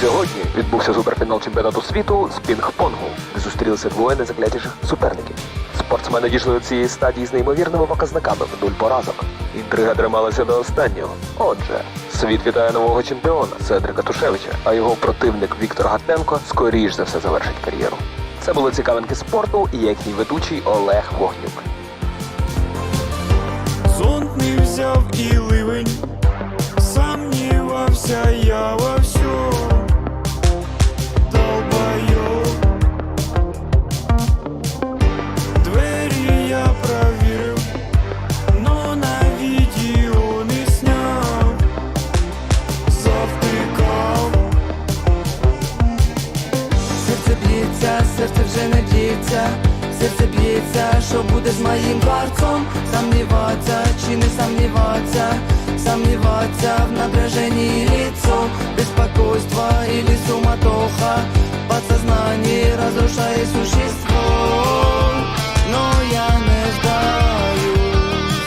Сьогодні відбувся суперфінал чемпіонату світу з пінг-понгу, де зустрілися двоє найзаклятіших суперників. Спортсмени дійшли до цієї стадії з неймовірними показниками в 0 поразок. Інтрига трималася до останнього. Отже, світ вітає нового чемпіона Седрика Тушевича, а його противник Віктор Гатенко скоріш за все завершить кар'єру. Це були цікавинки спорту і їхній ведучий Олег Вогнюк. Зонт не взяв і ливень, сомнівався я во всьому. Долбойоб. Двері я провірив, но на відео не сняв. Завтикав. Серце б'ється, серце вже не б'ється. Серце б'ється, що буде з моїм дворцом. Сомневаться, чи не сомневаться. Сомневаться в напряжении лицо. Беспокойство или суматоха. Подсознание разрушает существо. Но я не сдаюсь.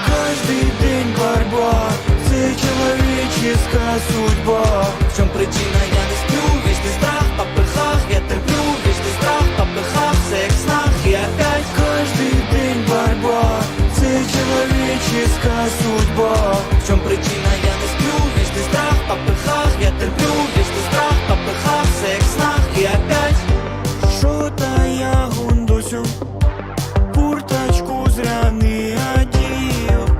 Каждый день борьба, це человеческая судьба. В чем причина, я не сплю. Вечный страх по пыхах, я терплю. Вечный страх по пыхах, в своих снах. И опять Каждый день борьба, це человеческая судьба. в чем причина, я не сплю. Вечный страх по пыхах, я терплю. Вечный страх по пыхах, в своих снах. И опять Що-то я гундосю, курточку зря не одів.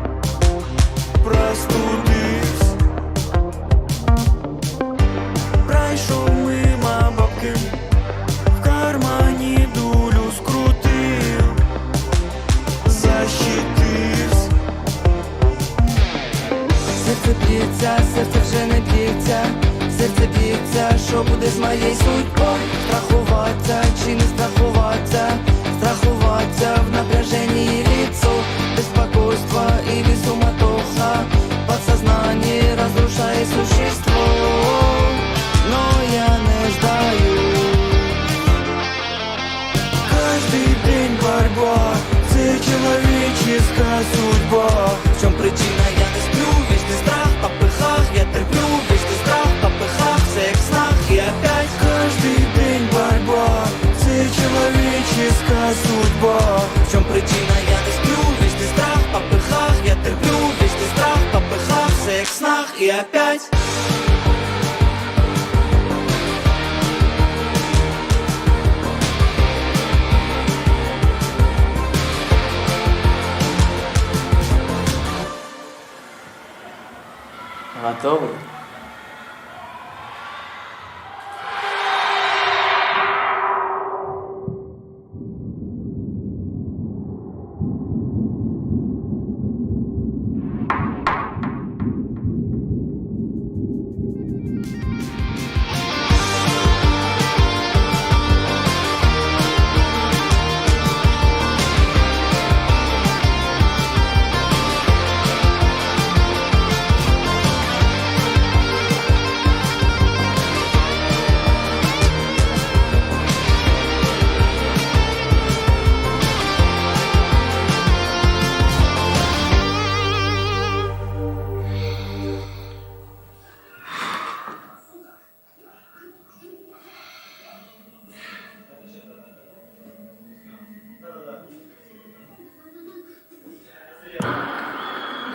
Простудився. Пройшов мимо бабки, в кармані дулю скрутив. Защитився. серце б'ється, серце вже не б'ється. Серце б'ється, що буде з моєю судьбою. Страхуватися чи не страхуватися. Страхуватися в напряжении лицо. Беспокойство или суматоха. Подсознание разрушает существо. Но я не сдаюсь. Каждый день борьба, це человеческая судьба. В чем причина, я не сплю. Вечный страх по пыхах, я терплю. Вечный страх по пыхах, в своих снах. И опять Каждый день борьба, це человеческая судьба. в чем причина, я не сплю. Вечный страх по пыхах, я терплю. Вечный страх по пыхах, в своих снах. И опять Готовы?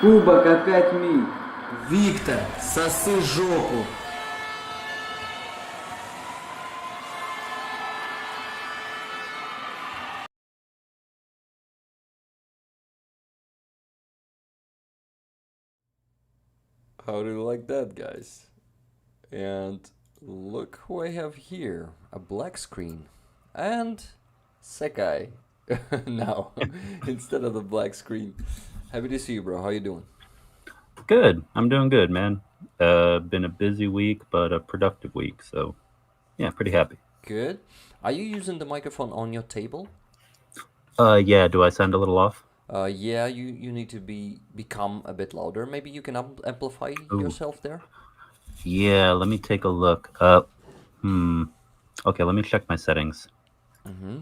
Кубок опять миг. Виктор, соси жопу. How do you like that, guys? And look who I have here. A black screen. And Secai. Now, instead of the black screen. Happy to see you, bro. How you doing? Good. I'm doing good, man. Been a busy week, but a productive week. So, yeah, pretty happy. Good. Are you using the microphone on your table? Yeah. Do I sound a little off? Yeah, you need to become a bit louder. Maybe you can amplify yourself there. Yeah. Let me take a look. Okay. Let me check my settings.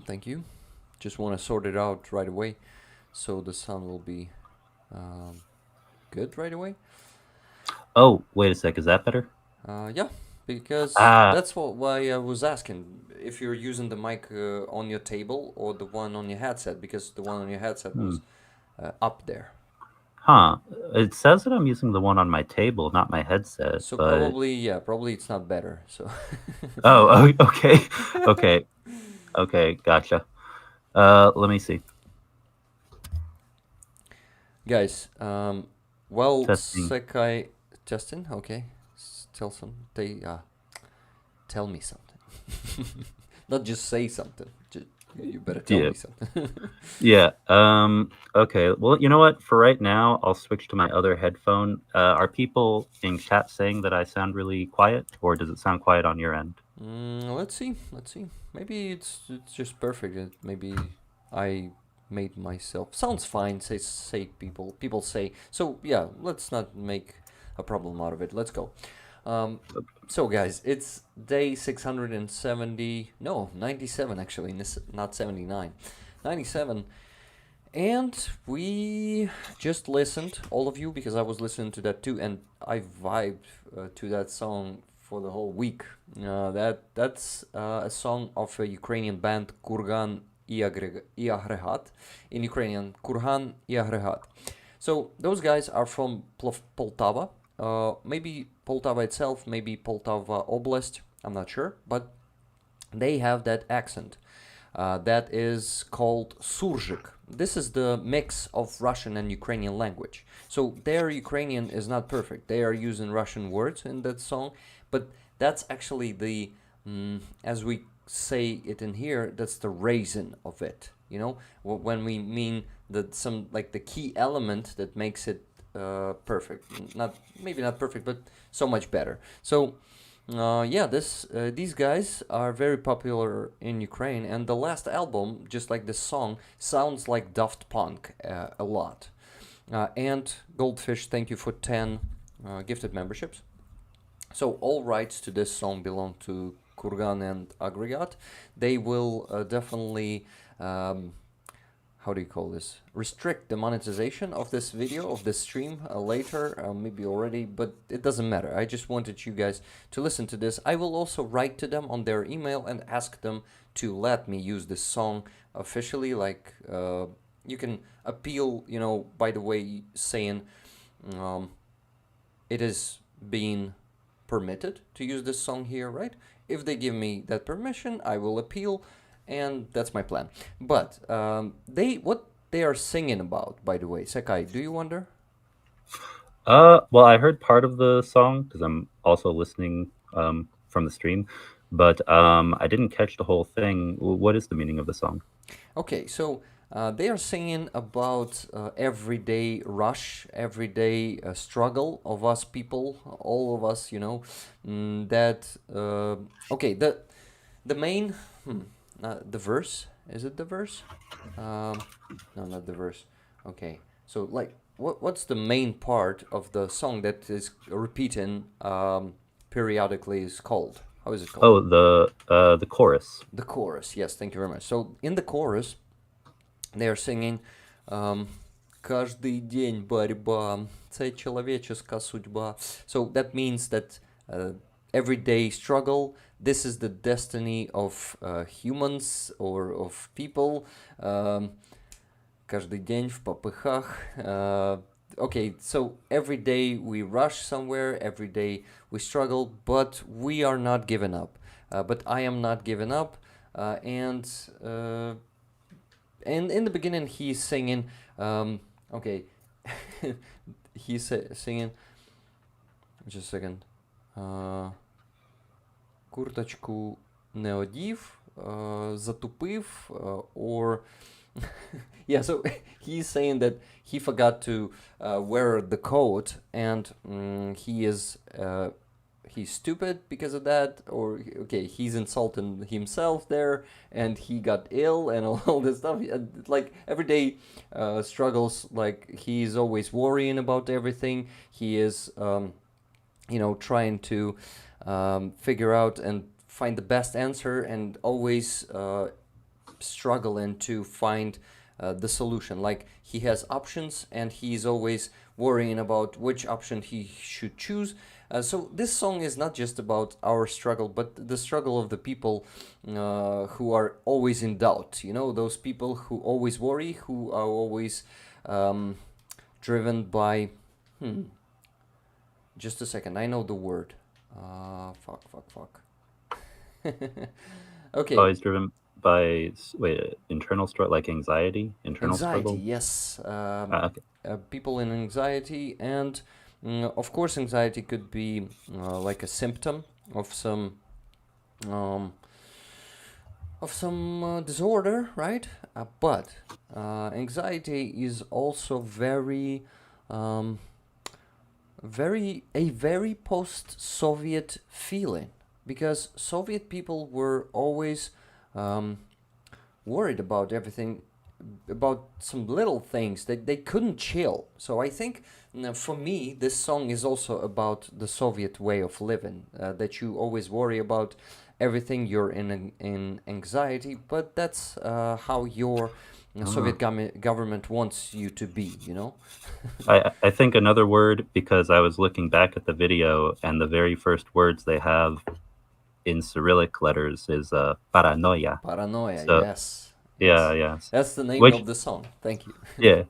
Thank you. Just want to sort it out right away, so the sound will be good right away. Oh, wait a sec. Is that better? Yeah, because Ah, that's why I was asking if you're using the mic on your table or the one on your headset, because the one on your headset was up there. huh. It says that I'm using the one on my table, not my headset, So but probably, yeah, probably it's not better. So, okay. Okay. Okay, gotcha. Let me see. guys, well, Testing. Sekai, Justin, okay, tell me something, not just say something. You better tell Yeah. me something. Yeah. Okay. Well, you know what? For right now, I'll switch to my other headphone. Are people in chat saying that I sound really quiet, or does it sound quiet on your end? Let's see. Let's see. Maybe it's just perfect. Maybe I made myself sounds fine. Say people say so. Yeah. Let's not make a problem out of it. Let's go. So guys, it's day 670. No, 97 actually. Not 79. 97. And we just listened, all of you, because I was listening to that too, and I vibed to that song for the whole week. That's a song of a Ukrainian band, Kurgan i Agregat, in Ukrainian, Kurgan i Agregat. So those guys are from Poltava, maybe Poltava itself, maybe Poltava Oblast, I'm not sure, but they have that accent that is called Surzhyk. This is the mix of Russian and Ukrainian language. So their Ukrainian is not perfect. They are using Russian words in that song, but that's actually the, as we say it in here, that's the raisin of it. You know, when we mean that some like the key element that makes it perfect. Not maybe not perfect, but so much better. So yeah, these guys are very popular in Ukraine, and the last album, just like this song, sounds like Daft Punk a lot. And Goldfish, thank you for 10 gifted memberships. So all rights to this song belong to Kurgan and Agregat. They will definitely how do you call this, restrict the monetization of this video, of this stream later, maybe already, but it doesn't matter. I just wanted you guys to listen to this. I will also write to them on their email and ask them to let me use this song officially. Like you can appeal, you know, by the way, saying it is being permitted to use this song here, right? If they give me that permission, I will appeal, and that's my plan. But what they are singing about, by the way, Sekai, do you wonder? Well, I heard part of the song because I'm also listening from the stream, but I didn't catch the whole thing. What is the meaning of the song? Okay, so they are singing about everyday rush, everyday struggle of us people, all of us, you know, that okay, the main the verse, is it the verse? No, not the verse. Okay, so like what's the main part of the song that is repeating periodically is called? How is it called? Oh, the chorus. The chorus. Yes, thank you very much. So in the chorus, they are singing «Каждый день борьба, це человеческая судьба». So that means that everyday struggle, this is the destiny of humans or of people. Каждый день в попыхах. Okay, so every day we rush somewhere, every day we struggle, but we are not giving up. But I am not giving up, and in the beginning he's singing. Okay, he's singing. Just a second. Курточку не одів, затупив, or yeah, so he's saying that he forgot to wear the coat, and he's stupid because of that, or okay, he's insulting himself there, and he got ill and all this stuff. Like everyday struggles, like he's always worrying about everything. He is trying to figure out and find the best answer, and always struggling to find the solution. Like he has options, and he's always worrying about which option he should choose. So this song is not just about our struggle, but the struggle of the people who are always in doubt. You know, those people who always worry, who are always driven by. Just a second, I know the word. Fuck. Okay. Always driven by internal struggle, like anxiety, internal Anxiety, struggle. yes. Okay. People in anxiety, and of course, anxiety could be like a symptom of some disorder, right? But anxiety is also very post-Soviet feeling, because Soviet people were always worried about everything, about some little things that they couldn't chill. So I think for me, this song is also about the Soviet way of living, that you always worry about everything, you're in anxiety, but that's how your Soviet government wants you to be, you know? I think another word, because I was looking back at the video and the very first words they have in Cyrillic letters is paranoia. Paranoia, So, yes. Yeah. That's the name Which- of the song. Thank you. Yeah.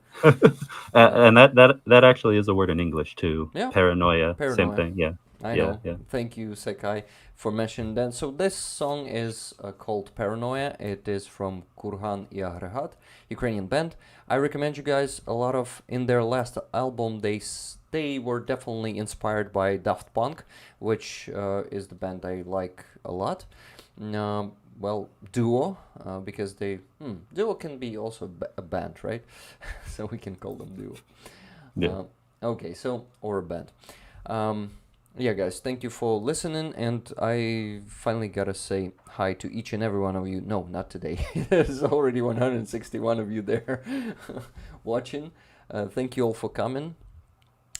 And that actually is a word in English too. Yeah. Paranoia. Same Paranoia. thing. Yeah. I Yeah, know. yeah. Thank you, Secai, for mentioning that. So this song is called Paranoia. It is from Kurhan и Agregat, Ukrainian band. I recommend you guys a lot of. In their last album, they were definitely inspired by Daft Punk, which is the band I like a lot. Well, Duo, because Duo can be also a band, right? So we can call them Duo. Yeah. Okay, so, or a band. Yeah, guys, thank you for listening, and I finally gotta say hi to each and every one of you. No, not today. There's already 161 of you there watching. Thank you all for coming.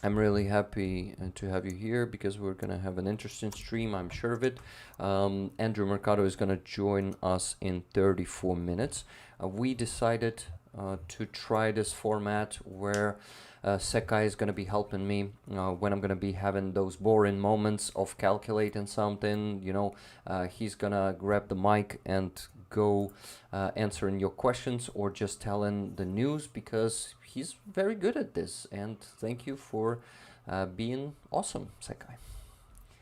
I'm really happy to have you here, because we're gonna have an interesting stream, I'm sure of it. Andrew Mercado is gonna join us in 34 minutes. We decided to try this format where Secai is going to be helping me when I'm going to be having those boring moments of calculating something. You know, he's going to grab the mic and go answering your questions or just telling the news, because he's very good at this. And thank you for being awesome, Secai.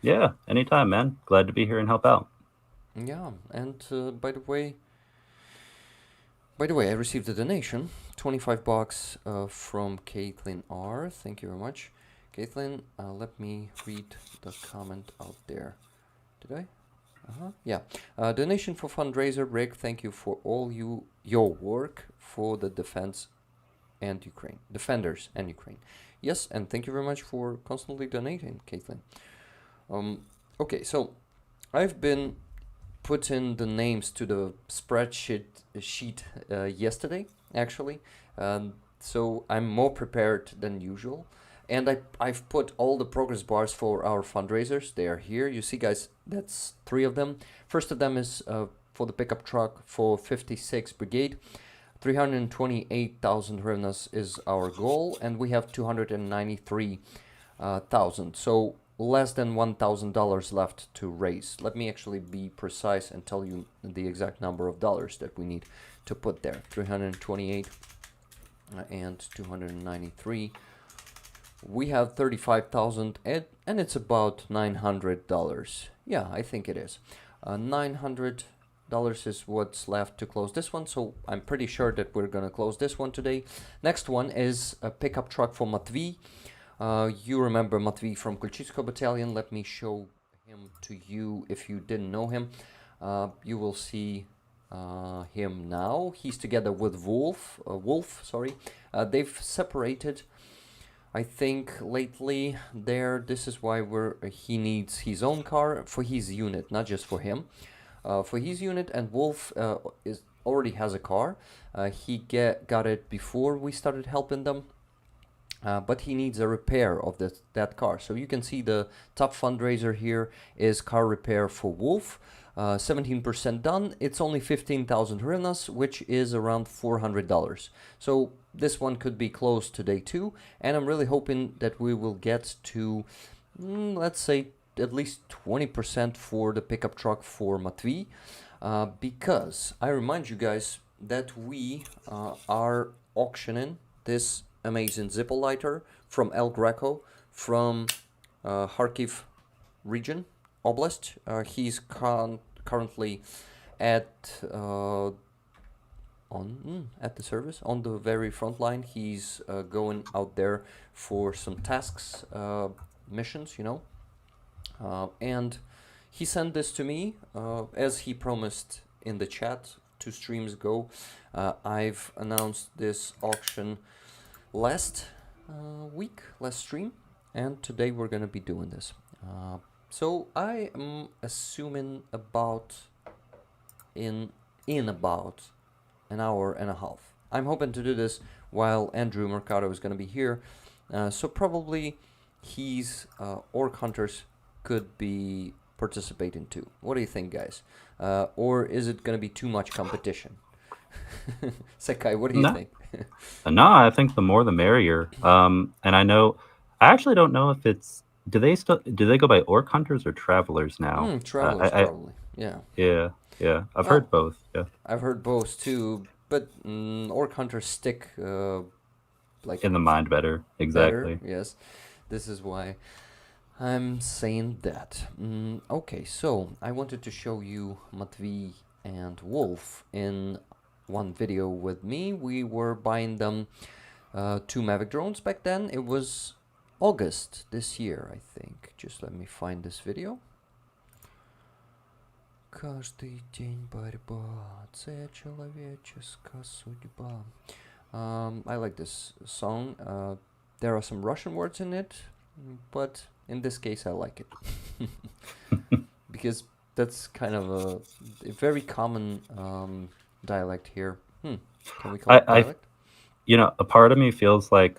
Yeah. Anytime, man. Glad to be here and help out. Yeah, and by the way, I received a donation, $25 from Caitlin R. Thank you very much. Caitlin, let me read the comment out there. Did I? Yeah. Donation for fundraiser, Rick. Thank you for all your work for the defenders and Ukraine. Yes, and thank you very much for constantly donating, Caitlin. Okay, so I've been putting the names to the spreadsheet yesterday, actually. So I'm more prepared than usual. And I've put all the progress bars for our fundraisers. They are here. You see, guys, that's 3 of them. First of them is for the pickup truck for 56 Brigade. 328,000 hryvnias is our goal, and we have 293,000. So less than $1,000 left to raise. Let me actually be precise and tell you the exact number of dollars that we need to put there. 328 and 293. We have 35,000 and it's about $900. Yeah, I think it is. $900 is what's left to close this one, so I'm pretty sure that we're gonna close this one today. Next one is a pickup truck for Matvey. You remember Matvey from Kulchitsko battalion. Let me show him to you if you didn't know him. You will see him now. He's together with Wolf. They've separated, I think, lately. This is why he needs his own car for his unit, not just for him. For his unit, and Wolf already has a car. He got it before we started helping them. But he needs a repair of that car. So you can see the top fundraiser here is car repair for Wolf. 17% done. It's only 15,000 hryvnias, which is around $400. So this one could be closed today too. And I'm really hoping that we will get to let's say at least 20% for the pickup truck for Matvey, because I remind you guys that we are auctioning this amazing Zippo lighter from El Greco from Kharkiv region, Oblast. He's currently at at the service on the very front line. He's going out there for some tasks, missions, and he sent this to me as he promised in the chat 2 streams ago. I've announced this auction last last stream, and today we're gonna be doing this. So I am assuming about in about an hour and a half. I'm hoping to do this while Andrew Mercado is going to be here, so probably his orc hunters could be participating too. What do you think, guys? Or is it going to be too much competition? Secai, what do you think? No, I think the more the merrier. And I actually don't know if it's. Do they go by orc hunters or travelers now? Travelers, probably. Yeah. Yeah. I've heard both. Yeah. I've heard both too, but orc hunters stick like in the mind better. Exactly. better, yes, this is why I'm saying that. Okay, so I wanted to show you Matvey and Wolf in one video with me. We were buying them 2 Mavic drones back then. It was August this year, I think. Just let me find this video. Каждый день борьба, це человеческая судьба. I like this song. There are some Russian words in it, but in this case I like it. Because that's kind of a very common dialect here. Can we call it dialect? A part of me feels like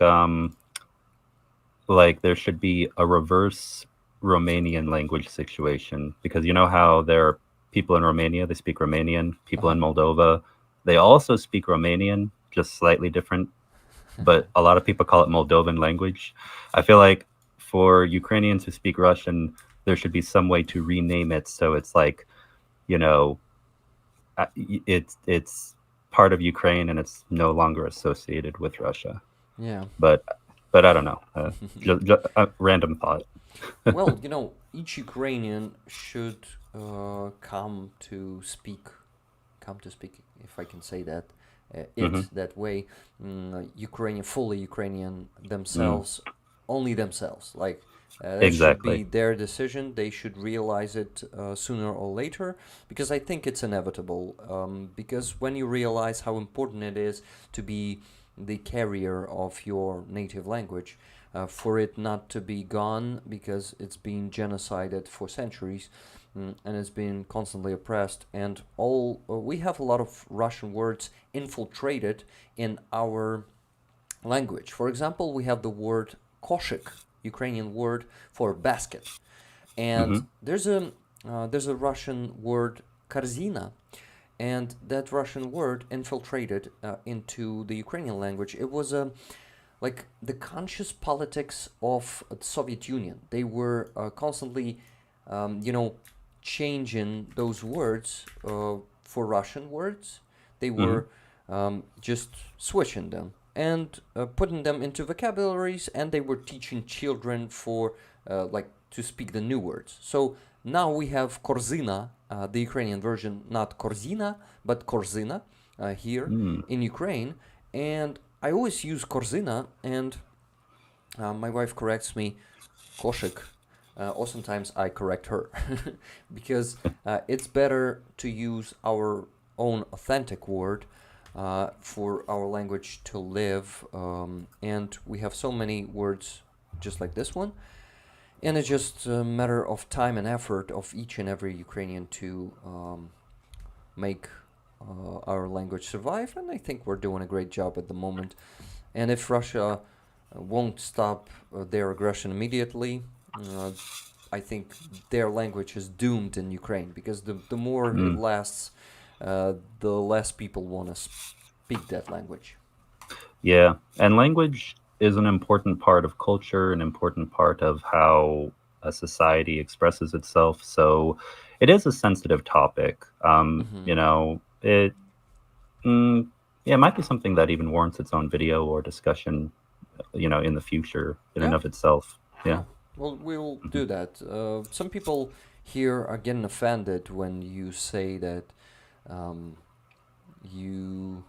there should be a reverse Romanian language situation, because you know how there are people in Romania, they speak Romanian. People in Moldova, they also speak Romanian, just slightly different. But a lot of people call it Moldovan language. I feel like for Ukrainians who speak Russian, there should be some way to rename it so it's like, it's part of Ukraine and it's no longer associated with Russia. Yeah. But I don't know. Just a random thought. Well, each Ukrainian should come to speak, if I can say that, that way, fully Ukrainian themselves, only themselves. Like, that Exactly. should be their decision. They should realize it sooner or later, because I think it's inevitable. Because when you realize how important it is to be the carrier of your native language, for it not to be gone, because it's been genocided for centuries, and it's been constantly oppressed, and we have a lot of Russian words infiltrated in our language. For example, we have the word koshyk, Ukrainian word for basket, and there's a Russian word korzina, and that Russian word infiltrated into the Ukrainian language. It was like the conscious politics of the Soviet Union. They were constantly, changing those words for Russian words. They were just switching them and putting them into vocabularies, and they were teaching children to speak the new words. So now we have korzina, the Ukrainian version, not korzina, but korzina here in Ukraine. And I always use korzina, and my wife corrects me, koshyk. Or sometimes I correct her, because it's better to use our own authentic word for our language to live. And we have so many words just like this one. And it's just a matter of time and effort of each and every Ukrainian to make our language survive. And I think we're doing a great job at the moment. And if Russia won't stop their aggression immediately, I think their language is doomed in Ukraine, because the more it lasts, the less people want to speak that language. Yeah, and language is an important part of culture, an important part of how a society expresses itself. So it is a sensitive topic. You know, yeah, it might be something that even warrants its own video or discussion, you know, in the future in and Yeah. of itself. Yeah. Well, we'll do that. Some people here are getting offended when you say that you.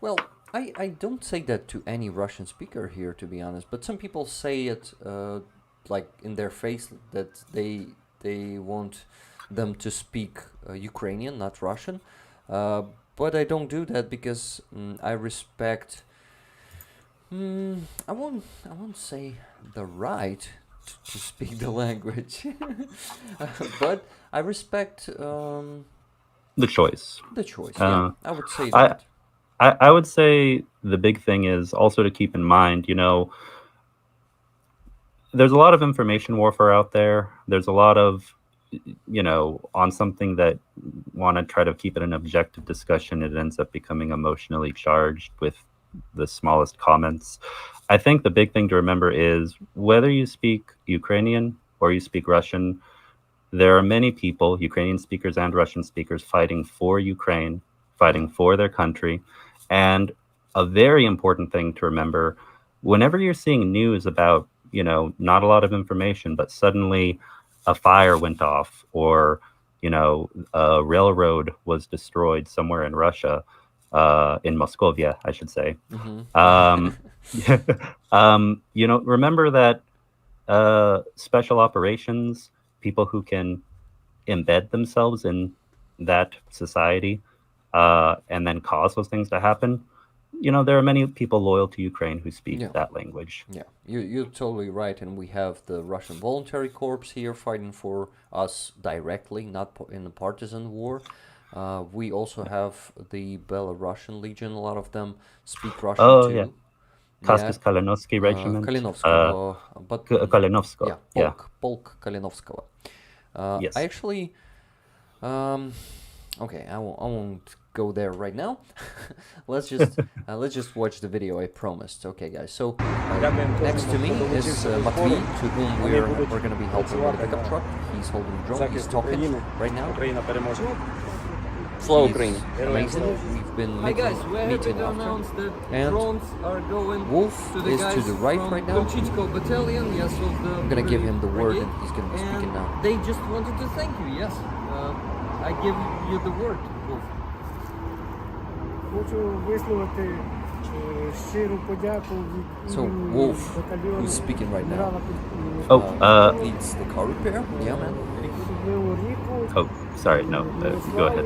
Well, I don't say that to any Russian speaker here, to be honest. But some people say it like in their face that they want them to speak Ukrainian, not Russian. But I don't do that because I respect. I won't say the right to speak the language, but I respect The choice. the choice. Yeah, I would say I, that. I would say the big thing is also to keep in mind, you know, there's a lot of information warfare out there. There's a lot of, you know, on something that want to try to keep it an objective discussion, it ends up becoming emotionally charged with the smallest comments. I think the big thing to remember is whether you speak Ukrainian or you speak Russian, there are many people, Ukrainian speakers and Russian speakers, fighting for Ukraine, fighting for their country. And a very important thing to remember, whenever you're seeing news about, you know, not a lot of information, but suddenly a fire went off or, you know, a railroad was destroyed somewhere in Russia, in Moscovia, I should say. You know, remember that special operations, people who can embed themselves in that society and then cause those things to happen, you know, there are many people loyal to Ukraine who speak that language. Yeah, you're totally right, and we have the Russian Voluntary Corps here fighting for us directly, not in a partisan war. We also have the Belarusian Legion. A lot of them speak Russian too. Yeah. Kostas Kalinovsky Regiment. Kalinovskoy, but Kalinovsko. yeah, Polk Kalinovskого. Yes. I actually, okay, I won't go there right now. let's just watch the video. I promised. Okay, guys. So next to me is Matvey, to whom we're gonna be helping with the pickup truck. He's holding the drone. He's talking right now. Slow He's Ukraine. amazing. We've been Hi making guys, we're happy meeting to after. announce that And drones are going Wolf to the is guys to the right from right now. Geopolitical battalion, yes, of the I'm gonna give him the word, brigade. and he's gonna be speaking And now. they just wanted to thank you, yes. I give you the word, Wolf. Хочу висловити щиру подяку від So імені Wolf, батальйону who's speaking right now, генерала Під- needs the car repair. Yeah, man. особливо Ріку. Oh, sorry. No, go ahead.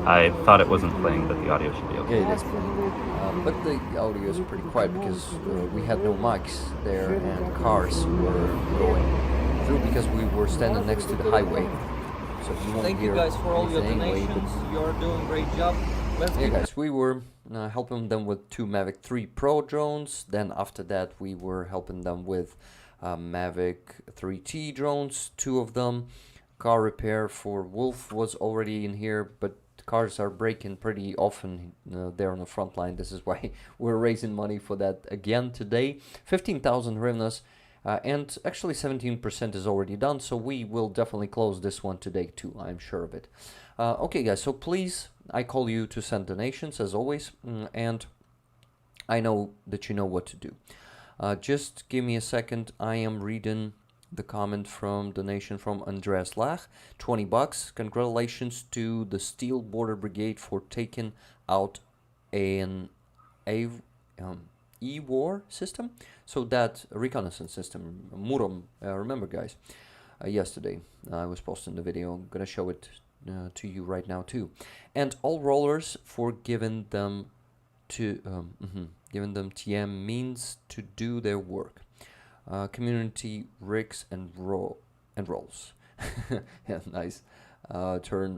I thought it wasn't playing, but the audio should be okay. Yeah, it is. But the audio is pretty quiet because we had no mics there and cars were going through because we were standing next to the highway. So you won't Thank hear you guys for all your anything anyway, but donations. You're doing a great job. Let's yeah, keep guys, we were helping them with 2 Mavic 3 Pro drones. Then after that, we were helping them with Mavic 3T drones, 2 of them. Car repair for Wolf was already in here, but cars are breaking pretty often there on the front line. This is why we're raising money for that again today. 15,000 hryvnias. And actually 17% is already done, so we will definitely close this one today too, I'm sure of it. Okay guys, so please, I call you to send donations as always, and I know that you know what to do. Just give me a second, I am reading the comment from donation from Andreas Lach, $20. Congratulations to the Steel Border Brigade for taking out an E-war system, so that reconnaissance system, Murom, remember guys, yesterday I was posting the video, I'm gonna show it to you right now too, and all rollers for giving them TM means to do their work, community rigs and rolls, yeah, nice turn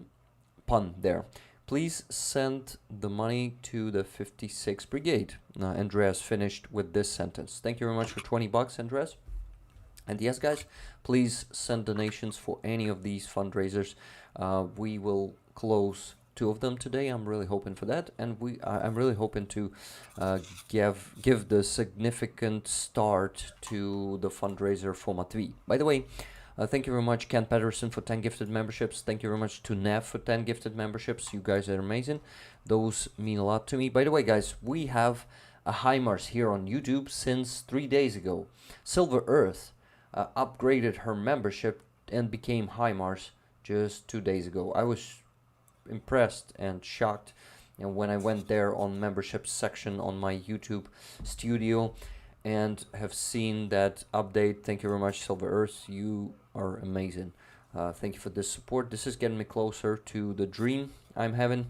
pun there. Please send the money to the 56th Brigade. Andreas finished with this sentence. Thank you very much for $20, Andreas. And yes, guys, please send donations for any of these fundraisers. We will close 2 of them today. I'm really hoping for that, and I'm really hoping to give the significant start to the fundraiser for Matvey. By the way, thank you very much, Ken Patterson, for 10 gifted memberships. Thank you very much to Nef for 10 gifted memberships. You guys are amazing. Those mean a lot to me. By the way, guys, we have a HIMARS here on YouTube since 3 days ago. Silver Earth upgraded her membership and became HIMARS just 2 days ago. I was impressed and shocked, and when I went there on membership section on my YouTube studio and have seen that update. Thank you very much, Silver Earth. You are amazing. Thank you for this support. This is getting me closer to the dream I'm having.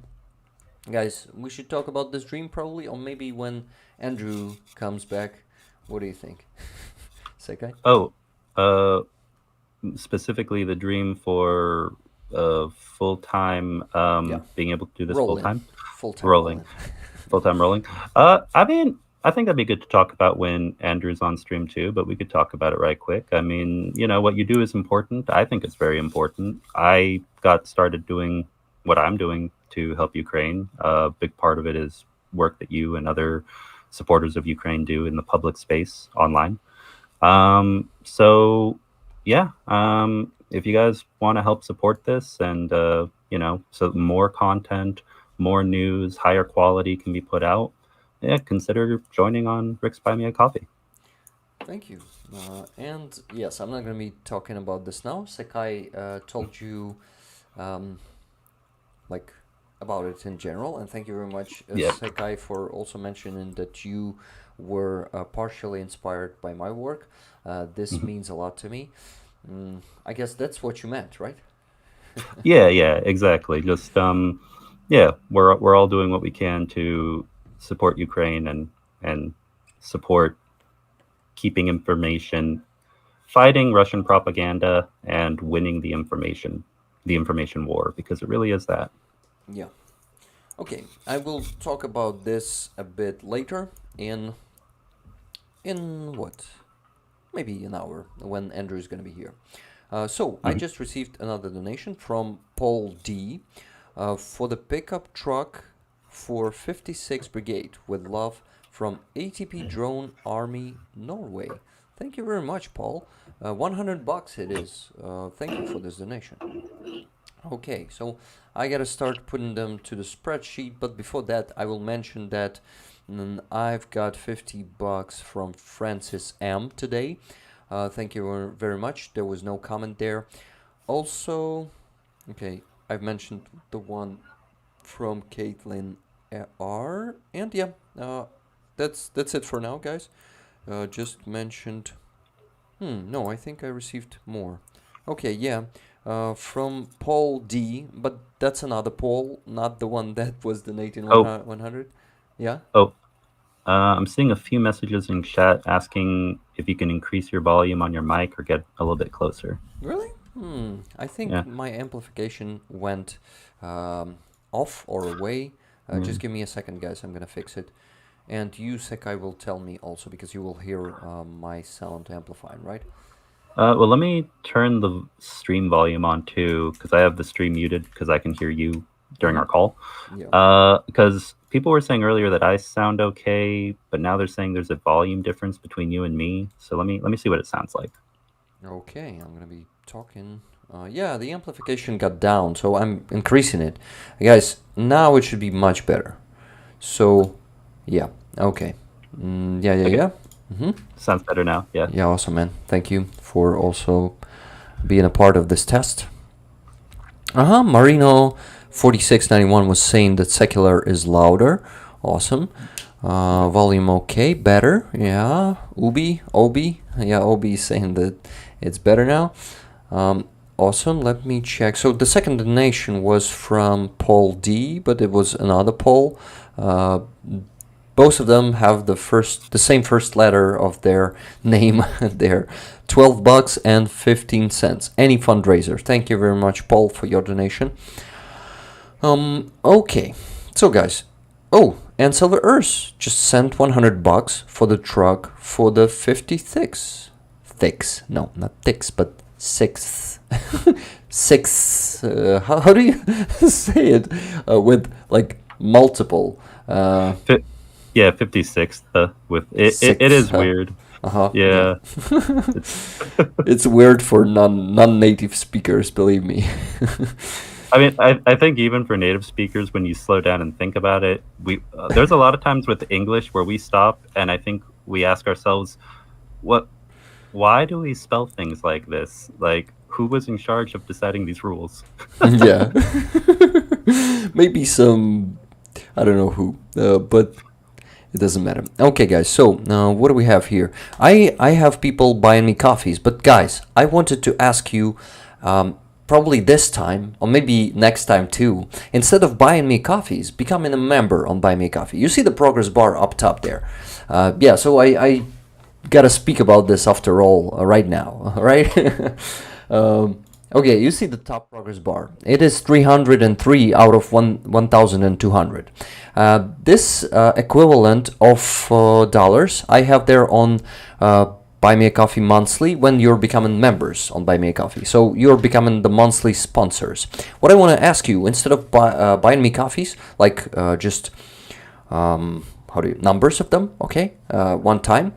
Guys, we should talk about this dream probably, or maybe when Andrew comes back. What do you think? Secai? Oh, specifically the dream for full-time, being able to do this full-time? Full-time rolling. Full-time rolling. I mean, I think that'd be good to talk about when Andrew's on stream too, but we could talk about it right quick. I mean, you know, what you do is important. I think it's very important. I got started doing what I'm doing to help Ukraine. A big part of it is work that you and other supporters of Ukraine do in the public space online. So yeah, if you guys want to help support this and, you know, so more content, more news, higher quality can be put out, yeah, consider joining on Rick's Buy Me a Coffee. Thank you. And yes, I'm not going to be talking about this now. Secai told you like about it in general, and thank you very much, Secai, for also mentioning that you were partially inspired by my work. This means a lot to me. I guess that's what you meant, right? yeah, exactly. Just yeah, we're all doing what we can to support Ukraine and support keeping information, fighting Russian propaganda, and winning the information war, because it really is that. Yeah. Okay, I will talk about this a bit later in what? Maybe an hour when Andrew is going to be here. I just received another donation from Paul D for the pickup truck for 56 Brigade, with love from ATP Drone Army Norway. Thank you very much, Paul. $100 it is. Thank you for this donation. Okay, so I gotta start putting them to the spreadsheet, but before that I will mention that I've got $50 from Francis M today. Thank you very much. There was no comment there. Also, okay, I've mentioned the one from Caitlin R, and yeah, that's it for now, guys. Just mentioned. No, I think I received more. Okay, yeah, from Paul D, but that's another Paul, not the one that was donating 100. Yeah. Oh, I'm seeing a few messages in chat asking if you can increase your volume on your mic or get a little bit closer. Really? I think my amplification went off or away. Just give me a second, guys. I'm gonna fix it. And you, Secai, will tell me also, because you will hear my sound amplifying, right? Well, let me turn the stream volume on too, because I have the stream muted because I can hear you during our call. Yeah. Because people were saying earlier that I sound okay, but now they're saying there's a volume difference between you and me. So let me see what it sounds like. Okay, I'm gonna be talking. Yeah, the amplification got down, so I'm increasing it. Guys, now it should be much better. So, yeah, okay. Yeah. Sounds better now, yeah. Yeah, awesome, man. Thank you for also being a part of this test. Marino 4691 was saying that secular is louder. Awesome. Volume okay, better. Yeah. Obi. Yeah, Obi is saying that it's better now. Awesome. Let me check. So the second donation was from Paul D, but it was another Paul. Both of them have the same first letter of their name. They're $12 and 15 cents. Any fundraiser. Thank you very much, Paul, for your donation. Okay. So, guys. Oh, and Silver Earth just sent $100 for the truck for the 56th. No, not 6th, but 6th how do you say it with like multiple? Yeah, 56th with it. It is Sixth, weird. Uh-huh. Yeah. It's weird for non-native speakers, believe me. I mean, I think even for native speakers, when you slow down and think about it, there's a lot of times with English where we stop and I think we ask ourselves, why do we spell things like this? Like, who was in charge of deciding these rules? Yeah. Maybe some, I don't know who, but it doesn't matter. Okay, guys, so what do we have here? I have people buying me coffees, but guys, I wanted to ask you, probably this time, or maybe next time too, instead of buying me coffees, becoming a member on Buy Me a Coffee. You see the progress bar up top there. Yeah, so I gotta speak about this after all right now, right? Okay, you see the top progress bar. It is 303 out of 1,200. This equivalent of dollars I have there on Buy Me a Coffee monthly when you're becoming members on Buy Me a Coffee. So you're becoming the monthly sponsors. What I want to ask you, instead of buying me coffees, like just numbers of them, okay, one time,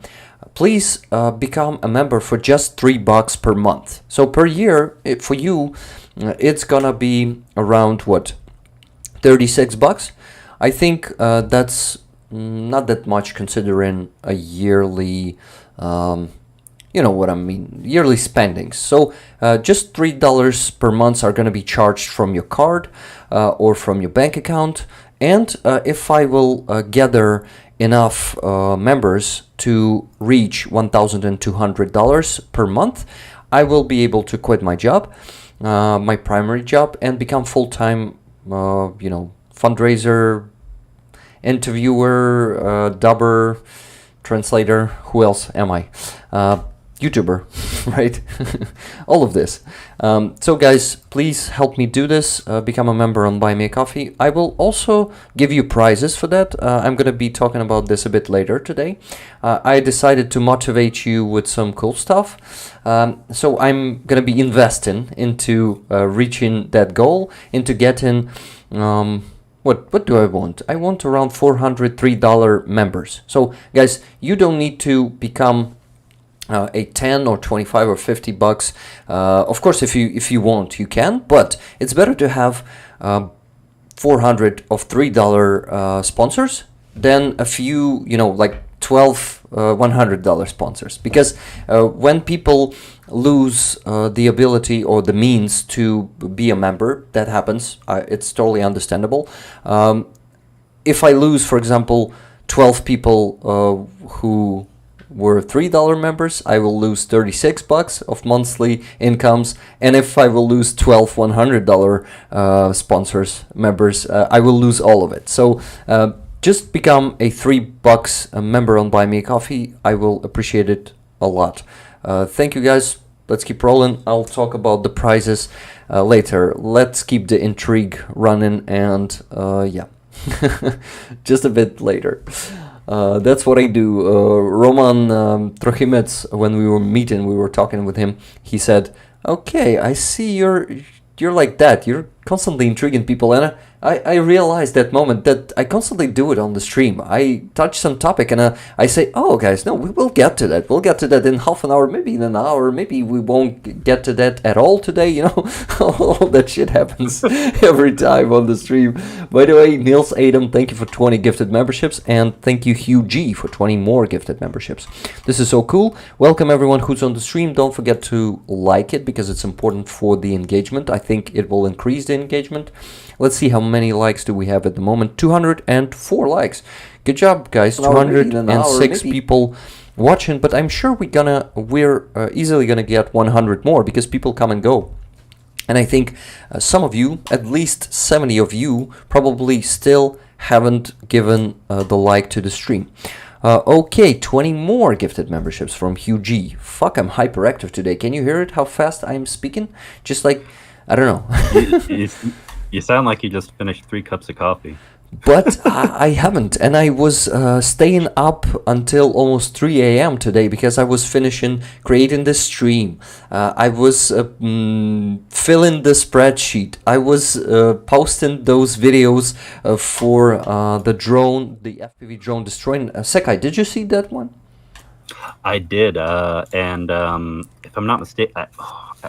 please become a member for just $3 per month. So per year, for you, it's gonna be around what, $36. I think that's not that much considering a yearly, you know what I mean, yearly spendings. So just $3 per month are gonna be charged from your card or from your bank account. And if I will gather enough members to reach $1,200 per month, I will be able to quit my job, my primary job, and become full-time, fundraiser, interviewer, dubber, translator. Who else am I? YouTuber, right? All of this. So guys, please help me do this. Become a member on Buy Me a Coffee. I will also give you prizes for that. I'm going to be talking about this a bit later today. I decided to motivate you with some cool stuff. So I'm going to be investing into reaching that goal, into getting... What do I want? I want around $403 members. So guys, you don't need to become a 10 or 25 or $50. Of course, if you want, you can, but it's better to have 400 of $3 sponsors than a few, like 12 $100 sponsors, because when people lose the ability or the means to be a member, that happens. It's totally understandable. If I lose, for example, 12 people who were $3 members, I will lose $36 of monthly incomes. And if I will lose 12 $100 sponsors members, I will lose all of it. So just become a $3 member on Buy Me a Coffee. I will appreciate it a lot. Thank you guys. Let's keep rolling. I'll talk about the prizes later. Let's keep the intrigue running, and yeah, just a bit later. That's what I do. Roman Trochimets, when we were meeting, we were talking with him. He said, "Okay, I see you're like that. You're constantly intriguing people." And I realized that moment that I constantly do it on the stream. I touch some topic and I say, "Oh, guys, no, we will get to that. We'll get to that in half an hour, maybe in an hour. Maybe we won't get to that at all today." All that shit happens every time on the stream. By the way, Niels Adam, thank you for 20 gifted memberships, and thank you Hugh G for 20 more gifted memberships. This is so cool. Welcome everyone who's on the stream. Don't forget to like it because it's important for the engagement. I think it will increase the engagement. Let's see how many likes do we have at the moment. 204 likes. Good job, guys. 206 people watching, but I'm sure we're easily gonna get 100 more because people come and go. And I think some of you, at least 70 of you, probably still haven't given the like to the stream. Okay, 20 more gifted memberships from Hugh G. Fuck, I'm hyperactive today. Can you hear it? How fast I'm speaking? Just like, I don't know. You sound like you just finished 3 cups of coffee. but I haven't, and I was staying up until almost 3 a.m. today because I was finishing creating the stream. I was filling the spreadsheet. I was posting those videos for the drone, the FPV drone destroying. Secai, did you see that one? I did, and if I'm not mistaken,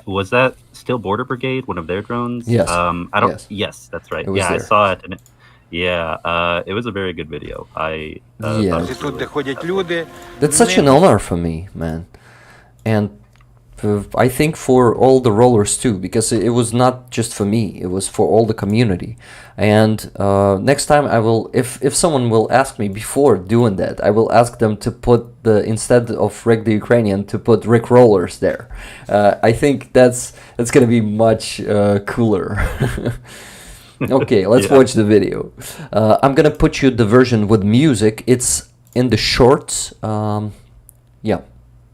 was that still Border Brigade, one of their drones? Yes. I don't. Yes. Yes, that's right. It was Yeah, I there. saw it, and it was a very good video. I Yeah. thought it was really- That's such an honor for me, man. And I think for all the rollers too, because it was not just for me, it was for all the community. And next time I will, if someone will ask me before doing that, I will ask them to put instead of Rick the Ukrainian, to put Rick Rollers there. I think that's gonna be much cooler. Okay, let's watch the video. I'm gonna put you the version with music. It's in the shorts. Yeah,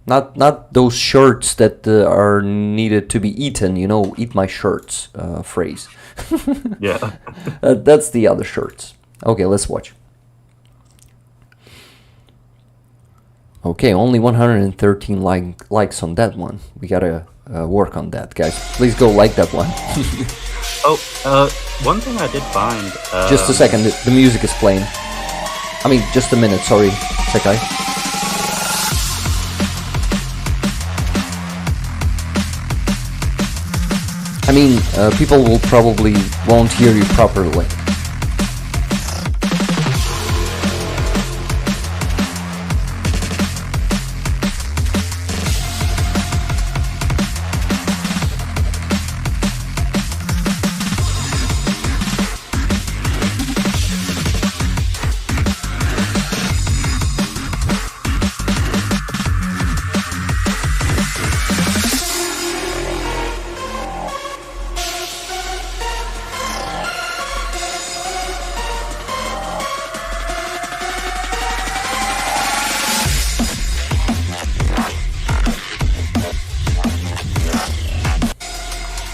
not those shirts that are needed to be eaten. You know, eat my shirts phrase. Yeah. That's the other shirts. Okay, let's watch. Okay, only 113 likes on that one. We gotta work on that, guys. Please go like that one. One thing I did find. Just a second, the music is playing. I mean, just a minute, sorry, Secai. I mean, people will probably won't hear you properly.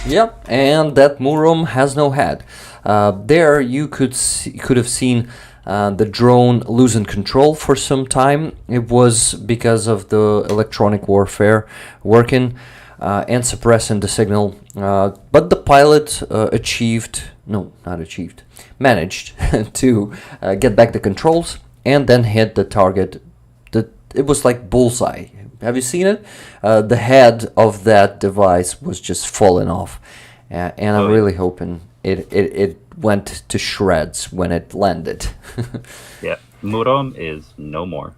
Yep, and that Murom has no head. There you could have seen the drone losing control for some time. It was because of the electronic warfare working and suppressing the signal. But the pilot managed to get back the controls and then hit the target. It was like bullseye. Have you seen it? The head of that device was just falling off, and I'm really hoping it went to shreds when it landed. Yeah, Murom is no more.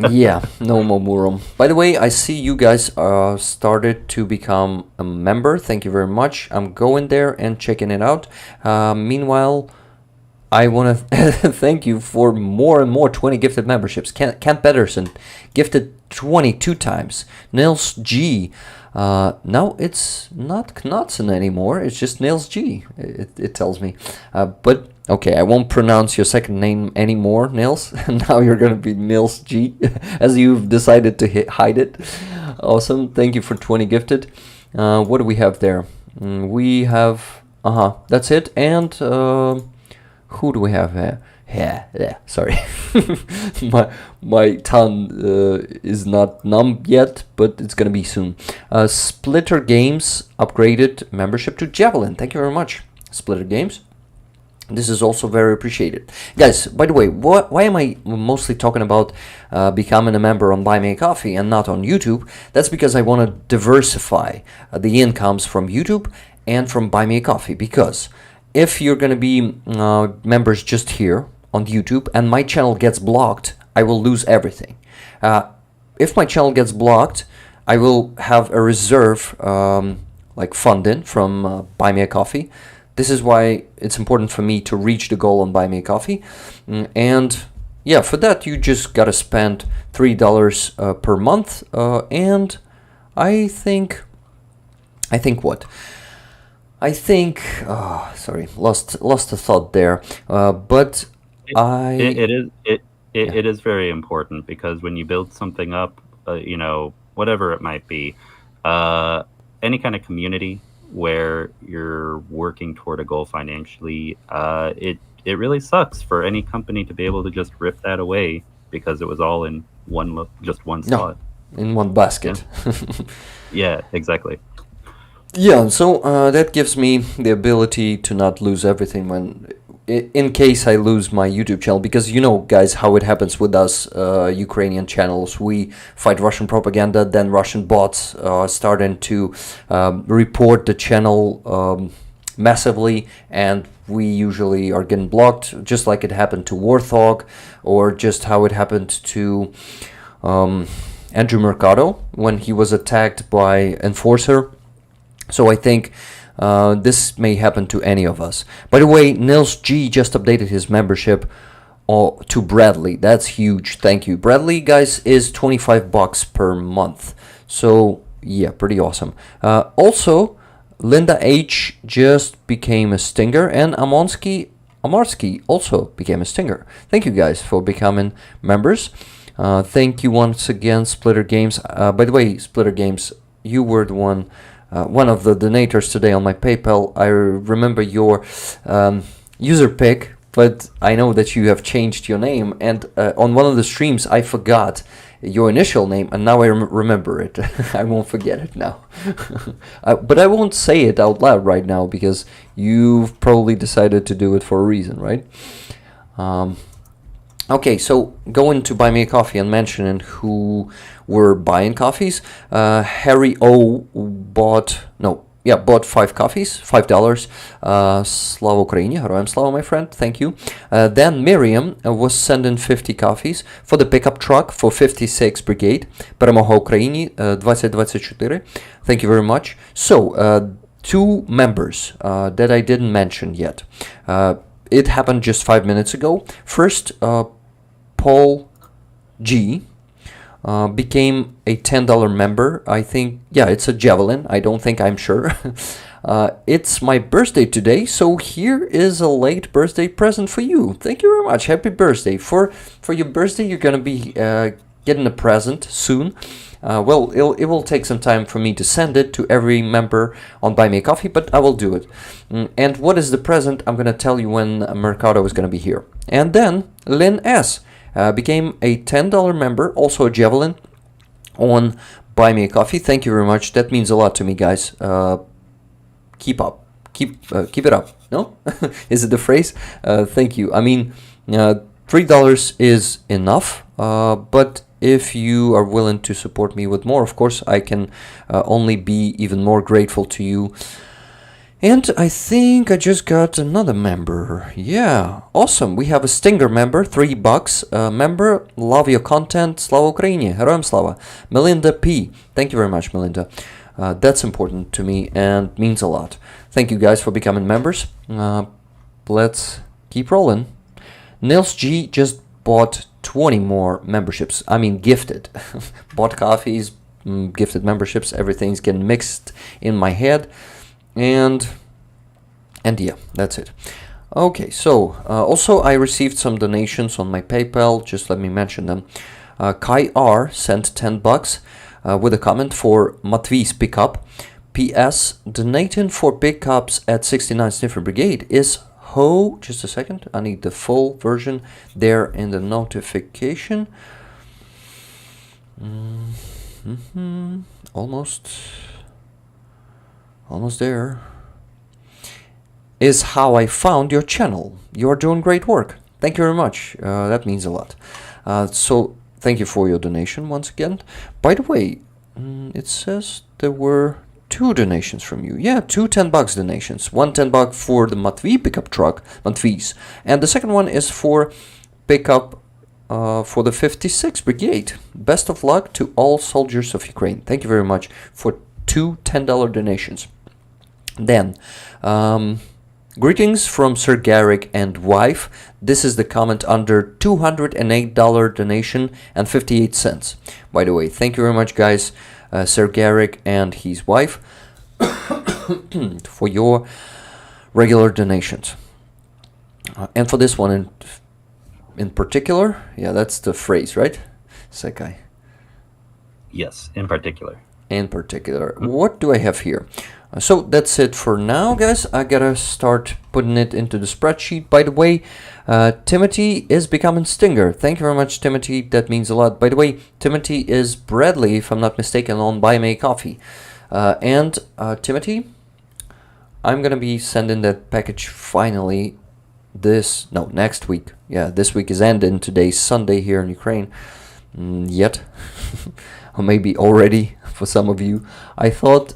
Yeah, no more Murom. By the way, I see you guys started to become a member. Thank you very much. I'm going there and checking it out. Meanwhile, I want to thank you for more and more 20 gifted memberships. Kent Pedersen gifted 22 times. Nils G. Now it's not Knudsen anymore. It's just Nils G. It tells me. But okay, I won't pronounce your second name anymore, Nils. Now you're going to be Nils G. As you've decided to hide it. Awesome. Thank you for 20 gifted. What do we have there? We have... that's it. And... who do we have here? Yeah, sorry. my tongue is not numb yet, but it's gonna be soon. Splitter Games upgraded membership to Javelin. Thank you very much, Splitter Games. This is also very appreciated. Guys, by the way, why am I mostly talking about becoming a member on Buy Me a Coffee and not on YouTube? That's because I want to diversify the incomes from YouTube and from Buy Me a Coffee, because if you're going to be members just here on YouTube and my channel gets blocked, I will lose everything. If my channel gets blocked, I will have a reserve like funding from Buy Me a Coffee. This is why it's important for me to reach the goal on Buy Me a Coffee. And yeah, for that you just gotta spend $3 per month. And I think what? I think, sorry, lost a thought there. But it is very important, because when you build something up, whatever it might be, any kind of community where you're working toward a goal financially, it really sucks for any company to be able to just rip that away because it was all in just one No, slot. in one basket. Yeah, exactly. Yeah, so that gives me the ability to not lose everything when, in case I lose my YouTube channel, because you know, guys, how it happens with us Ukrainian channels. We fight Russian propaganda, then Russian bots starting to report the channel massively, and we usually are getting blocked, just like it happened to Warthog, or just how it happened to Andrew Mercado when he was attacked by Enforcer. So I think this may happen to any of us. By the way, Nils G just updated his membership to Bradley. That's huge. Thank you. Bradley, guys, is $25 per month. So yeah, pretty awesome. Also, Linda H just became a stinger, and Amarski also became a stinger. Thank you guys for becoming members. Thank you once again, Splitter Games. By the way, Splitter Games, you were the one of the donators today on my PayPal. I remember your user pick, but I know that you have changed your name, and on one of the streams I forgot your initial name, and now I remember it. I won't forget it now. But I won't say it out loud right now because you've probably decided to do it for a reason, right? Okay, so going to buy me a coffee and mentioning who were buying coffees. Harry O bought 5 coffees, $5. Slava Ukraini, Героям слава, my friend, thank you. Then Miriam was sending 50 coffees for the pickup truck for 56 Brigade. Перемога Україні 2024. Thank you very much. So, 2 members that I didn't mention yet. It happened just 5 minutes ago. First, Paul G became a $10 member. I think, yeah, it's a Javelin. I'm sure. It's my birthday today, so here is a late birthday present for you. Thank you very much. Happy birthday. For your birthday, you're going to be getting a present soon. Well, it will take some time for me to send it to every member on Buy Me a Coffee, but I will do it. And what is the present? I'm going to tell you when Mercado is going to be here. And then Lynn S. became a $10 member, also a Javelin, on Buy Me a Coffee. Thank you very much. That means a lot to me, guys. Keep it up. No? Is it the phrase? Thank you. I mean, $3 is enough, but if you are willing to support me with more, of course, I can only be even more grateful to you. And I think I just got another member. Yeah, awesome. We have a Stinger member, $3. Member, love your content. Slava Ukraini, Героям слава. Melinda P. Thank you very much, Melinda. That's important to me and means a lot. Thank you guys for becoming members. Let's keep rolling. Nils G just bought 20 more memberships. I mean, gifted. Bought coffees, gifted memberships. Everything's getting mixed in my head. And yeah, that's it. Okay, so also I received some donations on my PayPal. Just let me mention them. Kai R sent $10 with a comment for Matvey's pickup. P.S. Donating for pickups at 69 Sniffer Brigade is ho. Just a second. I need the full version there in the notification. Almost there. Is how I found your channel. You're doing great work. Thank you very much. That means a lot. So thank you for your donation once again. By the way, it says there were 2 donations from you. Yeah, 2 $10 donations. One $10 for the Matvey pickup truck, Matvey's, and the second one is for pickup for the 56 Brigade. Best of luck to all soldiers of Ukraine. Thank you very much for 2 $10 donations. Then, greetings from Sir Garrick and wife. This is the comment under $208 donation and 58 cents. By the way, thank you very much, guys, Sir Garrick and his wife, for your regular donations. And for this one in particular, yeah, that's the phrase, right? Secai. Yes, in particular. In particular. What do I have here? So that's it for now, guys. I gotta start putting it into the spreadsheet. By the way, Timothy is becoming Stinger. Thank you very much, Timothy. That means a lot. By the way, Timothy is Bradley, if I'm not mistaken, on Buy Me Coffee. And Timothy, I'm gonna be sending that package finally next week. Yeah, this week is ending. Today's Sunday here in Ukraine. Yet, or maybe already for some of you. I thought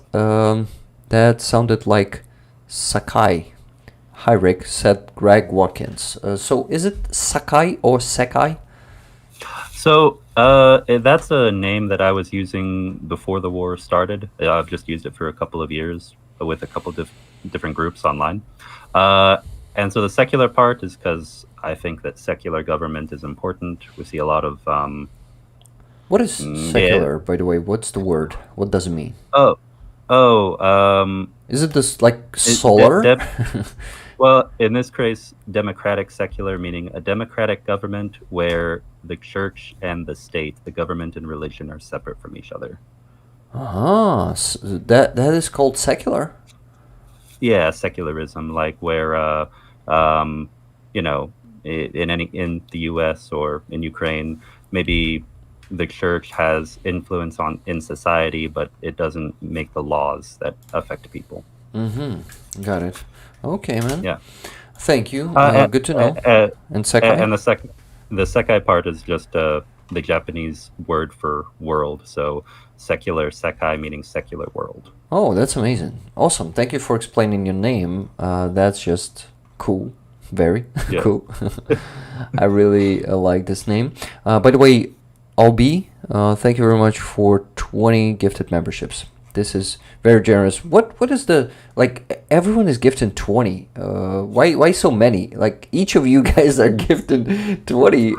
that sounded like Secai. Hi Rick, said Greg Watkins. So is it Secai or Secai? So that's a name that I was using before the war started. I've just used it for a couple of years with a couple of different groups online. And so the secular part is because I think that secular government is important. We see a lot of... what is secular, by the way? What's the word? What does it mean? Is it this like solar? Well, in this case, democratic secular, meaning a democratic government where the church and the state, the government and religion, are separate from each other. So that is called secular. Yeah, secularism, like where you know, in the U.S. or in Ukraine, maybe the church has influence in society, but it doesn't make the laws that affect people. Got it. Okay, man. Yeah. Thank you. Good to know. And Secai? And the Secai part is just the Japanese word for world. So secular, Secai, meaning secular world. Oh, that's amazing. Awesome. Thank you for explaining your name. That's just cool. Very cool. I really like this name. By the way, Albi, thank you very much for 20 gifted memberships. This is very generous. What is the, like, everyone is gifting 20. Why so many? Like, each of you guys are gifting 20.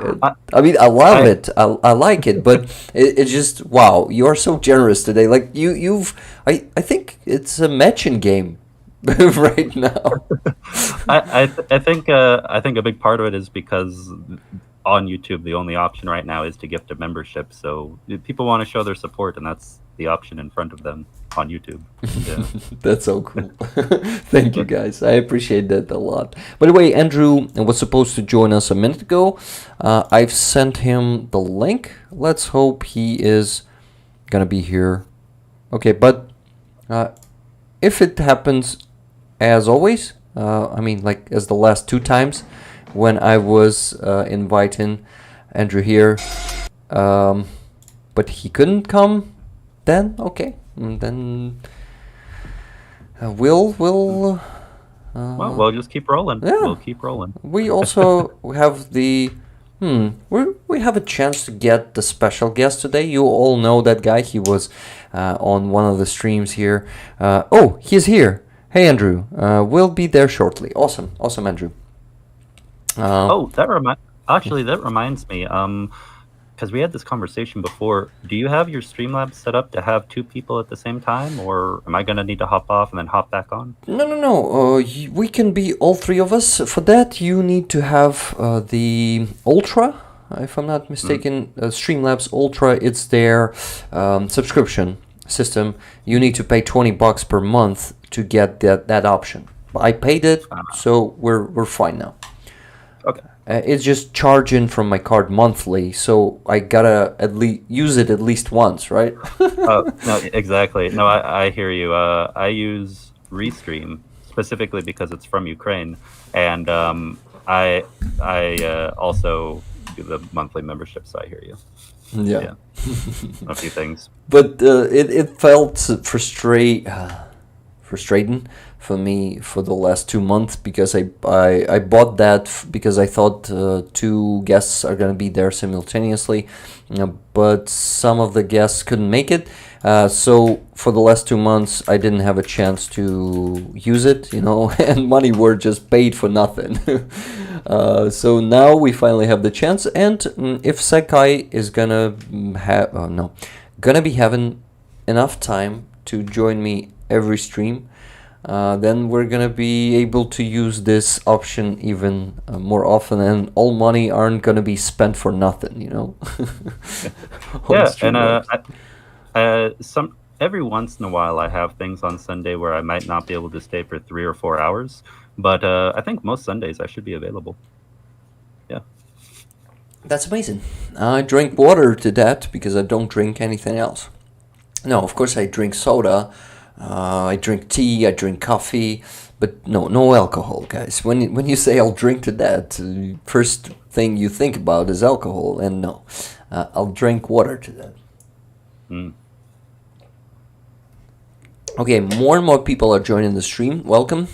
I mean, I love it. I like it, but it's just, wow, you are so generous today. Like, I think it's a matching game right now. I think a big part of it is because on YouTube, the only option right now is to gift a membership. So people want to show their support, and that's the option in front of them on YouTube. Yeah. That's so cool. Thank you, guys. I appreciate that a lot. By the way, Andrew was supposed to join us a minute ago. I've sent him the link. Let's hope he is gonna be here. Okay, but if it happens, as always, I mean, like as the last 2 times when I was inviting Andrew here, but he couldn't come, then okay, then we'll we'll just keep rolling. Yeah. We'll keep rolling. We also have the we have a chance to get the special guest today. You all know that guy. He was on one of the streams here. Oh, he's here. Hey, Andrew. We'll be there shortly. Awesome, Andrew. That reminds me. Because we had this conversation before. Do you have your Streamlabs set up to have 2 people at the same time, or am I gonna need to hop off and then hop back on? No. We can be all 3 of us. For that, you need to have the Ultra, if I'm not mistaken. Streamlabs Ultra. It's their subscription system. You need to pay $20 per month to get that option. I paid it, so we're fine now. Okay. It's just charging from my card monthly, so I gotta at least use it at least once, right? No, exactly. No, I hear you. I use Restream specifically because it's from Ukraine, and I also do the monthly membership, so I hear you. Yeah. A few things. But it felt frustrating for me for the last 2 months because I bought that because I thought 2 guests are gonna be there simultaneously, but some of the guests couldn't make it. So for the last 2 months, I didn't have a chance to use it, and money were just paid for nothing. So now we finally have the chance, and if Secai is gonna be having enough time to join me every stream, then we're gonna be able to use this option even more often, and all money aren't gonna be spent for nothing, Yeah, and every once in a while I have things on Sunday where I might not be able to stay for 3 or 4 hours, but I think most Sundays I should be available. Yeah. That's amazing. I drink water to that because I don't drink anything else. No, of course I drink soda, I drink tea, I drink coffee, but no alcohol, guys. When you say I'll drink to that, first thing you think about is alcohol, and no, I'll drink water to that. Mm. Okay, more and more people are joining the stream. Welcome,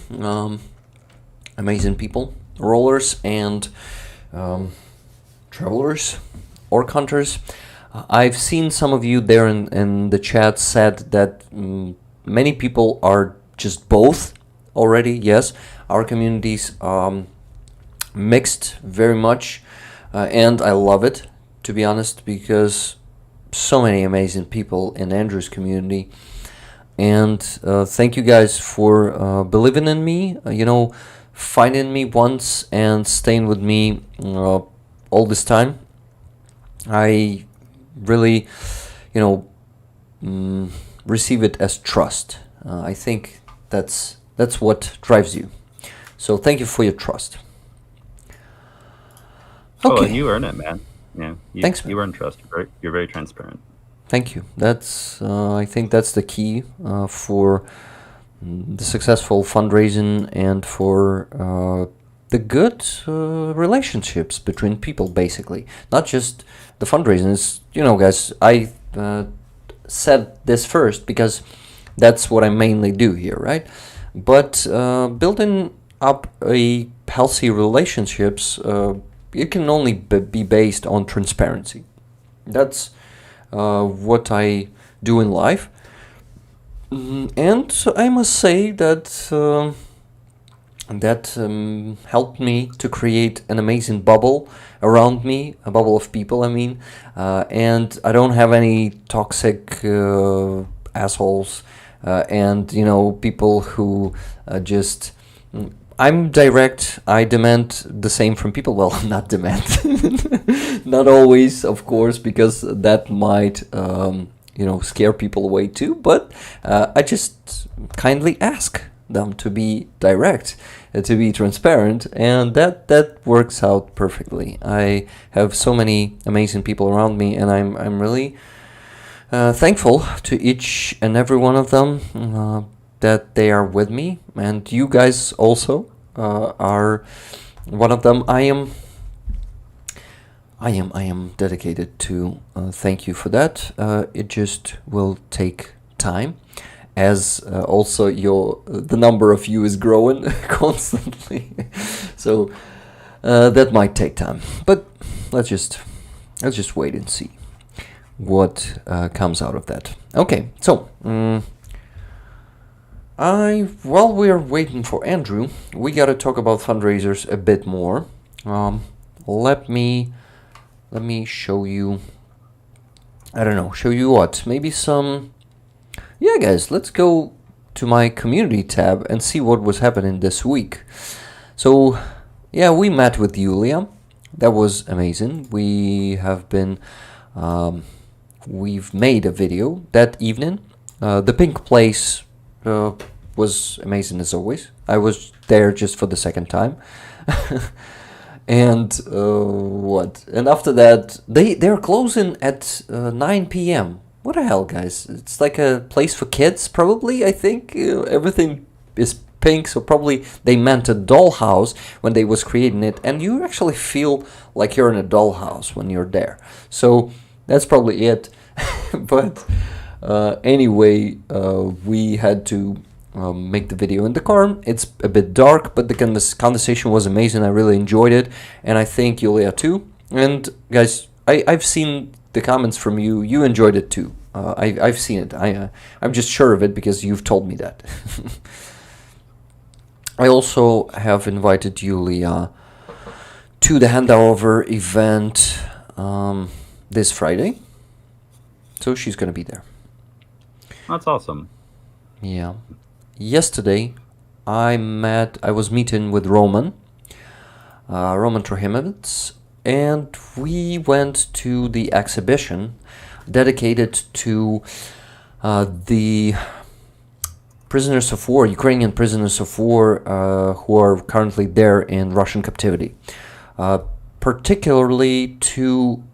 amazing people, rollers and travelers, orc hunters. I've seen some of you there in the chat said that many people are just both already. Yes, our communities mixed very much, and I love it, to be honest, because so many amazing people in Andrew's community. And thank you guys for believing in me, finding me once and staying with me all this time. I really, receive it as trust. I think that's what drives you. So thank you for your trust. Okay. Oh, Okay. and you earn it, man. Yeah. Thanks, man. You earn trust. You're very transparent. Thank you. That's I think that's the key for the successful fundraising and for the good relationships between people, basically. Not just the fundraising. It's, guys, I said this first because that's what I mainly do here, right? But building up a healthy relationships, it can only be based on transparency. That's what I do in life. And I must say that helped me to create an amazing bubble around me, a bubble of people, and I don't have any toxic assholes and people who just... I'm direct. I demand the same from people. Well, not demand. Not always, of course, because that might, scare people away too. But I just kindly ask them to be direct, to be transparent, and that works out perfectly. I have so many amazing people around me, and I'm really thankful to each and every one of them that they are with me, and you guys also are one of them. I am dedicated to thank you for that. It just will take time, as also the number of you is growing constantly. So that might take time, but let's just wait and see what comes out of that. Okay, so while we're waiting for Andrew, we gotta talk about fundraisers a bit more. Let me show you. I don't know. Show you what? Maybe some. Yeah, guys. Let's go to my community tab and see what was happening this week. So, yeah, we met with Yulia. That was amazing. We have been. We've made a video that evening. The pink place was amazing as always. I was there just for the second time. And what? And after that, they're closing at 9 p.m. What the hell, guys? It's like a place for kids, probably, I think. Everything is pink, so probably they meant a dollhouse when they was creating it, and you actually feel like you're in a dollhouse when you're there. So that's probably it. But anyway, we had to make the video in the car. It's a bit dark, but the conversation was amazing. I really enjoyed it, and I think Yulia too. And guys, I've seen the comments from you. You enjoyed it too. I've seen it. I'm just sure of it because you've told me that. I also have invited Yulia to the handover event this Friday, so she's gonna be there. That's awesome. Yeah. Yesterday, I was meeting with Roman Trohimovitz, and we went to the exhibition dedicated to the prisoners of war, Ukrainian prisoners of war who are currently there in Russian captivity, particularly to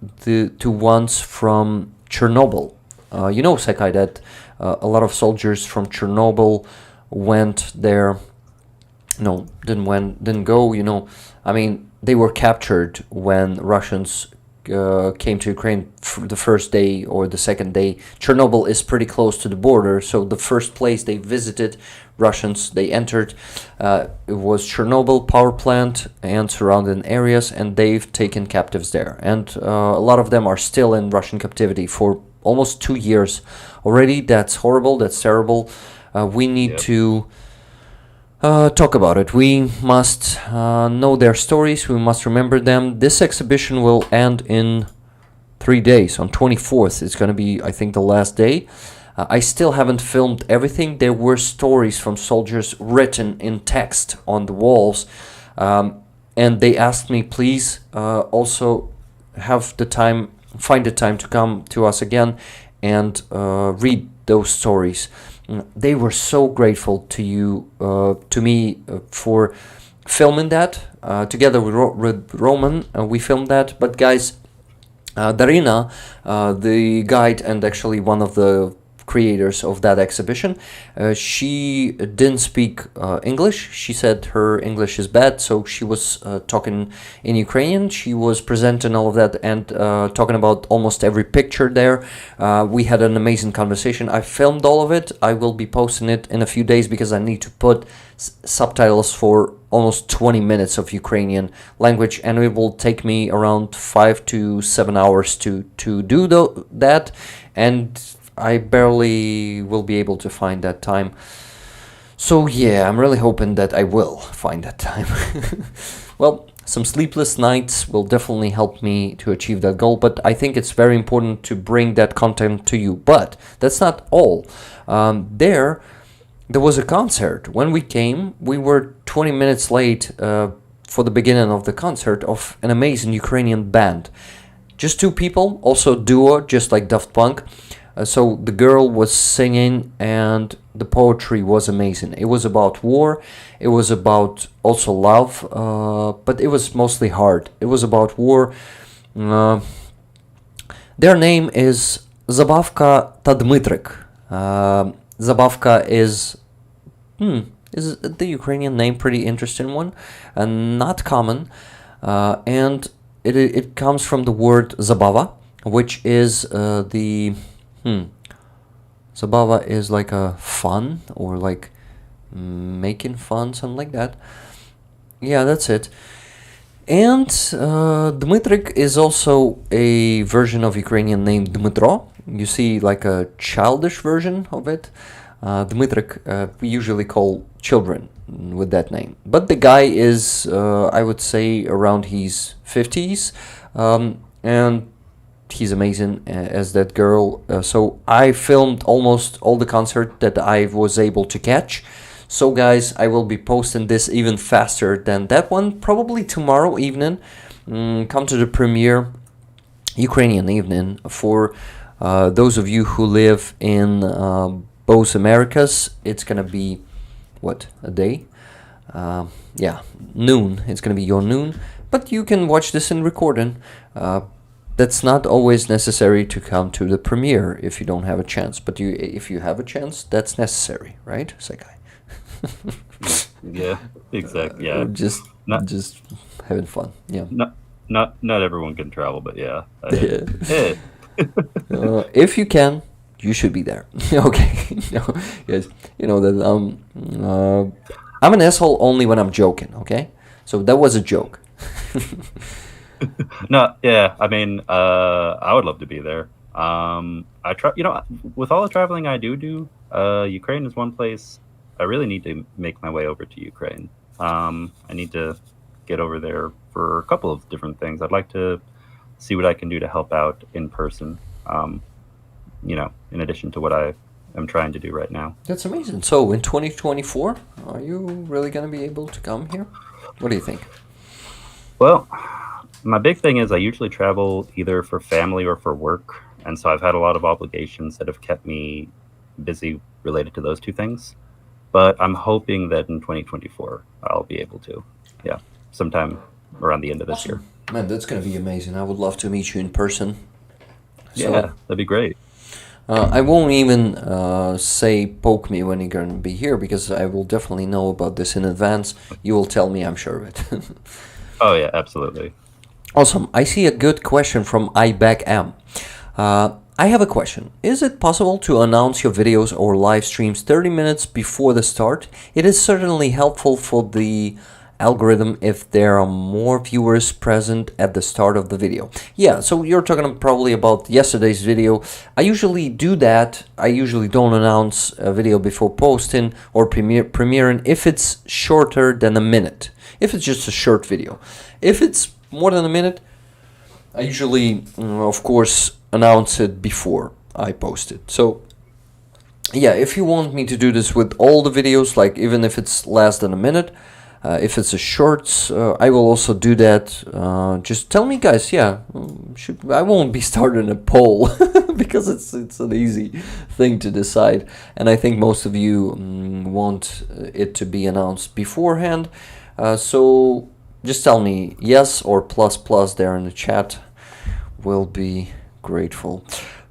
ones from Chernobyl. You know, Secai, that a lot of soldiers from Chernobyl went there. No, didn't go. You know, I mean, they were captured when Russians came to Ukraine the first day or the second day. Chernobyl is pretty close to the border, so the first place they visited, Russians, they entered, it was Chernobyl power plant and surrounding areas, and they've taken captives there. And a lot of them are still in Russian captivity for almost 2 years already. That's horrible, that's terrible. We need to talk about it. We must know their stories. We must remember them. This exhibition will end in 3 days. On 24th, it's going to be, I think, the last day. I still haven't filmed everything. There were stories from soldiers written in text on the walls, and they asked me, please also find the time to come to us again and read those stories. They were so grateful to me for filming that. Together with Roman, we filmed that. But guys, Darina, the guide and actually one of the creators of that exhibition, she didn't speak English. She said her English is bad, so she was talking in Ukrainian. She was presenting all of that and talking about almost every picture there. We had an amazing conversation. I filmed all of it. I will be posting it in a few days because I need to put subtitles for almost 20 minutes of Ukrainian language, and it will take me around 5 to 7 hours to do that, and I barely will be able to find that time. So yeah, I'm really hoping that I will find that time. Well, some sleepless nights will definitely help me to achieve that goal, but I think it's very important to bring that content to you. But that's not all. There was a concert. When we came, we were 20 minutes late for the beginning of the concert of an amazing Ukrainian band. Just 2 people, also duo, just like Daft Punk. So the girl was singing and the poetry was amazing. It was about war, it was about also love, but it was mostly hard. It was about war. Their name is Zabavka ta Dmitrik. Zabavka is the Ukrainian name, pretty interesting one, and not common. And it comes from the word Zabava, which is Zabava is like a fun, or like making fun, something like that. Yeah, that's it. And Dmitrik is also a version of Ukrainian name Dmitro. You see like a childish version of it. Dmitrik, we usually call children with that name. But the guy is, I would say, around his 50s. And he's amazing as that girl. So I filmed almost all the concert that I was able to catch. So guys, I will be posting this even faster than that one, probably tomorrow evening. Come to the premiere, Ukrainian evening, for those of you who live in both Americas. It's gonna be a day? Yeah, noon. It's gonna be your noon, but you can watch this in recording. That's not always necessary to come to the premiere if you don't have a chance. But if you have a chance, that's necessary, right, Secai? Yeah, exactly. Yeah, just having fun. Yeah. Not everyone can travel, but yeah. If you can, you should be there. Okay, yes. You know that I'm an asshole only when I'm joking. Okay, so that was a joke. No, yeah. I mean, I would love to be there. I try. With all the traveling I do, Ukraine is one place I really need to make my way over to Ukraine. I need to get over there for a couple of different things. I'd like to see what I can do to help out in person. In addition to what I am trying to do right now. That's amazing. So in 2024, are you really going to be able to come here? What do you think? Well, my big thing is I usually travel either for family or for work. And so I've had a lot of obligations that have kept me busy related to those two things. But I'm hoping that in 2024 I'll be able to. Yeah, sometime around the end of this year. Man, that's gonna be amazing. I would love to meet you in person. Yeah, that'd be great. I won't even say poke me when you're gonna be here, because I will definitely know about this in advance. You will tell me, I'm sure of it. Oh yeah, absolutely. Awesome. I see a good question from iBackM. I have a question. Is it possible to announce your videos or live streams 30 minutes before the start? It is certainly helpful for the algorithm if there are more viewers present at the start of the video. Yeah, so you're talking probably about yesterday's video. I usually do that. I usually don't announce a video before posting or premiering if it's shorter than a minute. If it's just a short video. If it's more than a minute, I usually, of course, announce it before I post it. So yeah, if you want me to do this with all the videos, like even if it's less than a minute, if it's a shorts, I will also do that. Just tell me, guys. Yeah, I won't be starting a poll because it's an easy thing to decide, and I think most of you want it to be announced beforehand. So just tell me yes or plus there in the chat. Will be grateful.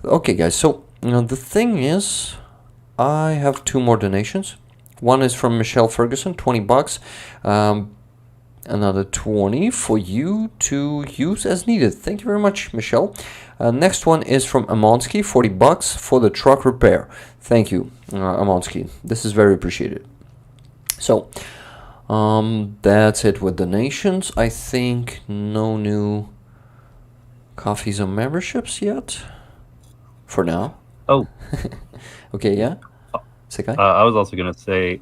Okay, guys. So the thing is, I have 2 more donations. One is from Michelle Ferguson, $20. Another 20 for you to use as needed. Thank you very much, Michelle. Next one is from Amonsky, $40 for the truck repair. Thank you, Amonsky. This is very appreciated. So that's it with donations. I think no new coffees or memberships yet for now. Oh. Okay, yeah. Secai? I was also going to say,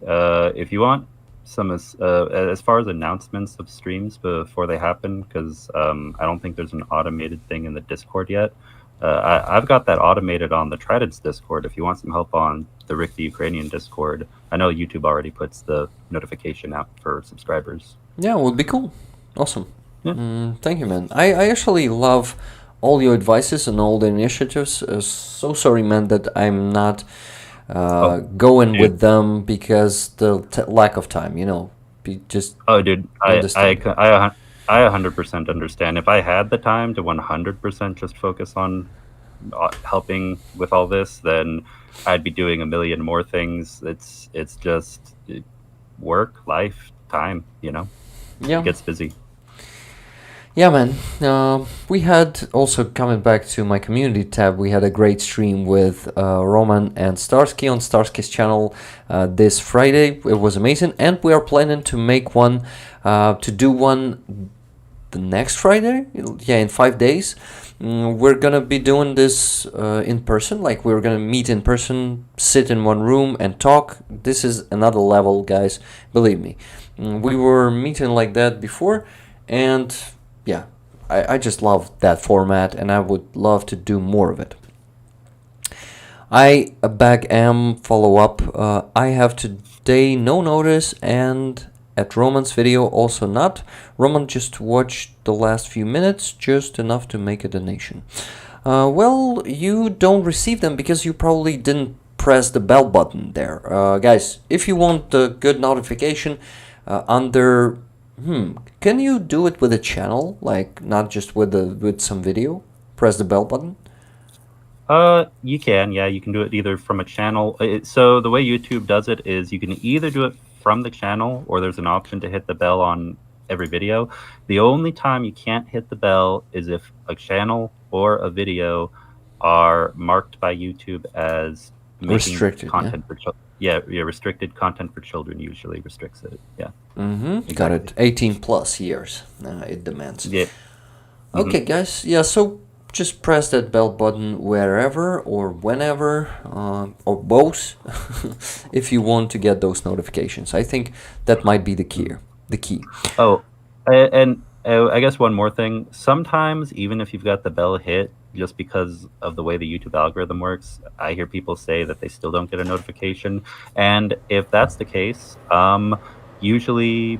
if you want some, as far as announcements of streams before they happen, because I don't think there's an automated thing in the Discord yet. I've got that automated on the Trident's Discord. If you want some help on the Rick the Ukrainian Discord, I know YouTube already puts the notification out for subscribers. Yeah, it would be cool. Awesome. Yeah. Thank you, man. I actually love all your advices and all the initiatives. So sorry, man, that I'm not going with them because the lack of time, just oh dude, I 100% understand. If I had the time to 100% just focus on helping with all this, then I'd be doing a million more things. It's just work, life, time, Yeah, it gets busy. Yeah, man. We had also, coming back to my community tab, we had a great stream with Roman and Starsky on Starsky's channel this Friday. It was amazing, and we are planning to make one, to do one the next Friday. Yeah, in 5 days. We're gonna be doing this in person. Like, we're gonna meet in person, sit in one room and talk. This is another level, guys. Believe me. We were meeting like that before, and yeah, I just love that format, and I would love to do more of it. Follow up. I have today no notice, and at Roman's video also not. Roman just watched the last few minutes, just enough to make a donation. Well, you don't receive them because you probably didn't press the bell button there. Guys, if you want a good notification under... can you do it with a channel, like not just with some video? Press the bell button? You can, yeah, you can do it either from a channel. So the way YouTube does it is you can either do it from the channel, or there's an option to hit the bell on every video. The only time you can't hit the bell is if a channel or a video are marked by YouTube as restricted content for children. Yeah, restricted content for children usually restricts it. Yeah. Exactly. Got it. 18 plus years. It demands. Yeah. Okay, guys. Yeah, so just press that bell button wherever or whenever, or both, if you want to get those notifications. I think that might be the key. Oh, and I guess one more thing. Sometimes, even if you've got the bell hit, just because of the way the YouTube algorithm works, I hear people say that they still don't get a notification. And if that's the case, usually,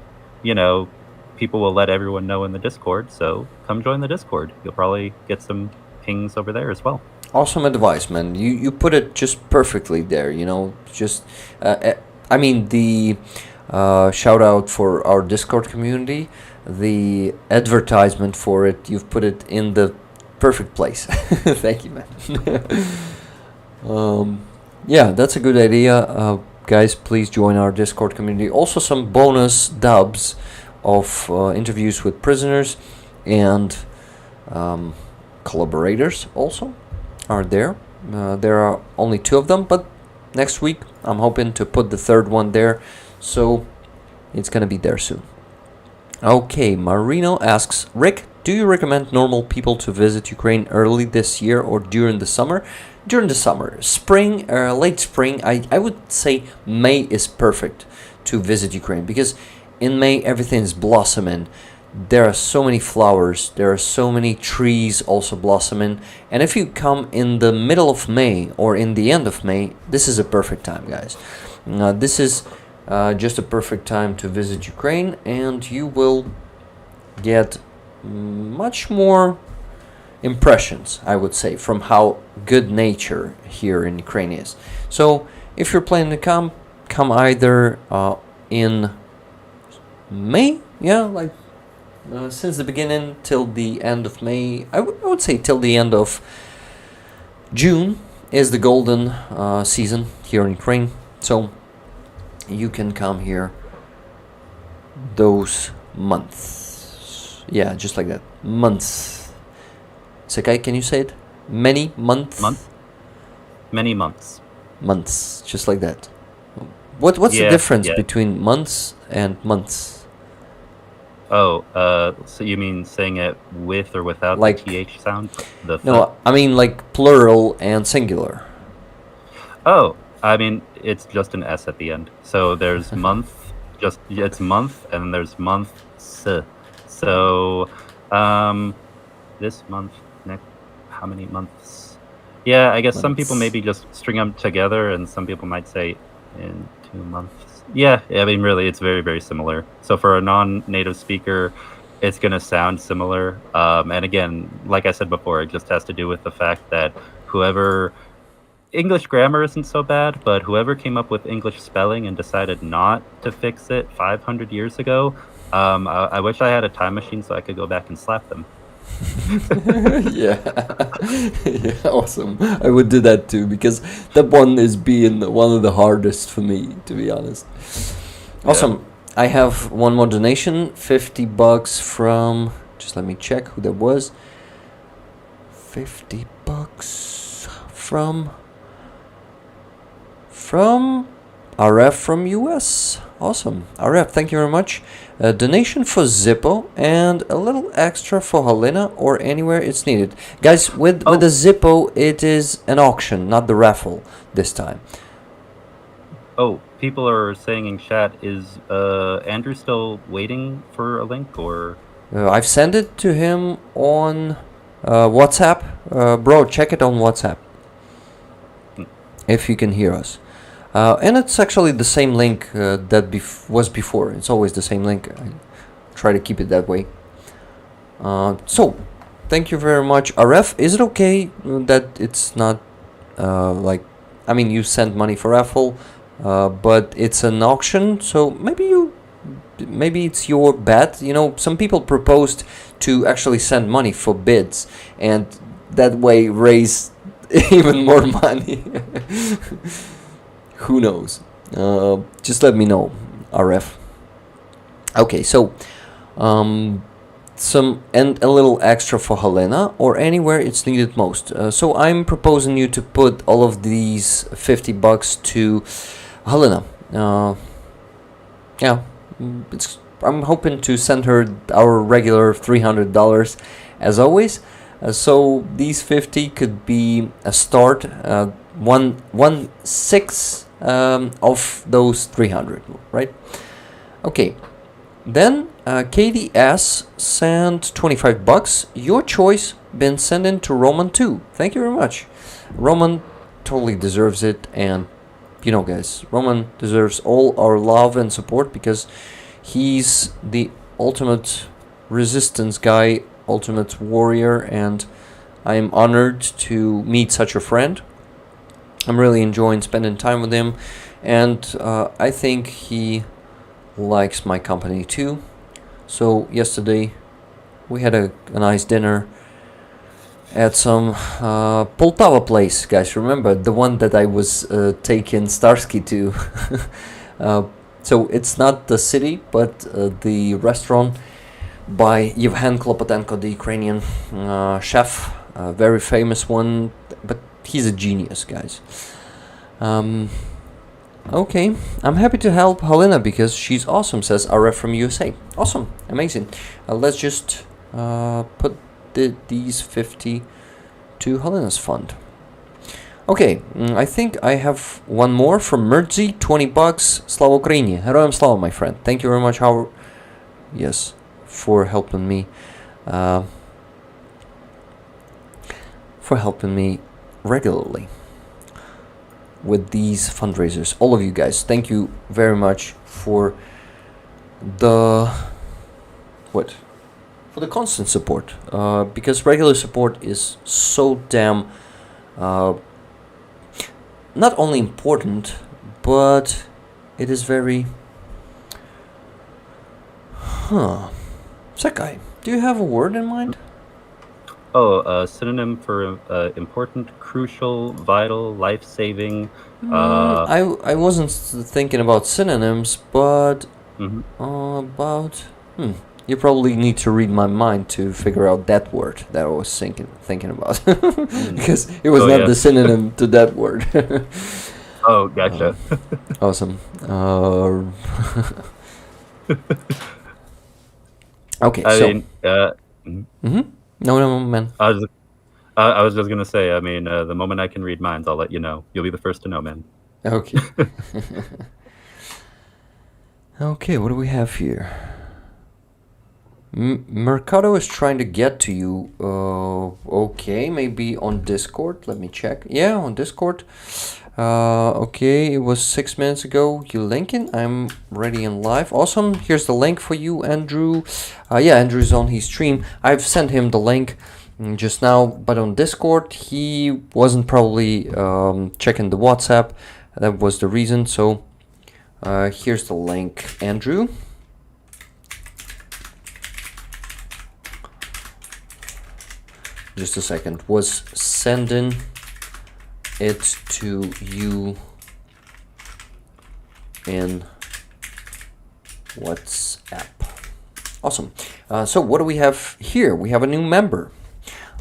people will let everyone know in the Discord. So come join the Discord. You'll probably get some pings over there as well. awesome advice, man. You put it just perfectly there. You know, just I mean the shout out for our Discord community, the advertisement for it. You've put it in the perfect place. Thank you, man. Yeah, that's a good idea. Guys, please join our Discord community. Also, some bonus dubs of interviews with prisoners and collaborators also are there. There are only 2 of them, but next week I'm hoping to put the 3rd one there, so it's gonna be there soon. Okay, Marino asks, Rick, do you recommend normal people to visit Ukraine early this year or during the summer? During the summer. Spring, late spring, I would say May is perfect to visit Ukraine, because in May everything is blossoming. There are so many flowers, there are so many trees also blossoming, and if you come in the middle of May or in the end of May, this is a perfect time, guys. This is just a perfect time to visit Ukraine, and you will get much more impressions, I would say, from how good nature here in Ukraine is. So if you're planning to come either in May, yeah, like since the beginning till the end of May. I would say till the end of June is the golden season here in Ukraine, so you can come here those months. Yeah, just like that, months. Secai, can you say it? Many months? Many months. Months, just like that. What's the difference between months and months? Oh, so you mean saying it with or without like, the TH sound? No, I mean like plural and singular. Oh, I mean, it's just an S at the end. So there's month, it's month, and there's months. So, this month, next, how many months? Yeah, I guess some people maybe just string them together, and some people might say in 2 months. Yeah, I mean, really, it's very, very similar. So for a non-native speaker, it's going to sound similar. And again, like I said before, it just has to do with the fact that English grammar isn't so bad, but whoever came up with English spelling and decided not to fix it 500 years ago, I wish I had a time machine so I could go back and slap them. Yeah. Yeah, awesome. I would do that too, because that one is being one of the hardest for me, to be honest. Awesome. Yeah. I have one more donation, $50 from, just let me check who that was. $50 from RF from US. Awesome. RF, thank you very much. A donation for Zippo and a little extra for Helena or anywhere it's needed. Guys, with the Zippo, it is an auction, not the raffle this time. Oh, people are saying in chat, is Andrew still waiting for a link, or? I've sent it to him on WhatsApp. Bro, check it on WhatsApp. If you can hear us. And it's actually the same link that was before. It's always the same link. I try to keep it that way. So, thank you very much. RF, is it okay that it's not like... I mean, you send money for raffle, but it's an auction, so maybe it's your bet. You know, some people proposed to actually send money for bids, and that way raise even more money. Who knows? Just let me know, RF. Okay, so some and a little extra for Helena or anywhere it's needed most. So I'm proposing you to put all of these $50 to Helena. Yeah, I'm hoping to send her our regular $300 as always. So these 50 could be a start. 1/6 of those 300, right? Okay. Then KDS sent $25. Your choice been sent in to Roman too. Thank you very much. Roman totally deserves it, and you know, guys, Roman deserves all our love and support because he's the ultimate resistance guy, ultimate warrior, and I am honored to meet such a friend. I'm really enjoying spending time with him, and I think he likes my company too. So yesterday we had a nice dinner at some Poltava place, guys. Remember the one that I was taking Starsky to? So it's not the city, but the restaurant by Yevhen Klopotenko, the Ukrainian chef, a very famous one, but he's a genius, guys. Okay, I'm happy to help Halina because she's awesome, says RF from USA. Awesome, amazing. Let's just put these 50 to Halina's fund. Okay, I think I have one more from Murzi, 20 bucks. Slava Ukraini. Heroям слава, my friend. Thank you very much, Howard. Yes, for helping me. Regularly with these fundraisers. All of you guys, thank you very much for the constant support. Because regular support is so damn not only important, but it is very. Secai, do you have a word in mind? Oh, a synonym for important, crucial, vital, life-saving. I wasn't thinking about synonyms, but about. You probably need to read my mind to figure out that word that I was thinking about, because it was not the synonym to that word. Oh, gotcha. Awesome. Okay, No, man. I was just gonna say. I mean, the moment I can read minds, I'll let you know. You'll be the first to know, man. Okay. Okay, what do we have here? Mercado is trying to get to you. Okay, maybe on Discord. Let me check. Yeah, on Discord. Okay, it was 6 minutes ago. You linking? I'm ready and live. Awesome. Here's the link for you, Andrew. Yeah, Andrew's on his stream. I've sent him the link just now, but on Discord he wasn't probably checking the WhatsApp. That was the reason. So here's the link, Andrew. Just a second. Was sending it to you in WhatsApp. Awesome. So what do we have here? We have a new member.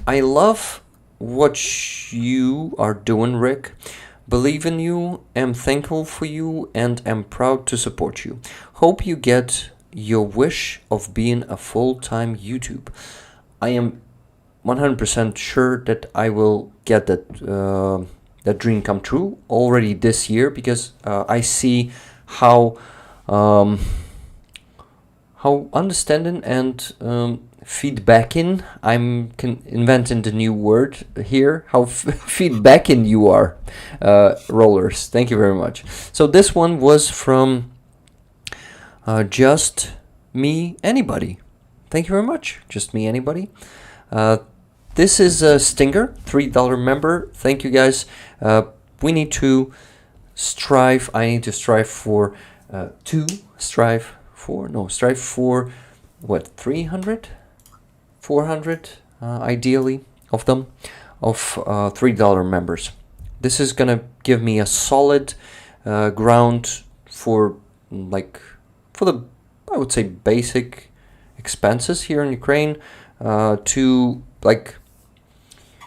I love what you are doing, Rick. Believe in you, am thankful for you, and am proud to support you. Hope you get your wish of being a full-time YouTube. I am 100% sure that I will get that dream come true already this year, because I see how understanding and feedbacking. I'm inventing the new word here. How feedbacking you are, rollers. Thank you very much. So this one was from Just Me Anybody. Thank you very much. Just Me Anybody. This is a Stinger, $3 member. Thank you guys. We need to strive. I need to strive for strive for what, 300, 400 ideally of them, of $3 members. This is gonna give me a solid ground for the, I would say, basic expenses here in Ukraine, to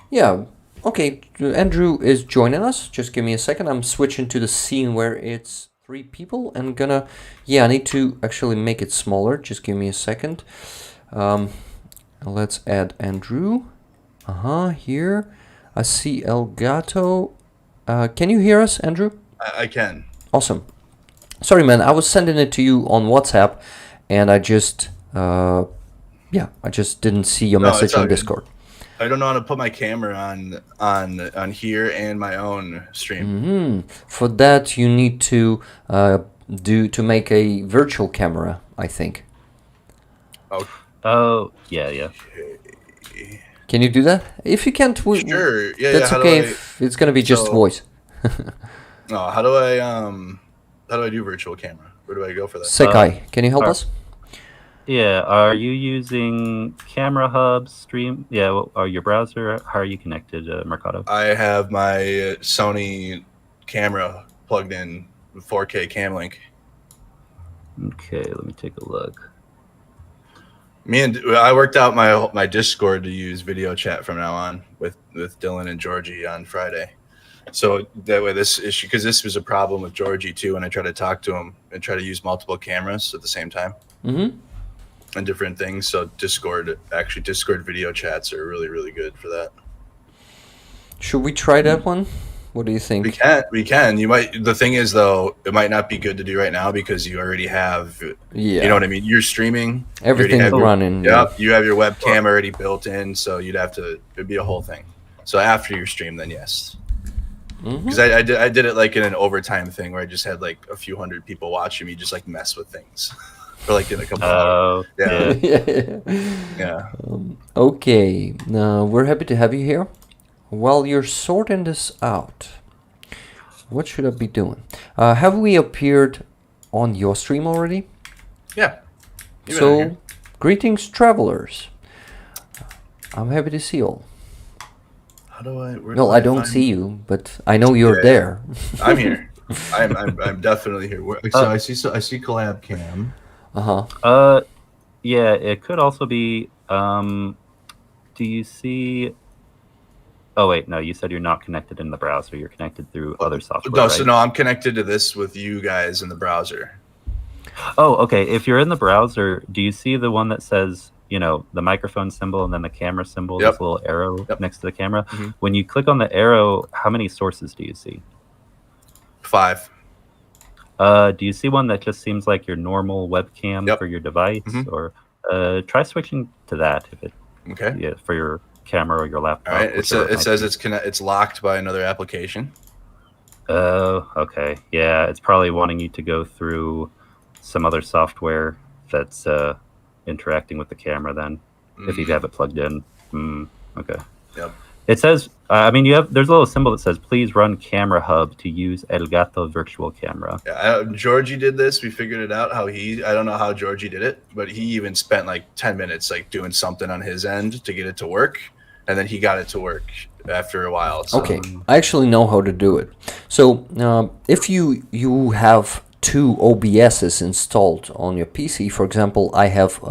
yeah. Okay, Andrew is joining us. Just give me a second. I'm switching to the scene where it's 3 people and I need to actually make it smaller. Just give me a second. Let's add Andrew. Here. I see Elgato. Can you hear us, Andrew? I can. Awesome. Sorry, man. I was sending it to you on WhatsApp, and I just didn't see your message on Discord. I don't know how to put my camera on here and my own stream. For that, you need to make a virtual camera, I think. Oh. Oh, yeah. Can you do that? If you can't, Sure. Yeah. that's How okay. do If it's gonna be just so- voice. Oh, how do I do virtual camera? Where do I go for that? Secai, can you help us? Yeah, are you using Camera Hub, Stream? Yeah, or your browser? How are you connected, Mercado? I have my Sony camera plugged in with 4K cam link. Okay, let me take a look. I worked out my Discord to use video chat from now on with Dylan and Georgie on Friday. So that way this issue, because this was a problem with Georgie too, and I try to talk to him and try to use multiple cameras at the same time. Mm-hmm. And different things. So Discord video chats are really, really good for that. Should we try that one? What do you think? We can. You might. The thing is, though, it might not be good to do right now because you already have. Yeah. You know what I mean. You're streaming. Everything's running. Yep. You have your webcam already built in, so you'd have to. It'd be a whole thing. So after your stream, then yes. Because I did it like in an overtime thing where I just had like a few hundred people watching me just like mess with things for like in a couple hours. Yeah. Okay. We're happy to have you here. While you're sorting this out, what should I be doing? Have we appeared on your stream already? Yeah. So, greetings, travelers. I'm happy to see you all. How do I? No, I don't see you, but I know you're there. I'm here. I'm definitely here. So I see collab cam. Yeah, it could also be. Do you see? Oh wait, no. You said you're not connected in the browser. You're connected through other software. No, right? so no, I'm connected to this with you guys in the browser. Oh, okay. If you're in the browser, do you see the one that says, the microphone symbol and then the camera symbol, this little arrow next to the camera? Mm-hmm. When you click on the arrow, how many sources do you see? 5. Do you see one that just seems like your normal webcam for your device? Mm-hmm. Or try switching to that if it for your camera or your laptop. All right. It says it's locked by another application. Oh, okay. Yeah, it's probably wanting you to go through some other software that's interacting with the camera then, if you have it plugged in. Okay. Yep. It says, there's a little symbol that says, please run Camera Hub to use Elgato virtual camera. Yeah, Georgie did this. We figured it out I don't know how Georgie did it, but he even spent like 10 minutes like doing something on his end to get it to work. And then he got it to work after a while. So. Okay, I actually know how to do it. So if you have 2 OBSs installed on your PC, for example, I have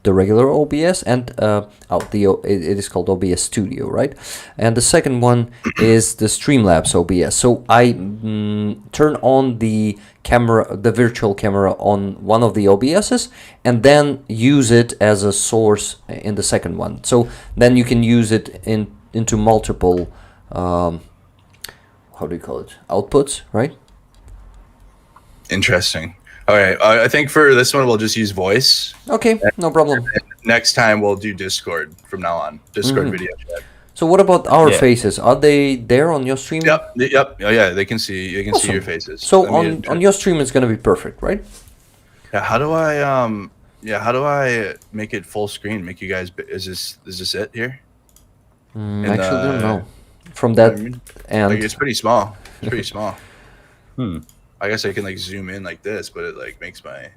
the regular OBS and it is called OBS Studio, right? And the second one is the Streamlabs OBS. So I turn on the camera, the virtual camera on one of the OBSs, and then use it as a source in the second one. So then you can use it into multiple, how do you call it? Outputs, right? Interesting. All right. I think for this one, we'll just use voice. Okay, no problem. Next time, we'll do Discord from now on. Discord video chat. So what about our faces? Are they there on your stream? Yep. Oh, yeah, they can see. You can see your faces. So on your stream, it's gonna be perfect, right? Yeah. How do I make it full screen? Make you guys? Is this it here? Actually, don't know. From that end, it's pretty small. It's pretty small. I guess I can like zoom in like this, but it like makes my.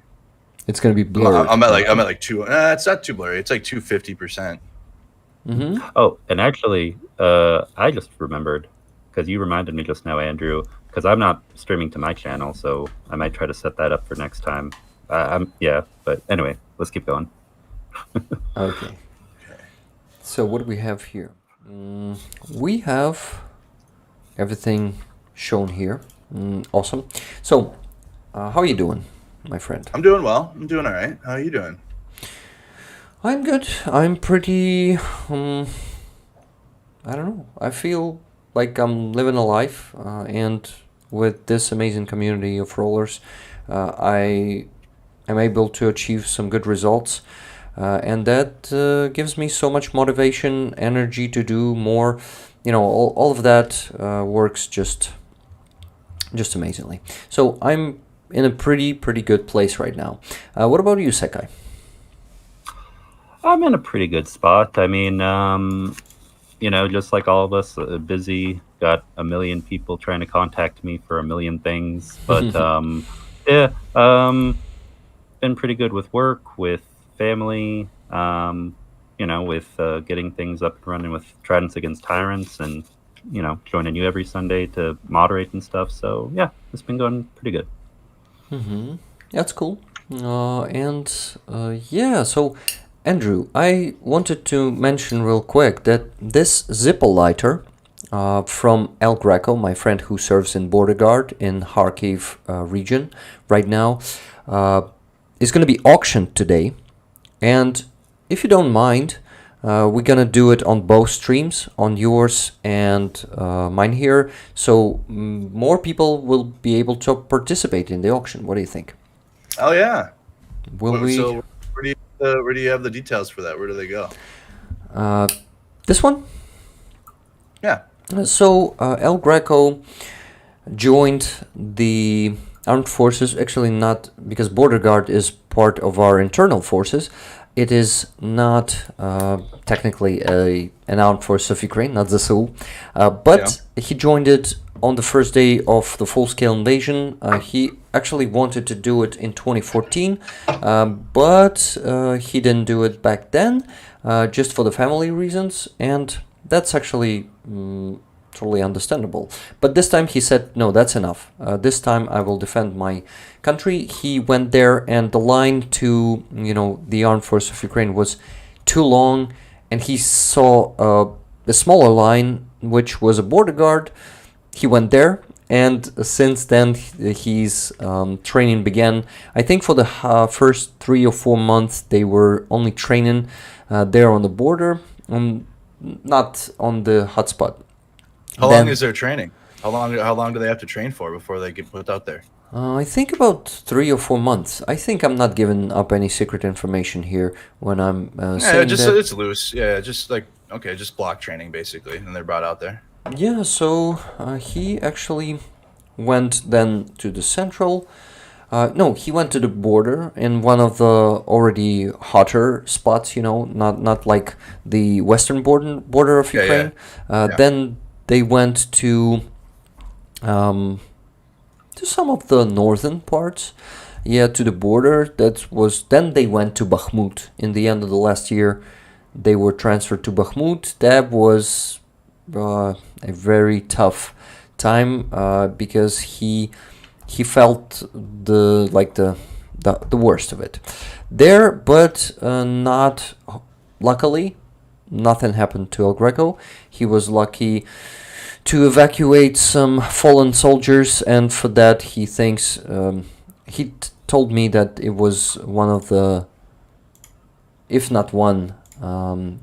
It's gonna be blurry. I'm at like 2. It's not too blurry. It's like 250%. Oh, and actually, I just remembered because you reminded me just now, Andrew. Because I'm not streaming to my channel, so I might try to set that up for next time. But anyway, let's keep going. Okay. So what do we have here? We have everything shown here. Awesome. So, how are you doing, my friend? I'm doing well. I'm doing all right. How are you doing? I'm good. I'm pretty. I don't know. I feel like I'm living a life, and with this amazing community of rollers, I am able to achieve some good results, and that gives me so much motivation, energy to do more. All of that works just amazingly. So I'm in a pretty good place right now. What about you, Secai? I'm in a pretty good spot. I mean, just like all of us, busy. Got a million people trying to contact me for a million things, but yeah, been pretty good with work, with family. With getting things up and running with Tridents Against Tyrants, and joining you every Sunday to moderate and stuff. So yeah, it's been going pretty good. Mm-hmm. That's cool. So Andrew, I wanted to mention real quick that this Zippo lighter from El Greco, my friend who serves in Border Guard in Kharkiv region right now, is going to be auctioned today. And if you don't mind, we're going to do it on both streams, on yours and mine here. So more people will be able to participate in the auction. What do you think? Oh, yeah. So where do you have the details for that? Where do they go? This one? Yeah. So El Greco joined the armed forces, actually not, because Border Guard is part of our internal forces. It is not technically an armed force of Ukraine, not ZSU, but he joined it on the first day of the full-scale invasion. He actually wanted to do it in 2014, but he didn't do it back then, just for the family reasons, and that's actually totally understandable. But this time he said, no, that's enough. This time I will defend my country. He went there, and the line to the armed force of Ukraine was too long, and he saw a smaller line, which was a border guard. He went there, and since then his training began. I think for the first 3 or 4 months they were only training there on the border, not on the hotspot. How long is their training? How long do they have to train for before they get put out there? I think about 3 or 4 months. I think I'm not giving up any secret information here when I'm saying that. It's loose. Yeah, just block training basically, and they're brought out there. Yeah, so he actually went then to the central. No, he went to the border in one of the already hotter spots. Not like the western border of Ukraine. Then they went to some of the northern parts, to the border. Then they went to Bakhmut. In the end of the last year, they were transferred to Bakhmut. That was a very tough time because he felt the worst of it there, but not luckily. Nothing happened to El Greco. He was lucky to evacuate some fallen soldiers, and for that he thinks he told me that it was one of the, if not one,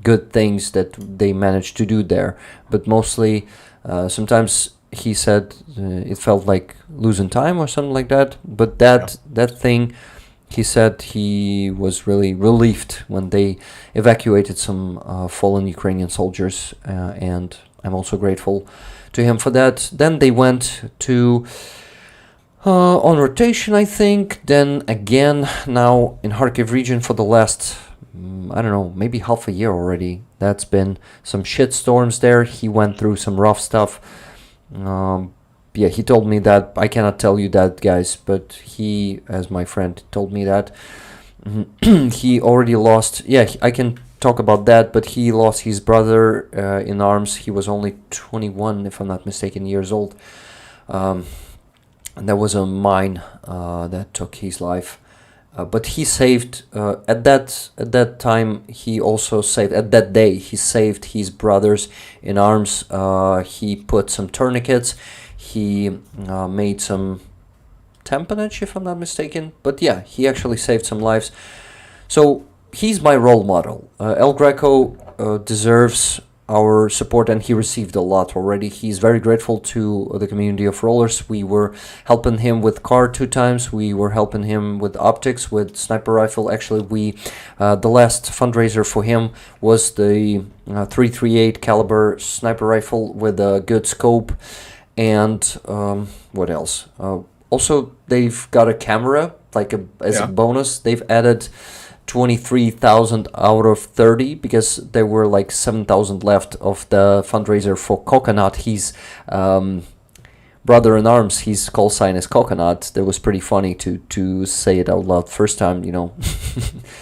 good things that they managed to do there. But mostly, sometimes he said it felt like losing time or something like that. But that thing, he said he was really relieved when they evacuated some fallen Ukrainian soldiers, and I'm also grateful to him for that. Then they went to on rotation, I think. Then again, now in Kharkiv region for the last, I don't know, maybe half a year already. That's been some shit storms there. He went through some rough stuff. He told me that. I cannot tell you that, guys, but he, as my friend, told me that. He already lost, I can talk about that, but he lost his brother in arms. He was only 21, if I'm not mistaken, years old. And there was a mine that took his life. But he saved, at that time, he also saved, at that day, he saved his brothers in arms. He put some tourniquets. He made some tamponage, if I'm not mistaken. But yeah, he actually saved some lives. So he's my role model. El Greco deserves our support, and he received a lot already. He's very grateful to the community of rollers. We were helping him with car 2 times. We were helping him with optics, with sniper rifle. Actually, the last fundraiser for him was the 338 caliber sniper rifle with a good scope. And what else? Also, they've got a camera, as a bonus. They've added 23,000 out of 30 because there were like 7,000 left of the fundraiser for Coconut. He's brother in arms. His call sign is Coconut. That was pretty funny to say it out loud first time, you know.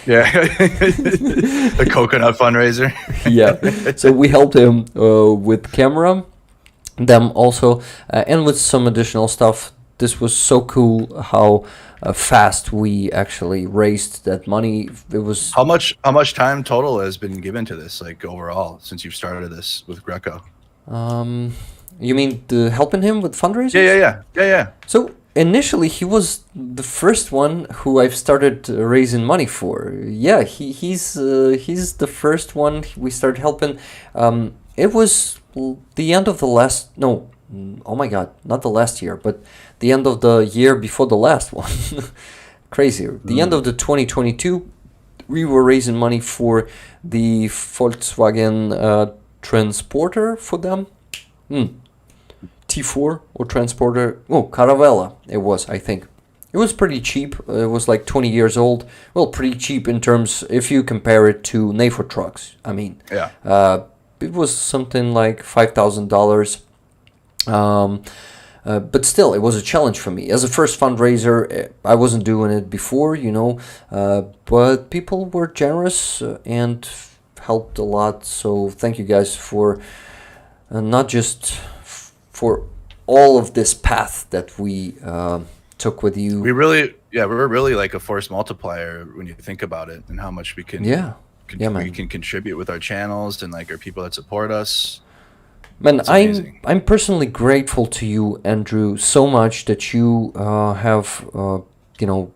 Yeah, the Coconut fundraiser. Yeah, so we helped him with camera, them also, and with some additional stuff. This was so cool how fast we actually raised that money. It was How much time total has been given to this, like overall, since you've started this with Greco? you mean the helping him with fundraisers? Yeah. So initially he was the first one who I've started raising money for. Yeah, he's the first one we started helping. It was the end of the last oh my god, not the last year, but the end of the year before the last one. Crazier. The end of the 2022, we were raising money for the Volkswagen transporter for them. T4 or transporter. Oh, Caravella it was, I think. It was pretty cheap. It was like 20 years old. Well, pretty cheap in terms if you compare it to Nefo trucks. I mean, Yeah. it was something like $5,000. But still, it was a challenge for me. As a first fundraiser, I wasn't doing it before, you know, but people were generous and helped a lot. So thank you guys for not just for all of this path that we took with you. We're really like a force multiplier when you think about it, and how much we can we can contribute with our channels and like our people that support us. Man, I'm personally grateful to you, Andrew, so much that you have you know,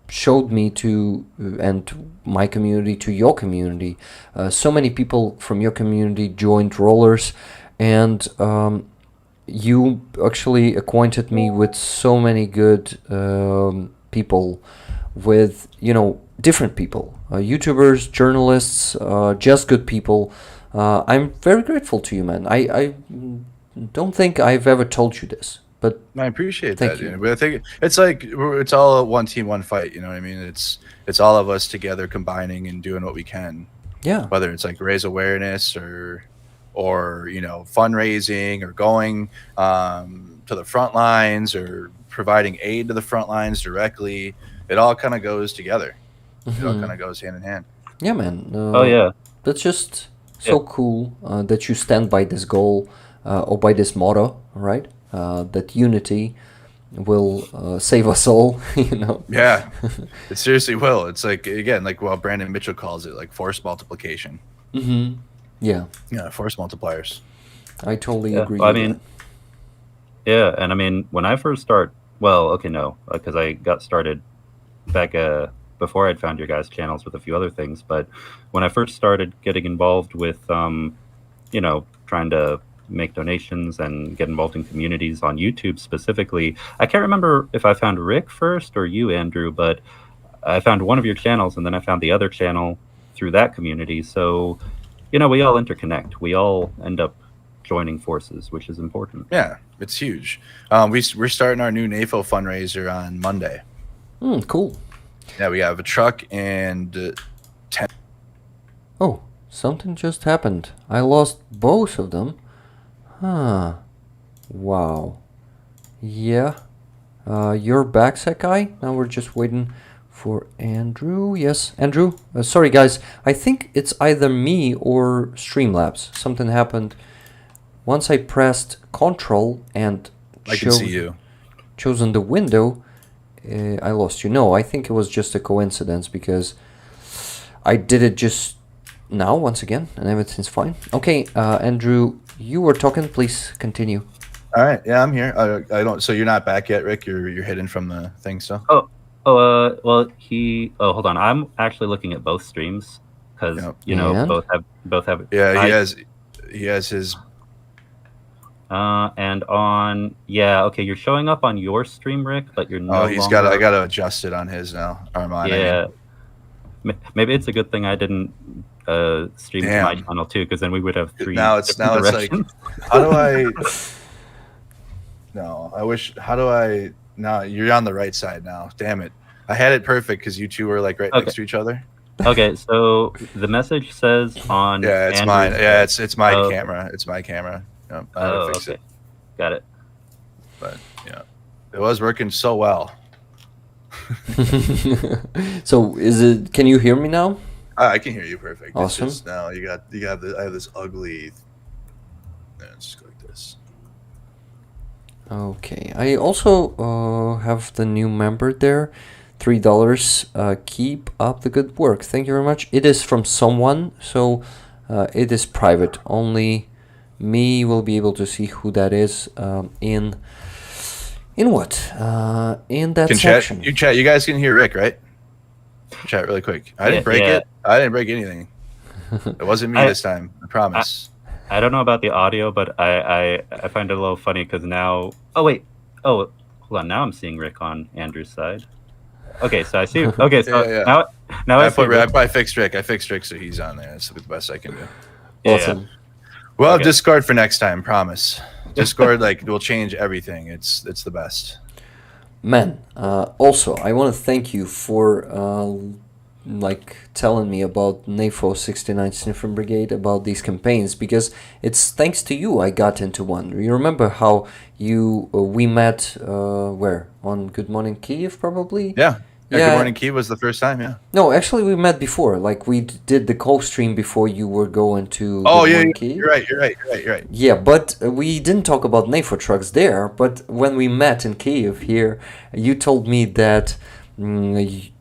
showed me to and my community to your community. So many people from your community joined Rollers, and you actually acquainted me with so many good people, with, you know, different people, YouTubers, journalists, just good people. I'm very grateful to you, man. I don't think I've ever told you this, but I appreciate thank that. you. But I think it's like it's all one team, one fight. You know what I mean? It's all of us together combining and doing what we can. Yeah. Whether it's like raise awareness or you know, fundraising, or going to the front lines, or providing aid to the front lines directly. It all kind of goes together. It all kind of goes hand in hand. Yeah, man. Oh yeah. That's just so cool that you stand by this goal or by this motto, right? That unity will save us all, you know? Yeah, it seriously will. It's like, again, like what Brandon Mitchell calls it, like force multiplication. Mm-hmm. Yeah. Yeah, force multipliers. I totally agree. I mean, yeah, and I mean, when I first because I got started back before I'd found your guys' channels with a few other things, but when I first started getting involved with, you know, trying to make donations and get involved in communities on YouTube specifically, I can't remember if I found Rick first or you, Andrew, but I found one of your channels, and then I found the other channel through that community. So, you know, we all interconnect. We all end up joining forces, which is important. Yeah, it's huge. We're starting our new Nefo fundraiser on Monday. Cool. Yeah, we have a truck and 10. Oh, something just happened. I lost both of them. Huh. Wow. Yeah. You're back, Secai. Now we're just waiting for Andrew. Yes, Andrew. Sorry, guys. I think it's either me or Streamlabs. Something happened. Once I pressed Control and I can see you. chosen the window, I lost you. No, I think it was just a coincidence because I did it just now once again and everything's fine. Okay, Andrew, you were talking. Please continue. All right. Yeah, I'm here. I don't. So you're not back yet, Rick? You're hidden from the thing still? Well, hold on. I'm actually looking at both streams because you know both have. Yeah, he has his. And on okay, you're showing up on your stream, Rick, but you're no. I gotta adjust it on his now. Armand. Yeah. Maybe it's a good thing I didn't stream to my channel too, because then we would have three. Now it's like, how do I? No, I wish. How do I? No, you're on the right side now. Damn it! I had it perfect because you two were like right next to each other. Okay, so the message says on. Yeah, it's Andrew's mine. Yeah, side- it's my Oh, camera. It's my camera. Yeah, I had oh, to fix okay, it, got it. but yeah, it was working so well. So is it? Can you hear me now? I can hear you perfect. Awesome. It's just now you got I have this ugly. Yeah, it's just like this. Okay. I also have the new member there. $3. Keep up the good work. Thank you very much. It is from someone, so it is private. Only me will be able to see who that is in what? In that Can section. chat. You guys can hear Rick, right? Chat really quick. I didn't break it. I didn't break anything. It wasn't me this time. I promise. I don't know about the audio, but I find it a little funny because now. Oh wait. Oh, hold on. Now I'm seeing Rick on Andrew's side. Okay, so I see. Okay, so now I see Rick. I fixed Rick. I fixed Rick, so he's on there. That's the best I can do. Awesome. We'll have Discord for next time. Promise. Discord will change everything. It's the best. Man, also I want to thank you for telling me about Nefo 69 Sniffing Brigade, about these campaigns, because it's thanks to you I got into one. You remember how we met where? On Good Morning Kyiv, probably? Yeah. Good Morning Kyiv was the first time, yeah. No, actually we met before. Like we did the co-stream before you were going to Good Morning Morning Kyiv. You're right. Yeah, but we didn't talk about Nefo trucks there. But when we met in Kyiv here, you told me that. You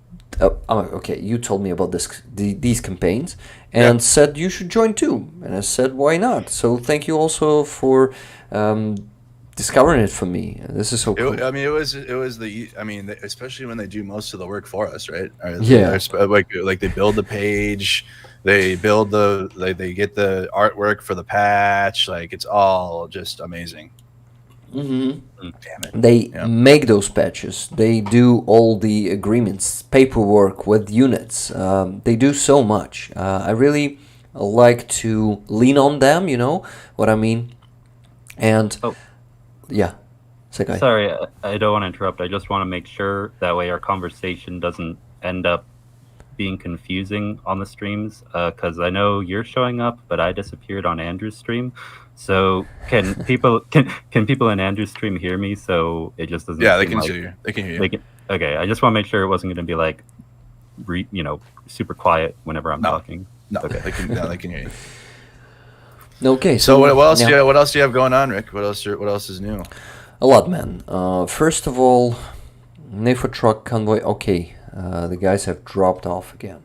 told me about these campaigns and said you should join too. And I said, why not? So thank you also for discovering it for me. This is so cool. Especially when they do most of the work for us, right? Yeah. Like they build the page, they build they get the artwork for the patch. Like it's all just amazing. Mm-hmm. Damn it. They make those patches. They do all the agreements, paperwork with units. They do so much. I really like to lean on them, you know what I mean? And yeah, Secai. Sorry, I don't want to interrupt. I just want to make sure that way our conversation doesn't end up being confusing on the streams, because I know you're showing up, but I disappeared on Andrew's stream. So can people in Andrew's stream hear me? So it just doesn't. Yeah, they can hear you. They can hear you. Okay, I just want to make sure it wasn't going to be like, super quiet whenever I'm talking. No, okay. They can hear you. Okay. So what else? Yeah. What else do you have going on, Rick? What else is new? A lot, man. First of all, Nefo truck convoy. Okay, the guys have dropped off again.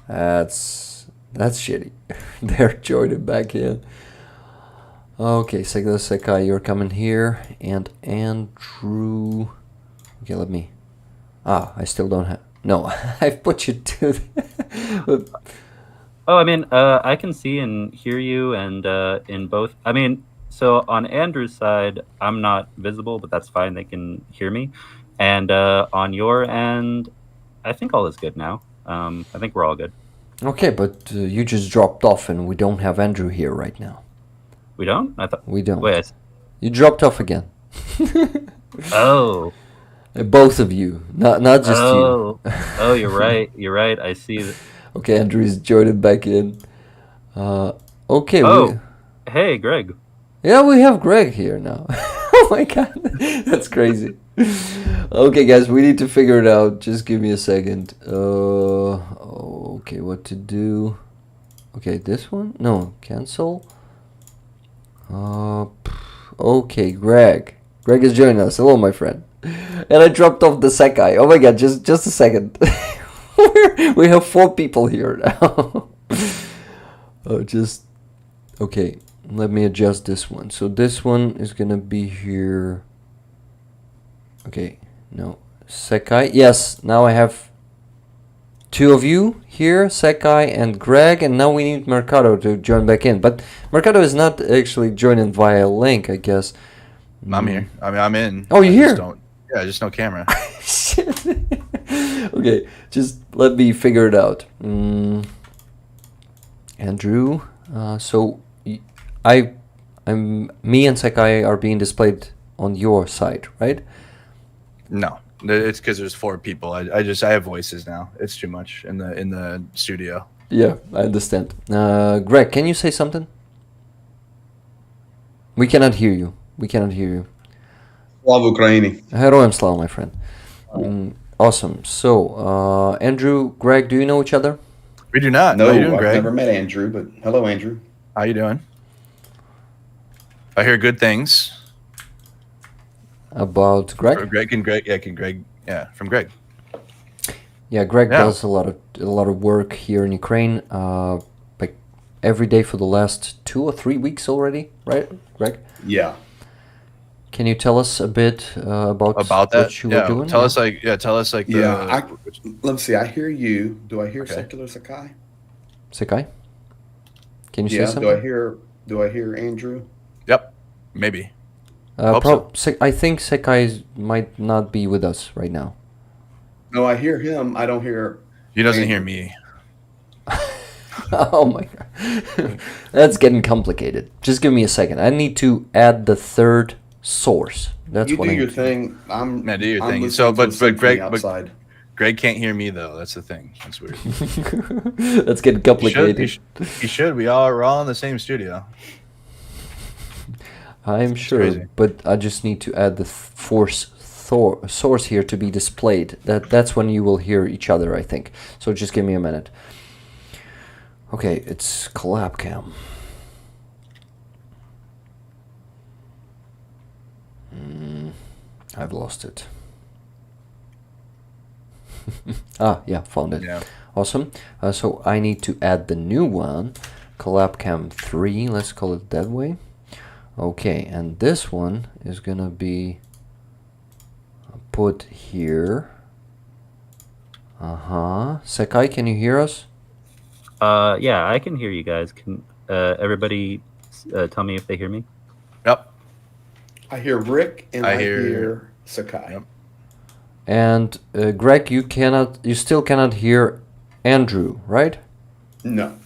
That's shitty. They're joining back in. Okay, Secai, you're coming here, and Andrew. Okay, let me. I still don't have. No, I've put you to. Oh, I mean, I can see and hear you, and in both. I mean, so on Andrew's side, I'm not visible, but that's fine. They can hear me, and on your end, I think all is good now. I think we're all good. Okay, but you just dropped off, and we don't have Andrew here right now. We don't? I thought we don't. Wait, you dropped off again. Oh. Both of you, not just you. Oh, you're right. You're right. I see. Okay, Andrew's joined back in. Okay. Oh, hey, Greg. Yeah, we have Greg here now. Oh my god, that's crazy. Okay, guys, we need to figure it out. Just give me a second. Okay, what to do? Okay, this one? No, cancel. Okay, Greg. Greg is joining us. Hello, my friend. And I dropped off the Secai. Oh my god, just a second. We have 4 people here now. Okay, let me adjust this one. So this one is gonna be here. Okay, no. Secai. Yes, now I have 2 of you here, Secai and Greg, and now we need Mercado to join back in. But Mercado is not actually joining via link, I guess. I'm here. I mean, I'm in. Oh, you're here? Just no camera. Shit. Okay, just let me figure it out. Andrew, so me and Secai are being displayed on your side, right? No. It's because there's 4 people. I have voices now. It's too much in the studio. Yeah, I understand. Greg, can you say something? We cannot hear you. We cannot hear you. Slava Ukraini. Героям слава, my friend. Awesome. So, Andrew, Greg, do you know each other? We do not. No, How you doing, I've Greg? never met Andrew, but hello, Andrew. How you doing? I hear good things. About Greg? From Greg and Greg. Yeah, from Greg. Yeah, Greg does a lot of work here in Ukraine, like every day for the last 2 or 3 weeks already, right, Greg? Yeah. Can you tell us a bit about that? what you were doing? Tell us like let me see. I hear you. Do I hear Secular Secai? Secai? Can you say something? Do I hear Andrew? Yep. Maybe. I think Secai might not be with us right now. No, I hear him. I don't hear. He doesn't hear me. Oh my god. That's getting complicated. Just give me a second. I need to add the third source. That's You what do I your need. thing. Do your thing. listening So, to but the symphony Greg, outside. Greg can't hear me though. That's the thing. That's weird. That's getting complicated. He should. We're all in the same studio. I'm sure, crazy. but I just need to add the source here to be displayed. That's when you will hear each other, I think. So just give me a minute. Okay, it's collab cam. I've lost it. Yeah, found it. Yeah. Awesome. So I need to add the new one, collab cam 3. Let's call it that way. Okay, and this one is gonna be put here. Secai, can you hear us? Yeah, I can hear you guys. Can everybody tell me if they hear me? Yep. I hear Rick and I I hear- hear Secai. Yep. And Greg, you still cannot hear Andrew, right? No.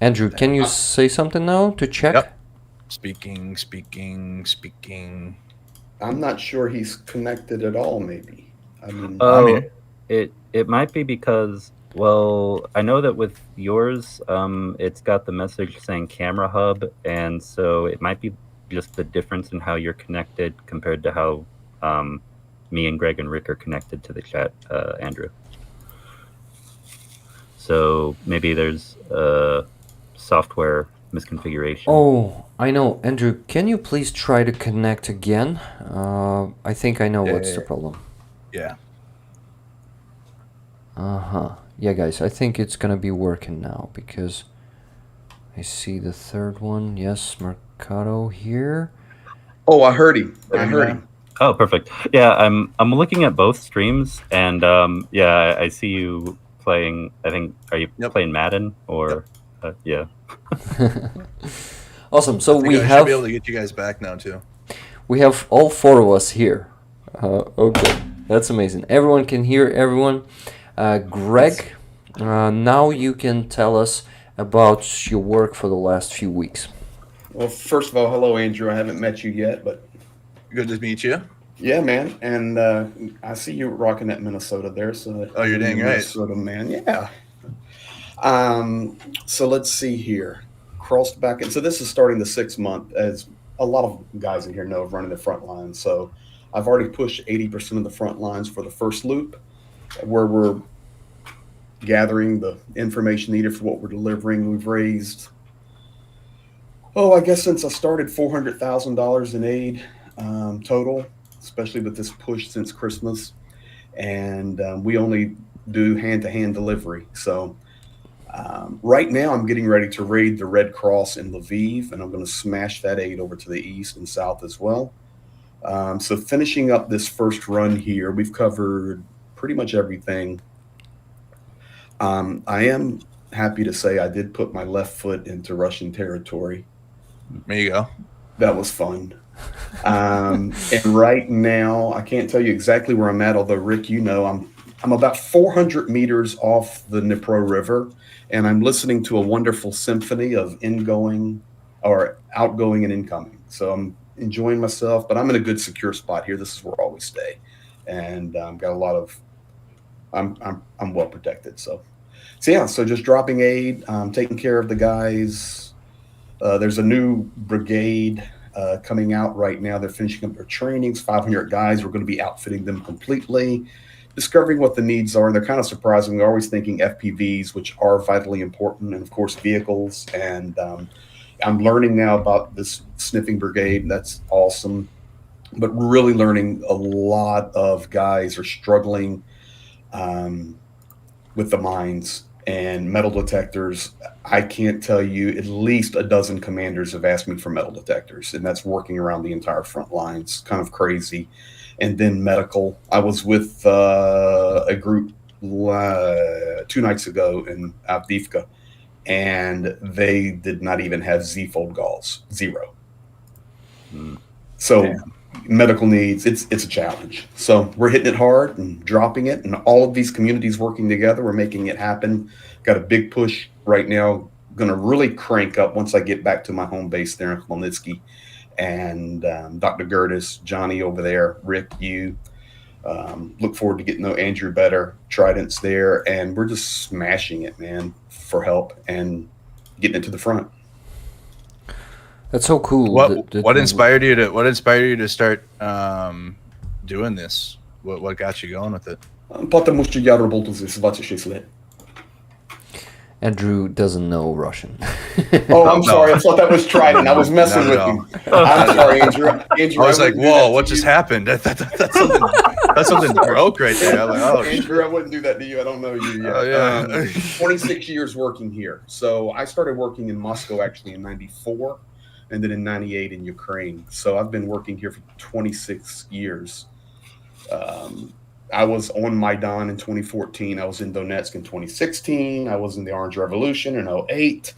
Andrew, can you say something now to check? Yep. Speaking. I'm not sure he's connected at all. Maybe. I mean, I'm here. It might be because, well, I know that with yours, it's got the message saying camera hub, and so it might be just the difference in how you're connected compared to how me and Greg and Rick are connected to the chat, Andrew. So maybe there's a software misconfiguration. Oh, I know. Andrew, can you please try to connect again? I think I know what's the problem. Yeah. Yeah, guys, I think it's gonna be working now because I see the third one. Yes, Mercado here. oh, I heard him. I heard him. Oh, perfect. Yeah, I'm looking at both streams, and yeah, I see you playing. I think, are you playing Madden or? Yeah. Awesome. So we I have should be able to get you guys back now too. we have all 4 of us here. Okay, that's amazing. Everyone can hear everyone. Greg, now you can tell us about your work for the last few weeks. Well, first of all, hello, Andrew. I haven't met you yet, but Good to meet you. yeah, man. And I see you rocking that Minnesota there. So Oh, you're dang right. Minnesota, man. Yeah. So let's see here. Crossed back, and so this is starting the 6th month, as a lot of guys in here know of running the front line. So I've already pushed 80% of the front lines for the first loop, where we're gathering the information needed for what we're delivering. We've raised, I guess since I started, $400,000 in aid total, especially with this push since Christmas. And we only do hand-to-hand delivery. So right now I'm getting ready to raid the Red Cross in Lviv, and I'm going to smash that aid over to the east and south as well. So finishing up this first run here, we've covered pretty much everything. I am happy to say I did put my left foot into Russian territory. There you go. That was fun. And right now, I can't tell you exactly where I'm at, although Rick, you know, I'm about 400 meters off the Dnipro River, and I'm listening to a wonderful symphony of outgoing and incoming. So I'm enjoying myself, but I'm in a good secure spot here. This is where I always stay. and got a lot of. I'm well protected. So yeah. So just dropping aid, taking care of the guys. There's a new brigade coming out right now. They're finishing up their trainings. 500 guys. We're going to be outfitting them completely, discovering what the needs are. And they're kind of surprising. We're always thinking FPVs, which are vitally important, and of course vehicles. And I'm learning now about this sniffing brigade. That's awesome. But really learning a lot of guys are struggling with the mines and metal detectors. I can't tell you, at least a dozen commanders have asked me for metal detectors, and that's working around the entire front lines. Kind of crazy. And then medical. I was with a group 2 nights ago in Avdiivka, and they did not even have Z-fold galls. Zero. So medical needs, it's a challenge. So we're hitting it hard and dropping it, and all of these communities working together, we're making it happen. Got a big push right now. Going to really crank up once I get back to my home base there in Khmelnytsky. And Dr. Gertis, Johnny over there, Rick, you. Look forward to getting to know Andrew better. Trident's there, and we're just smashing it, man, for help and getting it to the front. That's so cool. What inspired you to start doing this? What got you going with it? Потому что я работал здесь 26 лет. Andrew doesn't know Russian. Oh, I'm sorry. I thought that was Trident. I was messing with you. I'm sorry, Andrew. I was like, whoa, what just happened? That's something broke right there. I'm like, oh, Andrew, I wouldn't do that to you. I don't know you yet. Oh, yeah. 26 years working here. So I started working in Moscow actually in 94 and then in 98 in Ukraine. So I've been working here for 26 years. I was on Maidan in 2014. I was in Donetsk in 2016. I was in the Orange Revolution in 08.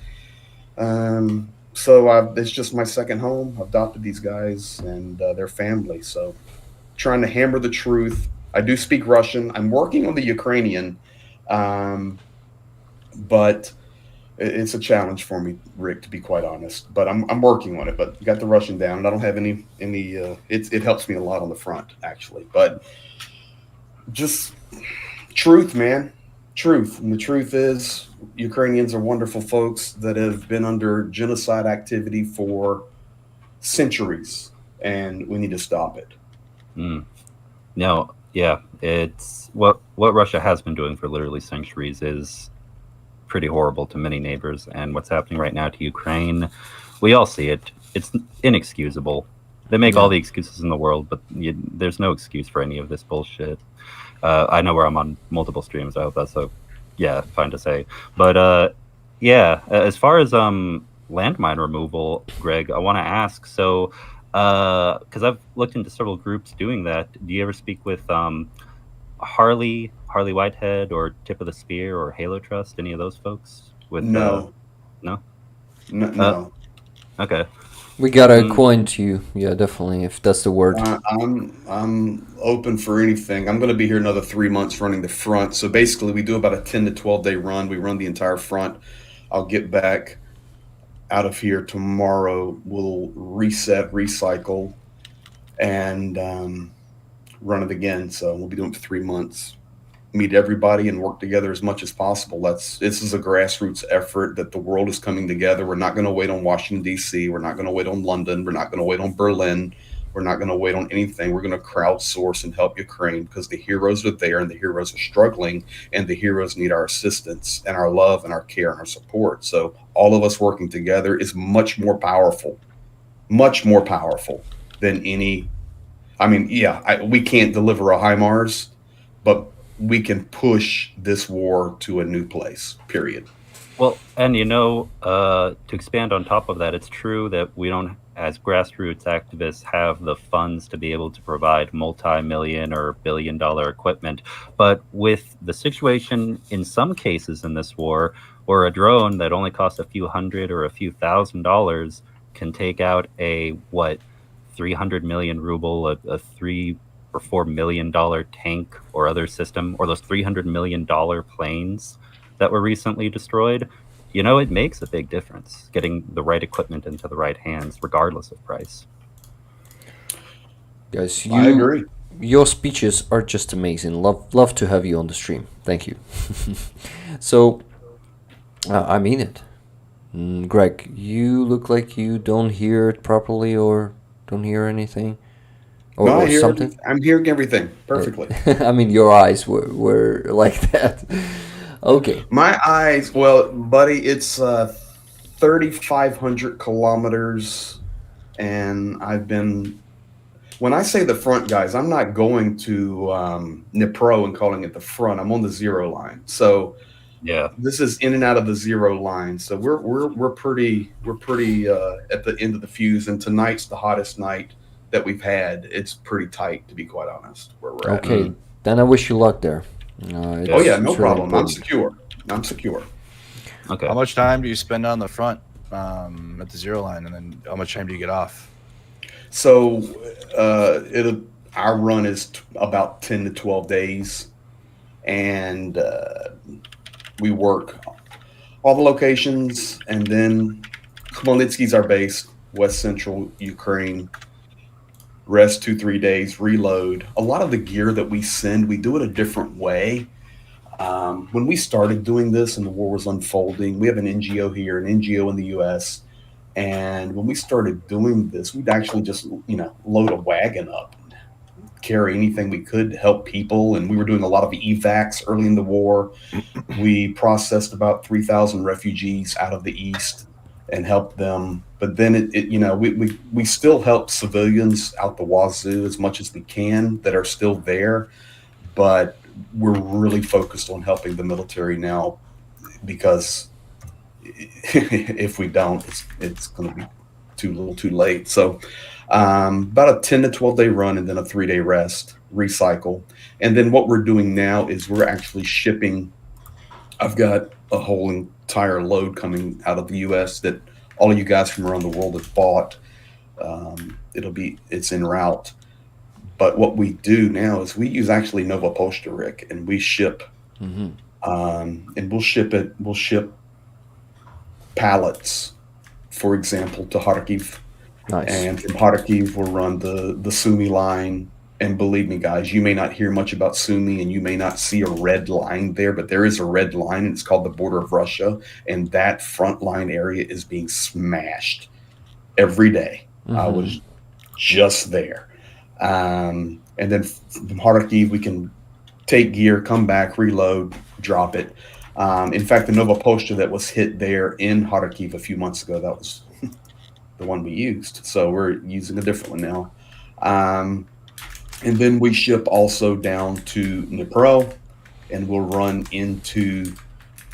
So it's just my second home. I've adopted these guys and their family. So trying to hammer the truth. I do speak Russian. I'm working on the Ukrainian, but it's a challenge for me, Rick, to be quite honest. But I'm working on it. But got the Russian down, and I don't have any. It helps me a lot on the front actually, but. Just truth, man. Truth. And the truth is Ukrainians are wonderful folks that have been under genocide activity for centuries, and we need to stop it. No, yeah, it's what Russia has been doing for literally centuries is pretty horrible to many neighbors, and what's happening right now to Ukraine, we all see it. It's inexcusable. They make all the excuses in the world, but there's no excuse for any of this bullshit. I know where I'm on multiple streams. I hope that's fine to say. But as far as landmine removal, Greg, I want to ask. So, because I've looked into several groups doing that. Do you ever speak with Harley Whitehead, or Tip of the Spear, or Halo Trust? Any of those folks? No. No. Okay. We gotta acquaint you, yeah, definitely, if that's the word. I'm open for anything. I'm going to be here another 3 months running the front. So basically, we do about a 10 to 12 day run. We run the entire front. I'll get back out of here tomorrow. We'll reset, recycle, and run it again. So we'll be doing it for 3 months. Meet everybody and work together as much as possible. This is a grassroots effort that the world is coming together. We're not going to wait on Washington, D.C. We're not going to wait on London. We're not going to wait on Berlin. We're not going to wait on anything. We're going to crowdsource and help Ukraine, because the heroes are there and the heroes are struggling, and the heroes need our assistance and our love and our care and our support. So all of us working together is much more powerful than any. I mean, we can't deliver a HIMARS, but we can push this war to a new place, period. Well, and to expand on top of that, it's true that we don't, as grassroots activists, have the funds to be able to provide multi-million or billion-dollar equipment. But with the situation in some cases in this war, where a drone that only costs a few hundred or a few $1,000s can take out a 300 million ruble, a $3 or $4 million tank or other system, or those $300 million planes that were recently destroyed, it makes a big difference getting the right equipment into the right hands, regardless of price. Guys, I agree. your speeches are just amazing. Love to have you on the stream. Thank you. So, I mean it. Greg, you look like you don't hear it properly or don't hear anything No, I or hear. something. I'm hearing everything perfectly. I mean, your eyes were like that. Okay. My eyes, well, buddy, it's 3,500 kilometers, and I've been. When I say the front, guys, I'm not going to Nipro and calling it the front. I'm on the zero line, so Yeah. this is in and out of the zero line. So we're pretty at the end of the fuse, and tonight's the hottest night that we've had. It's pretty tight, to be quite honest, where we're at. Okay. Then I wish you luck there. Oh yeah, no it's really problem. I'm important. secure. I'm secure. Okay. How much time do you spend on the front at the zero line, and then how much time do you get off? So our run is about 10 to 12 days, and we work all the locations, and then Khmelnytsky's our base, west central Ukraine. Rest 2-3 days, reload. A lot of the gear that we send, we do it a different way. When we started doing this and the war was unfolding, we have an NGO here, an NGO in the U.S., and when we started doing this, we'd actually just, load a wagon up, carry anything we could to help people. And we were doing a lot of evacs early in the war. We processed about 3,000 refugees out of the East and helped them. But then we still help civilians out the wazoo as much as we can that are still there. But we're really focused on helping the military now, because if we don't, it's going to be too late. So about a 10 to 12 day run, and then a 3-day rest, recycle. And then what we're doing now is we're actually shipping. I've got a whole entire load coming out of the US that all of you guys from around the world have bought. It's en route. But what we do now is we use actually Nova Posta, Rick, and we ship, and we'll ship pallets, for example, to Kharkiv. Nice. And from Kharkiv, we'll run the Sumy line. And believe me, guys, you may not hear much about Sumy, and you may not see a red line there, but there is a red line, and it's called the border of Russia. And that front line area is being smashed every day. I was just there. And then from Kharkiv, we can take gear, come back, reload, drop it. In fact, the Nova Posta that was hit there in Kharkiv a few months ago, that was the one we used. So we're using a different one now. And then we ship also down to Dnipro, and we'll run into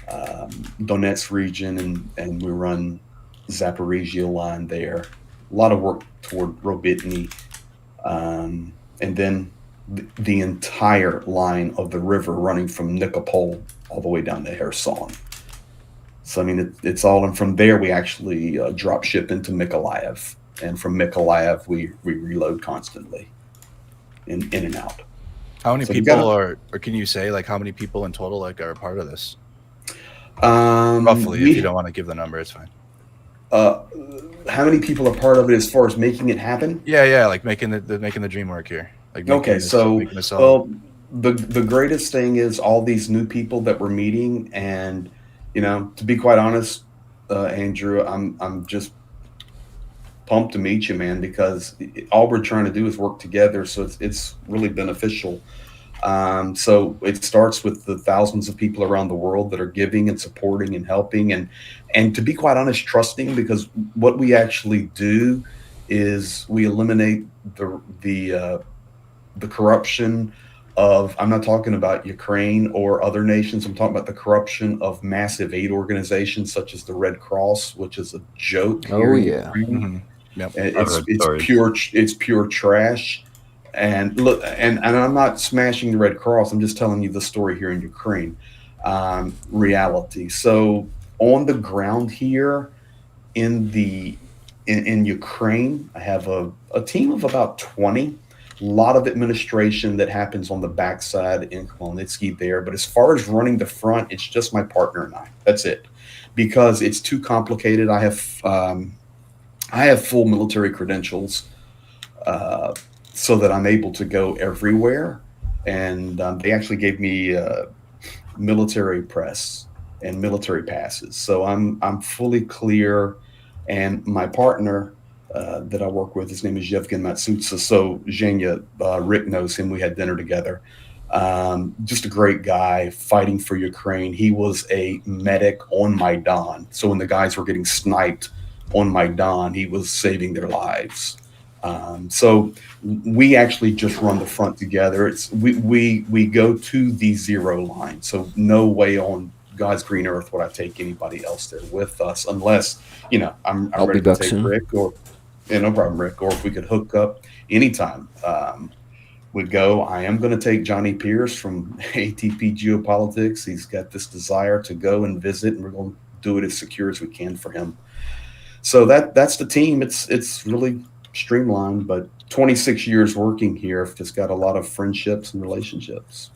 Donetsk region, and we run Zaporizhia line there. A lot of work toward Robitny. And then the entire line of the river running from Nikopol all the way down to Kherson. So, I mean, it's all, and from there we actually drop ship into Mykolaiv. And from Mykolaiv, we reload constantly in and out. How many So people or can you say, like, how many people in total, like, are a part of this? Roughly, if you don't want to give the number, it's fine. How many people are part of it as far as making it happen? Yeah, like making the dream work here. Like Okay, so the greatest thing is all these new people that we're meeting, and to be quite honest, Andrew, I'm just pumped to meet you, man, because all we're trying to do is work together, so it's really beneficial. So it starts with the thousands of people around the world that are giving and supporting and helping, and to be quite honest, trusting, because what we actually do is we eliminate the corruption of, I'm not talking about Ukraine or other nations, I'm talking about the corruption of massive aid organizations such as the Red Cross, which is a joke. Oh yeah. Yep. It's pure trash. And look, and I'm not smashing the Red Cross. I'm just telling you the story here in Ukraine, reality. So on the ground here in Ukraine, I have a team of about 20. A lot of administration that happens on the backside in Khmelnytsky there. But as far as running the front, it's just my partner and I. That's it, because it's too complicated. I have full military credentials. so that I'm able to go everywhere. And they actually gave me military press and military passes, so I'm fully clear. And my partner that I work with, his name is Yevgen Matsutsa. So Zhenya, Rick knows him. We had dinner together. Just a great guy fighting for Ukraine. He was a medic on Maidan. So when the guys were getting sniped on Maidan, he was saving their lives. So we actually just run the front together. It's we go to the zero line. So no way on God's green earth would I take anybody else there with us, unless, you know, I'm I'll ready be to back take soon. Rick, or no problem, Rick, or if we could hook up anytime. We'd go. I am going to take Johnny Pierce from ATP Geopolitics. He's got this desire to go and visit, and we're going to do it as secure as we can for him. So that's the team. It's really streamlined, but 26 years working here, I've just got a lot of friendships and relationships.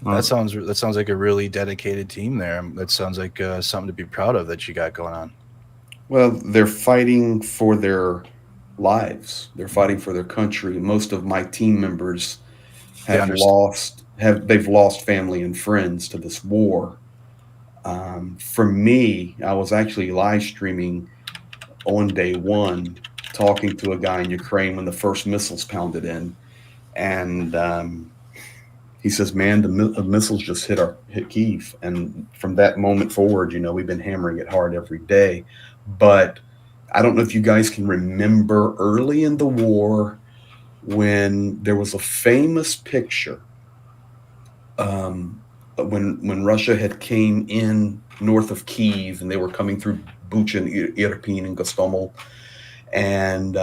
That sounds like a really dedicated team there. That sounds like something to be proud of that you got going on. Well, they're fighting for their lives. They're fighting for their country. Most of my team members have lost family and friends to this war. For me, I was actually live streaming on day one, talking to a guy in Ukraine when the first missiles pounded in, and he says, "Man, the missiles just hit Kyiv." And from that moment forward, you know, we've been hammering it hard every day. But I don't know if you guys can remember early in the war when there was a famous picture when Russia had came in north of Kyiv, and they were coming through Bucha and Irpin and Gostomel, and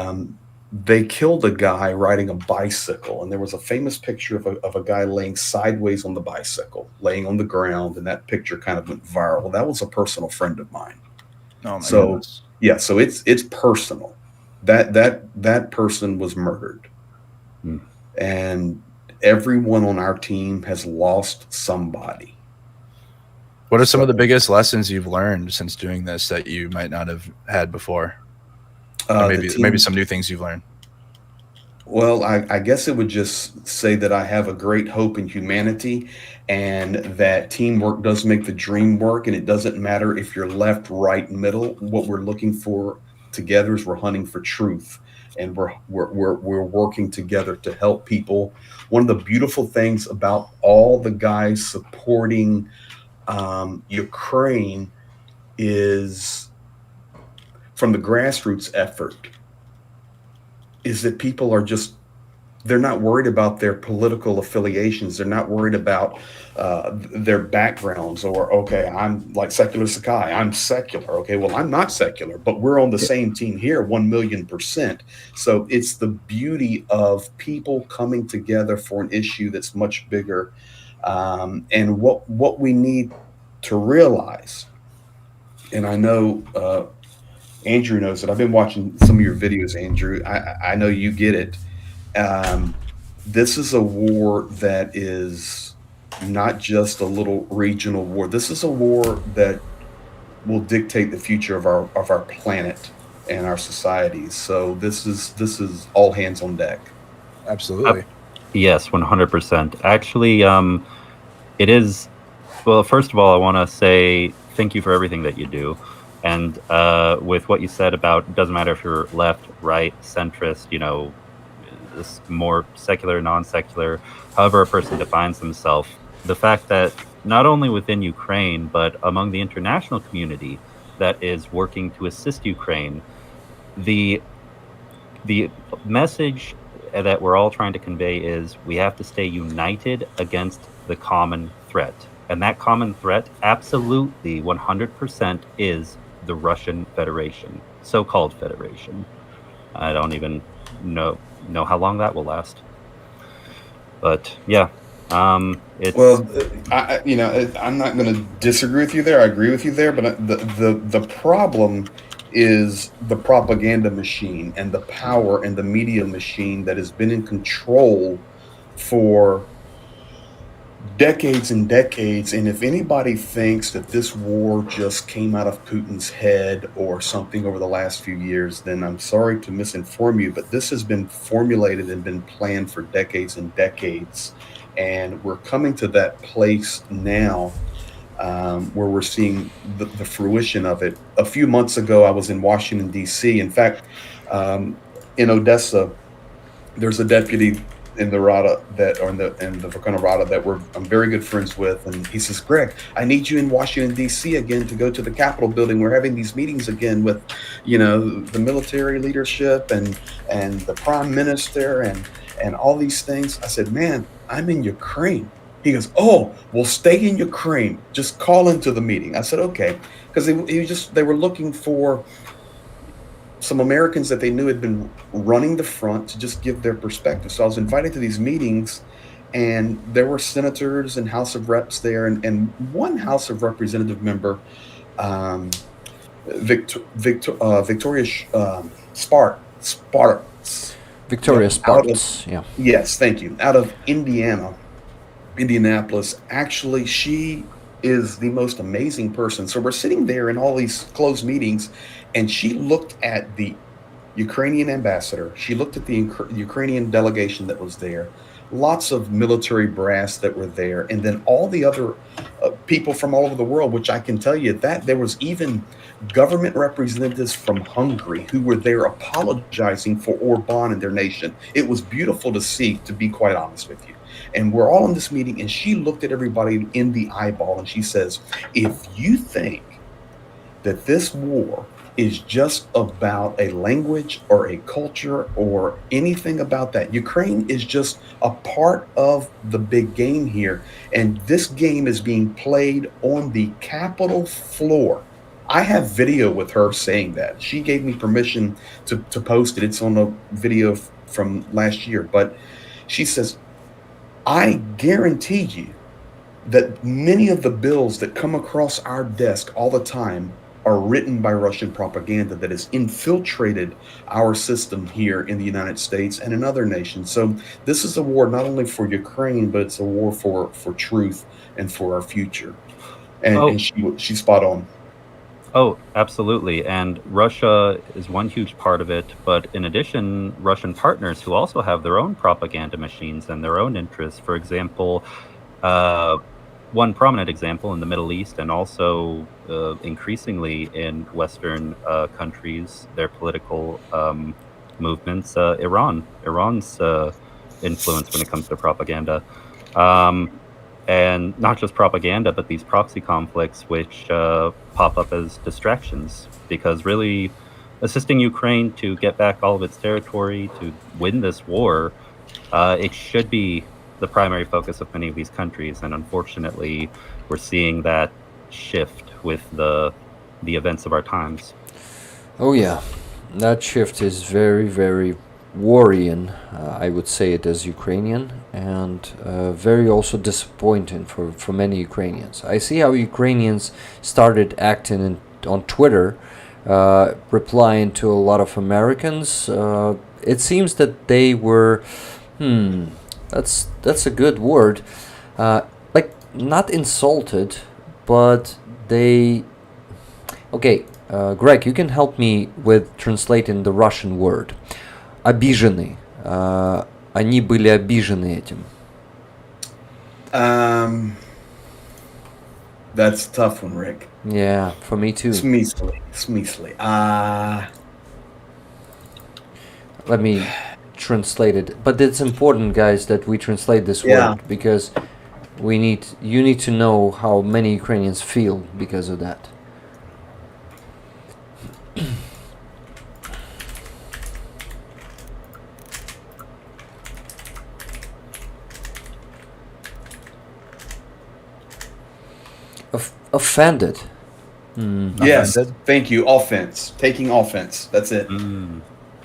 they killed a guy riding a bicycle. And there was a famous picture of a guy laying sideways on the bicycle, laying on the ground, and that picture kind of went viral. That was a personal friend of mine. Oh my goodness. Yeah, so it's personal. That person was murdered. And everyone on our team has lost somebody. What are some of the biggest lessons you've learned since doing this that you might not have had before? Maybe some new things you've learned. Well, I guess it would just say that I have a great hope in humanity, and that teamwork does make the dream work. And it doesn't matter if you're left, right, middle. What we're looking for together is we're hunting for truth, and we're working together to help people. One of the beautiful things about all the guys supporting Ukraine is, from the grassroots effort, is that people are just, they're not worried about their political affiliations. They're not worried about their backgrounds, or, okay, I'm like secular Secai, I'm secular. Okay, well, I'm not secular, but we're on the same team here, 1,000,000%. So it's the beauty of people coming together for an issue that's much bigger. And what we need to realize, and I know Andrew knows it. I've been watching some of your videos, Andrew. I know you get it. This is a war that is not just a little regional war. This is a war that will dictate the future of our planet and our societies. So this is all hands on deck. Absolutely. Yes, 100%. Actually, it is. Well, first of all, I want to say thank you for everything that you do. And with what you said about, it doesn't matter if you're left, right, centrist, you know, this more secular, non-secular, however a person defines themselves, the fact that not only within Ukraine, but among the international community that is working to assist Ukraine, the message that we're all trying to convey is we have to stay united against the common threat. And that common threat, absolutely 100%, is the Russian Federation, so-called Federation. I don't even know how long that will last. But yeah, it's... Well, I'm not going to disagree with you there. I agree with you there, but the problem is the propaganda machine and the power and the media machine that has been in control for decades and decades. And if anybody thinks that this war just came out of Putin's head or something over the last few years, then I'm sorry to misinform you, but this has been formulated and been planned for decades and decades. And we're coming to that place now where we're seeing the fruition of it. A few months ago, I was in Washington, D.C. In fact, in Odessa, there's a deputy in the Rada that, or in the Verkhona Rada that I'm very good friends with, and he says, "Greg, I need you in Washington D.C. again to go to the Capitol building. We're having these meetings again with, the military leadership and the Prime Minister and all these things." I said, "Man, I'm in Ukraine." He goes, "Oh, well, stay in Ukraine. Just call into the meeting." I said, "Okay," because they were looking for some Americans that they knew had been running the front to just give their perspective. So I was invited to these meetings, and there were senators and House of Reps there, and one House of Representative member, Victoria Sparks. Victoria Sparks, yeah. Yes, thank you. Out of Indianapolis. Actually, she is the most amazing person. So we're sitting there in all these closed meetings, and she looked at the Ukrainian ambassador. She looked at the Ukrainian delegation that was there, lots of military brass that were there, and then all the other people from all over the world, which I can tell you that there was even government representatives from Hungary who were there apologizing for Orban and their nation. It was beautiful to see, to be quite honest with you. And we're all in this meeting, and she looked at everybody in the eyeball, and she says, "If you think that this war is just about a language or a culture or anything about that, Ukraine is just a part of the big game here. And this game is being played on the Capitol floor." I have video with her saying that. She gave me permission to post it. It's on a video from last year. But she says, "I guarantee you that many of the bills that come across our desk all the time are written by Russian propaganda that has infiltrated our system here in the United States and in other nations. So this is a war not only for Ukraine, but it's a war for truth and for our future." And she's spot on. Oh, absolutely. And Russia is one huge part of it. But in addition, Russian partners who also have their own propaganda machines and their own interests. For example, one prominent example in the Middle East and also increasingly in Western countries, their political movements, Iran's influence when it comes to propaganda. And not just propaganda, but these proxy conflicts, which pop up as distractions, because really assisting Ukraine to get back all of its territory, to win this war, it should be the primary focus of many of these countries. And unfortunately, we're seeing that shift with the events of our times. Oh yeah, that shift is very, very worrying, I would say it as Ukrainian, and very also disappointing for many Ukrainians. I see how Ukrainians started acting on Twitter, replying to a lot of Americans. It seems that they were, that's a good word, like not insulted, but they, okay, Greg, you can help me with translating the Russian word. Обижены. Они были обижены этим. That's a tough one, Rick. Yeah, for me too. Smysly. Let me translate it. But it's important, guys, that we translate this word, because you need to know how many Ukrainians feel because of that. Offended. Yes, thank you. Offense. Taking offense. That's it.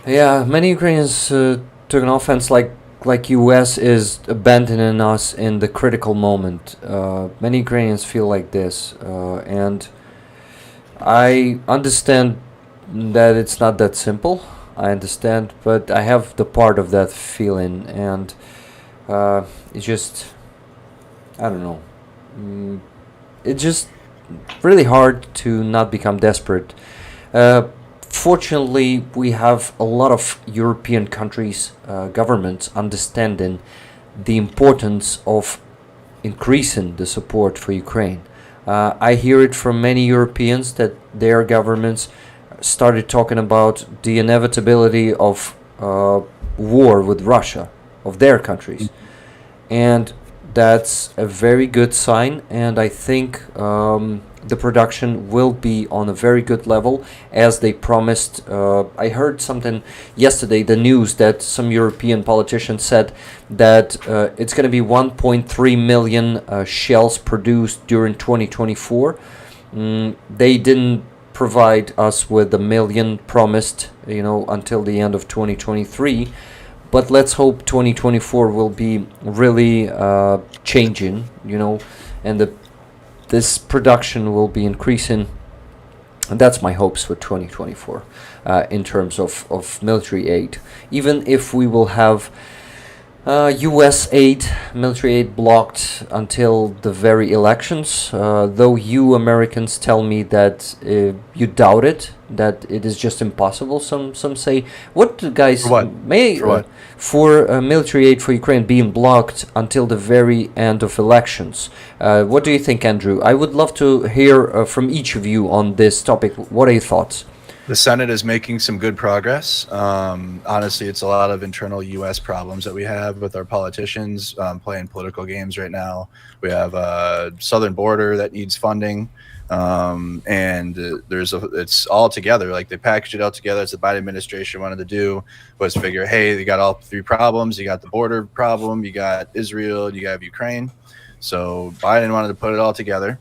Yeah, many Ukrainians took an offense like US is abandoning us in the critical moment. Many Ukrainians feel like this, and I understand that it's not that simple. I understand, but I have the part of that feeling, and it's just I don't know. It's just really hard to not become desperate. Fortunately, we have a lot of European countries, governments understanding the importance of increasing the support for Ukraine. I hear it from many Europeans that their governments started talking about the inevitability of war with Russia, of their countries. And that's a very good sign, and I think the production will be on a very good level as they promised. I heard something yesterday, the news that some European politicians said that it's going to be 1.3 million shells produced during 2024. They didn't provide us with the million promised, until the end of 2023. But let's hope 2024 will be really changing, and this production will be increasing. And that's my hopes for 2024 in terms of military aid. Even if we will have U.S. aid, military aid blocked until the very elections, though you Americans tell me that you doubt it, that it is just impossible. Some say. What guys? For what? For what? For military aid for Ukraine being blocked until the very end of elections. What do you think, Andrew? I would love to hear from each of you on this topic. What are your thoughts? The Senate is making some good progress. Honestly, it's a lot of internal U.S. problems that we have with our politicians playing political games right now. We have a southern border that needs funding, and it's all together. Like they packaged it all together. As the Biden administration wanted to do was figure, hey, you got all three problems. You got the border problem, you got Israel, you got Ukraine. So Biden wanted to put it all together.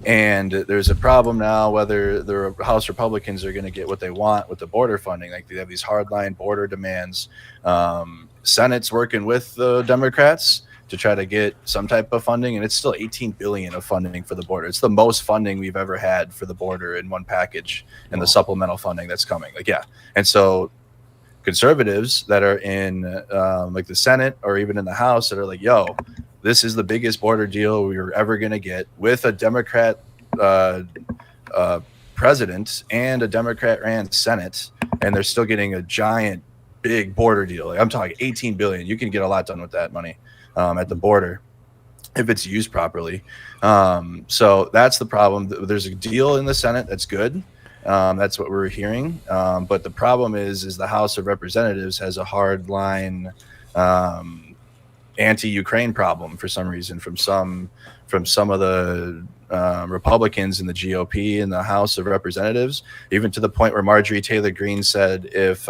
And there's a problem now whether the House Republicans are going to get what they want with the border funding. Like they have these hardline border demands. Senate's working with the Democrats to try to get some type of funding, and it's still $18 billion of funding for the border. It's the most funding we've ever had for the border in one package, and the supplemental funding that's coming. And so conservatives that are in like the Senate or even in the House that are like, yo, this is the biggest border deal we were ever going to get with a Democrat president and a Democrat ran Senate, and they're still getting a giant, big border deal. Like I'm talking $18 billion. You can get a lot done with that money at the border if it's used properly. So that's the problem. There's a deal in the Senate that's good. That's what we're hearing. But the problem is the House of Representatives has a hard line anti-Ukraine problem for some reason from some of the Republicans in the GOP in the House of Representatives, even to the point where Marjorie Taylor Greene said if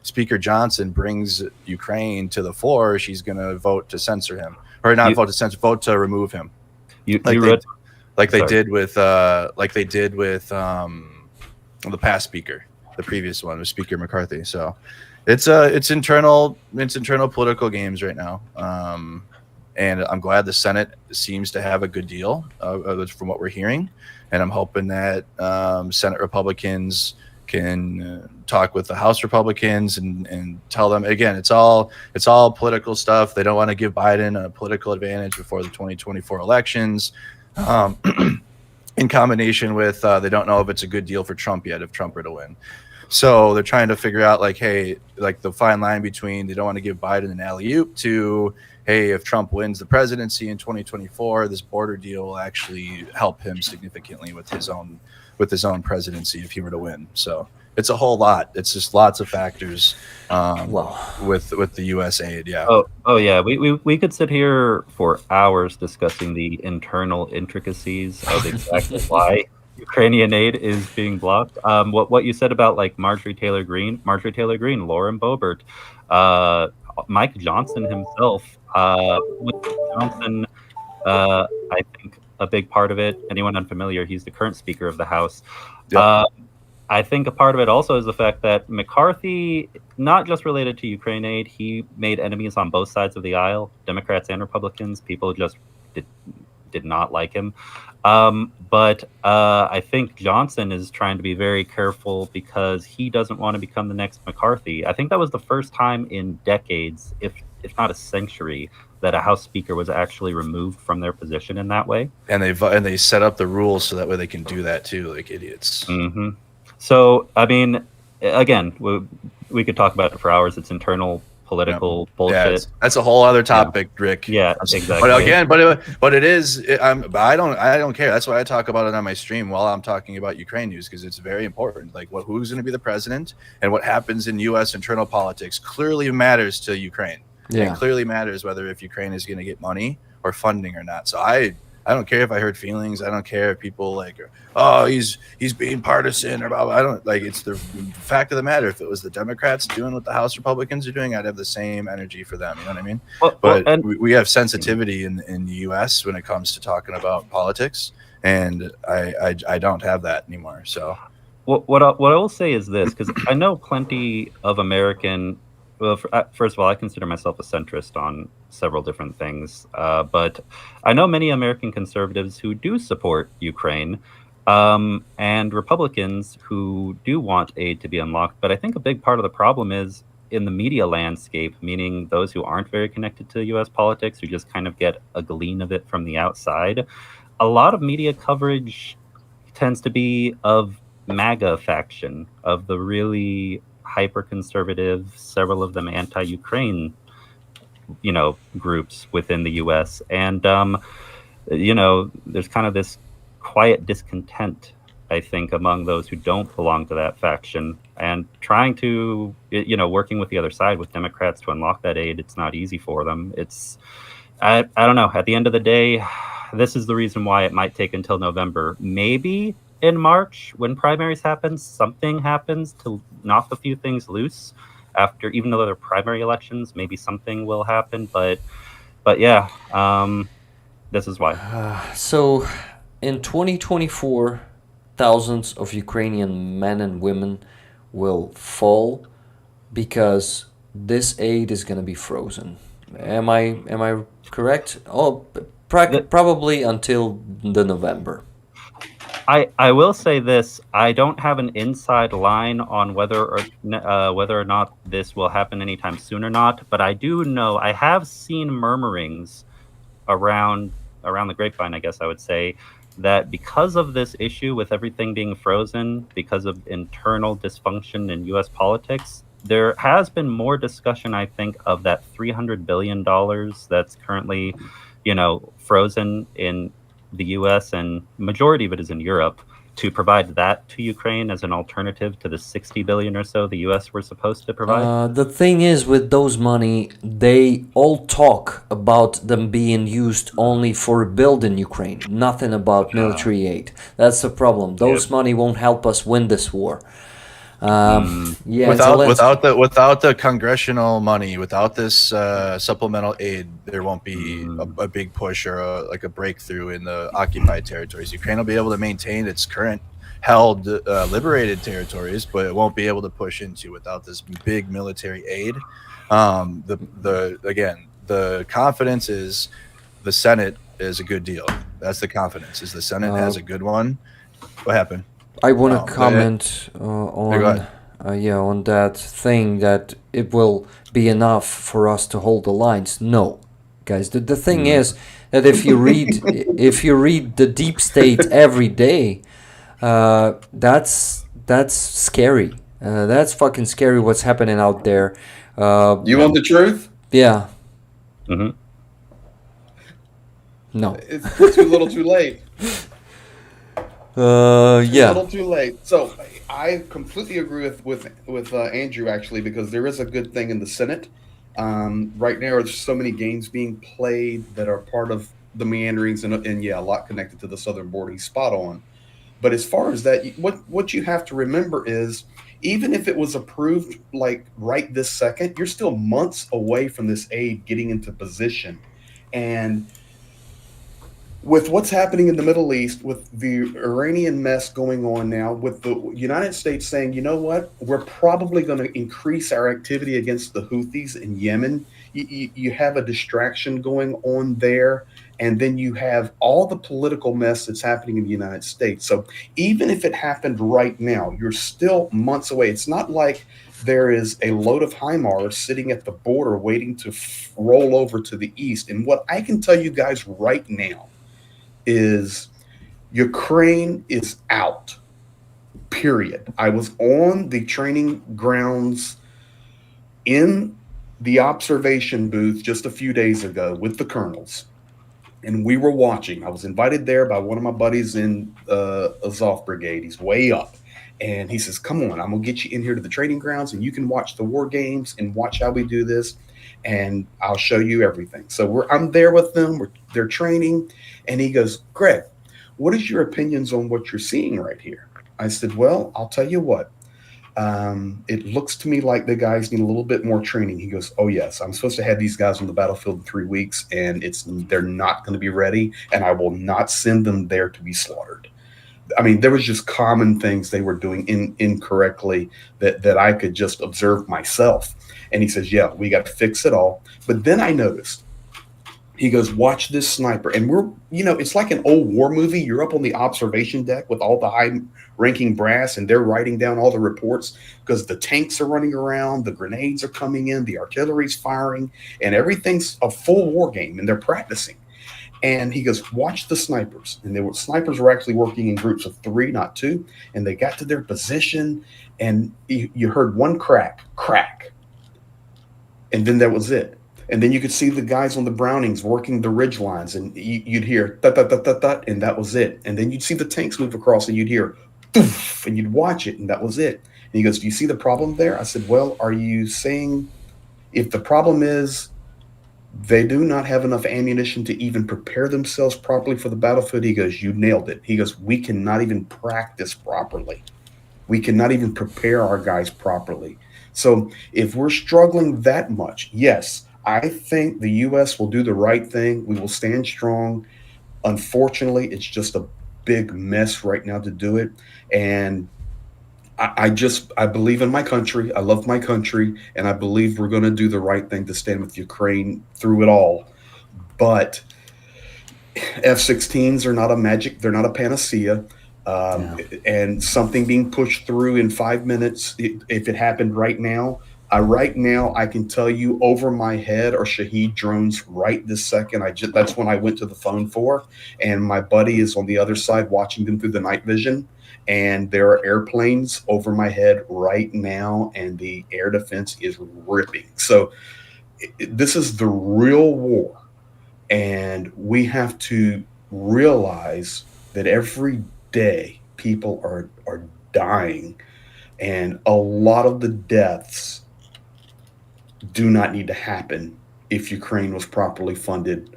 Speaker Johnson brings Ukraine to the floor, she's going to vote to censor him, or not vote to censor, vote to remove him. They did with the past speaker, the previous one was Speaker McCarthy. So it's internal political games right now. And I'm glad the Senate seems to have a good deal from what we're hearing. And I'm hoping that Senate Republicans can talk with the House Republicans and tell them, again, it's all political stuff. They don't want to give Biden a political advantage before the 2024 elections. In combination with they don't know if it's a good deal for Trump yet if Trump were to win. So they're trying to figure out like, hey, like the fine line between they don't want to give Biden an alley-oop to, hey, if Trump wins the presidency in 2024, this border deal will actually help him significantly with his own presidency if he were to win. So it's a whole lot. It's just lots of factors with the U.S. aid. Yeah. Oh yeah. We could sit here for hours discussing the internal intricacies of exactly why Ukrainian aid is being blocked. What you said about like Marjorie Taylor Greene, Lauren Boebert, Mike Johnson himself. Johnson, I think a big part of it. Anyone unfamiliar? He's the current Speaker of the House. Yep. I think a part of it also is the fact that McCarthy, not just related to Ukraine aid, he made enemies on both sides of the aisle, Democrats and Republicans. People just did not like him. But I think Johnson is trying to be very careful because he doesn't want to become the next McCarthy. I think that was the first time in decades, if if not a century, that a House Speaker was actually removed from their position in that way. And they set up the rules so that way they can do that too, like idiots. Mm-hmm. So, I mean, again, we could talk about it for hours. It's internal political bullshit. Yeah, that's a whole other topic, Rick. Yeah, exactly. But again, but it is. But I don't care. That's why I talk about it on my stream while I'm talking about Ukraine news, because it's very important. Like who's going to be the president and what happens in U.S. internal politics clearly matters to Ukraine. Yeah. It clearly matters whether if Ukraine is going to get money or funding or not. So I don't care if I hurt feelings. I don't care if people like, oh, he's being partisan or blah, blah. I don't like. It's the fact of the matter. If it was the Democrats doing what the House Republicans are doing, I'd have the same energy for them. You know what I mean? But we have sensitivity in the U.S. when it comes to talking about politics, and I don't have that anymore. So what I will say is this, because I know plenty of American. Well, first of all, I consider myself a centrist on several different things, but I know many American conservatives who do support Ukraine, and Republicans who do want aid to be unlocked. But I think a big part of the problem is in the media landscape, meaning those who aren't very connected to U.S. politics, who just kind of get a glean of it from the outside. A lot of media coverage tends to be of MAGA faction, of the really hyper-conservative, several of them anti-Ukraine, groups within the U.S. And, there's kind of this quiet discontent, I think, among those who don't belong to that faction, and trying to, working with the other side, with Democrats, to unlock that aid. It's not easy for them. I don't know. At the end of the day, this is the reason why it might take until November. Maybe in March, when primaries happen, something happens to knock a few things loose. After, even though they're primary elections, maybe something will happen. But yeah, this is why. So, in 2024, thousands of Ukrainian men and women will fall because this aid is going to be frozen. Am I correct? Oh, probably until the November. I will say this: I don't have an inside line on whether or not this will happen anytime soon or not. But I do know I have seen murmurings around the grapevine, I guess I would say, that because of this issue with everything being frozen, because of internal dysfunction in U.S. politics, there has been more discussion, I think, of that $300 billion that's currently, frozen in the U.S., and majority of it is in Europe, to provide that to Ukraine as an alternative to the $60 billion or so the U.S. were supposed to provide. The thing is, with those money, they all talk about them being used only for building Ukraine, nothing about military aid. That's the problem. Those money won't help us win this war. Without the congressional money, without this supplemental aid, there won't be a big push or a breakthrough in the occupied territories. Ukraine will be able to maintain its current held liberated territories, but it won't be able to push into without this big military aid. The confidence is the Senate is a good deal. That's the confidence, is the Senate has a good one. What happened? I want to comment on that thing, that it will be enough for us to hold the lines. No, guys. The thing is that if you read the deep state every day, that's scary. That's fucking scary. What's happening out there? You want the truth? Yeah. Mm-hmm. No. It's too little, too late. Yeah. A little too late. So I completely agree with Andrew, actually, because there is a good thing in the Senate. Right now, there's so many games being played that are part of the meanderings, and yeah, a lot connected to the southern border. He's spot on. But as far as that, what you have to remember is, even if it was approved like right this second, you're still months away from this aid getting into position. And with what's happening in the Middle East, with the Iranian mess going on now, with the United States saying, you know what, we're probably going to increase our activity against the Houthis in Yemen. You have a distraction going on there. and then you have all the political mess that's happening in the United States. So even if it happened right now, you're still months away. It's not like there is a load of HIMARS sitting at the border waiting to roll over to the east. And what I can tell you guys right now is Ukraine is out, period. I was on the training grounds in the observation booth just a few days ago with the colonels, and we were watching. I was invited there by one of my buddies in Azov Brigade. He's way up, and he says, "Come on, I'm gonna get you in here to the training grounds, and you can watch the war games and watch how we do this, and I'll show you everything." So I'm there with them. They're training, and he goes, "Greg, what is your opinions on what you're seeing right here?" I said, "Well, I'll tell you what. It looks to me like the guys need a little bit more training." He goes, "Oh yes, I'm supposed to have these guys on the battlefield in 3 weeks, and they're not going to be ready, and I will not send them there to be slaughtered." I mean, there was just common things they were doing incorrectly that I could just observe myself. And he says, "Yeah, we got to fix it all." But then I noticed, he goes, "Watch this sniper." And it's like an old war movie. You're up on the observation deck with all the high-ranking brass, and they're writing down all the reports because the tanks are running around, the grenades are coming in, the artillery's firing, and everything's a full war game, and they're practicing. And he goes, "Watch the snipers." And snipers were actually working in groups of 3, not 2. And they got to their position, and you heard one crack, and then that was it. And then you could see the guys on the Brownings working the ridge lines, and you'd hear that, and that was it. And then you'd see the tanks move across, and you'd hear doof, and you'd watch it, and that was it. And he goes, "Do you see the problem there?" I said, "Well, are you saying if the problem is they do not have enough ammunition to even prepare themselves properly for the battlefield?" He goes, "You nailed it." He goes, "We cannot even practice properly. We cannot even prepare our guys properly. So if we're struggling that much, yes, I think the U.S. will do the right thing. We will stand strong. Unfortunately, it's just a big mess right now to do it. And I believe in my country. I love my country. And I believe we're going to do the right thing to stand with Ukraine through it all. But F-16s are not a magic. They're not a panacea. And something being pushed through in 5 minutes, if it happened right now, I can tell you over my head are Shahed drones right this second. That's when I went to the phone for, and my buddy is on the other side watching them through the night vision. And there are airplanes over my head right now, and the air defense is ripping. So this is the real war, and we have to realize that every day people are dying, and a lot of the deaths do not need to happen if Ukraine was properly funded.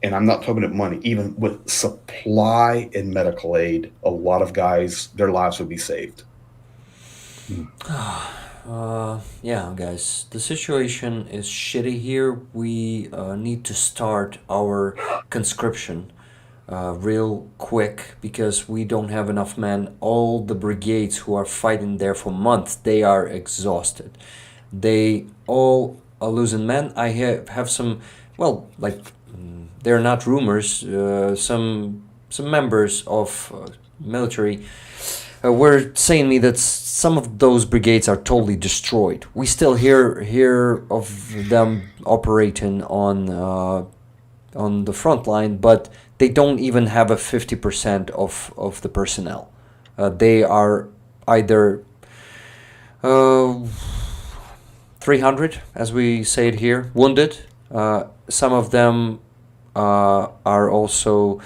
And I'm not talking about money, even with supply and medical aid, a lot of guys, their lives would be saved. Yeah, guys, the situation is shitty here. We need to start our conscription real quick because we don't have enough men. All the brigades who are fighting there for months, they are exhausted. They all are losing men. I have some, well, like, they're not rumors, some members of military were saying me that some of those brigades are totally destroyed. We still hear of them operating on the front line, but they don't even have a 50% of the personnel. They are either 300, as we say it here, wounded. Some of them are also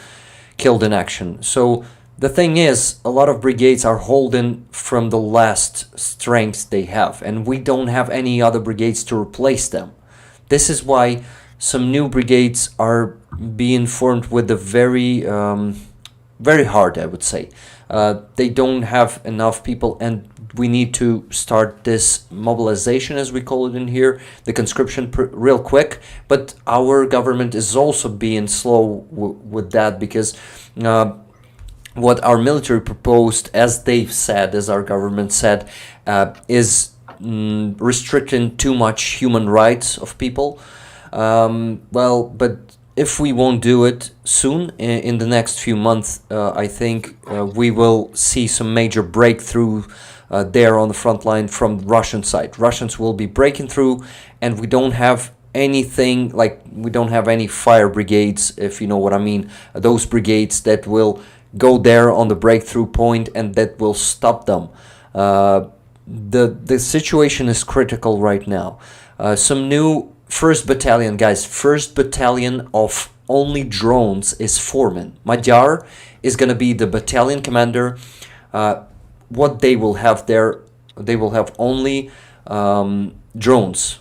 killed in action. So the thing is, a lot of brigades are holding from the last strength they have, and we don't have any other brigades to replace them. This is why some new brigades are being formed with a very hard, I would say. They don't have enough people, and we need to start this mobilization, as we call it in here, the conscription real quick. But our government is also being slow with that, because what our military proposed, as they've said, as our government said, is restricting too much human rights of people. Well, but if we won't do it soon, in the next few months, I think we will see some major breakthrough there on the front line from the Russian side. Russians will be breaking through, and we don't have anything, like we don't have any fire brigades, if you know what I mean. Those brigades that will go there on the breakthrough point and that will stop them. The situation is critical right now. Some new first battalion, guys. First battalion of only drones is forming. Madjar is gonna be the battalion commander. What they will have there, they will have only drones,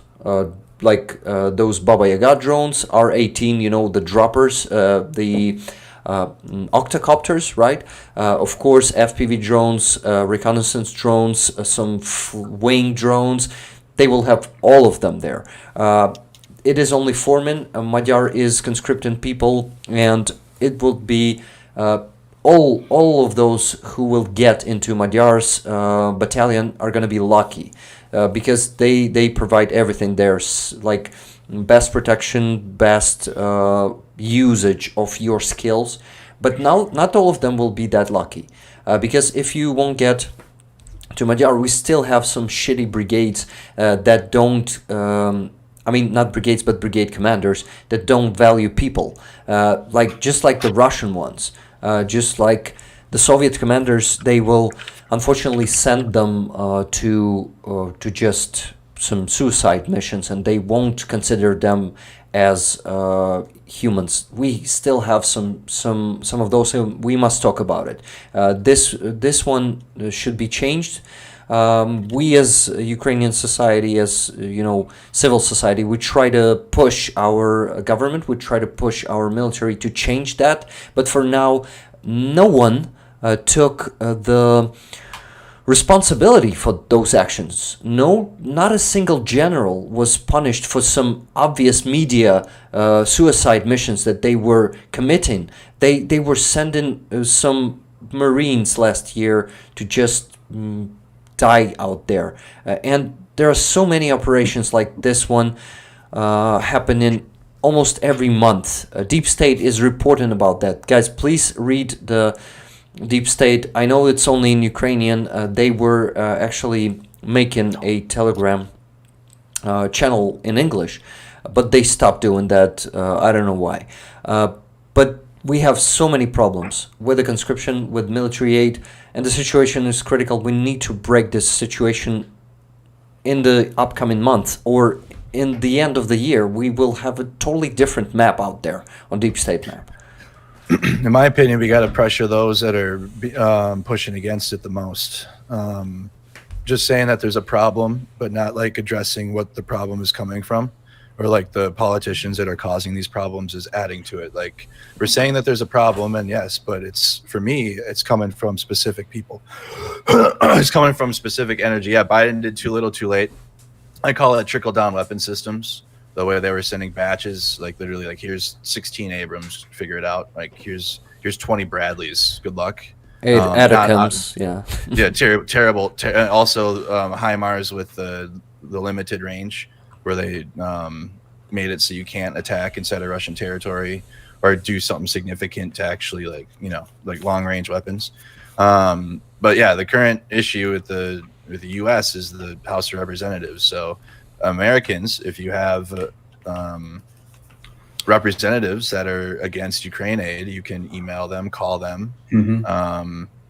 like those Baba Yaga drones, R-18, you know, the droppers, the octocopters, right? Of course, FPV drones, reconnaissance drones, some wing drones. They will have all of them there. It is only foremen. Magyar is conscripting people, and it will be all of those who will get into Magyar's battalion are going to be lucky, because they provide everything there, like best protection, best usage of your skills. But now not all of them will be that lucky, because if you won't get to Magyar, we still have some shitty brigades that don't I mean, not brigades, but brigade commanders that don't value people, just like the Russian ones. Just like the Soviet commanders, they will unfortunately send them to just some suicide missions, and they won't consider them as humans. We still have some of those, and we must talk about it. This one should be changed. We as Ukrainian society, as civil society, we try to push our government, we try to push our military to change that. But for now, no one took the responsibility for those actions. No, not a single general was punished for some obvious media suicide missions that they were committing. They were sending some Marines last year to just die out there, and there are so many operations like this one happening almost every month. Deep State is reporting about that. Guys, please read the Deep State. I know it's only in Ukrainian. They were actually making a Telegram channel in English, but they stopped doing that. I don't know why. But we have so many problems with the conscription, with military aid, and the situation is critical. We need to break this situation in the upcoming month, or in the end of the year. We will have a totally different map out there on Deep State map. In my opinion, we got to pressure those that are pushing against it the most. Just saying that there's a problem, but not like addressing what the problem is coming from, or like the politicians that are causing these problems is adding to it. Like, we're saying that there's a problem, and yes, but it's, for me, it's coming from specific people. It's coming from specific energy. Yeah, Biden did too little, too late. I call it trickle-down weapon systems. The way they were sending batches, like literally, like, here's 16 Abrams, figure it out. Like, here's 20 Bradleys. Good luck. Atacms, yeah. Yeah, terrible. Also, HIMARS with the limited range, where they made it so you can't attack inside of Russian territory or do something significant to actually, like, like long range weapons. But yeah, the current issue with the U.S. is the House of Representatives. So Americans, if you have representatives that are against Ukraine aid, you can email them, call them,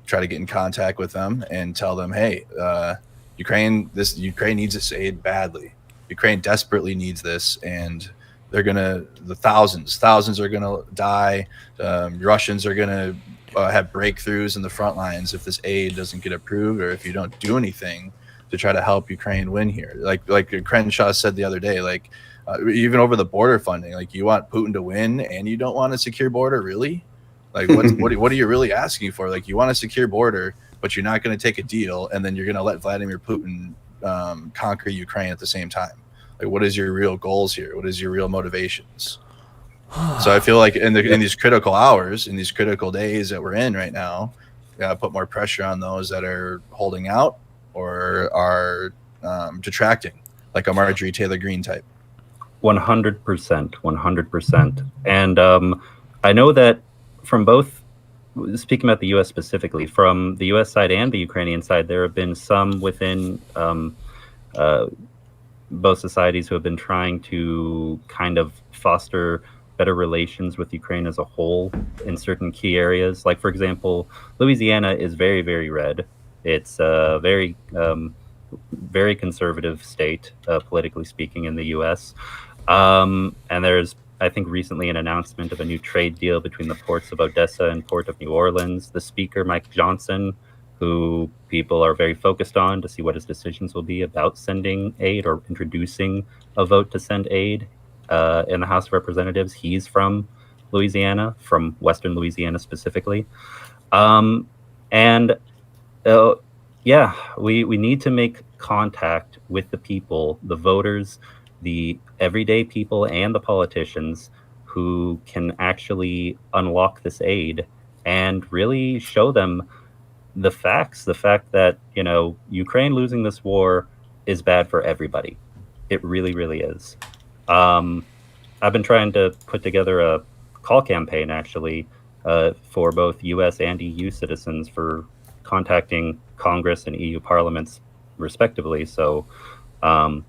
try to get in contact with them and tell them, hey, Ukraine needs this aid badly. Ukraine desperately needs this, and the thousands are gonna die. Russians are gonna have breakthroughs in the front lines if this aid doesn't get approved, or if you don't do anything to try to help Ukraine win here. Like Crenshaw said the other day, like even over the border funding, like, you want Putin to win and you don't want a secure border, really? Like, what are you really asking for? Like, you want a secure border, but you're not going to take a deal, and then you're going to let Vladimir Putin conquer Ukraine at the same time. Like, what is your real goals here? What is your real motivations? So I feel like in these critical hours, in these critical days that we're in right now, gotta put more pressure on those that are holding out or are detracting, like a Marjorie Taylor Greene type. 100%, 100%. And I know that from both, speaking about the U.S. specifically, from the U.S. side and the Ukrainian side, there have been some within both societies who have been trying to kind of foster better relations with Ukraine as a whole in certain key areas. Like, for example, Louisiana is very, very red. It's a very, very conservative state, politically speaking, in the U.S. And there's, I think, recently an announcement of a new trade deal between the ports of Odessa and Port of New Orleans. The speaker, Mike Johnson, who people are very focused on to see what his decisions will be about sending aid or introducing a vote to send aid in the House of Representatives. He's from Louisiana, from Western Louisiana specifically. And yeah, we need to make contact with the people, the voters, the everyday people, and the politicians who can actually unlock this aid and really show them the facts, the fact that, you know, Ukraine losing this war is bad for everybody. It really, really is. I've been trying to put together a call campaign, actually, for both US and EU citizens for contacting Congress and EU parliaments, respectively. So, yeah,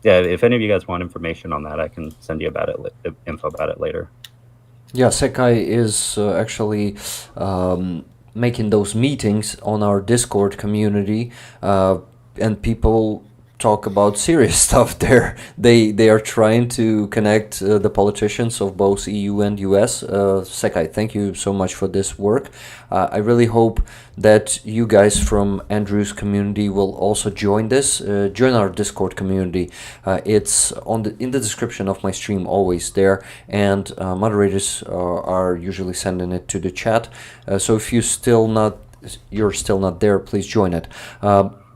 if any of you guys want information on that, I can send you about it, info about it later. Yeah, Secai is actually making those meetings on our Discord community, and people talk about serious stuff there. They are trying to connect the politicians of both EU and US. Secai, thank you so much for this work. I really hope that you guys from Andrew's community will also join this. Join our Discord community. It's in the description of my stream, always there, and moderators are usually sending it to the chat. So if you're still not there, please join it.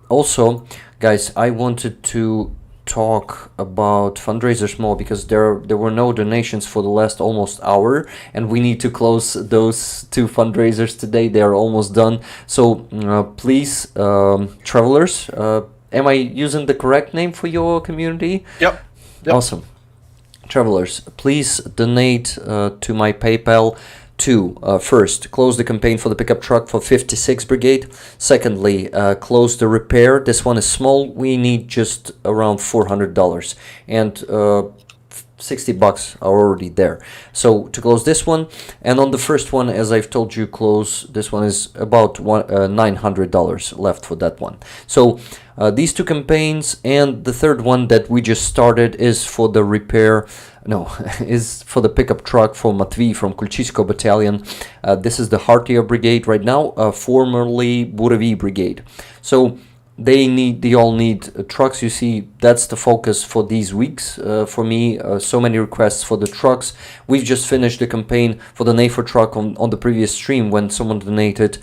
Also, guys, I wanted to talk about fundraisers more because there were no donations for the last almost hour, and we need to close those two fundraisers today. They are almost done. So please, travelers, am I using the correct name for your community? Yep. Awesome. Travelers, please donate to my PayPal to first, close the campaign for the pickup truck for 56 Brigade. Secondly, close the repair. This one is small. We need just around $400, and $60 are already there. So to close this one, and on the first one, as I've told you, close this one is about $900 left for that one. So these two campaigns, and the third one that we just started is for the repair. No, is for the pickup truck for Matvey from Kulchisko Battalion. This is the Hartia Brigade right now, formerly Buravi Brigade. So they all need trucks. You see, that's the focus for these weeks for me. So many requests for the trucks. We've just finished the campaign for the Nefo truck on the previous stream when someone donated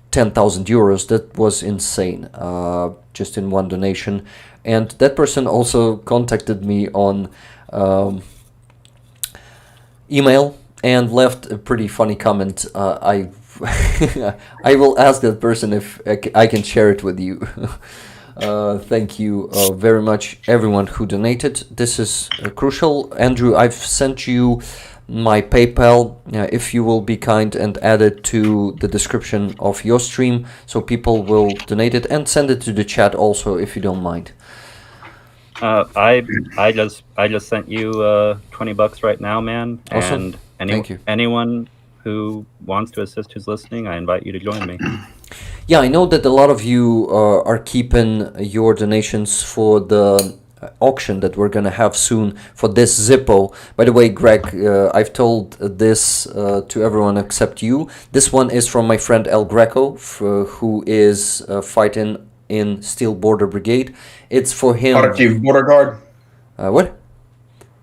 10,000 euros. That was insane, just in one donation. And that person also contacted me on email and left a pretty funny comment. I will ask that person if I can share it with you. Thank you very much, everyone who donated. This is crucial. Andrew, I've sent you my PayPal, if you will be kind and add it to the description of your stream, so people will donate it, and send it to the chat also, if you don't mind. I just sent you $20 right now, man. Awesome. And Thank you. Anyone who wants to assist who's listening, I invite you to join me. Yeah, I know that a lot of you are keeping your donations for the auction that we're gonna have soon for this Zippo. By the way, Greg, I've told this to everyone except you. This one is from my friend El Greco, who is fighting in Steel Border Brigade. It's for him. Kharkiv Border Guard. What?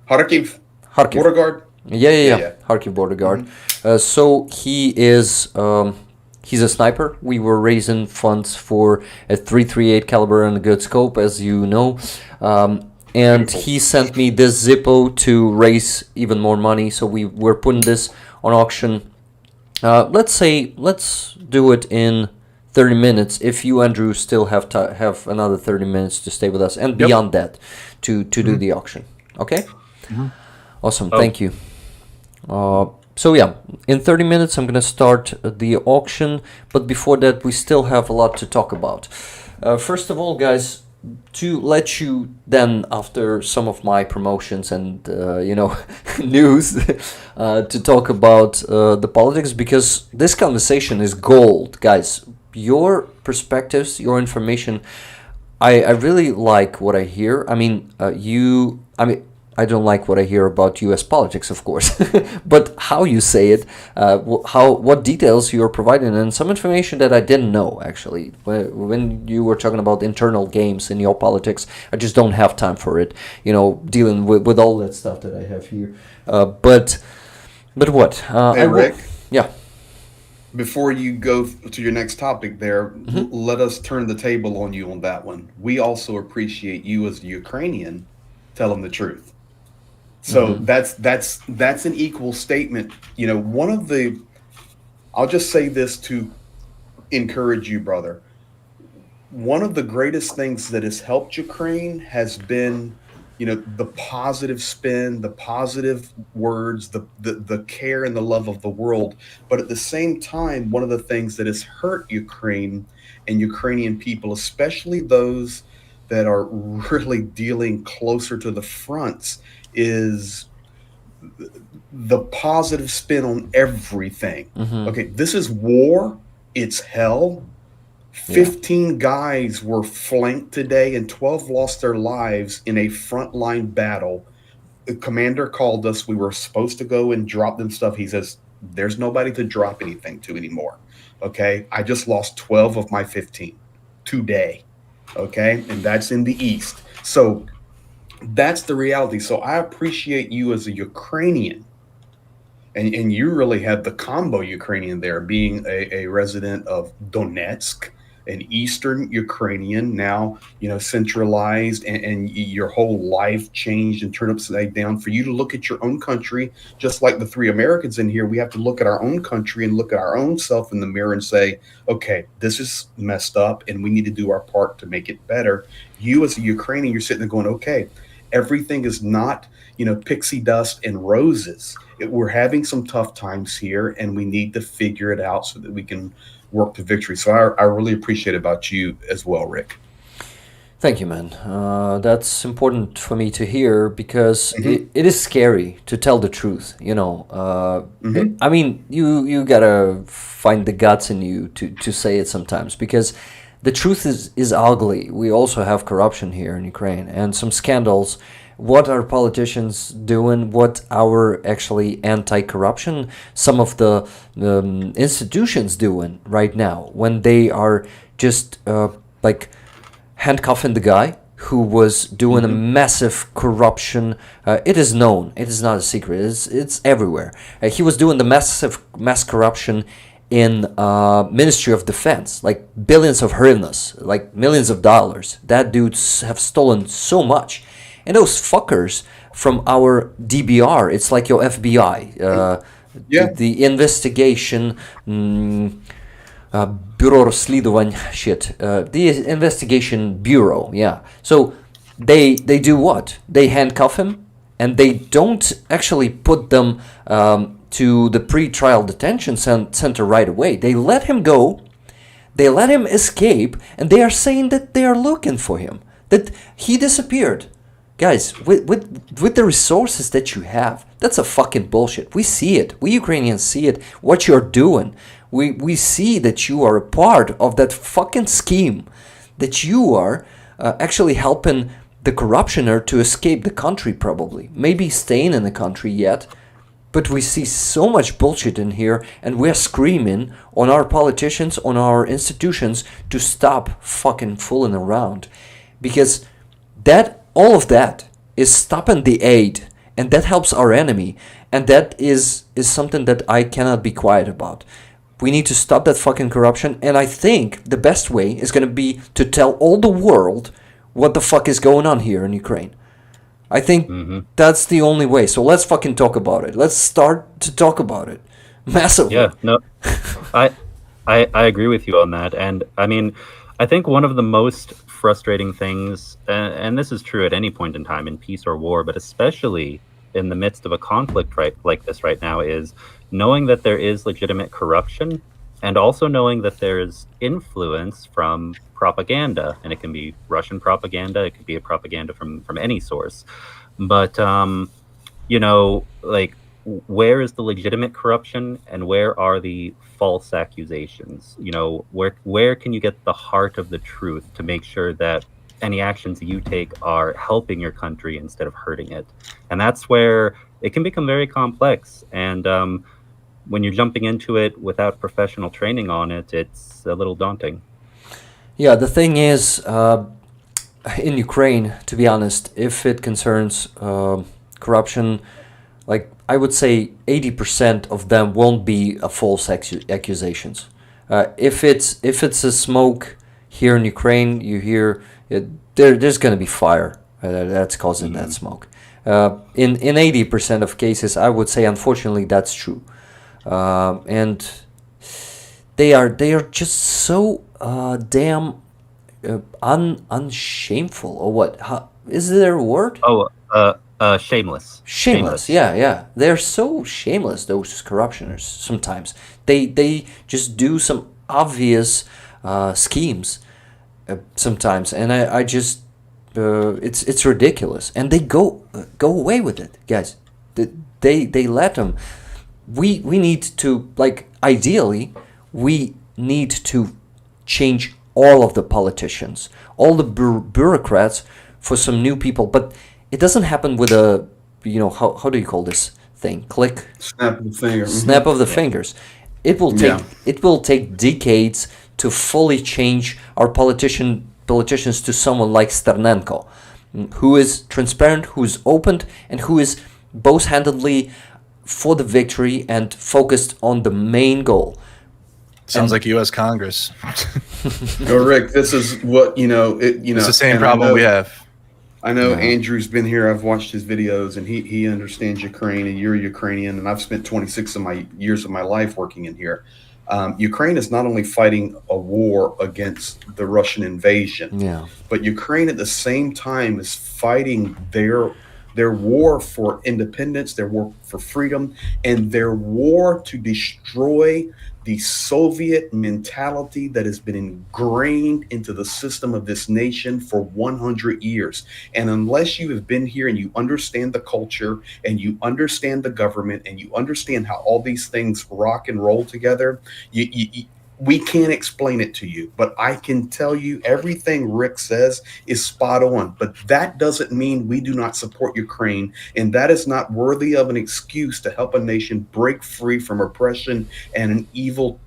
Kharkiv Border Guard. Yeah. Kharkiv Border Guard. So he is. He's a sniper. We were raising funds for a 338 caliber and a good scope, as you know. And he sent me this Zippo to raise even more money. So we're putting this on auction. Let's do it in 30 minutes. If you, Andrew, still have another 30 minutes to stay with us, and beyond that, to do the auction. Okay. Awesome, thank you. So yeah, in 30 minutes I'm gonna start the auction, but before that we still have a lot to talk about. First of all, guys, to let you then, after some of my promotions and news, to talk about the politics, because this conversation is gold, guys. Your perspectives, your information, I really like what I hear. I don't like what I hear about U.S. politics, of course, but how you say it, what details you are providing, and some information that I didn't know, actually. When you were talking about internal games in your politics, I just don't have time for it, dealing with all that stuff that I have here. But what? Hey, Rick? Yeah. Before you go to your next topic there, let us turn the table on you on that one. We also appreciate you as a Ukrainian telling the truth. So that's an equal statement. I'll just say this to encourage you, brother. One of the greatest things that has helped Ukraine has been, the positive spin, the positive words, the care and the love of the world. But at the same time, one of the things that has hurt Ukraine and Ukrainian people, especially those that are really dealing closer to the fronts, is the positive spin on everything. Okay, this is war. It's hell. 15 guys were flanked today and 12 lost their lives in a frontline battle. The commander called us. We were supposed to go and drop them stuff. He says, there's nobody to drop anything to anymore. Okay, I just lost 12 of my 15 today. Okay, and that's in the East. So that's the reality. So I appreciate you as a Ukrainian, and you really have the combo Ukrainian there, being a resident of Donetsk, an Eastern Ukrainian, now centralized, and your whole life changed and turned upside down. For you to look at your own country, just like the three Americans in here, we have to look at our own country and look at our own self in the mirror and say, okay, this is messed up, and we need to do our part to make it better. You as a Ukrainian, you're sitting there going, okay, everything is not, pixie dust and roses. We're having some tough times here, and we need to figure it out so that we can work to victory. So I really appreciate about you as well, Rick. Thank you, man. That's important for me to hear, because it is scary to tell the truth. You gotta find the guts in you to say it sometimes, because the truth is ugly. We also have corruption here in Ukraine and some scandals. What are politicians doing? What our actually anti-corruption, some of the institutions doing right now, when they are just handcuffing the guy who was doing a massive corruption. It is known. It is not a secret. It's everywhere. He was doing the mass corruption in Ministry of Defense, like billions of hryvnias, like millions of dollars. That dudes have stolen so much. And those fuckers from our DBR, it's like your FBI, the investigation, Bureau Розслідувань, the investigation bureau, yeah. So they do what? They handcuff him, and they don't actually put them to the pre-trial detention center right away. They let him go, they let him escape, and they are saying that they are looking for him, that he disappeared. Guys, with the resources that you have, that's a fucking bullshit. We see it. We Ukrainians see it, what you're doing. We see that you are a part of that fucking scheme, that you are actually helping the corruptioner to escape the country, probably. Maybe staying in the country yet. But we see so much bullshit in here, and we're screaming on our politicians, on our institutions, to stop fucking fooling around. Because all of that is stopping the aid, and that helps our enemy, and that is something that I cannot be quiet about. We need to stop that fucking corruption, and I think the best way is going to be to tell all the world what the fuck is going on here in Ukraine. I think that's the only way. So let's fucking talk about it. Let's start to talk about it massively. Yeah, no, I agree with you on that, and I mean, I think one of the most frustrating things, and this is true at any point in time in peace or war, but especially in the midst of a conflict like this right now is knowing that there is legitimate corruption, and also knowing that there's influence from propaganda, and it can be Russian propaganda, it could be a propaganda from any source. But like, where is the legitimate corruption and where are the false accusations? Where can you get the heart of the truth to make sure that any actions you take are helping your country instead of hurting it? And that's where it can become very complex. And when you're jumping into it without professional training on it, it's a little daunting. Yeah, the thing is, in Ukraine, to be honest, if it concerns corruption, like I would say 80% of them won't be false accusations. If it's a smoke here in Ukraine, you hear there's going to be fire that's causing that smoke. In 80% of cases, I would say unfortunately that's true, and they are just so damn unshameful, or what? Is there a word? Shameless. Shameless, yeah. They're so shameless, those corruptioners. Sometimes they just do some obvious schemes. Sometimes, and I just it's ridiculous, and they go away with it, guys. They let them. We need to, like, ideally, we need to change all of the politicians, all the bureaucrats, for some new people, but it doesn't happen with a, how do you call this thing? Click. Snap of the finger. Snap of the fingers. It will take decades to fully change our politicians to someone like Sternenko, who is transparent, who is open, and who is both-handedly for the victory and focused on the main goal. Sounds like U.S. Congress. No, Rick, this is what it's the same problem we have. I know Andrew's been here. I've watched his videos, and he understands Ukraine, and you're Ukrainian, and I've spent 26 of my years of my life working in here. Ukraine is not only fighting a war against the Russian invasion, but Ukraine at the same time is fighting their war for independence, their war for freedom, and their war to destroy the Soviet mentality that has been ingrained into the system of this nation for 100 years. And unless you have been here and you understand the culture and you understand the government and you understand how all these things rock and roll together, we can't explain it to you. But I can tell you everything Rick says is spot on. But that doesn't mean we do not support Ukraine. And that is not worthy of an excuse to help a nation break free from oppression and an evil,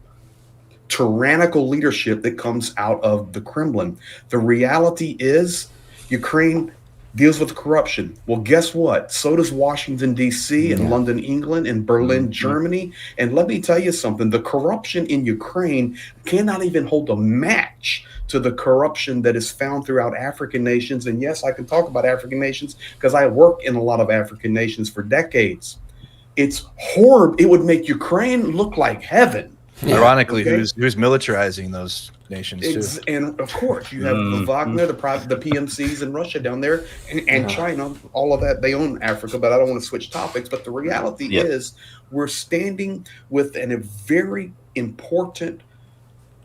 tyrannical leadership that comes out of the Kremlin. The reality is Ukraine deals with corruption. Well, guess what? So does Washington, D.C. and London, England, and Berlin, Germany. And let me tell you something. The corruption in Ukraine cannot even hold a match to the corruption that is found throughout African nations. And yes, I can talk about African nations because I work in a lot of African nations for decades. It's horrible. It would make Ukraine look like heaven. Ironically, who's militarizing those nations too? And of course, you have the Wagner, the PMCs in Russia down there, and China, all of that. They own Africa, but I don't want to switch topics. But the reality is we're standing with a very important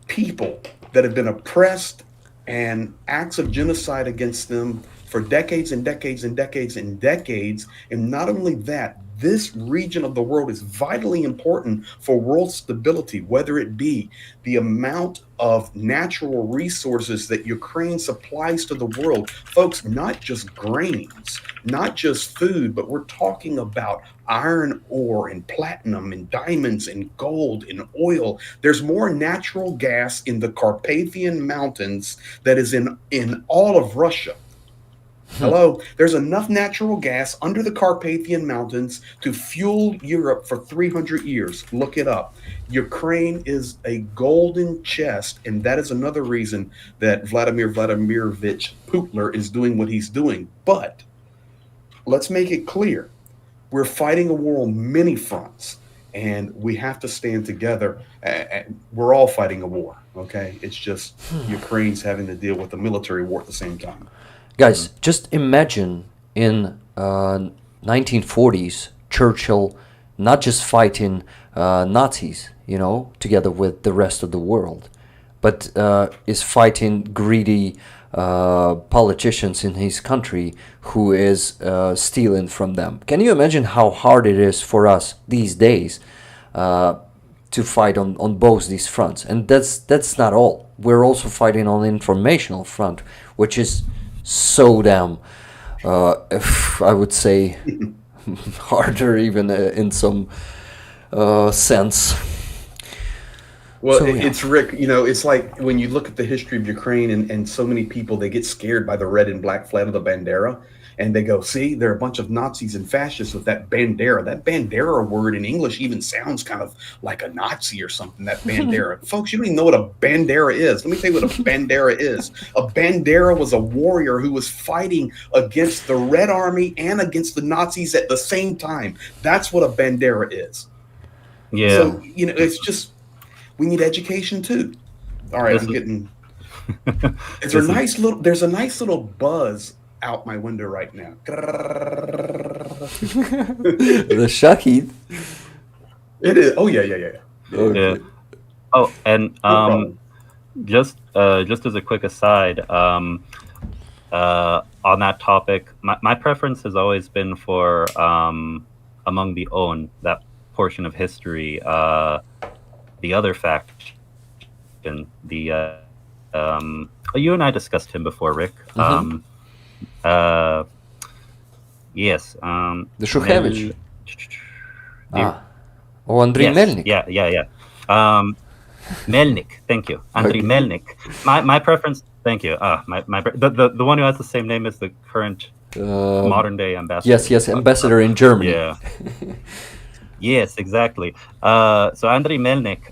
people that have been oppressed and acts of genocide against them for decades and decades and decades and decades. And not only that, this region of the world is vitally important for world stability, whether it be the amount of natural resources that Ukraine supplies to the world. Folks, not just grains, not just food, but we're talking about iron ore and platinum and diamonds and gold and oil. There's more natural gas in the Carpathian Mountains that is in all of Russia. Hello, there's enough natural gas under the Carpathian Mountains to fuel Europe for 300 years. Look it up. Ukraine is a golden chest, and that is another reason that Vladimir Vladimirovich Putin is doing what he's doing. But let's make it clear. We're fighting a war on many fronts, and we have to stand together. We're all fighting a war, okay? It's just Ukraine's having to deal with a military war at the same time. Guys, just imagine in 1940s, Churchill not just fighting Nazis, you know, together with the rest of the world, but is fighting greedy politicians in his country who is stealing from them. Can you imagine how hard it is for us these days to fight on both these fronts? And that's not all. We're also fighting on the informational front, which is so damn, I would say, harder even in some sense. Well, So, yeah. it's Rick, you know, it's like when you look at the history of Ukraine and so many people, they get scared by the red and black flag of the Bandera. And they go, see, there are a bunch of Nazis and fascists with that Bandera. That Bandera word in English even sounds kind of like a Nazi or something, that Bandera. Folks, you don't even know what a Bandera is. Let me tell you what a Bandera is. A Bandera was a warrior who was fighting against the Red Army and against the Nazis at the same time. That's what a Bandera is. Yeah. So, you know, it's just, we need education too. All right, This I'm is- getting, This is- there's a nice little buzz out my window right now. The Shahid. It is. Oh yeah. Yeah. Oh, and problem. just as a quick aside, on that topic, my preference has always been for among the own, that portion of history, the other faction, the you and I discussed him before, Rick. Yes. The Shukhevich. Oh, Andrei Yes, Melnik. Yeah. Melnik, thank you, Andrei Okay. Melnik. My preference, thank you. The one who has the same name as the current modern day ambassador. Yes, ambassador in Germany. Yeah. Yes, exactly. So Andrei Melnik,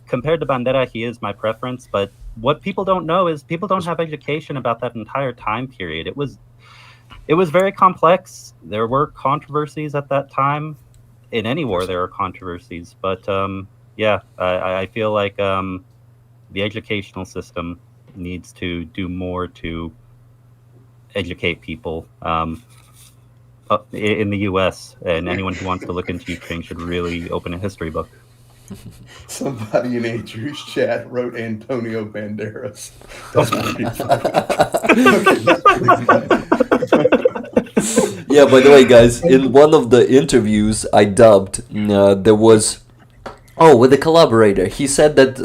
compared to Bandera, he is my preference. But what people don't know is people don't have education about that entire time period. It was very complex. There were controversies at that time. In any war, there are controversies. But I feel like the educational system needs to do more to educate people in the U.S. And anyone who wants to look into Ukraine should really open a history book. Somebody in Andrew's chat wrote Antonio Banderas. That's pretty funny. Yeah, by the way, guys, in one of the interviews I dubbed, there was... Oh, with a collaborator. He said that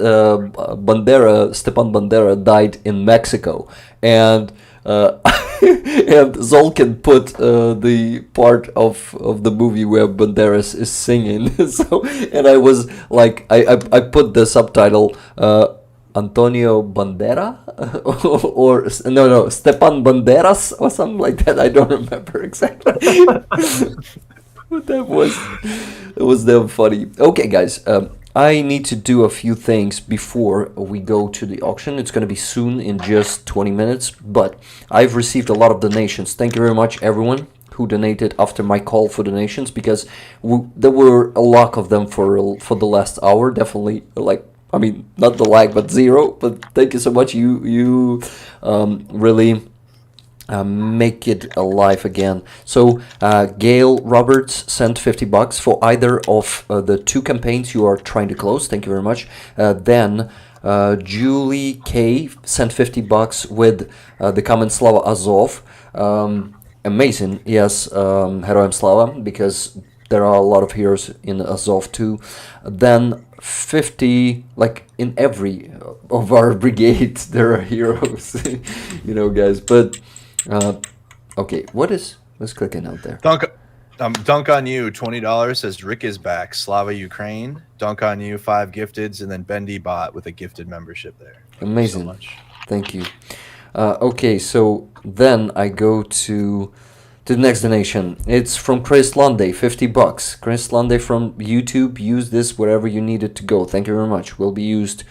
Stepan Bandera died in Mexico. And and Zolkin put the part of the movie where Banderas is singing. So, and I was like, I put the subtitle Antonio Bandera or no Stepan Banderas or something like that. I don't remember exactly. But it was damn funny. Okay, guys. I need to do a few things before we go to the auction. It's going to be soon, in just 20 minutes. But I've received a lot of donations. Thank you very much, everyone who donated after my call for donations, because there were a lot of them for the last hour. Definitely, not the like, but zero. But thank you so much. You really... make it alive again. So Gail Roberts sent $50 for either of the two campaigns you are trying to close. Thank you very much. Then Julie K sent $50 with the comment Slava Azov. Amazing, yes, Heroям Slava, because there are a lot of heroes in Azov too. Then 50, like in every of our brigades there are heroes. You know, guys, but okay, what's clicking out there? Dunk on you, $20 says Rick is back. Slava Ukraine. Dunk on you, 5 gifteds, and then Bendy Bot with a gifted membership there. Amazing. Thank you so much. Thank you. Okay, so then I go to the next donation. It's from Chris Lunday, $50. Chris Lunday from YouTube. Use this wherever you need it to go. Thank you very much. Will be used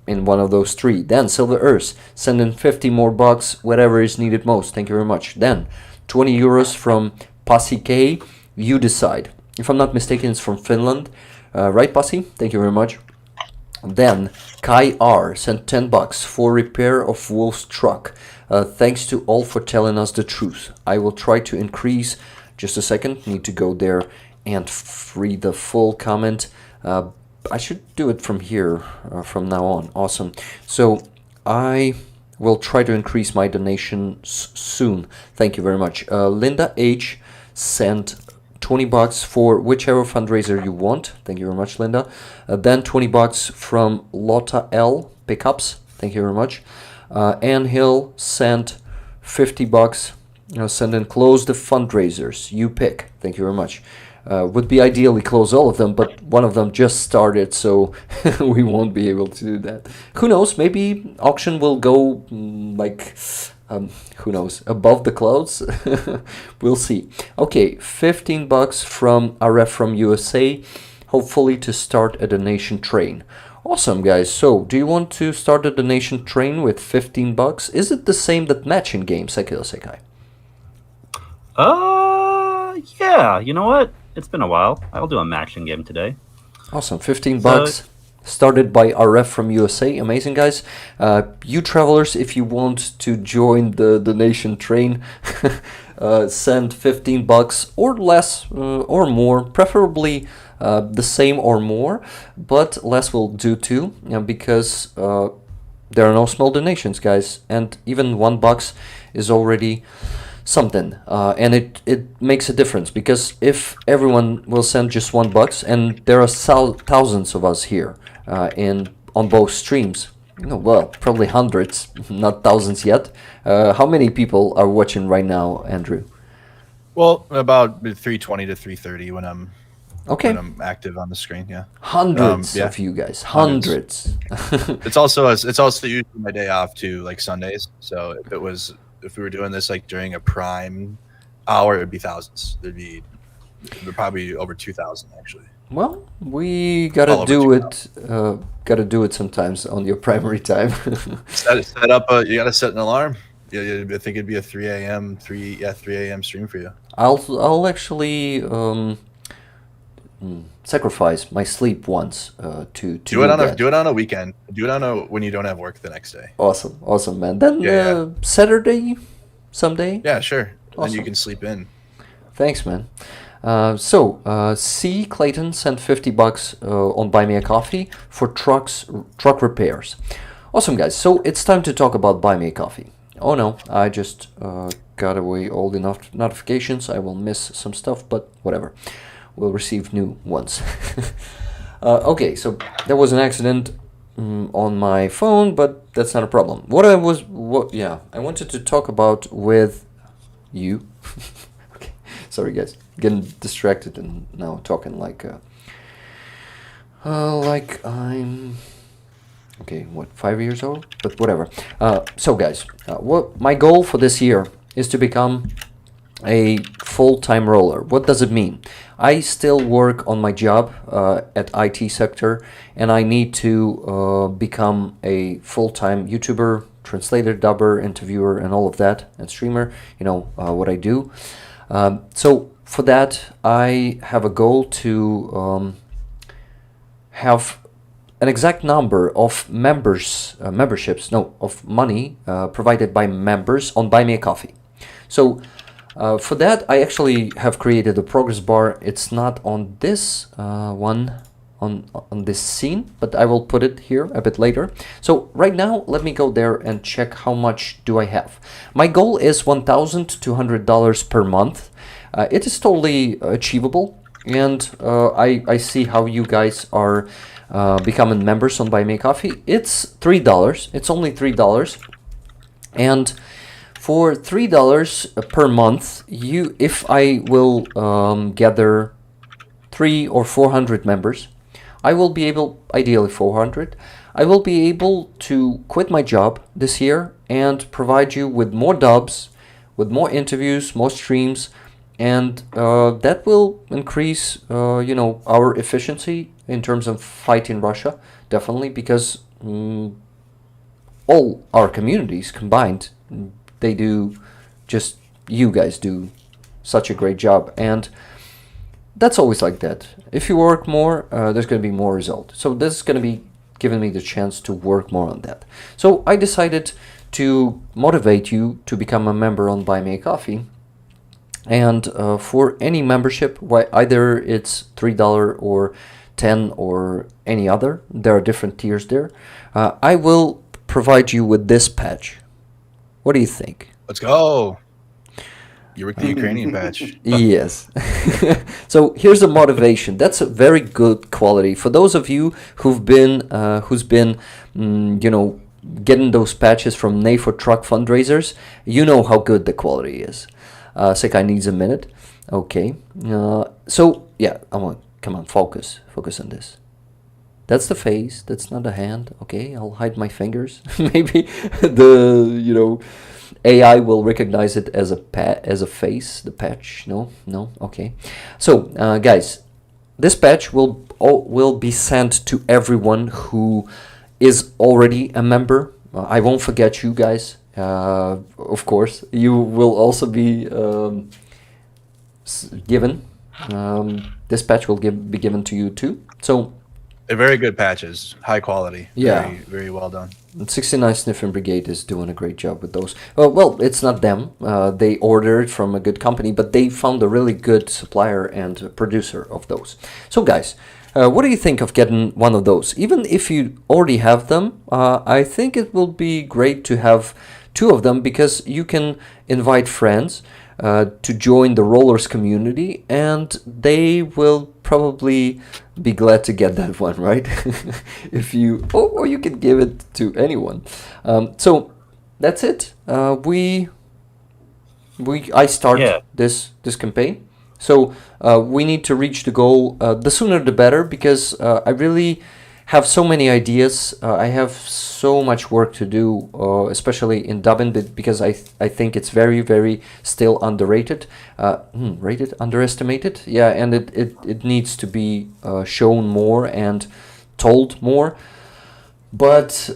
in one of those 3. Then Silver Earth, send in 50 more bucks, whatever is needed most. Thank you very much. Then 20 euros from Pasi K. You decide. If I'm not mistaken, it's from Finland. Right, Pasi? Thank you very much. Then Kai R sent $10 for repair of Wolf's truck. Thanks to all for telling us the truth. I will try to increase Just a second, need to go there and read the full comment. I should do it from here, from now on. Awesome. So I will try to increase my donations soon. Thank you very much. Linda H sent $20 for whichever fundraiser you want. Thank you very much, Linda. Then $20 from Lotta L Pickups. Thank you very much. Ann Hill sent $50. Send and close the fundraisers. You pick. Thank you very much. Would be ideally close all of them, but one of them just started, so we won't be able to do that. Who knows? Maybe auction will go who knows, above the clouds. We'll see. Okay, $15 from RF from USA, hopefully to start a donation train. Awesome, guys. So, do you want to start a donation train with $15? Is it the same that matching game, Sekai? Yeah. You know what? It's been a while. I'll do a matching game today. Awesome. $15. Started by RF from USA. Amazing, guys. You travelers, if you want to join the donation train, send $15 or less or more, preferably the same or more, but less will do too, because there are no small donations, guys, and even $1 is already something, and it makes a difference, because if everyone will send just $1, and there are thousands of us here on both streams, well, probably hundreds, not thousands yet. How many people are watching right now, Andrew? Well, about 320 to 330 when I'm active on the screen. Yeah, hundreds of you guys, hundreds. It's also usually my day off too, like Sundays. So if we were doing this like during a prime hour, it'd be thousands. There'd probably over 2,000 actually. Well, we gotta do it. Gotta do it sometimes on your primary time. set up. You gotta set an alarm. Yeah, I think it'd be a 3 a.m. 3 a.m. stream for you. I'll actually sacrifice my sleep once to do it on a weekend. Do it when you don't have work the next day. Awesome, man. Then Saturday, someday. Yeah, sure. Awesome. Then you can sleep in. Thanks, man. C. Clayton sent $50 on Buy Me a Coffee for truck repairs. Awesome, guys. So it's time to talk about Buy Me a Coffee. Oh no, I just got away all the notifications. I will miss some stuff, but whatever. We'll receive new ones. Okay, so there was an accident on my phone, but that's not a problem. I wanted to talk about with you. Okay, sorry guys, getting distracted and now talking like I'm 5 years old, but whatever. So guys, what my goal for this year is to become a full-time roller. What does it mean? I still work on my job at IT sector, and I need to become a full-time YouTuber, translator, dubber, interviewer, and all of that, and streamer. What I do. So for that, I have a goal to have an exact number of of money provided by members on Buy Me a Coffee. So for that, I actually have created a progress bar. It's not on this one, on this scene, but I will put it here a bit later. So right now, let me go there and check how much do I have. My goal is $1,200 per month. It is totally achievable, and I see how you guys are becoming members on Buy Me a Coffee. It's $3. It's only $3, and for $3 per month, if I will gather 300 or 400 members, I will be able, ideally 400, I will be able to quit my job this year and provide you with more dubs, with more interviews, more streams, and that will increase, our efficiency in terms of fighting Russia, definitely, because all our communities combined, you guys do such a great job, and that's always like that. If you work more, there's going to be more result. So this is going to be giving me the chance to work more on that. So I decided to motivate you to become a member on Buy Me a Coffee, And for any membership, either it's $3 or 10 or any other, there are different tiers there. I will provide you with this patch. What do you think? Let's go. You're with the Ukrainian patch. Yes. So here's a motivation. That's a very good quality for those of you who's been getting those patches from Nefo truck fundraisers. You know how good the quality is. Secai needs a minute. Okay. So yeah, come on, focus on this. That's the face. That's not the hand. Okay, I'll hide my fingers. Maybe the AI will recognize it as a face. The patch. No. Okay. So guys, this patch will be sent to everyone who is already a member. I won't forget you guys. Of course, you will also be given. This patch will be given to you too. So they're very good patches, high quality. Yeah, very, very well done. 69 Sniffing Brigade is doing a great job with those. Well, it's not them. They ordered from a good company, but they found a really good supplier and producer of those. So guys, what do you think of getting one of those? Even if you already have them, I think it will be great to have 2 of them, because you can invite friends to join the rollers community, and they will probably be glad to get that one, right? If you, or you can give it to anyone. So that's it. I start this campaign. So we need to reach the goal. The sooner the better, because I really have so many ideas. I have so much work to do, especially in Dublin, because I think it's very, very still underrated. Underestimated? Yeah, and it needs to be shown more and told more. But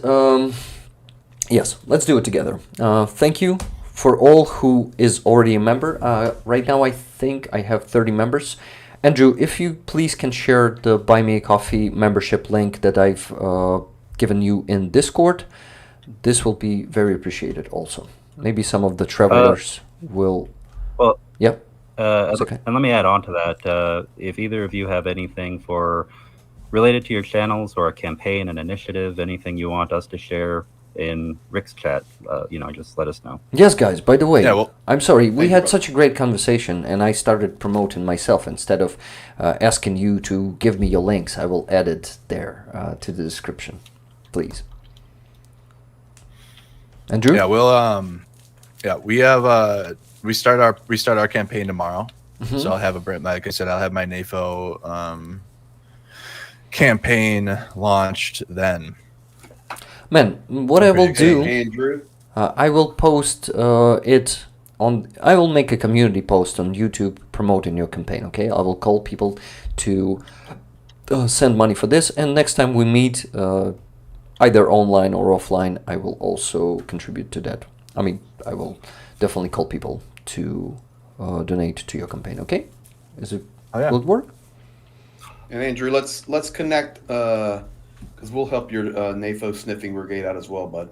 yes, let's do it together. Thank you for all who is already a member. Right now I think I have 30 members. Andrew, if you please can share the Buy Me a Coffee membership link that I've given you in Discord, this will be very appreciated also. Maybe some of the travelers will... Well, yep. Okay. And let me add on to that. If either of you have anything related to your channels, or a campaign, an initiative, anything you want us to share in Rick's chat, just let us know. Yes, guys, by the way, I'm sorry, we had such a great conversation, and I started promoting myself instead of asking you to give me your links. I will add it there to the description, please. Andrew? Yeah, we have we start our campaign tomorrow. So I'll have like I said, I'll have my Nefo campaign launched then. Man, what I will do, Andrew, I will post it on. I will make a community post on YouTube promoting your campaign. Okay, I will call people to send money for this, and next time we meet, either online or offline, I will also contribute to that. I mean, I will definitely call people to donate to your campaign. Okay, will it work? And Andrew, let's connect. Because we'll help your Nefo Sniffing Brigade out as well, bud.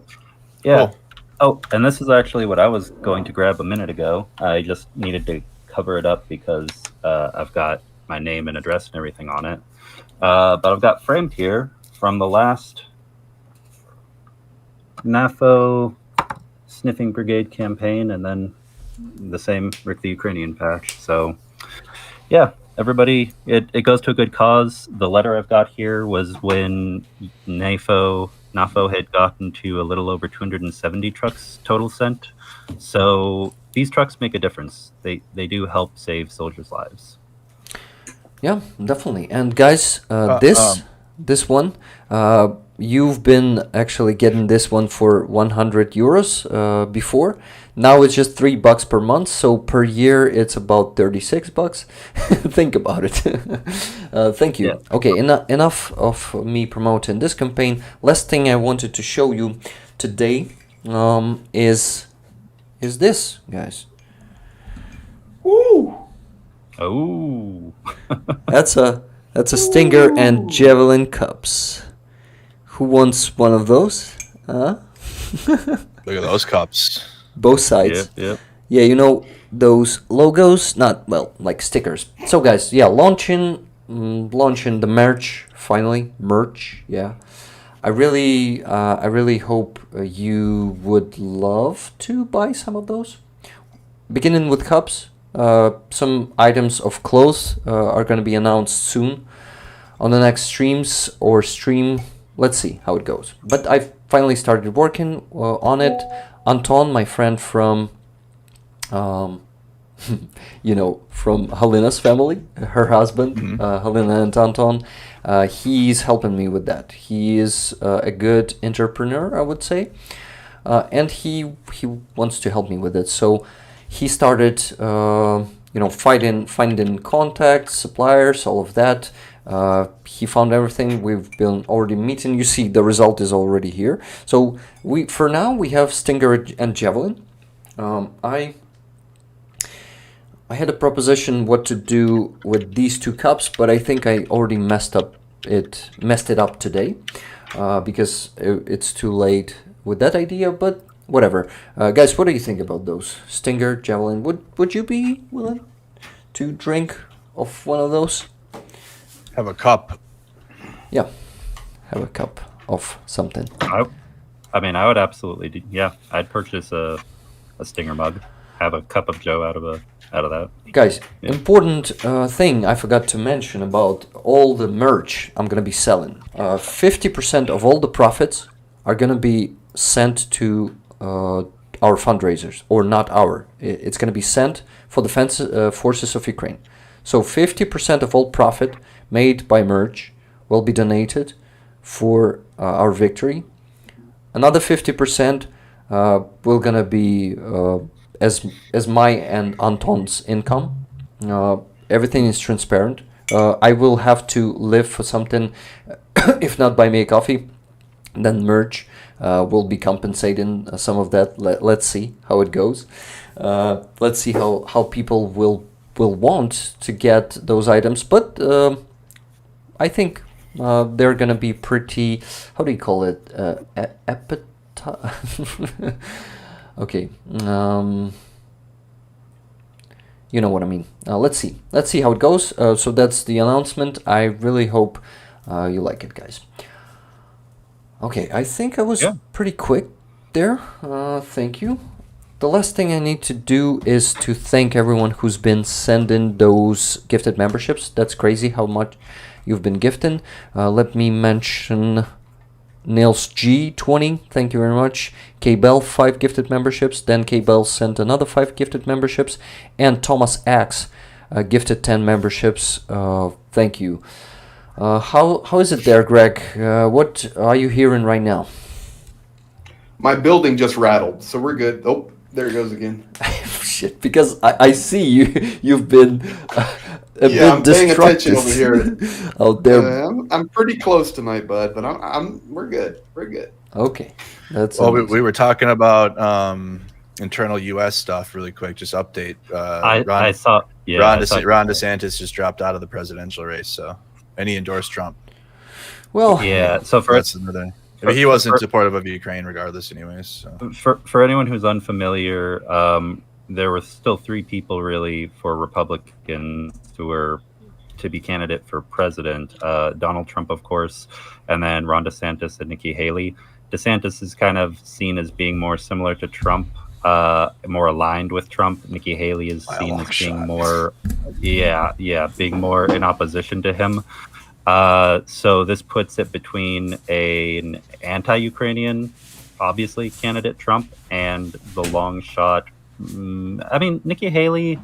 Yeah. Cool. Oh, and this is actually what I was going to grab a minute ago. I just needed to cover it up because I've got my name and address and everything on it. But I've got framed here from the last Nefo Sniffing Brigade campaign, and then the same Rick the Ukrainian patch. So, yeah. Everybody, it goes to a good cause. The letter I've got here was when Nefo had gotten to a little over 270 trucks total sent. So these trucks make a difference. They do help save soldiers' lives. Yeah, definitely. And guys, this one, you've been actually getting this one for 100 euros before. Now it's just $3 per month, so per year it's about $36. Think about it. Thank you. Yeah. Okay, enough of me promoting this campaign. Last thing I wanted to show you today is this, guys. Woo! Oh. That's a Stinger and Javelin cups. Who wants one of those? Huh? Look at those cups. Both sides. Yep. Yeah, you know those logos, not well, like stickers. So guys, yeah, launching the merch finally, merch. Yeah, I really hope you would love to buy some of those. Beginning with cups, some items of clothes are going to be announced soon on the next streams or stream. Let's see how it goes. But I've finally started working on it. Anton, my friend from um, from Halina's family, her husband, Halina and Anton. He's helping me with that. He is a good entrepreneur, I would say, and he wants to help me with it. So he started, finding contacts, suppliers, all of that. He found everything. We've been already meeting. You see, the result is already here. So for now we have Stinger and Javelin. I had a proposition what to do with these two cups, but I think I already messed it up today, because it's too late with that idea. But whatever, guys, what do you think about those? Stinger, Javelin. Would you be willing to drink of one of those? Have a cup. Yeah, have a cup of something. I mean, I would absolutely do, yeah. I'd purchase a Stinger mug, have a cup of Joe out of that. Guys, important thing I forgot to mention about all the merch I'm gonna be selling. 50% of all the profits are gonna be sent to our fundraisers, or not our. It's gonna be sent for defense forces of Ukraine. So 50% of all profit made by merch will be donated for our victory. Another 50% will gonna be as my and Anton's income. Everything is transparent. I will have to live for something. If not buy me a coffee, then merch will be compensating some of that. Let's see how it goes. Let's see how people will want to get those items. But I think they're gonna be pretty, how do you call it, okay, you know what I mean. Let's see how it goes. So that's the announcement. I really hope you like it, guys. Okay, I think I was pretty quick there. Thank you. The last thing I need to do is to thank everyone who's been sending those gifted memberships. That's crazy how much you've been gifting. Let me mention Nils G 20, thank you very much. K Bell 5 gifted memberships. Then K Bell sent another 5 gifted memberships, and Thomas X gifted 10 memberships. Thank you. How is it there, Greg? What are you hearing right now? My building just rattled, so we're good. Oh, there it goes again. Shit, because I see you've been a bit I'm paying attention over here. out there. I'm pretty close tonight, bud, but we're good. We're good. Okay, that's well. We were talking about internal U.S. stuff really quick. Just update. I saw. Yeah, Ron DeSantis just dropped out of the presidential race, and he endorsed Trump. Well, yeah. So that's another. I mean, he wasn't supportive of Ukraine, regardless, anyways. So. For anyone who's unfamiliar, there were still 3 people really for Republicans who were to be candidate for president. Donald Trump, of course, and then Ron DeSantis and Nikki Haley. DeSantis is kind of seen as being more similar to Trump, more aligned with Trump. Nikki Haley is seen as being more, being more in opposition to him. So this puts it between an anti-Ukrainian, obviously, candidate Trump, and the long shot. I mean, Nikki Haley,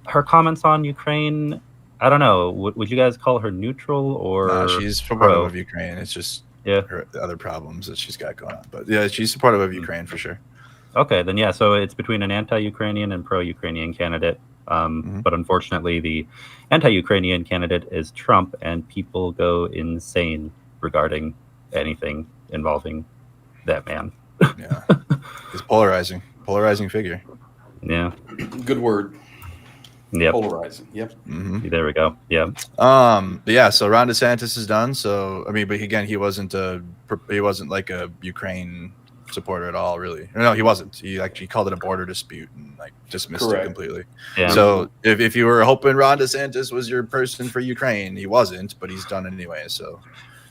her comments on Ukraine, I don't know. Would you guys call her neutral or? No, she's supportive of Ukraine. It's just her other problems that she's got going on. But yeah, she's supportive of Ukraine for sure. Okay, then yeah. So it's between an anti-Ukrainian and pro-Ukrainian candidate. But unfortunately, the anti-Ukrainian candidate is Trump, and people go insane regarding anything involving that man. Yeah, he's polarizing figure. Yeah, good word. Yep. Polarizing. Yep. Mm-hmm. There we go. Yeah. But yeah. So Ron DeSantis is done. So I mean, but again, he wasn't like a Ukraine supporter at all, really. No, he wasn't. He actually called it a border dispute and like dismissed Correct. it completely. Yeah. So if you were hoping Ron DeSantis was your person for Ukraine, he wasn't, but he's done anyway. So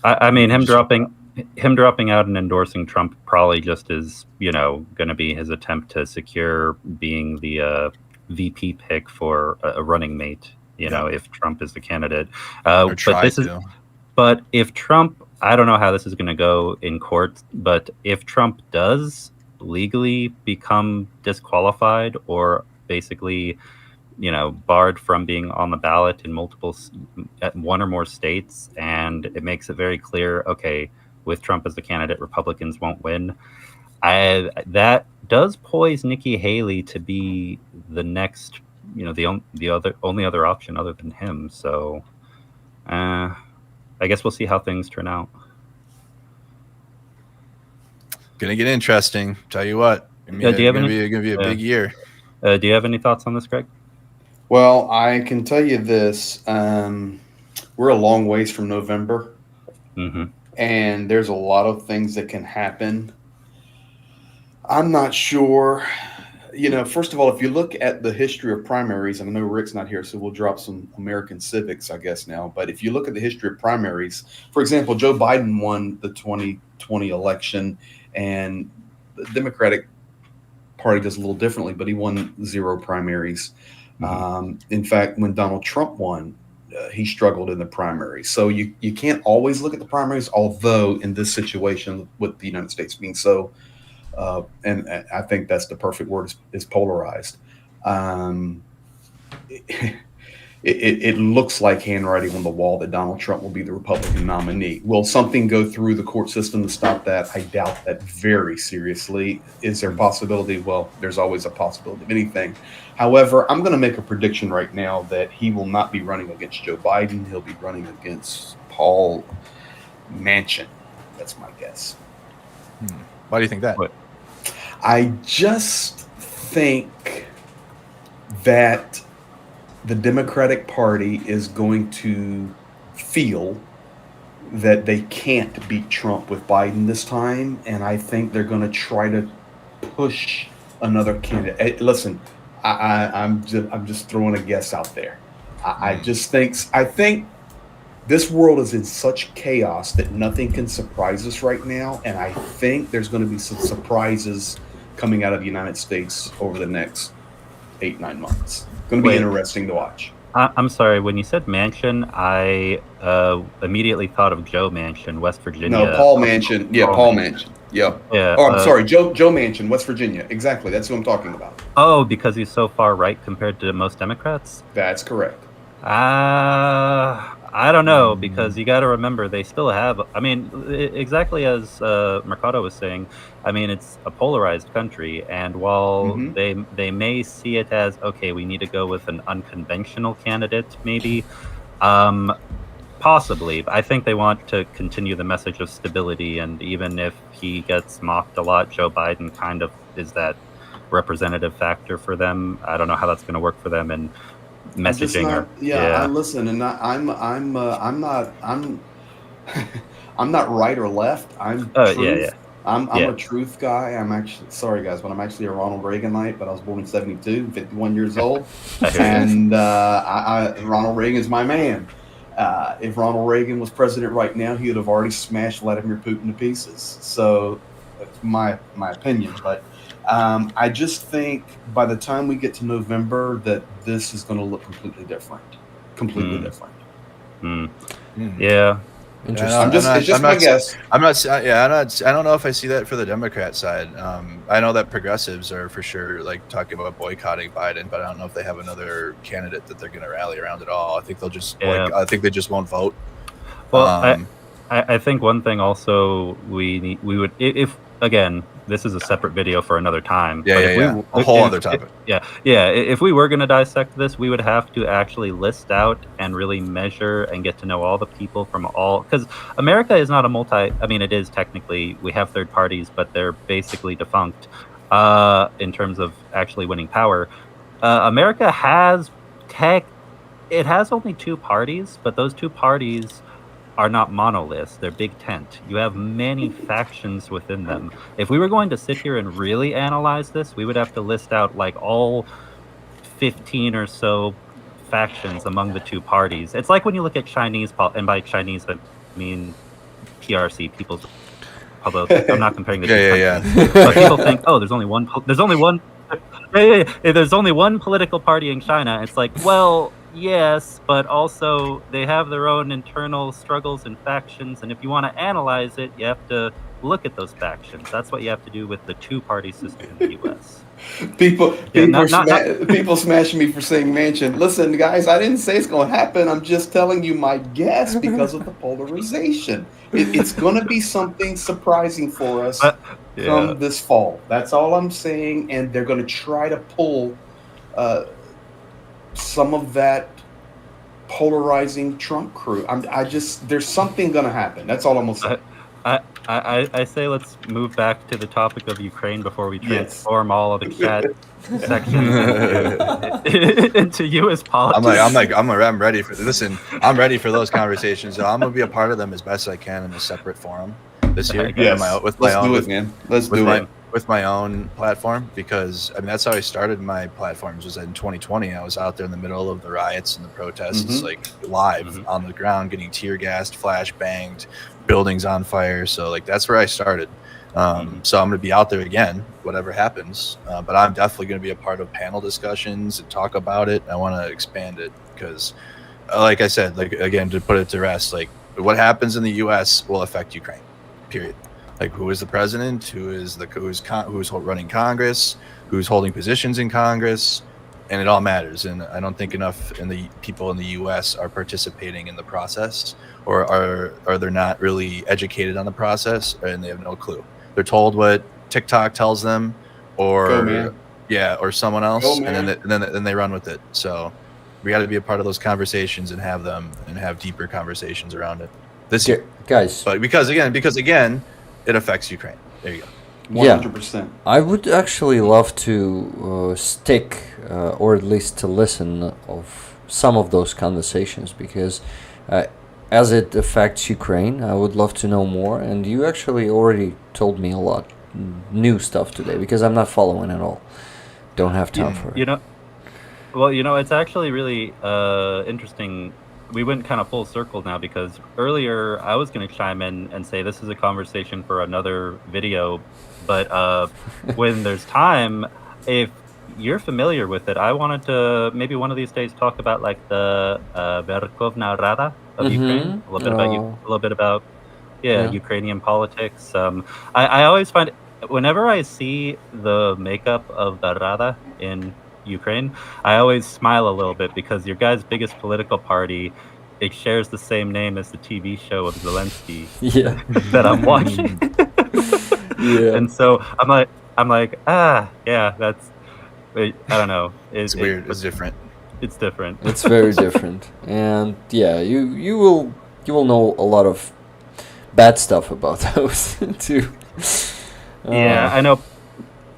I mean, him dropping out and endorsing Trump probably just is, going to be his attempt to secure being the VP pick for a running mate. If Trump is the candidate. But if Trump, I don't know how this is going to go in court, but if Trump does legally become disqualified or basically, barred from being on the ballot in at one or more states, and it makes it very clear, okay, with Trump as the candidate, Republicans won't win. That does poise Nikki Haley to be the next, the only other option other than him. So, I guess we'll see how things turn out. Gonna get interesting. Tell you what, do you have gonna be a big year. Do you have any thoughts on this, Greg? Well, I can tell you this: we're a long ways from November, and there's a lot of things that can happen. I'm not sure. First of all, if you look at the history of primaries, and I know Rick's not here, so we'll drop some American civics, I guess, now. But if you look at the history of primaries, for example, Joe Biden won the 2020 election, and the Democratic Party does a little differently, but he won 0 primaries. In fact, when Donald Trump won, he struggled in the primaries. So you can't always look at the primaries, although in this situation with the United States being so and I think that's the perfect word is polarized. It looks like handwriting on the wall that Donald Trump will be the Republican nominee. Will something go through the court system to stop that? I doubt that very seriously. Is there a possibility? Well, there's always a possibility of anything. However, I'm going to make a prediction right now that he will not be running against Joe Biden. He'll be running against Paul Manchin. That's my guess. Why do you think that? I just think that the Democratic Party is going to feel that they can't beat Trump with Biden this time, and I think they're going to try to push another candidate. Listen, I'm just throwing a guess out there. I think this world is in such chaos that nothing can surprise us right now, and I think there's going to be some surprises coming out of the United States over the next 8-9 months. It's going to be interesting to watch. I'm sorry, when you said Manchin, I immediately thought of Joe Manchin, West Virginia. No, Paul Manchin. Yeah, Paul Manchin. Yeah. Oh, I'm sorry, Joe Manchin, West Virginia. Exactly. That's who I'm talking about. Oh, because he's so far right compared to most Democrats? That's correct. I don't know, because you got to remember they still have, exactly as Mercado was saying, it's a polarized country, and while they may see it as, okay, we need to go with an unconventional candidate, maybe, possibly. I think they want to continue the message of stability, and even if he gets mocked a lot, Joe Biden kind of is that representative factor for them. I don't know how that's going to work for them, and messaging I listen, and I'm not right or left. I'm truth. I'm a truth guy. I'm actually, sorry guys, but I'm actually a Ronald Reaganite, but I was born in 72, 51 years old, and Ronald Reagan is my man. If Ronald Reagan was president right now, he would have already smashed Vladimir Putin to pieces. So that's my opinion, but I just think by the time we get to November that this is going to look completely different. Yeah. Interesting. It's just my guess. I don't know if I see that for the Democrat side. I know that progressives are for sure like talking about boycotting Biden, but I don't know if they have another candidate that they're going to rally around at all. I think they'll just I think they just won't vote. Well, I think one thing also we would, if again, this is a separate video for another time. A whole other topic. If we were going to dissect this, we would have to actually list out and really measure and get to know all the people from all, because America is not it is technically, we have third parties, but they're basically defunct in terms of actually winning power. America has it has only 2 parties, but those 2 parties are not monoliths. They're big tent. You have many factions within them. If we were going to sit here and really analyze this, we would have to list out like all 15 or so factions among the two parties. It's like when you look at Chinese, and by Chinese I mean PRC, People's Republic. I'm not comparing the two countries. But people think, oh, there's only one. There's only one political party in China. It's like, well, yes, but also they have their own internal struggles and factions. And if you want to analyze it, you have to look at those factions. That's what you have to do with the two-party system in the U.S. People smashing me for saying mansion. Listen, guys, I didn't say it's going to happen. I'm just telling you my guess because of the polarization. It's going to be something surprising for us come this fall. That's all I'm saying. And they're going to try to pull some of that polarizing Trump crew. There's something going to happen. That's all I'm going to say. I say let's move back to the topic of Ukraine before we transform all of the chat sections into U.S. politics. I'm ready for. Listen, I'm ready for those conversations. So I'm gonna be a part of them as best I can in a separate forum this year. Yes. Let's do it. With my own platform, because I mean that's how I started my platforms. Was in 2020. I was out there in the middle of the riots and the protests, like live on the ground, getting tear gassed, flash banged, buildings on fire. So like that's where I started. So I'm going to be out there again, whatever happens. But I'm definitely going to be a part of panel discussions and talk about it. I want to expand it because, like I said, like again to put it to rest, like what happens in the U.S. will affect Ukraine. Period. Like who is the president? Who's running Congress? Who's holding positions in Congress? And it all matters. And I don't think enough in the people in the U.S. are participating in the process, or are they're not really educated on the process, and they have no clue. They're told what TikTok tells them, or someone else, and then they run with it. So we got to be a part of those conversations and have deeper conversations around it this year, guys. But because again, it affects Ukraine. There you go. 100%. I would actually love to stick or at least to listen of some of those conversations, because as it affects Ukraine, I would love to know more. And you actually already told me a lot new stuff today, because I'm not following at all. Don't have time for it. It's actually really interesting. We went kind of full circle now, because earlier I was going to chime in and say this is a conversation for another video, but when there's time, if you're familiar with it, I wanted to maybe one of these days talk about like the Verkhovna Rada of Ukraine, a little bit about Ukrainian politics. I always find whenever I see the makeup of the Rada in Ukraine, I always smile a little bit, because your guy's biggest political party, it shares the same name as the TV show of Zelensky that I'm watching. And so I'm like, that's, I don't know. It's weird. It's different. It's different. It's very different. And you will know a lot of bad stuff about those too. I know.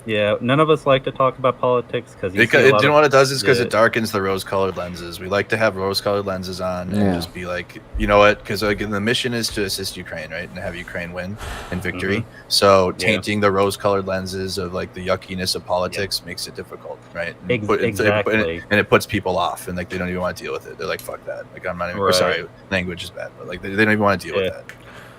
Yeah, none of us like to talk about politics because you know what it does is because it darkens the rose-colored lenses. We like to have rose-colored lenses on and just be like, you know what? Because again, the mission is to assist Ukraine, right, and have Ukraine win and victory. So tainting the rose-colored lenses of like the yuckiness of politics makes it difficult, right? Exactly. And it puts people off, and like they don't even want to deal with it. They're like, fuck that. Like I'm not even. Sorry, language is bad, but like they don't even want to deal with that.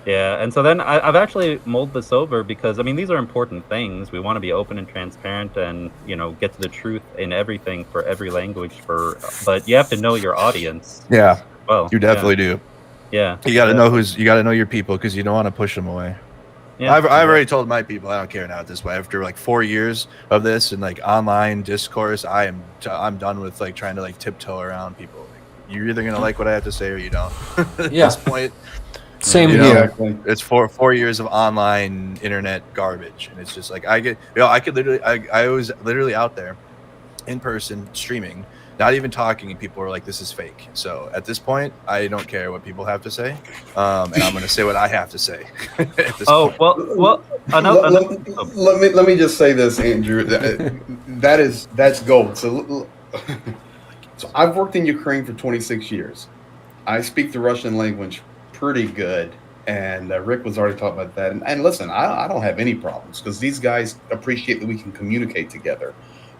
Yeah, and so then I've actually mulled this over, because I mean these are important things. We want to be open and transparent, and get to the truth in everything for every language. But you have to know your audience. Yeah, well, you definitely do. Yeah, you got to know you got to know your people, because you don't want to push them away. Yeah, I've already told my people I don't care now at this point. After like 4 years of this and like online discourse, I'm done with like trying to like tiptoe around people. Like, you're either gonna like what I have to say or you don't. At this point. Same here. It's 4 years of online internet garbage, and it's just like I was literally out there in person streaming, not even talking, and people were like, "This is fake." So at this point, I don't care what people have to say, and I'm going to say what I have to say. Let me just say this, Andrew. That's gold. So I've worked in Ukraine for 26 years. I speak the Russian language pretty good. And Rick was already talking about that. And listen, I don't have any problems because these guys appreciate that we can communicate together.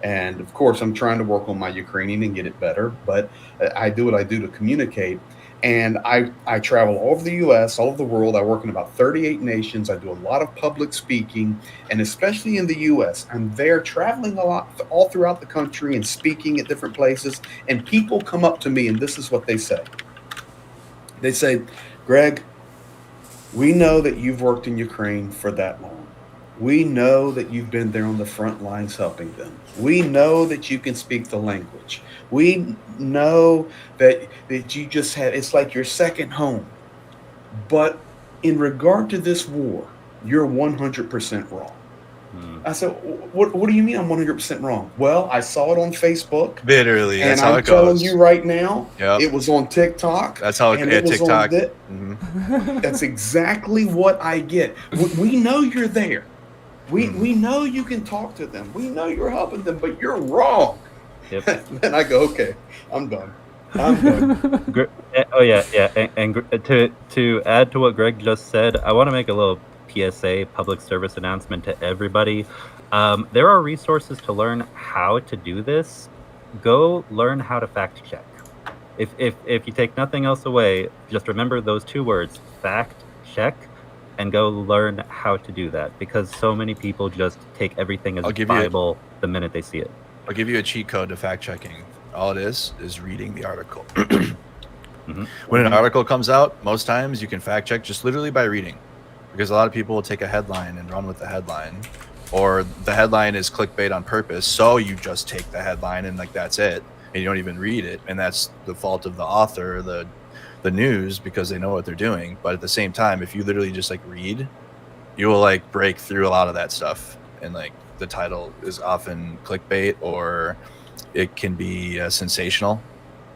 And of course, I'm trying to work on my Ukrainian and get it better, but I do what I do to communicate. And I travel all over the U.S., all over the world. I work in about 38 nations. I do a lot of public speaking, and especially in the U.S., I'm there traveling a lot all throughout the country and speaking at different places. And people come up to me, and this is what they say. They say, Greg, we know that you've worked in Ukraine for that long. We know that you've been there on the front lines helping them. We know that you can speak the language. We know that you just had, it's like your second home. But in regard to this war, you're 100% wrong. I said, what do you mean I'm 100% wrong? Well, I saw it on Facebook. Literally, and that's how I'm it telling goes. you right now, Yep. it was on TikTok. That's how and it was on TikTok. That's exactly what I get. We know you're there. We know you can talk to them. We know you're helping them, but you're wrong. Yep. Then I go, okay, I'm done. I'm done. Oh yeah, yeah. And to add to what Greg just said, I want to make a little PSA, public service announcement to everybody. There are resources to learn how to do this. Go learn how to fact check. If you take nothing else away, just remember those two words, fact check, and go learn how to do that, because so many people just take everything as Bible the minute they see it. I'll give you a cheat code to fact checking. All it is reading the article. When an article comes out, most times you can fact check just literally by reading, because a lot of people will take a headline and run with the headline, or the headline is clickbait on purpose, so you just take the headline and like that's it, and you don't even read it, and that's the fault of the author, the news, because they know what they're doing. But at the same time, if you literally just like read, you will like break through a lot of that stuff. And like the title is often clickbait, or it can be sensational.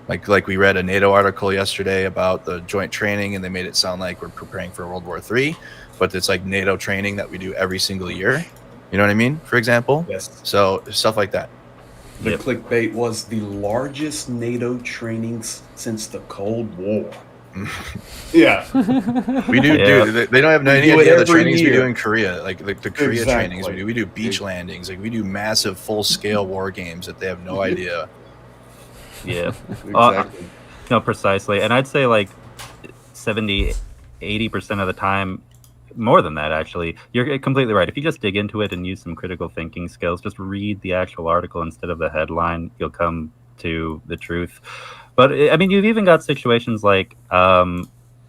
Like we read a NATO article yesterday about the joint training, and they made it sound like we're preparing for World War III, but it's like NATO training that we do every single year. You know what I mean? For example. Yes. So stuff like that. The clickbait was the largest NATO trainings since the Cold War. Yeah. We do. They don't have any idea the trainings we do in Korea, like the Korea Exactly. trainings we do. We do beach landings, like we do massive full-scale war games that they have no idea. Yeah. Exactly. No, precisely. And I'd say like 70-80% of the time, more than that actually, you're completely right. If you just dig into it and use some critical thinking skills, just read the actual article instead of the headline, you'll come to the truth. But I mean, you've even got situations like a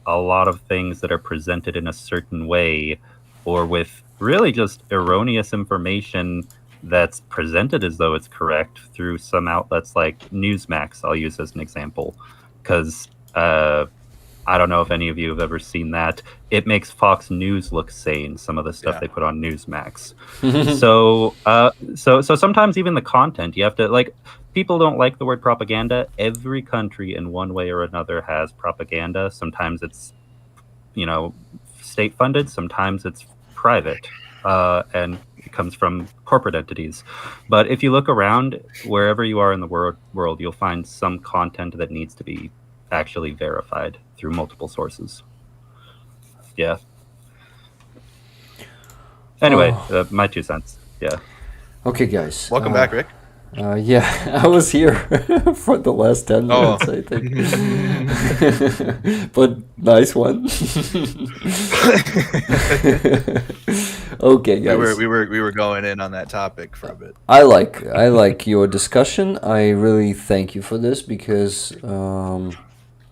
lot of things that are presented in a certain way, or with really just erroneous information that's presented as though it's correct through some outlets like Newsmax, I'll use as an example, because I don't know if any of you have ever seen that. It makes Fox News look sane, some of the stuff they put on Newsmax. So sometimes even the content, you have to, like, people don't like the word propaganda. Every country in one way or another has propaganda. Sometimes it's, state funded, sometimes it's private, and it comes from corporate entities. But if you look around, wherever you are in the world, you'll find some content that needs to be actually verified through multiple sources. Yeah. Anyway, my 2 cents. Yeah. Okay, guys. Welcome back, Rick. Yeah, I was here for the last 10 minutes, I think. But nice one. Okay, guys. We were going in on that topic for a bit. I like your discussion. I really thank you for this because, damn,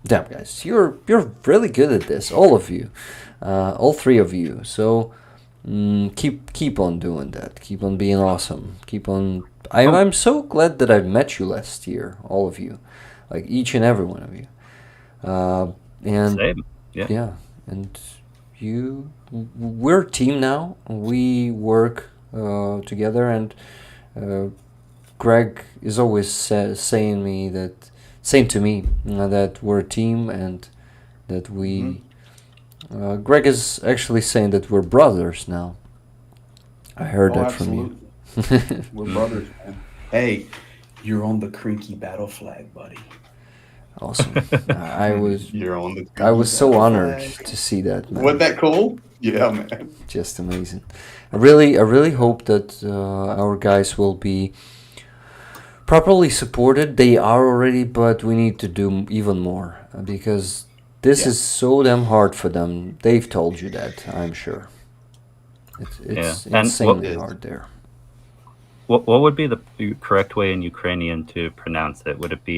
guys, you're really good at this, all of you, all three of you. So keep on doing that. Keep on being awesome. Keep on. I'm so glad that I met you last year, all of you, like each and every one of you. And same. Yeah. And we're a team now. We work together, and Greg is always saying to me that we're a team, and that we. Greg is actually saying that we're brothers now. I heard that from you. We're brothers, man. Hey, you're on the Crinky battle flag, buddy. Awesome. I was You're on the. I was so honored flag. to see that, man. Wasn't that cool? Yeah, man. Just amazing. I really hope that our guys will be properly supported. They are already, but we need to do even more because this is so damn hard for them. They've told you that, I'm sure. It's And insanely hard there. What would be the correct way in Ukrainian to pronounce it? Would it be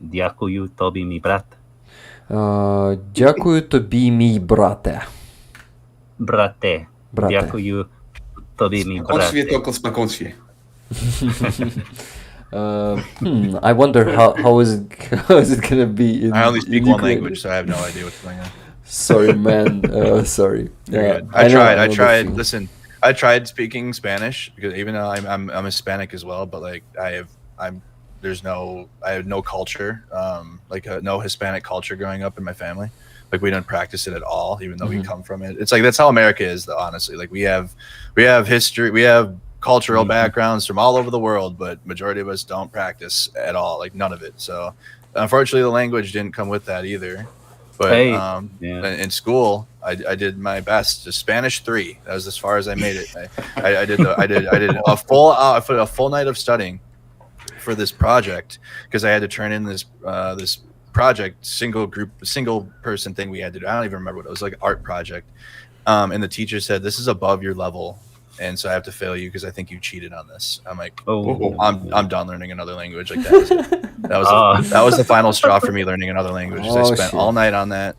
"Дякую тобі, мій брат"? Дякую тобі, мій брате. Брате. Брате. Дякую тобі, мій Консві, брате. только смаконсві. I wonder how is it gonna be in I only speak in one Ukrainian. language, so I have no idea what's going on. Sorry, man. Sorry. You're good. I know the tried. feeling. Listen, I tried speaking Spanish because even though I'm Hispanic as well, but like I have no culture, no Hispanic culture growing up in my family. Like we don't practice it at all, even though we come from it. It's like that's how America is, though, honestly. Like we have history, we have cultural backgrounds from all over the world, but majority of us don't practice at all, like none of it. So unfortunately, the language didn't come with that either. But in school, I did my best. Just Spanish 3. That was as far as I made it. I did a full night of studying for this project because I had to turn in this project single person thing we had to do. I don't even remember what it was, like an art project. And the teacher said, "This is above your level, and so I have to fail you because I think you cheated on this." I'm like, I'm done learning another language. Like that was it. That was the final straw for me learning another language. I spent all night on that.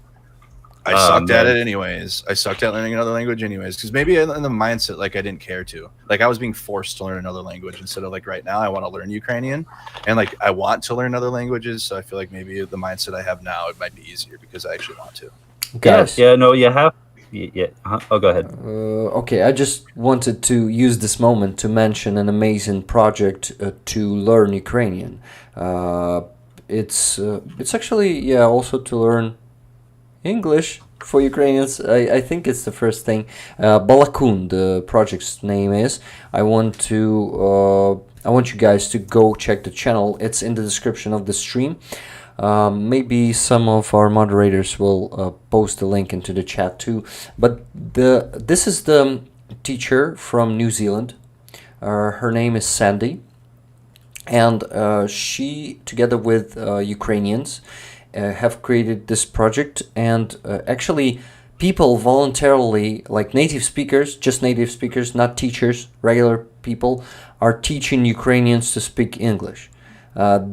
I sucked at it anyways. I sucked at learning another language anyways because maybe in the mindset like I didn't care to. Like I was being forced to learn another language instead of like right now I want to learn Ukrainian and like I want to learn other languages. So I feel like maybe the mindset I have now it might be easier because I actually want to. Guys. Yeah, no, you have. Yeah. Oh, go ahead. Okay, I just wanted to use this moment to mention an amazing project to learn Ukrainian. It's actually also to learn English for Ukrainians. I think it's the first thing. Balakun, the project's name is. I want you guys to go check the channel. It's in the description of the stream. Maybe some of our moderators will post the link into the chat too. But this is the teacher from New Zealand. Her name is Sandy, and she, together with Ukrainians, have created this project. And actually, people voluntarily, like native speakers, just native speakers, not teachers, regular people, are teaching Ukrainians to speak English.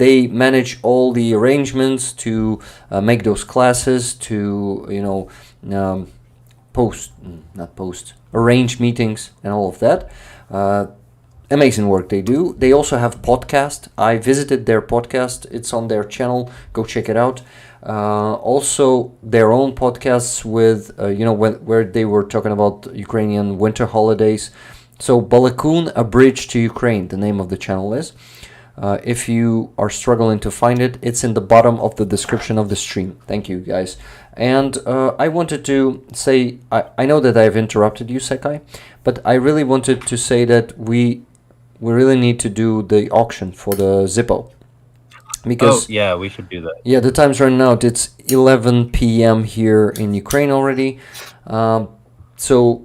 They manage all the arrangements to make those classes, to arrange meetings and all of that. Amazing work they do. They also have podcast. I visited their podcast. It's on their channel. Go check it out. Also their own podcasts with where they were talking about Ukrainian winter holidays. So Balakun, A Bridge to Ukraine, the name of the channel is. If you are struggling to find it, it's in the bottom of the description of the stream. Thank you, guys. And I wanted to say, I know that I've interrupted you, Secai, but I really wanted to say that we really need to do the auction for the Zippo. Because We should do that. Yeah, the time's running out. It's 11 p.m. here in Ukraine already. So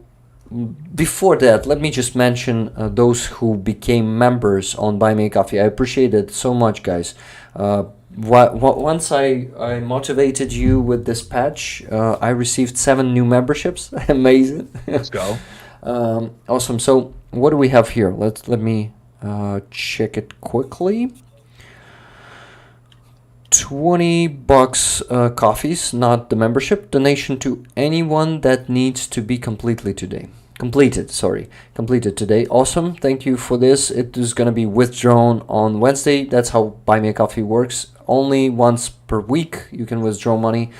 before that, let me just mention those who became members on Buy Me a Coffee. I appreciate it so much, guys. Once I motivated you with this patch, I received 7 new memberships. Amazing. Let's go. Awesome. So what do we have here? Let me check it quickly. $20 coffees, not the membership. Donation to anyone that needs to be completed today. Awesome. Thank you for this. It is going to be withdrawn on Wednesday. That's how Buy Me a Coffee works. Only once per week you can withdraw money.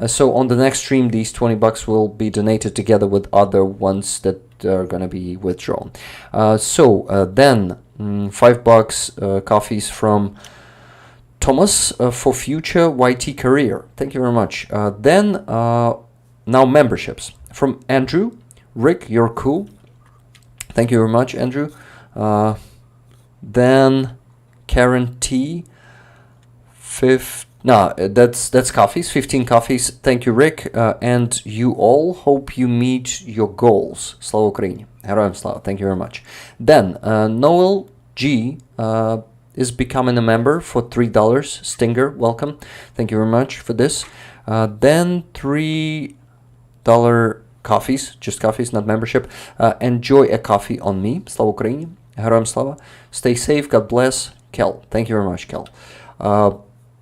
So on the next stream, these $20 will be donated together with other ones that are going to be withdrawn. Then $5 coffees from Thomas for future YT career. Thank you very much. Then now memberships from Andrew. Rick, you're cool. Thank you very much, Andrew. Then Karen T. No, that's coffees. 15 coffees. Thank you, Rick. And you all hope you meet your goals. Slava Ukraini. Героям слава. Thank you very much. Then Noel G is becoming a member for $3. Stinger, welcome. Thank you very much for this. Then $3 coffees, just coffees, not membership. Enjoy a coffee on me. Slava Ukraini. Героям слава. Stay safe. God bless. Kel. Thank you very much, Kel.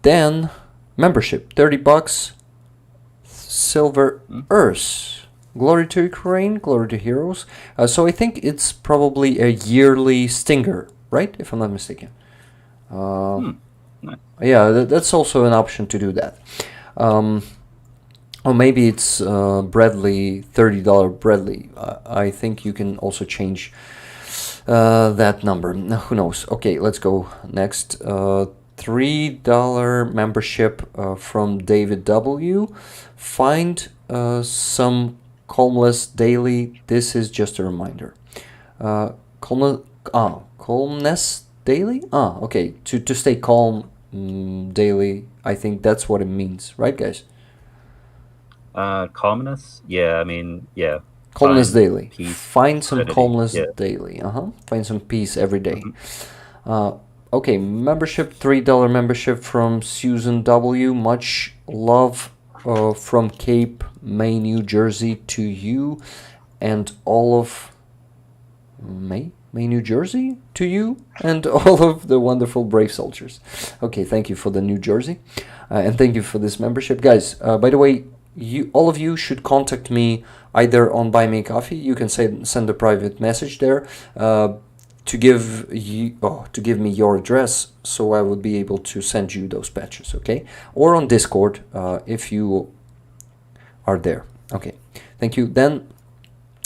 Then membership, $30. Silver Earth. Glory to Ukraine, glory to heroes. So I think it's probably a yearly stinger, right? If I'm not mistaken. Nice. Yeah, that's also an option to do that. Or maybe it's Bradley, $30 Bradley. I think you can also change that number. Who knows? Okay, let's go next. $3 membership from David W. Find some calmless daily. This is just a reminder. Calmness daily? Okay. To stay calm daily. I think that's what it means, right, guys? Calmness? Yeah, I mean, yeah. Calmness daily. Peace, Find some serenity, calmness yeah. daily. Find some peace every day. Okay, membership, $3 membership from Susan W. Much love from Cape May, New Jersey to you and all of May, New Jersey to you and all of the wonderful brave soldiers. Okay, thank you for the New Jersey and thank you for this membership. Guys, by the way, all of you should contact me either on Buy Me a Coffee. You can send a private message there. To give me your address so I would be able to send you those patches, okay? Or on Discord if you are there. Okay, thank you. Then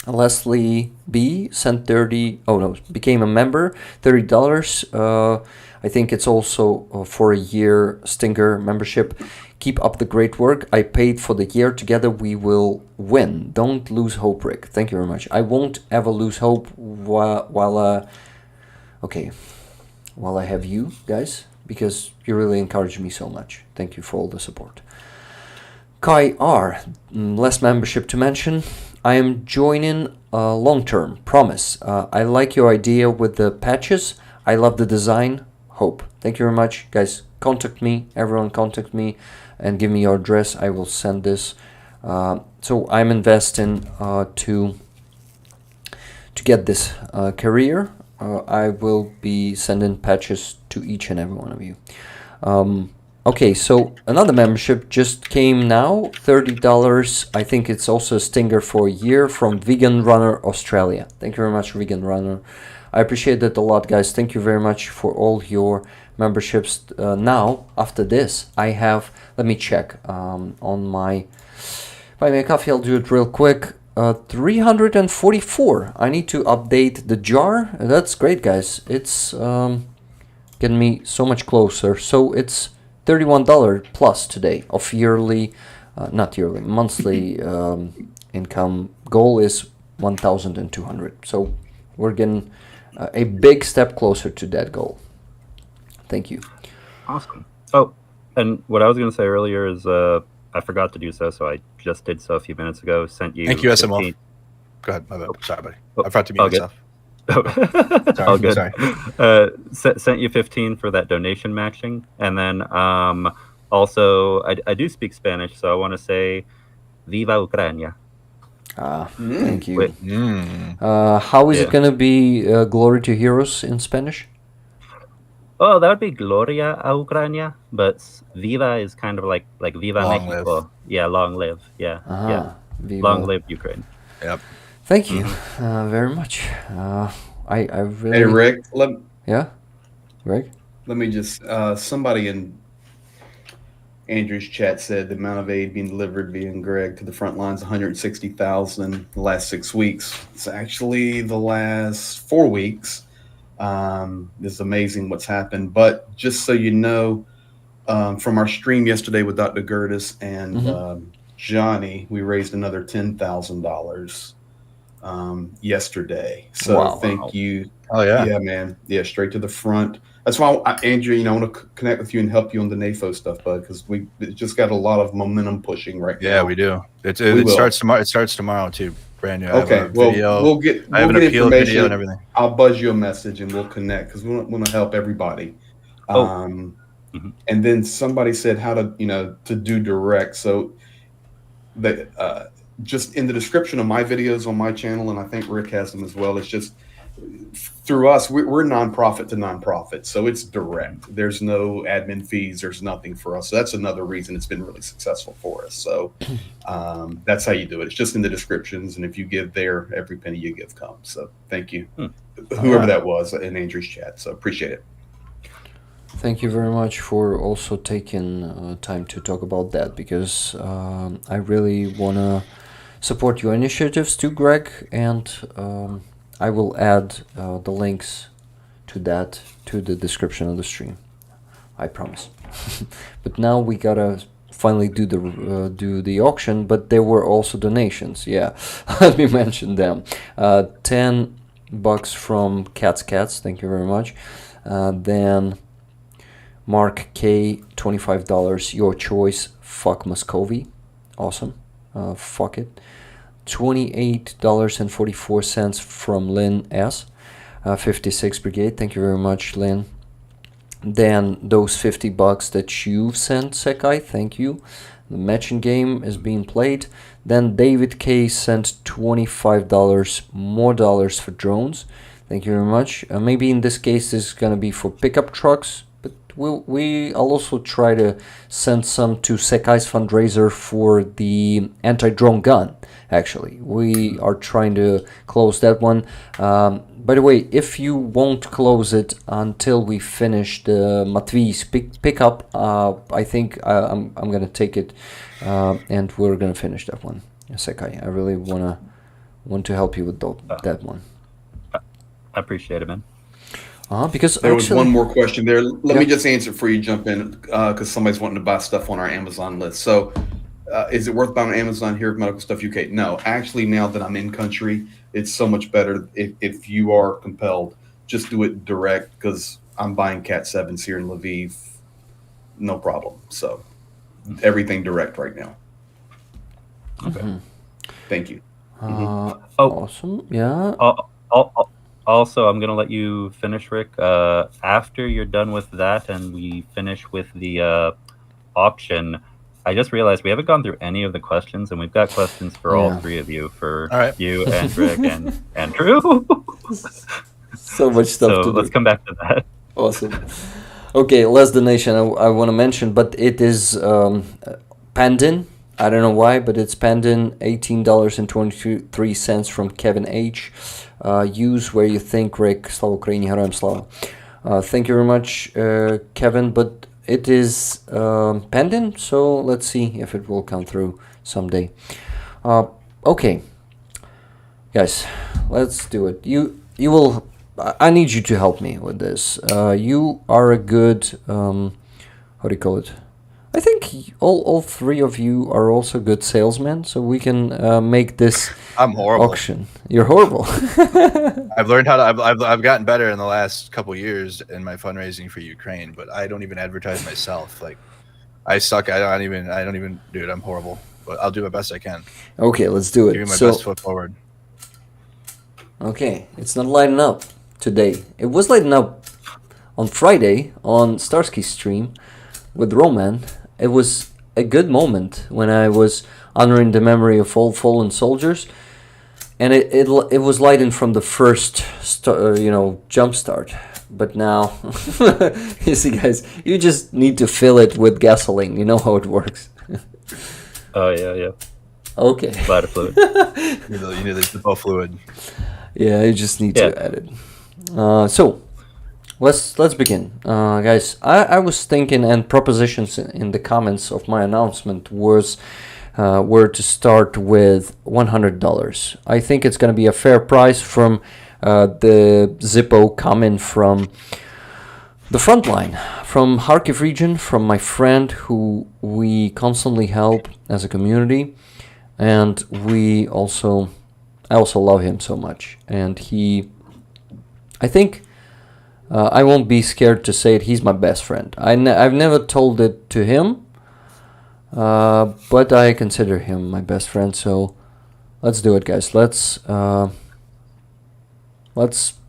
Leslie B sent became a member, $30. I think it's also for a year Stinger membership. Keep up the great work. I paid for the year. Together we will win. Don't lose hope, Rick. Thank you very much. I won't ever lose hope while I have you guys, because you really encourage me so much. Thank you for all the support. Kai R, less membership to mention. I am joining long term, promise. I like your idea with the patches. I love the design. Hope. Thank you very much, guys. Contact me. Everyone contact me and give me your address. I will send this. So I'm investing to get this career. I will be sending patches to each and every one of you. Okay, so another membership just came now, $30. I think it's also a stinger for a year from Vegan Runner Australia. Thank you very much, Vegan Runner. I appreciate that a lot, guys. Thank you very much for all your memberships. Now, after this, I have, let me check on my Buy Me a Coffee. I'll do it real quick. 344. I need to update the jar. That's great, guys. It's getting me so much closer. So it's $31 plus today of monthly income. Goal is 1,200. So we're getting a big step closer to that goal. Thank you. Awesome. Oh, and what I was going to say earlier is I forgot to do so I just did so a few minutes ago. Sent you. Thank you, SML. Go ahead. My bad. Sorry, buddy. I forgot to mute myself. Sorry, all good. Sorry. Sent you 15 for that donation matching, and then also I do speak Spanish, so I want to say "Viva Ucrania." Thank you. How is it going to be "Glory to Heroes" in Spanish? Oh, that would be Gloria a Ucrania, but Viva is kind of like Viva Long Mexico. live. Yeah, long live. Yeah, yeah. Viva. Long live Ukraine. Yep. Thank you very much. I really. Hey, Rick. Rick. Let me just. Somebody in Andrew's chat said the amount of aid being delivered via Greg to the front lines, 160,000 the last 6 weeks. It's actually the last 4 weeks. It's amazing what's happened. But just so you know, from our stream yesterday with Dr. Gertis and Johnny, we raised another $10,000 yesterday. So thank you. Oh yeah. Yeah, man. Yeah, straight to the front. That's why, Andrew, I want to connect with you and help you on the Nefo stuff, bud, because we just got a lot of momentum pushing right now. Yeah, we do. It will. starts tomorrow. It starts tomorrow too. Brand new. I have Okay, a video. we'll get I have an appeal information. video and everything. I'll buzz you a message and we'll connect because we want to help everybody. And then somebody said how to to do direct. So that just in the description of my videos on my channel, and I think Rick has them as well. It's just through us. We're nonprofit to nonprofit, so it's direct. There's no admin fees. There's nothing for us. So that's another reason it's been really successful for us. So that's how you do it. It's just in the descriptions, and if you give there, every penny you give comes. So thank you, whoever that was in Andrew's chat. So appreciate it. Thank you very much for also taking time to talk about that, because I really want to support your initiatives too, Greg, and I will add the links to that to the description of the stream. I promise. But now we gotta finally do the auction. But there were also donations. Yeah, let me mention them. $10 from Cats. Thank you very much. Then Mark K, $25. Your choice. Fuck Muscovy. Awesome. Fuck it. $28.44 from Lynn S. 56 Brigade. Thank you very much, Lynn. Then those $50 that you've sent, Secai. Thank you. The matching game is being played. Then David K sent $25 more dollars for drones. Thank you very much. Maybe in this case this is gonna be for pickup trucks, but I'll also try to send some to Secai's fundraiser for the anti-drone gun. Actually, we are trying to close that one. By the way, if you won't close it until we finish the Matvei's pickup, I think I'm gonna take it, and we're gonna finish that one. Secai, I really want to help you with that one. I appreciate it, man. Because there was one more question there. Let me just answer before you jump in, because somebody's wanting to buy stuff on our Amazon list. So, is it worth buying on Amazon here, Medical Stuff UK? No, actually, now that I'm in country, it's so much better. If you are compelled, just do it direct, because I'm buying Cat 7s here in Lviv, no problem. So, everything direct right now. Okay. Thank you. Awesome. Yeah. Also, I'm going to let you finish, Rick. After you're done with that and we finish with the auction, I just realized we haven't gone through any of the questions, and we've got questions for all three of you, for you and Rick and Andrew. So much stuff to do. Let's come back to that. Awesome. Okay, last donation I want to mention, but it is Pandin. I don't know why, but it's Pandin, $18.23 from Kevin H. Use where you think, Rick. Slava Ukraini, Heroям Slava. Thank you very much, Kevin, but it is pending, so let's see if it will come through someday. Okay, guys, let's do it. You will. I need you to help me with this. You are a good. How do you call it? I think all three of you are also good salesmen, so we can make this. I'm horrible. Auction. You're horrible. I've learned how to. I've gotten better in the last couple years in my fundraising for Ukraine, but I don't even advertise myself. Like, I suck. I don't even do it. I'm horrible, but I'll do my best I can. Okay, let's do it. Give me my best foot forward. Okay, it's not lighting up today. It was lighting up on Friday on Starsky's stream with Roman. It was a good moment when I was honoring the memory of all fallen soldiers, and it was lighting from the first jump start. But now, you see, guys, you just need to fill it with gasoline. You know how it works. Oh yeah. Okay. Bladder fluid. You need the depot fluid. Yeah, you just need to add it. So. Let's begin, guys. I was thinking, and propositions in the comments of my announcement were to start with $100. I think it's going to be a fair price from the Zippo coming from the Frontline, from Kharkiv region, from my friend who we constantly help as a community, and I also love him so much, and I think. I won't be scared to say it. He's my best friend. I've never told it to him, but I consider him my best friend. So let's do it, guys. Let's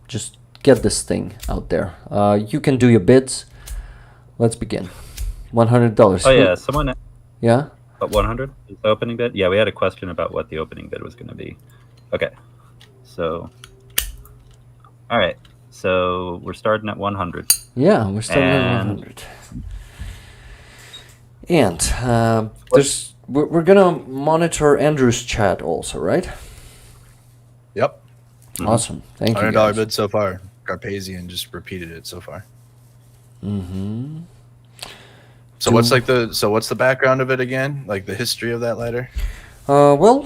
just get this thing out there. You can do your bids. Let's begin. $100. Oh yeah, someone. Yeah. 100 is the opening bid. Yeah, we had a question about what the opening bid was going to be. Okay, so all right, so we're starting at 100. Yeah, we're starting at 100. And we're gonna monitor Andrew's chat also, right? Yep. Awesome. Thank you. $100 bid so far. Carpathian just repeated it so far. Mm-hmm. So what's the background of it again? Like the history of that ladder? Well,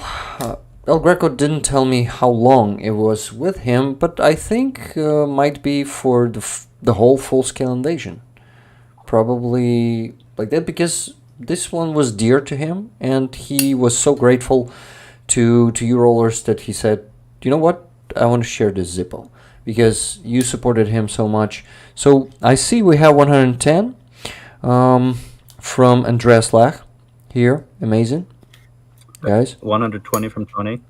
El Greco didn't tell me how long it was with him, but I think might be for the whole full-scale invasion. Probably like that, because this one was dear to him, and he was so grateful to you rollers that he said, you know what, I want to share this Zippo because you supported him so much. So I see we have 110 from Andreas Lach here. Amazing, guys. 120 from 20.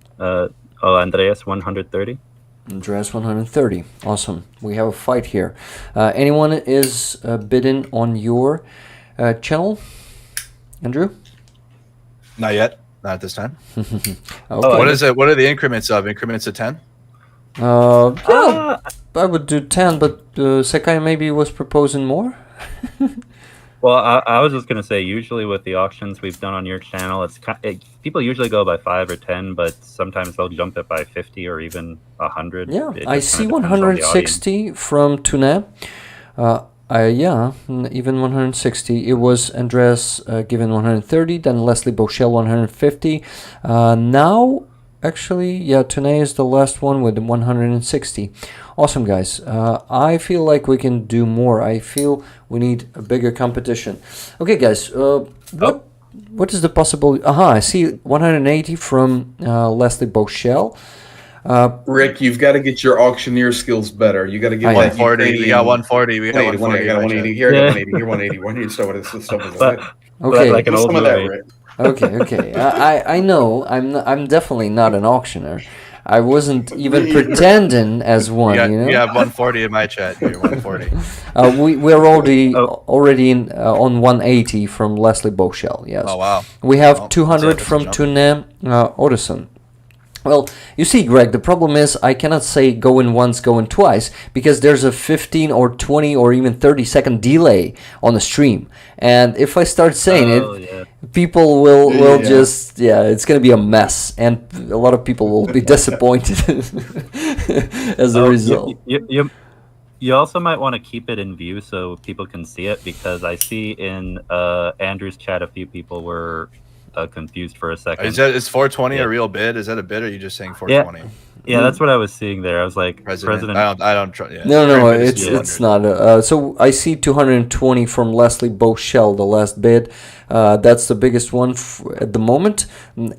Andreas 130. Andreas 130. Awesome. We have a fight here. Anyone is bidding on your channel, Andrew? Not yet. Not at this time. Okay. What is it? What are the increments of? Increments of 10? Yeah, I would do 10, but Secai maybe was proposing more. Well, I was just going to say, usually with the auctions we've done on your channel, people usually go by 5 or 10, but sometimes they'll jump it by 50 or even 100. Yeah, It I just see kinda depends on the 160 from Tune. Yeah, even 160. It was Andreas given 130, then Leslie Bochel 150. Now, actually, yeah, Tune is the last one with 160. Awesome, guys. I feel like we can do more. I feel we need a bigger competition. Okay, guys. What is the possible? I see 180 from Leslie Bochel. Rick, you've got to get your auctioneer skills better. You got to get 140. We got 140. We got 140. 180. Here, 180. Here, 180. 180. Start with this stuff. Okay. Like an old some of that, Rick. Okay. I know. I'm definitely not an auctioneer. I wasn't even pretending as one. You have 140 in my chat. You're 140. We're already in on 180 from Leslie Bochel. Yes. Oh wow. We have 200 from Tune Odison. Well, you see, Greg, the problem is I cannot say going once, going twice, because there's a 15 or 20 or even 30-second delay on the stream. And if I start saying people will just, it's going to be a mess. And a lot of people will be disappointed as a result. You also might want to keep it in view so people can see it, because I see in Andrew's chat a few people were confused for a second. Is 420 a real bid? Is that a bid, or are you just saying 420? Yeah, that's what I was seeing there. I was like, President. I don't trust. Yeah. No, it's not. So I see 220 from Leslie Bochel, the last bid. That's the biggest one at the moment.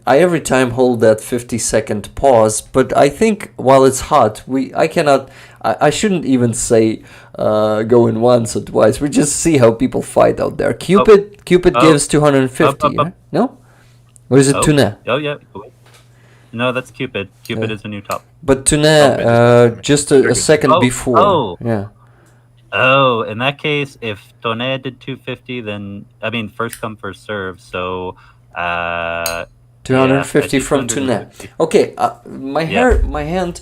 I every time hold that 50-second pause, but I think while it's hot, I shouldn't even say going once or twice. We just see how people fight out there. Cupid gives 250. No? Or is it Tune? Oh, yeah. No, that's Cupid. Cupid is a new top. But Tune, just a second before. Yeah. Oh, in that case, if Tone did 250, then, first come, first serve. So, 250 from Tune. Okay, my hand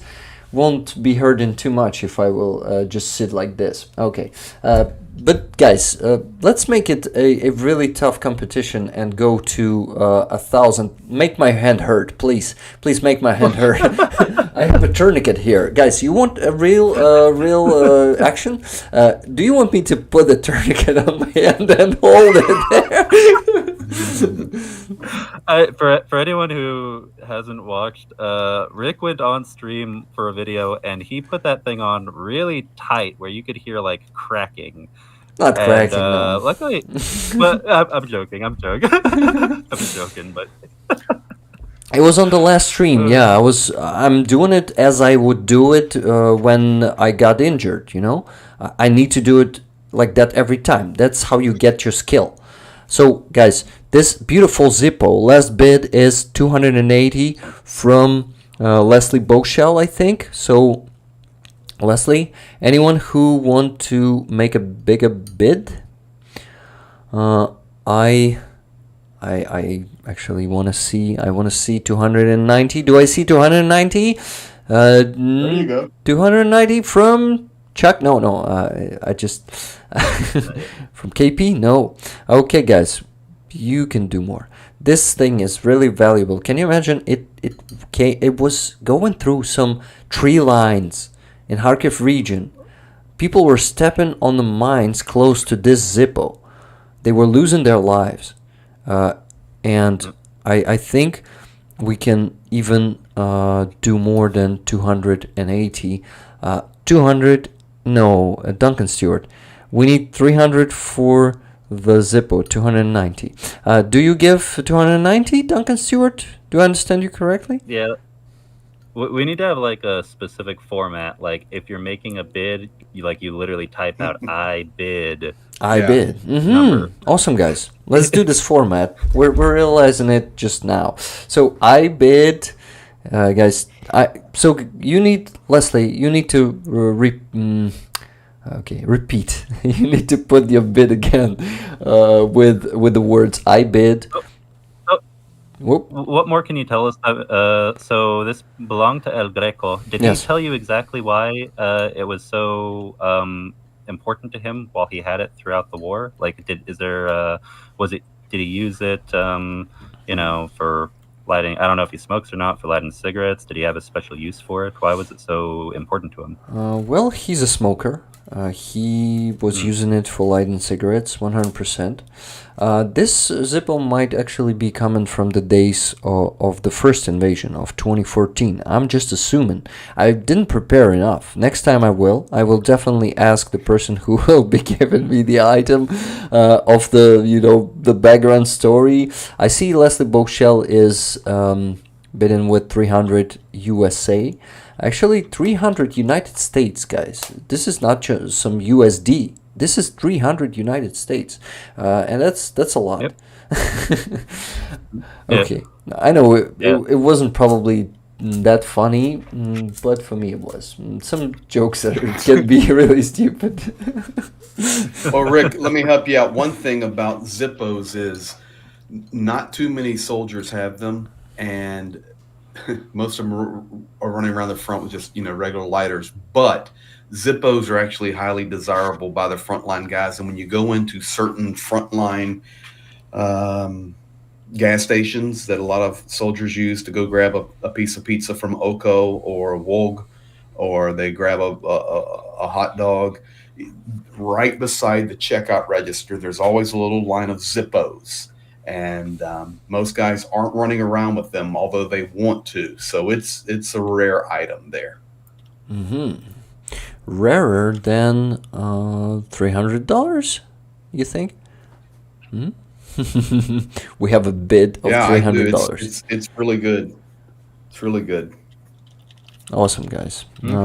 won't be hurting too much if I will just sit like this. Okay. But guys, let's make it a really tough competition and go to 1,000. Make my hand hurt, please. Please make my hand hurt. I have a tourniquet here, guys. You want a real action? Do you want me to put the tourniquet on my hand and hold it there? For anyone who hasn't watched, Rick went on stream for a video and he put that thing on really tight where you could hear like cracking. Not cracking. No. Luckily, but I'm joking. I'm joking, but. It was on the last stream. Yeah, I'm doing it as I would do it when I got injured. You know, I need to do it like that every time. That's how you get your skill. So, guys, this beautiful Zippo last bid is 280 from Leslie Bochel, I think. So, Leslie, anyone who want to make a bigger bid? I actually want to see. I want to see 290. Do I see 290? There you go. 290 from Chuck. No. I just from KP. No. Okay, guys, you can do more. This thing is really valuable. Can you imagine it? It was going through some tree lines in Kharkiv region. People were stepping on the mines close to this Zippo. They were losing their lives. And I think we can even do more than 280. 200, no, Duncan Stewart. We need 300 for the Zippo, 290. Do you give 290, Duncan Stewart? Do I understand you correctly? Yeah. We need to have like a specific format. Like if you're making a bid, you literally type out "I bid." I bid. Awesome, guys. Let's do this format. We're realizing it just now. So I bid, guys. So you need, Leslie. You need to repeat. You need to put your bid again with the words "I bid." What more can you tell us? So this belonged to El Greco. Did he tell you exactly why it was so important to him while he had it throughout the war? Like, did he use it, for lighting? I don't know if he smokes or not, for lighting cigarettes. Did he have a special use for it? Why was it so important to him? Well, he's a smoker. He was using it for lighting cigarettes, 100%. This Zippo might actually be coming from the days of the first invasion of 2014. I'm just assuming. I didn't prepare enough. Next time I will definitely ask the person who will be giving me the item of the background story. I see Leslie Bochel is bidding with 300 USA. Actually, 300 United States, guys. This is not just some USD. This is 300 United States, and that's a lot. Yep. Okay, I know it wasn't probably that funny, but for me it was. Some jokes that can be really stupid. Well, Rick, let me help you out. One thing about Zippos is not too many soldiers have them, and most of them are running around the front with just regular lighters. But Zippos are actually highly desirable by the frontline guys, and when you go into certain frontline gas stations that a lot of soldiers use to go grab a piece of pizza from Oko or a Wog, or they grab a hot dog, right beside the checkout register, there's always a little line of Zippos. And most guys aren't running around with them, although they want to. So it's a rare item there. Rarer than $300, you think? We have a bid of $300. It's really good. It's really good. Awesome, guys.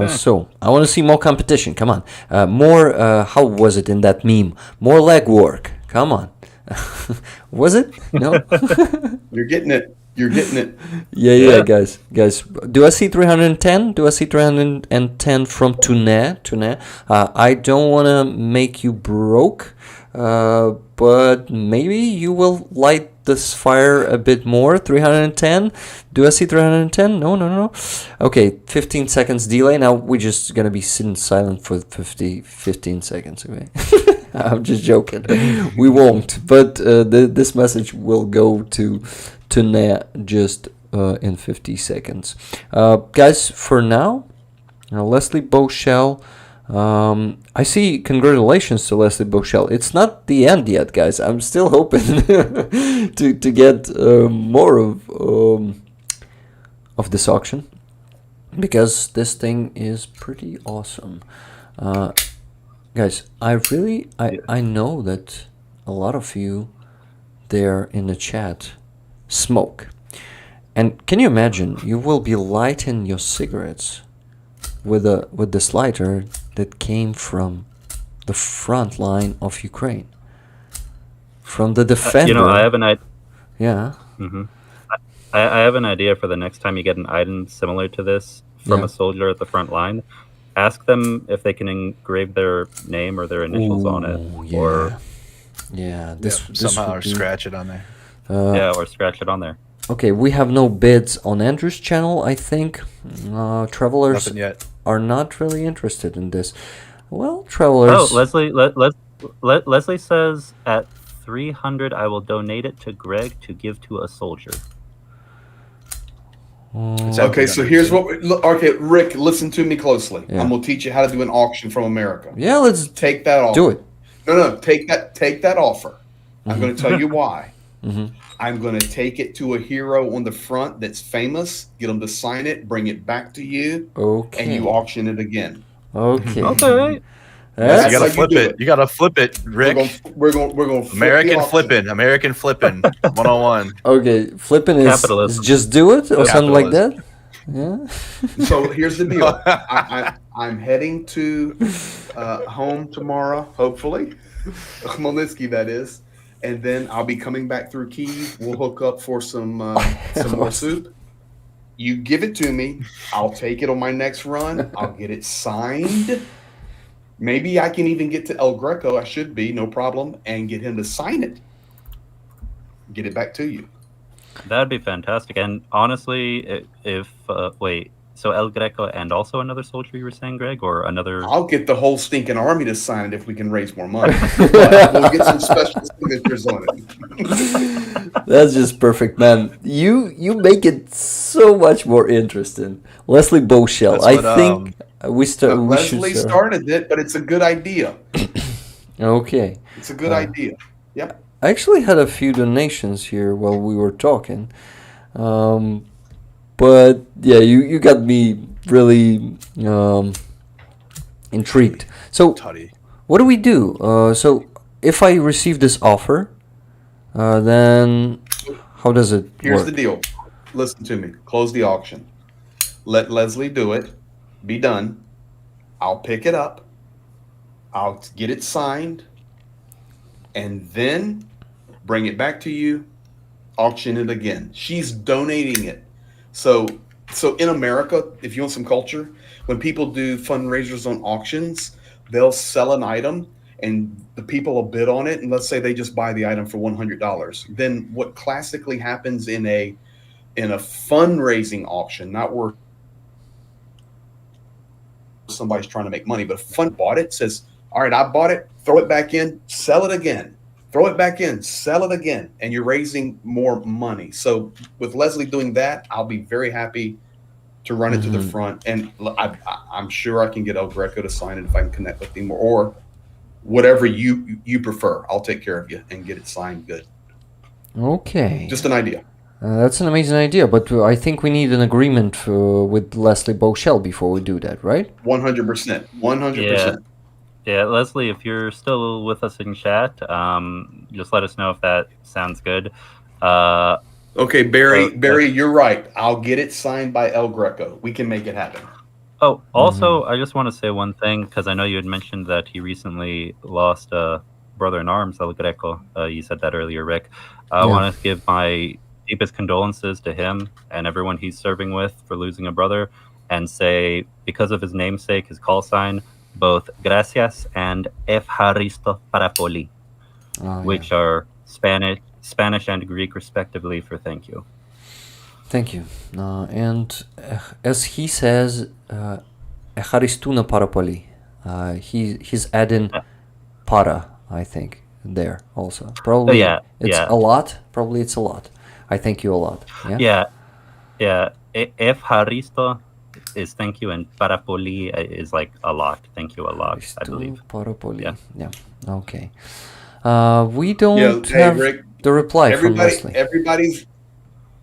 So I want to see more competition. Come on, more. How was it in that meme? More leg work. Come on. Was it? No. You're getting it. You're getting it. Yeah, guys. Do I see 310? Do I see 310 from Tune? I don't want to make you broke, but maybe you will light this fire a bit more. 310. Do I see 310? No. Okay, 15 seconds delay. Now we're just gonna be sitting silent for 15 seconds. Okay. I'm just joking. We won't, but this message will go to Nea just in 50 seconds. Guys, for now, Leslie Bochel. I see. Congratulations to Leslie Bochel. It's not the end yet, guys. I'm still hoping to get more of this auction, because this thing is pretty awesome. Guys, I know that a lot of you there in the chat smoke, And can you imagine? You will be lighting your cigarettes with this lighter that came from the front line of Ukraine, from the defender. You know, I have an idea. Yeah. Mm-hmm. I have an idea for the next time you get an item similar to this from a soldier at the front line. Ask them if they can engrave their name or their initials on it, or this somehow would or be- scratch it on there. or scratch it on there. Okay, we have no bids on Andrew's channel. I think travelers Nothing yet. are not really interested in this. Well, travelers. Oh, Leslie says at 300, I will donate it to Greg to give to a soldier. Okay, so here's what. Okay, Rick, listen to me closely. Yeah. I'm gonna teach you how to do an auction from America. Yeah, let's take that offer. do it. No, take that offer. I'm going to tell you why. Mhm. I'm going to take it to a hero on the front that's famous, get them to sign it, bring it back to you, Okay. and you auction it again. Okay. Okay. That's you gotta how flip do it. You gotta flip it, Rick. We're going flip American the auction. American flipping, 101. Okay, flipping is Capitalism. just do it or something like that. Capitalism. Yeah. So here's the deal. I'm heading to home tomorrow, hopefully. Khmelnytsky, that is. And then I'll be coming back through Kyiv. We'll hook up for some more soup. You give it to me. I'll take it on my next run. I'll get it signed. Maybe I can even get to El Greco. I should be, no problem, and get him to sign it. Get it back to you. That'd be fantastic. And honestly, if wait, so El Greco and also another soldier you were saying, Greg, or another? I'll get the whole stinking army to sign it if we can raise more money. But we'll get some special signatures on it. That's just perfect, man. You make it so much more interesting. Leslie Beauchel, That's what, I think we should Leslie start. started it, but it's a good idea. Okay. It's a good idea. Yep. I actually had a few donations here while we were talking. But yeah, you got me really intrigued. So what do we do? So if I receive this offer, then how does it Here's work? the deal. Listen to me. Close the auction. Let Leslie do it. Be done. I'll pick it up. I'll get it signed. And then bring it back to you. Auction it again. She's donating it. So in America, if you want some culture, when people do fundraisers on auctions, they'll sell an item and the people will bid on it. And let's say they just buy the item for $100. Then what classically happens in a fundraising auction, not where somebody's trying to make money, but if fund bought it, says, all right, I bought it, throw it back in, sell it again. Throw it back in, sell it again, and you're raising more money. So with Leslie doing that, I'll be very happy to run it to the front. And I'm sure I can get El Greco to sign it if I can connect with him, or whatever you prefer. I'll take care of you and get it signed good. Okay. Just an idea. That's an amazing idea, but I think we need an agreement with Leslie Beauchel before we do that, right? 100%. 100%. Yeah, Leslie, if you're still with us in chat, just let us know if that sounds good. Okay, Barry, you're right. I'll get it signed by El Greco. We can make it happen. Oh, also, I just want to say one thing, because I know you had mentioned that he recently lost a brother in arms, El Greco. You said that earlier, Rick. I want to give my deepest condolences to him and everyone he's serving with for losing a brother, and say, because of his namesake, his call sign, both gracias and Evharisto Parapoli, which are Spanish and Greek respectively for thank you. Thank you. And as he says, Evharistuna Parapoli. He's adding para, I think, there also. Probably it's a lot. Probably it's a lot. I thank you a lot. Yeah. Evharisto is thank you, and Parapoli is like a lot. Thank you a lot, I believe. Parapoli. Yeah. Okay. We don't have Rick, the reply from Leslie.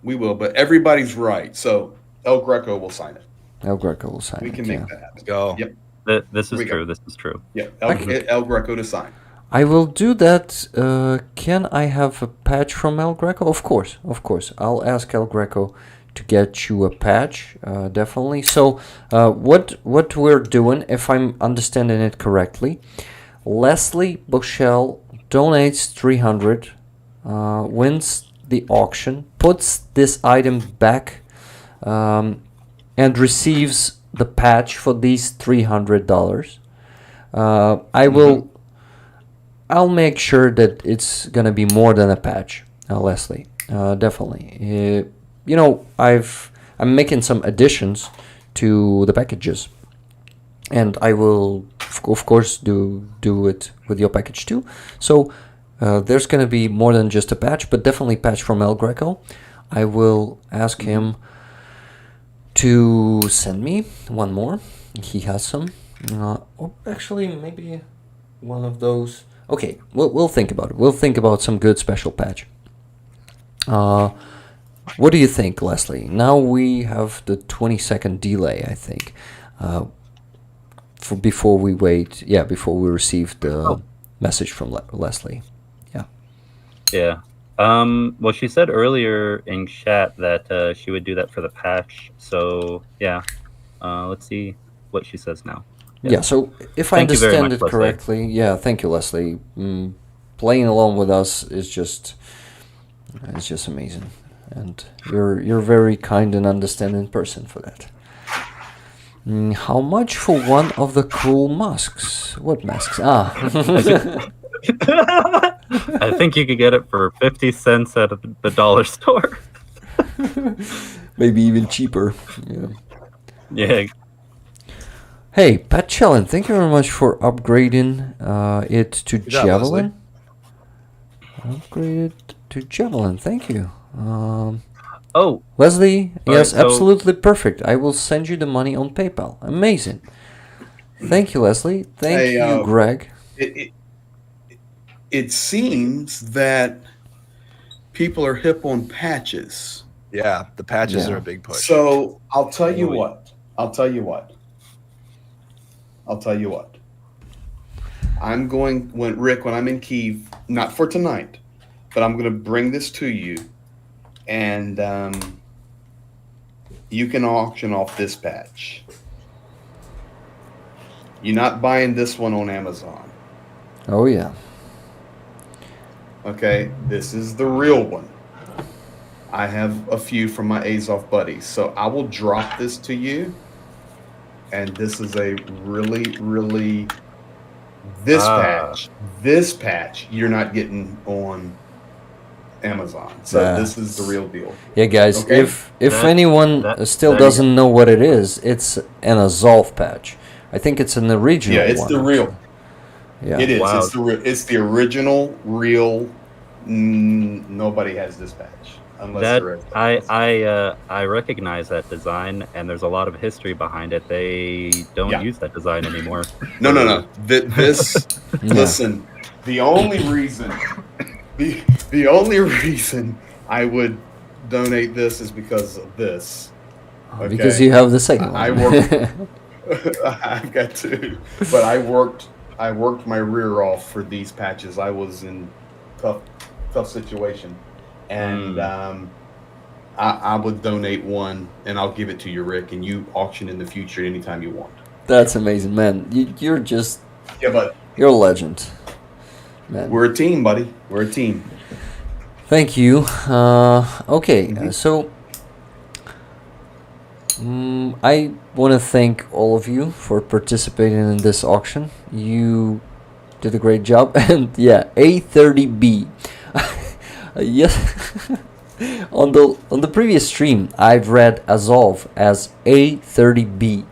We will, but everybody's right. So El Greco will sign it. El Greco will sign We it. can make that happen. Go. Yep. This is true. This is true. Yeah. El Greco to sign. I will do that. Can I have a patch from El Greco? Of course. I'll ask El Greco to get you a patch, definitely. So what we're doing, if I'm understanding it correctly, Leslie Bushell donates 300, wins the auction, puts this item back, and receives the patch for these $300. I'll make sure that it's gonna be more than a patch, Leslie. Definitely. I'm making some additions to the packages, and I will of course do it with your package too. So there's gonna be more than just a patch, but definitely patch from El Greco. I will ask him to send me one more. He has some. Actually, maybe one of those. Okay, we'll think about it. We'll think about some good special patch. What do you think, Leslie? Now we have the 20-second delay, I think, before we wait. Yeah, before we receive the message from Leslie. Yeah. Yeah. Well, she said earlier in chat that she would do that for the patch. So yeah, let's see what she says now. Yeah. So if I understand it correctly, yeah. Thank you, Leslie. Playing along with us is just amazing, and you're a very kind and understanding person for that. How much for one of the cool masks? What masks? I think you could get it for 50 cents at the dollar store. Maybe even cheaper. Yeah. Yeah. Hey, Pat Chellen, thank you very much for upgrading it to Javelin. Upgrade it to Javelin, thank you. Leslie, yes, right, absolutely perfect. I will send you the money on PayPal. Amazing. Thank you, Leslie. Thank you, Greg. It seems that people are hip on patches. Yeah, the patches are a big push. So I'll tell you what. I'm going when I'm in Kyiv, not for tonight, but I'm going to bring this to you, and you can auction off this patch. You're not buying this one on Amazon. Oh yeah. Okay, this is the real one. I have a few from my Azov buddies, so I will drop this to you. And this is a really this patch you're not getting on Amazon. So this is the real deal. Yeah, guys, okay? if anyone still doesn't know what it is, it's an Azov patch. I think it's an original one. Yeah, it's the real. Yeah. It is. Wow. It's the original, real. Nobody has this patch unless I recognize that design, and there's a lot of history behind it. They don't use that design anymore. No. This listen. The only reason I would donate this is because of this. Okay? Because you have the second one. I worked. I've got two, but I worked my rear off for these patches. I was in tough situation, and I would donate one, and I'll give it to you, Rick, and you auction in the future anytime you want. That's amazing, man. You're just but you're a legend, man. We're a team, buddy. We're a team. Thank you. Okay, so I want to thank all of you for participating in this auction. You did a great job, and yeah, A30B. Yes. On the previous stream, I've read Azov as A30B.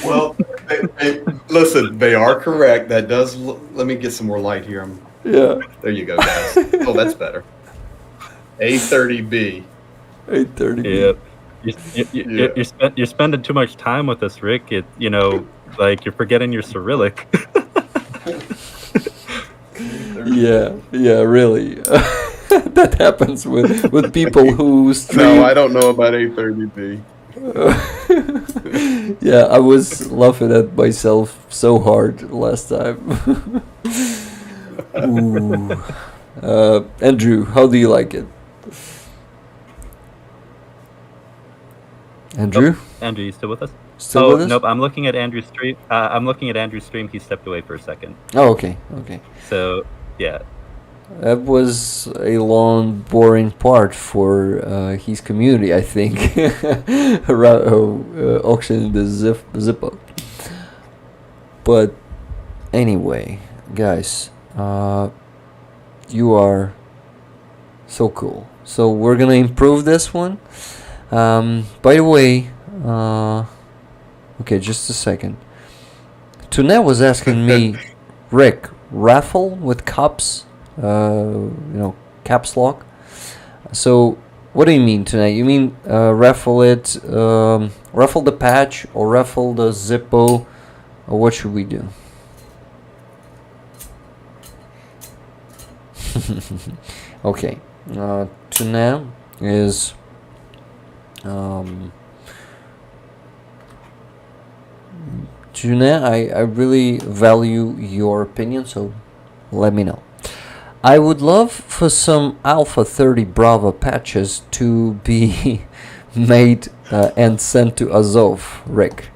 Well, listen, they are correct. That does. Let me get some more light here. Yeah. There you go, guys. Oh, that's better. A30B. A30B. Yeah. You're spending too much time with us, Rick. Like you're forgetting your Cyrillic. Yeah, really. That happens with people who stream. No, I don't know about A30B. Yeah, I was laughing at myself so hard last time. Ooh. Andrew, how do you like it? Andrew? Andrew, you still with us? Still with us? Nope. I'm looking at Andrew's stream. I'm looking at Andrew's stream. He stepped away for a second. Oh, okay, okay. So, yeah. That was a long, boring part for his community, I think. Auctioning the Zippo. But anyway, guys, you are so cool. So we're gonna improve this one. By the way, okay, just a second. Tunet was asking me, Rick, raffle with cups, caps lock. So what do you mean tonight? You mean raffle it, raffle the patch, or raffle the Zippo, or what should we do? Okay, Tunet is Junet, I really value your opinion, so let me know. I would love for some Alpha 30 Bravo patches to be made and sent to Azov, Rick,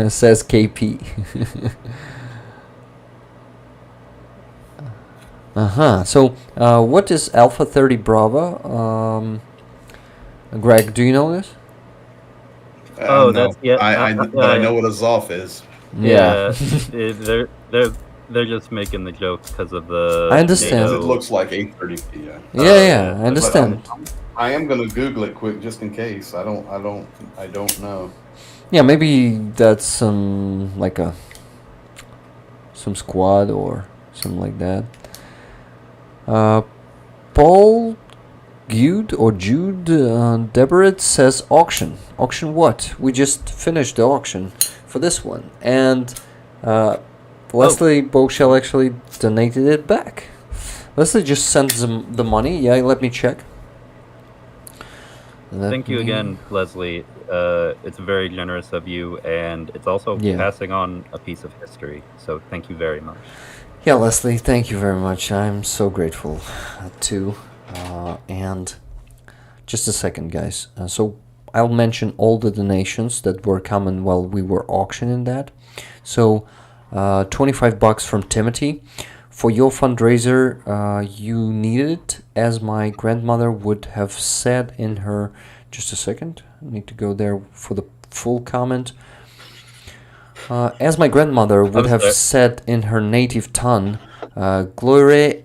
says KP. So, what is Alpha 30 Bravo? Greg, do you know this? No. that's yeah. I know what Azov is. Yeah. They're just making the jokes because of the. I understand. It looks like 830p. Yeah, I understand. I am gonna Google it quick just in case. I don't know. Yeah, maybe that's some squad or something like that. Paul Jude Deborah says auction. Auction what? We just finished the auction for this one, and Leslie Bochel actually donated it back. Leslie just sent them the money. Yeah, let me check. Thank you again, Leslie. It's very generous of you, and it's also passing on a piece of history. So thank you very much. Yeah, Leslie, thank you very much. I'm so grateful too. And just a second, guys. So I'll mention all the donations that were coming while we were auctioning that. So $25 from Timothy. For your fundraiser, you needed it, as my grandmother would have said in her... Just a second. I need to go there for the full comment. As my grandmother would have said in her native tongue, Gloire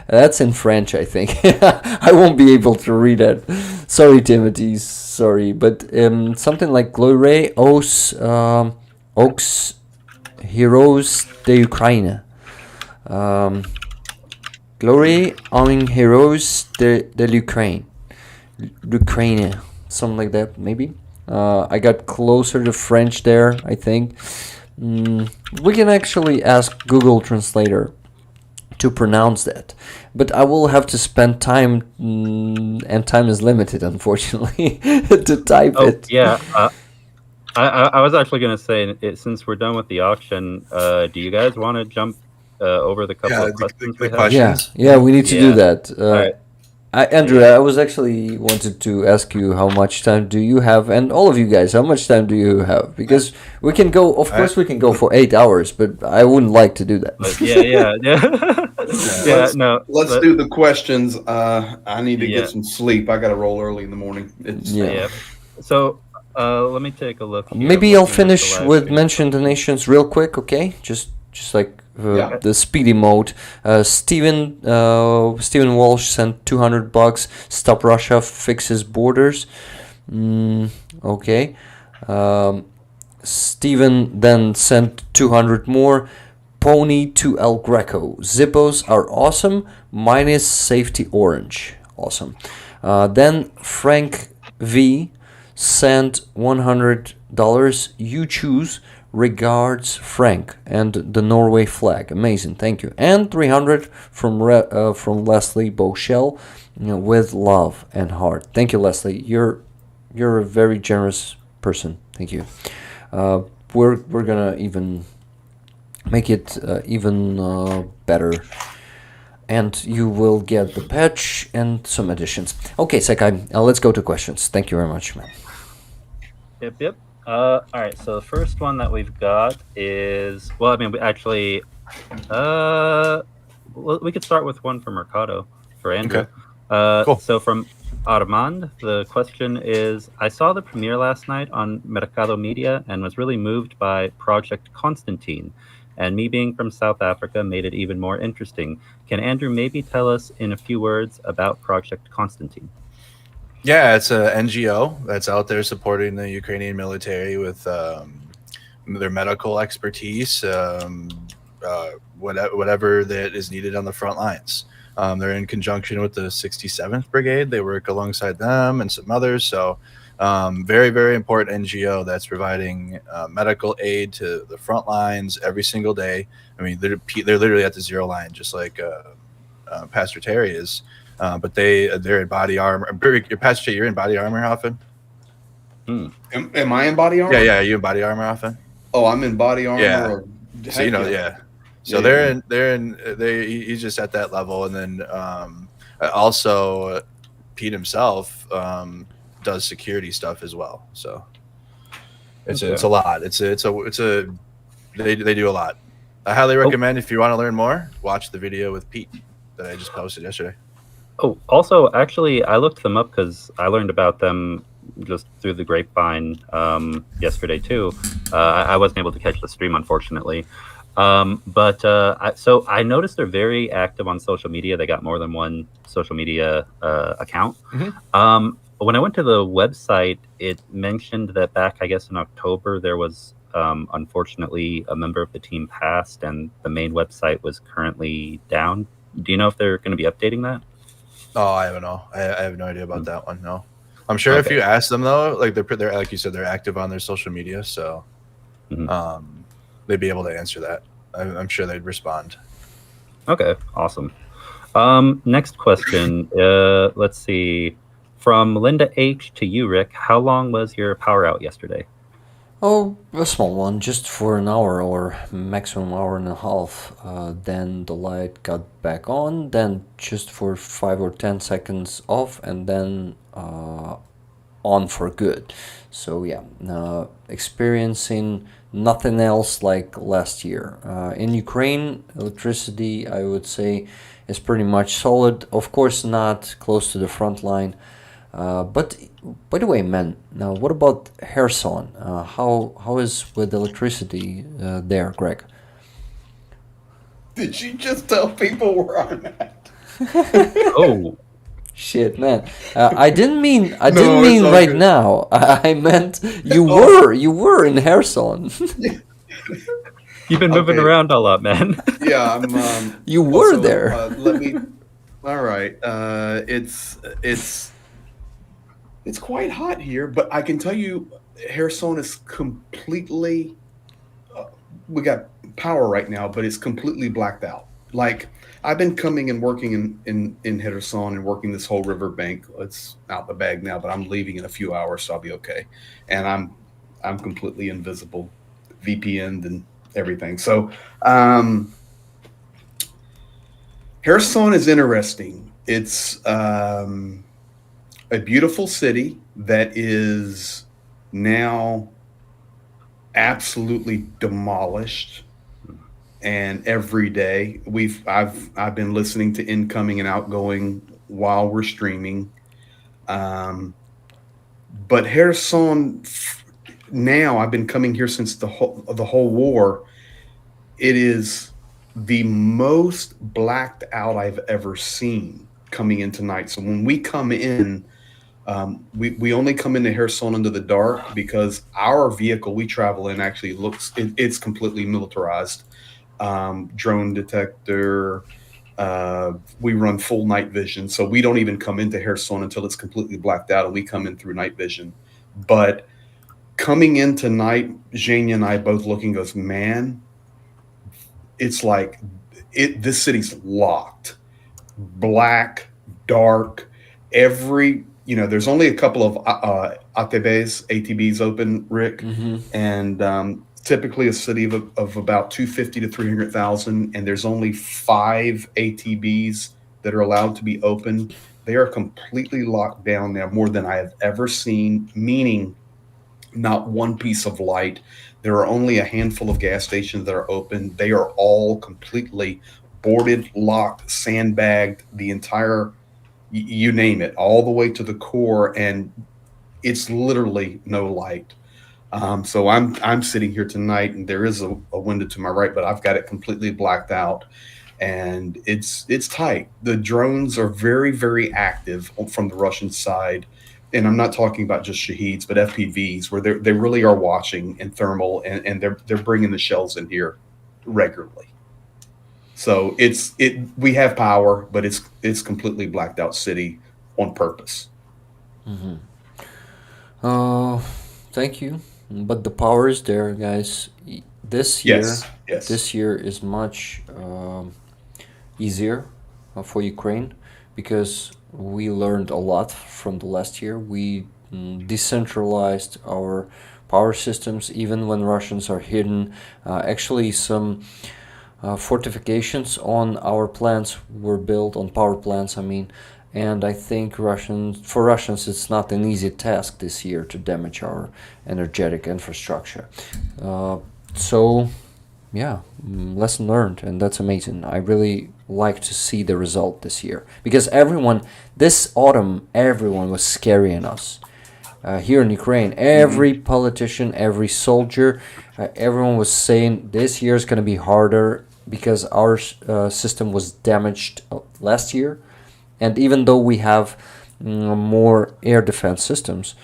that's in French, I think. I won't be able to read it. Sorry, Timothy. Sorry, but something like Gloire aux heroes de Ukraine. Glory aux heroes de l'Ukraine. L'Ukraine. Something like that, maybe. I got closer to French there, I think. We can actually ask Google Translator to pronounce that, but I will have to spend time, and time is limited, unfortunately, to type it. Yeah, I was actually going to say, since we're done with the auction, do you guys want to jump over the couple of questions we have? Yeah, we need to do that. Right. Andrew, I was actually wanted to ask you how much time do you have, and all of you guys, how much time do you have? Because we can go, of course, we can go for 8 hours, but I wouldn't like to do that. Let's do the questions. I need to get some sleep. I got to roll early in the morning. So let me take a look. Maybe I'll finish with mention donations real quick, okay? Just like the speedy mode. Steven Walsh sent $200. Stop Russia, fix his borders. Okay. Steven then sent 200 more. Pony to El Greco. Zippos are awesome. Minus safety orange. Awesome. Then Frank V sent $100. You choose. Regards, Frank, and the Norway flag. Amazing, thank you. And 300 from Leslie Bochel, with love and heart. Thank you, Leslie. You're a very generous person. Thank you. We're gonna even make it even better. And you will get the patch and some additions. Okay, Secai, let's go to questions. Thank you very much, man. Yep. All right. So the first one that we've got is, well, I mean, we actually, well, we could start with one from Mercado for Andrew. Okay. Cool. So from Armand, the question is, I saw the premiere last night on Mercado Media and was really moved by Project Constantine. And me being from South Africa made it even more interesting. Can Andrew maybe tell us in a few words about Project Constantine? Yeah, it's a NGO that's out there supporting the Ukrainian military with their medical expertise, whatever that is needed on the front lines. They're in conjunction with the 67th Brigade. They work alongside them and some others. So very, very important NGO that's providing medical aid to the front lines every single day. I mean, they're literally at the zero line, just like Pastor Terry is. But they're in body armor. Pastor Terry, you're in body armor often? Am I in body armor? Yeah. Are you in body armor often? Oh, I'm in body armor. Yeah. Or, so you know, yeah. So he's just at that level, and then also Pete himself does security stuff as well. So it's a lot. They do a lot. I highly recommend if you want to learn more, watch the video with Pete that I just posted yesterday. Oh, also, actually, I looked them up because I learned about them just through the grapevine yesterday too. I wasn't able to catch the stream, unfortunately. So I noticed they're very active on social media. They got more than one social media account. When I went to the website, it mentioned that back, I guess, in October, there was unfortunately a member of the team passed and the main website was currently down. Do you know if they're going to be updating that? Oh, I don't know. I have no idea about that one. No, I'm sure if you ask them though, like they're like you said, they're active on their social media, so they'd be able to answer that. I'm sure they'd respond. Okay, awesome. Next question. Let's see. From Linda H to you, Rick. How long was your power out yesterday? Oh, a small one, just for an hour or maximum hour and a half. Then the light got back on, then just for 5 or 10 seconds off, and then on for good. So yeah, experiencing nothing else like last year. In Ukraine, electricity, I would say, is pretty much solid. Of course, not close to the front line. But by the way, man, now what about Kherson? How is with electricity there, Greg? Did you just tell people where I'm at? Oh, shit, man! I didn't mean right good. Now. I meant you were in Kherson. You've been moving around a lot, man. Yeah, I'm. You were there. Let me. All right. It's quite hot here, but I can tell you, Kherson is completely. We got power right now, but it's completely blacked out. Like I've been coming and working in Kherson and working this whole riverbank. It's out the bag now, but I'm leaving in a few hours, so I'll be okay. And I'm completely invisible, VPN'd and everything. So Kherson is interesting. It's a beautiful city that is now absolutely demolished, and every day I've been listening to incoming and outgoing while we're streaming, but Kherson now, I've been coming here since the whole war. It is the most blacked out I've ever seen coming in tonight. So when we come in, we only come into Kherson into the dark because our vehicle we travel in actually it's completely militarized. Drone detector. We run full night vision, so we don't even come into Kherson until it's completely blacked out, and we come in through night vision. But coming in tonight, Zhenya and I both look and goes, man, it's like this city's locked, black, dark. There's only a couple of ATBs open, Rick, and typically a city of about 250 to 300,000, and there's only 5 ATBs that are allowed to be open. They are completely locked down now, more than I have ever seen, meaning not one piece of light. There are only a handful of gas stations that are open. They are all completely boarded, locked, sandbagged, the entire, you name it, all the way to the core, and it's literally no light. So I'm sitting here tonight, and there is a window to my right, but I've got it completely blacked out, and it's tight. The drones are very, very active from the Russian side, and I'm not talking about just Shaheeds, but FPVs, where they really are watching in thermal, and they're bringing the shells in here regularly. So we have power, but it's completely blacked out city on purpose. Mm-hmm. Thank you. But the power is there, guys. This year, yes. This year is much easier for Ukraine because we learned a lot from the last year. We decentralized our power systems, even when Russians are hidden. Actually, some fortifications on our plants were built, on power plants, I mean. And I think for Russians, it's not an easy task this year to damage our energetic infrastructure. So, yeah, lesson learned, and that's amazing. I really like to see the result this year because this autumn, everyone was scaring us. Here in Ukraine, every politician, every soldier, everyone was saying this year is going to be harder because our system was damaged last year. And even though we have more air defense systems,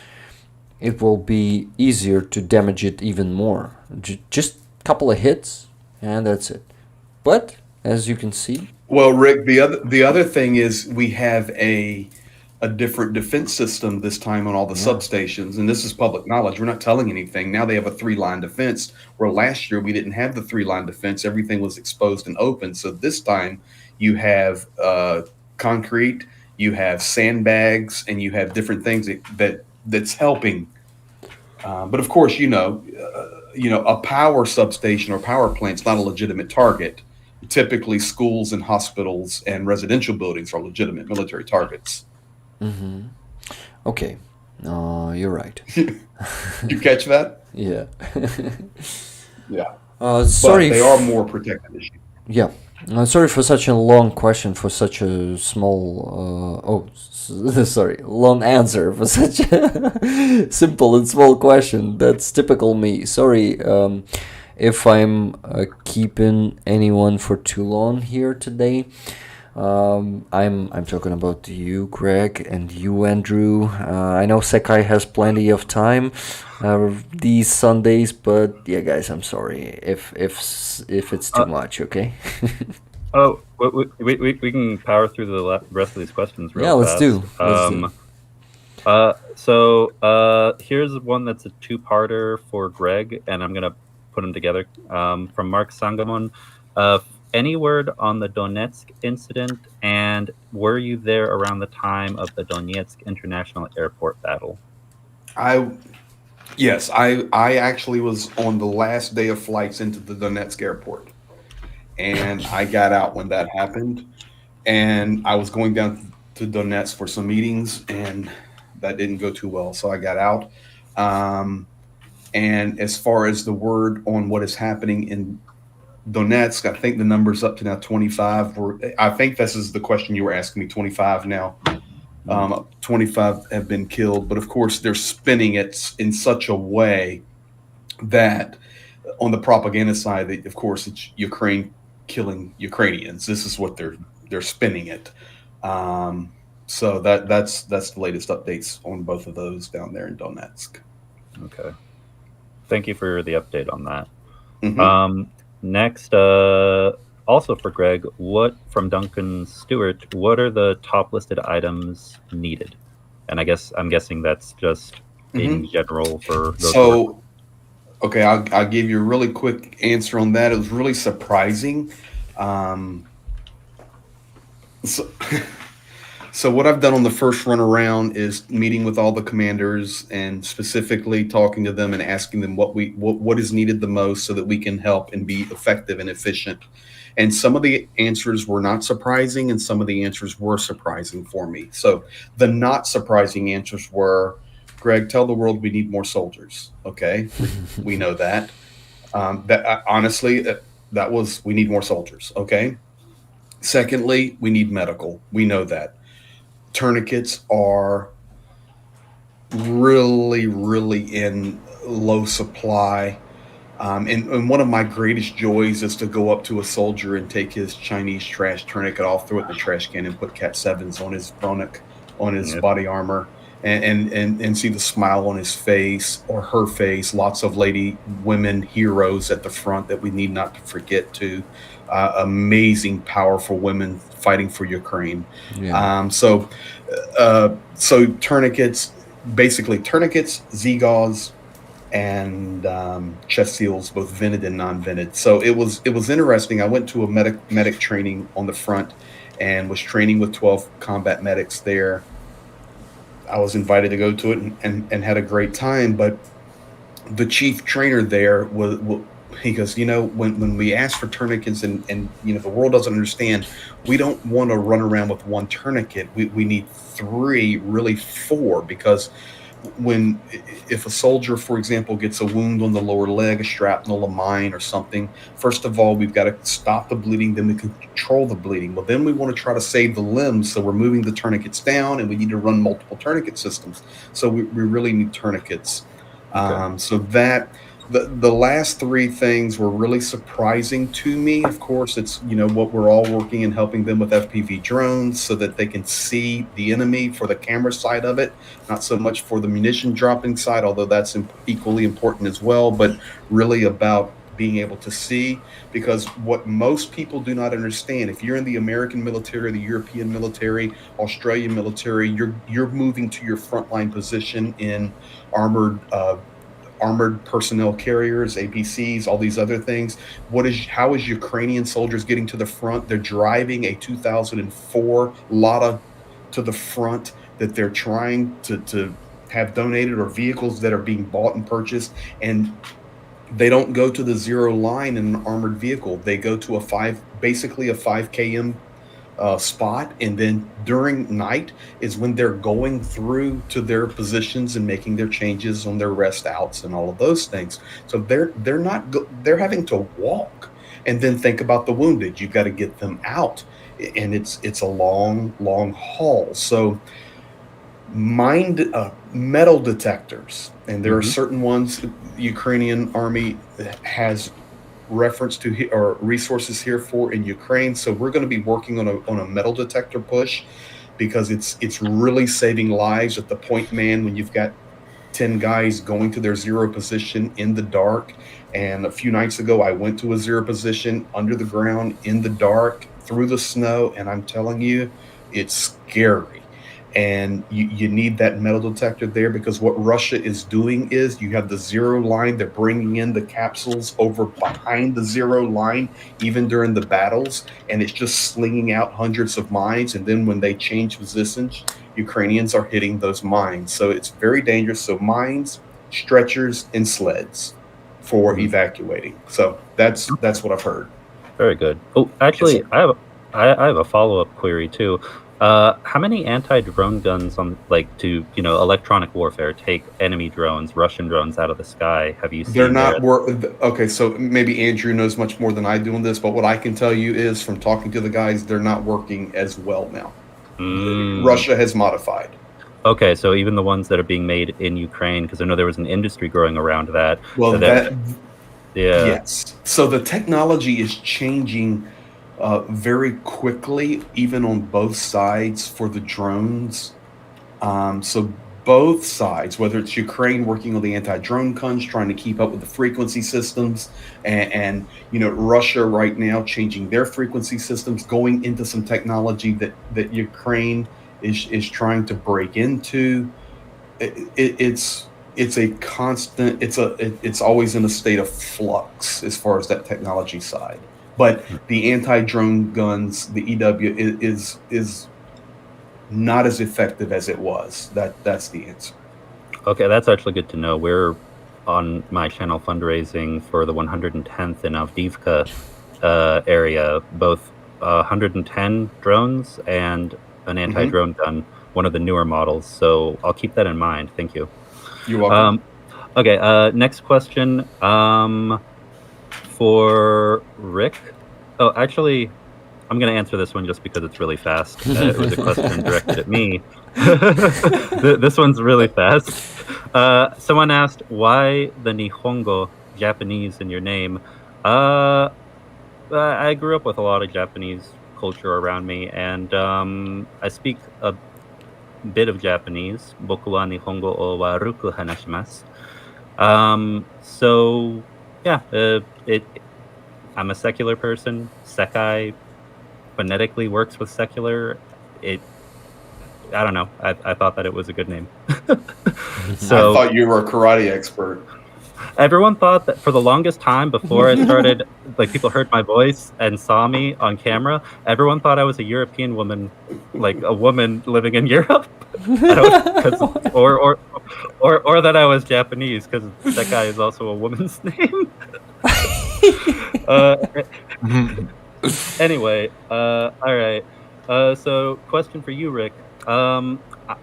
it will be easier to damage it even more. Just a couple of hits, and that's it. But as you can see, well, Rick, the other thing is we have a different defense system this time on all the substations, and this is public knowledge. We're not telling anything. Now they have a 3-line defense, where last year we didn't have the 3-line defense. Everything was exposed and open. So this time you have concrete, you have sandbags, and you have different things that's helping. But of course, a power substation or power plant's not a legitimate target. Typically, schools and hospitals and residential buildings are legitimate military targets. Mm-hmm. Okay, you're right. You catch that? Yeah. Yeah. Sorry. But they are more protected issues. Yeah. Sorry for such a long question for such a small. Long answer for such a simple and small question. That's typical me. Sorry if I'm keeping anyone for too long here today. I'm talking about you, Greg, and you, Andrew. I know Secai has plenty of time these Sundays, but yeah, guys, I'm sorry if it's too much. Okay. Oh, we can power through the rest of these questions real fast. Let's do. So here's one that's a two-parter for Greg, and I'm gonna put them together. From Mark Sangamon. Any word on the Donetsk incident, and were you there around the time of the Donetsk International Airport battle? Yes, I actually was on the last day of flights into the Donetsk airport, and I got out when that happened, and I was going down to Donetsk for some meetings, and that didn't go too well, so I got out. And as far as the word on what is happening in Donetsk, I think the number's up to now 25. I think this is the question you were asking me, 25 now. 25 have been killed, but of course they're spinning it in such a way that on the propaganda side, of course, it's Ukraine killing Ukrainians. This is what they're spinning it. So that's the latest updates on both of those down there in Donetsk. Okay. Thank you for the update on that. Mm-hmm. Next, also for Greg, from Duncan Stewart, what are the top listed items needed? And I'm guessing that's just in general for those. So, okay, I'll give you a really quick answer on that. It was really surprising. So what I've done on the first run around is meeting with all the commanders and specifically talking to them and asking them what is needed the most so that we can help and be effective and efficient. And some of the answers were not surprising, and some of the answers were surprising for me. So the not surprising answers were, Greg, tell the world we need more soldiers. Okay, we know that. Honestly, that was, we need more soldiers. Okay. Secondly, we need medical. We know that. Tourniquets are really in low supply. And one of my greatest joys is to go up to a soldier and take his Chinese trash tourniquet off, throw it in the trash can, and put Cat 7s on his Bronick, on his body armor, and see the smile on his face or her face. Lots of women heroes at the front that we need not to forget too. Amazing, powerful women fighting for Ukraine. Yeah. So tourniquets, basically tourniquets, Z-gauze, and chest seals, both vented and non-vented. So it was interesting. I went to a medic training on the front and was training with 12 combat medics there. I was invited to go to it and had a great time. But the chief trainer there he goes, when we ask for tourniquets and the world doesn't understand, we don't want to run around with one tourniquet. We need 3, really 4, because if a soldier, for example, gets a wound on the lower leg, a shrapnel, a mine, or something, first of all, we've got to stop the bleeding, then we can control the bleeding. Well, then we want to try to save the limbs, so we're moving the tourniquets down, and we need to run multiple tourniquet systems. So we really need tourniquets. Okay. So that the last 3 things were really surprising to me. Of course, it's what we're all working and helping them with FPV drones so that they can see the enemy for the camera side of it, not so much for the munition dropping side, although that's equally important as well, but really about being able to see. Because what most people do not understand, if you're in the American military, the European military, Australian military, you're moving to your frontline position in armored personnel carriers, APCs, all these other things. How is Ukrainian soldiers getting to the front? They're driving a 2004 Lada to the front that they're trying to have donated, or vehicles that are being bought and purchased. And they don't go to the zero line in an armored vehicle. They go to basically a 5 km spot, and then during night is when they're going through to their positions and making their changes on their rest outs and all of those things. So they're having to walk, and then think about the wounded. You've got to get them out, and it's a long haul. So metal detectors, and there are certain ones the Ukrainian army has reference to or resources here for in Ukraine. So we're going to be working on a metal detector push, because it's really saving lives at the point man when you've got 10 guys going to their zero position in the dark. And a few nights ago, I went to a zero position under the ground in the dark through the snow, and I'm telling you, it's scary. And you need that metal detector there, because what Russia is doing is, you have the zero line, they're bringing in the capsules over behind the zero line, even during the battles, and it's just slinging out hundreds of mines. And then when they change positions, Ukrainians are hitting those mines. So it's very dangerous. So mines, stretchers, and sleds for evacuating. So that's what I've heard. Very good. Oh, actually, I have a follow-up query too. How many anti-drone guns to electronic warfare take enemy drones, Russian drones out of the sky? Have you seen? They're not okay. So maybe Andrew knows much more than I do on this, but what I can tell you is, from talking to the guys, they're not working as well now. Russia has modified. Okay, so even the ones that are being made in Ukraine, because I know there was an industry growing around that. Well, yeah. Yes. So the technology is changing very quickly, even on both sides for the drones. So both sides, whether it's Ukraine working on the anti-drone guns, trying to keep up with the frequency systems, and Russia right now changing their frequency systems, going into some technology that Ukraine is trying to break into. It's a constant. It's always in a state of flux as far as that technology side. But the anti-drone guns, the EW, is not as effective as it was. That's the answer. Okay, that's actually good to know. We're on my channel fundraising for the 110th in Avdiivka area, both 110 drones and an anti-drone gun, one of the newer models. So I'll keep that in mind. Thank you. You're welcome. Okay, next question for Rick. Oh, actually, I'm going to answer this one just because it's really fast. It was a question directed at me. This one's really fast. Someone asked, why the Nihongo, Japanese, in your name? I grew up with a lot of Japanese culture around me, and I speak a bit of Japanese. Boku wa Nihongo o waruku hanashimasu. So, yeah, I'm a secular person. Secai phonetically works with secular. I don't know. I thought that it was a good name. So I thought you were a karate expert. Everyone thought that for the longest time before I started, like people heard my voice and saw me on camera, everyone thought I was a European woman, like a woman living in Europe, or that I was Japanese because Secai is also a woman's name. Anyway, all right. So, question for you, Rick. And that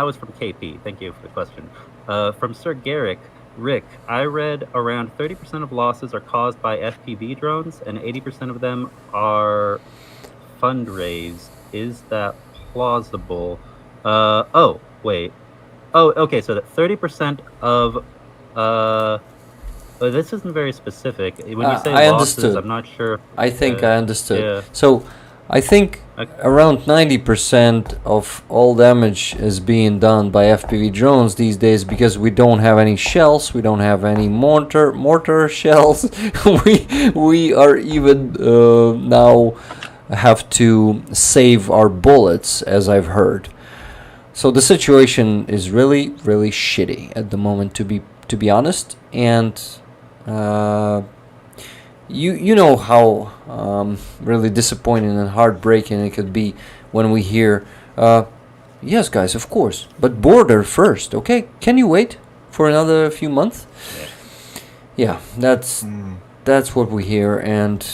was from KP. Thank you for the question. From Sir Garrick, Rick, I read around 30% of losses are caused by FPV drones, and 80% of them are fundraised. Is that plausible? Oh, wait. Oh, okay. So that 30% of this isn't very specific. When you say I losses, understood. I'm not sure. I think I understood. Yeah. So I think around 90% of all damage is being done by FPV drones these days because we don't have any shells, we don't have any mortar shells. we are even now have to save our bullets, as I've heard. So the situation is really, really shitty at the moment, to be honest. And you know how really disappointing and heartbreaking it could be when we hear, yes, guys, of course, but border first, okay? Can you wait for another few months? Yeah, that's what we hear, and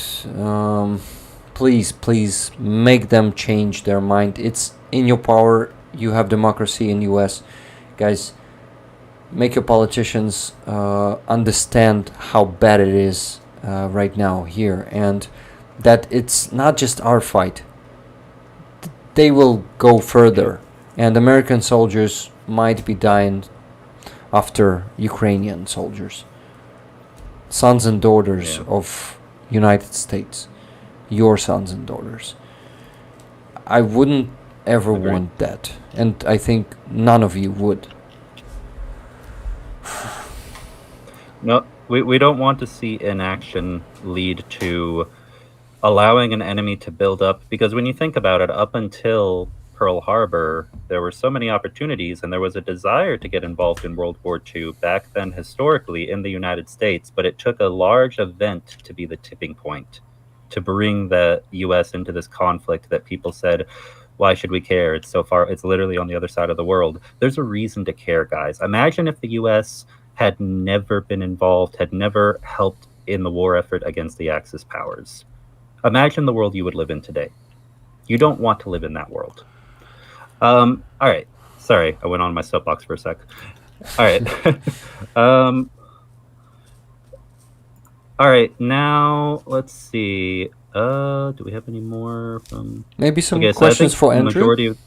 please make them change their mind. It's in your power. You have democracy in US, guys. Make your politicians understand how bad it is right now here, and that it's not just our fight. They will go further, and American soldiers might be dying after Ukrainian soldiers. Sons and daughters of United States, your sons and daughters. I wouldn't ever want that, and I think none of you would. No, we don't want to see inaction lead to allowing an enemy to build up, because when you think about it, up until Pearl Harbor, there were so many opportunities, and there was a desire to get involved in World War II back then historically in the United States, but it took a large event to be the tipping point, to bring the US into this conflict that people said, why should we care? It's so far, it's literally on the other side of the world. There's a reason to care, guys. Imagine if the US had never been involved, had never helped in the war effort against the Axis powers. Imagine the world you would live in today. You don't want to live in that world. All right. Sorry, I went on my soapbox for a sec. All right. All right, now let's see. Do we have any more from... Maybe some questions for Andrew? Majority of...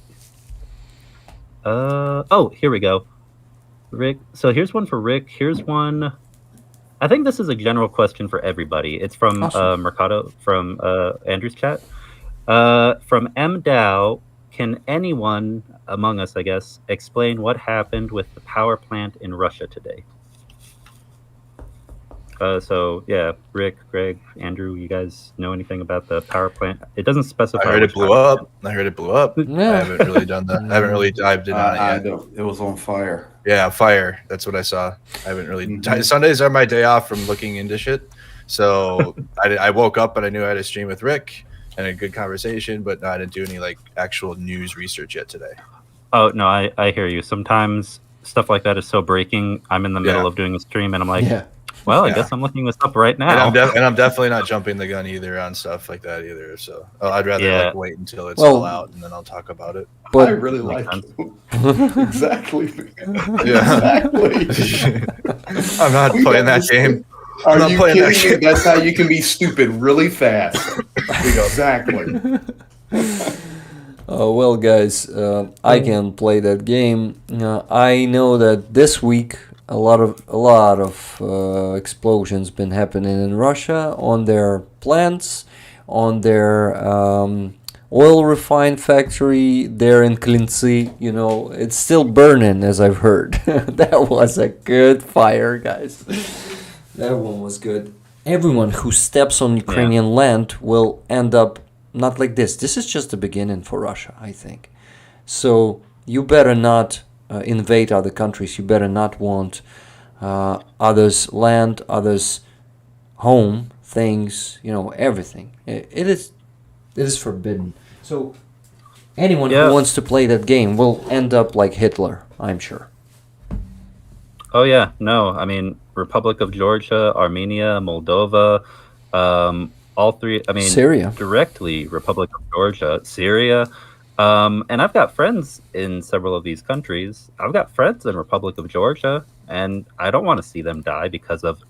oh, here we go. Rick. So here's one for Rick. Here's one. I think this is a general question for everybody. It's from Mercado, from Andrew's chat. From M. Dow, can anyone among us, I guess, explain what happened with the power plant in Russia today? So, yeah, Rick, Greg, Andrew, you guys know anything about the power plant? It doesn't specify. I heard it blew up. I heard it blew up. Yeah. I haven't really done that. I haven't really dived in on it yet. It was on fire. Yeah, fire. That's what I saw. I haven't really. Sundays are my day off from looking into shit. So I woke up and I knew I had a stream with Rick. and a good conversation, but no, I didn't do any like actual news research yet today. Oh no, I hear you. Sometimes stuff like that is so breaking. I'm in the middle of doing a stream, and I'm like, well, I guess I'm looking this up right now. And I'm definitely not jumping the gun either on stuff like that either. So I'd rather like wait until it's all out and then I'll talk about it. But I really like you. Exactly. Yeah. Exactly. I'm not playing that game. Are you kidding me? That's how you can be stupid really fast. Exactly. Well, guys, I can play that game. I know that this week a lot of explosions been happening in Russia on their plants, on their oil refine factory there in Klintsy. You know, it's still burning, as I've heard. That was a good fire, guys. That one was good. Everyone who steps on Ukrainian land will end up not like this. This is just the beginning for Russia, I think. So you better not invade other countries. You better not want others' land, others' home, things, you know, everything. It is forbidden. So anyone who wants to play that game will end up like Hitler, I'm sure. Oh yeah, no, I mean Republic of Georgia, Armenia, Moldova, all three. I mean Syria, directly Republic of Georgia, Syria, and I've got friends in several of these countries. I've got friends in Republic of Georgia, and I don't want to see them die because of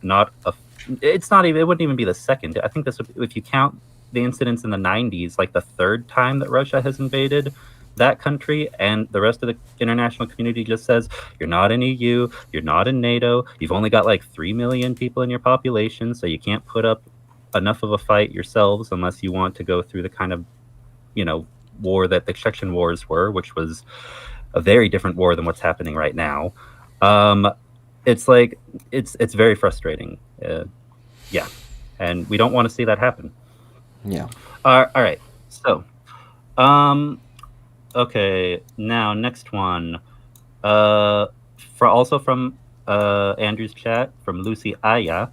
It's not even. It wouldn't even be the second. I think this would, if you count the incidents in the 90s, like the third time that Russia has invaded that country, and the rest of the international community just says, you're not in EU, you're not in NATO, you've only got like 3 million people in your population, so you can't put up enough of a fight yourselves unless you want to go through the kind of, you know, war that the Chechen wars were, which was a very different war than what's happening right now. It's like, it's very frustrating. Yeah. And we don't want to see that happen. Yeah. All right. So, okay, now next one. Also from Andrew's chat, from Lucy Aya.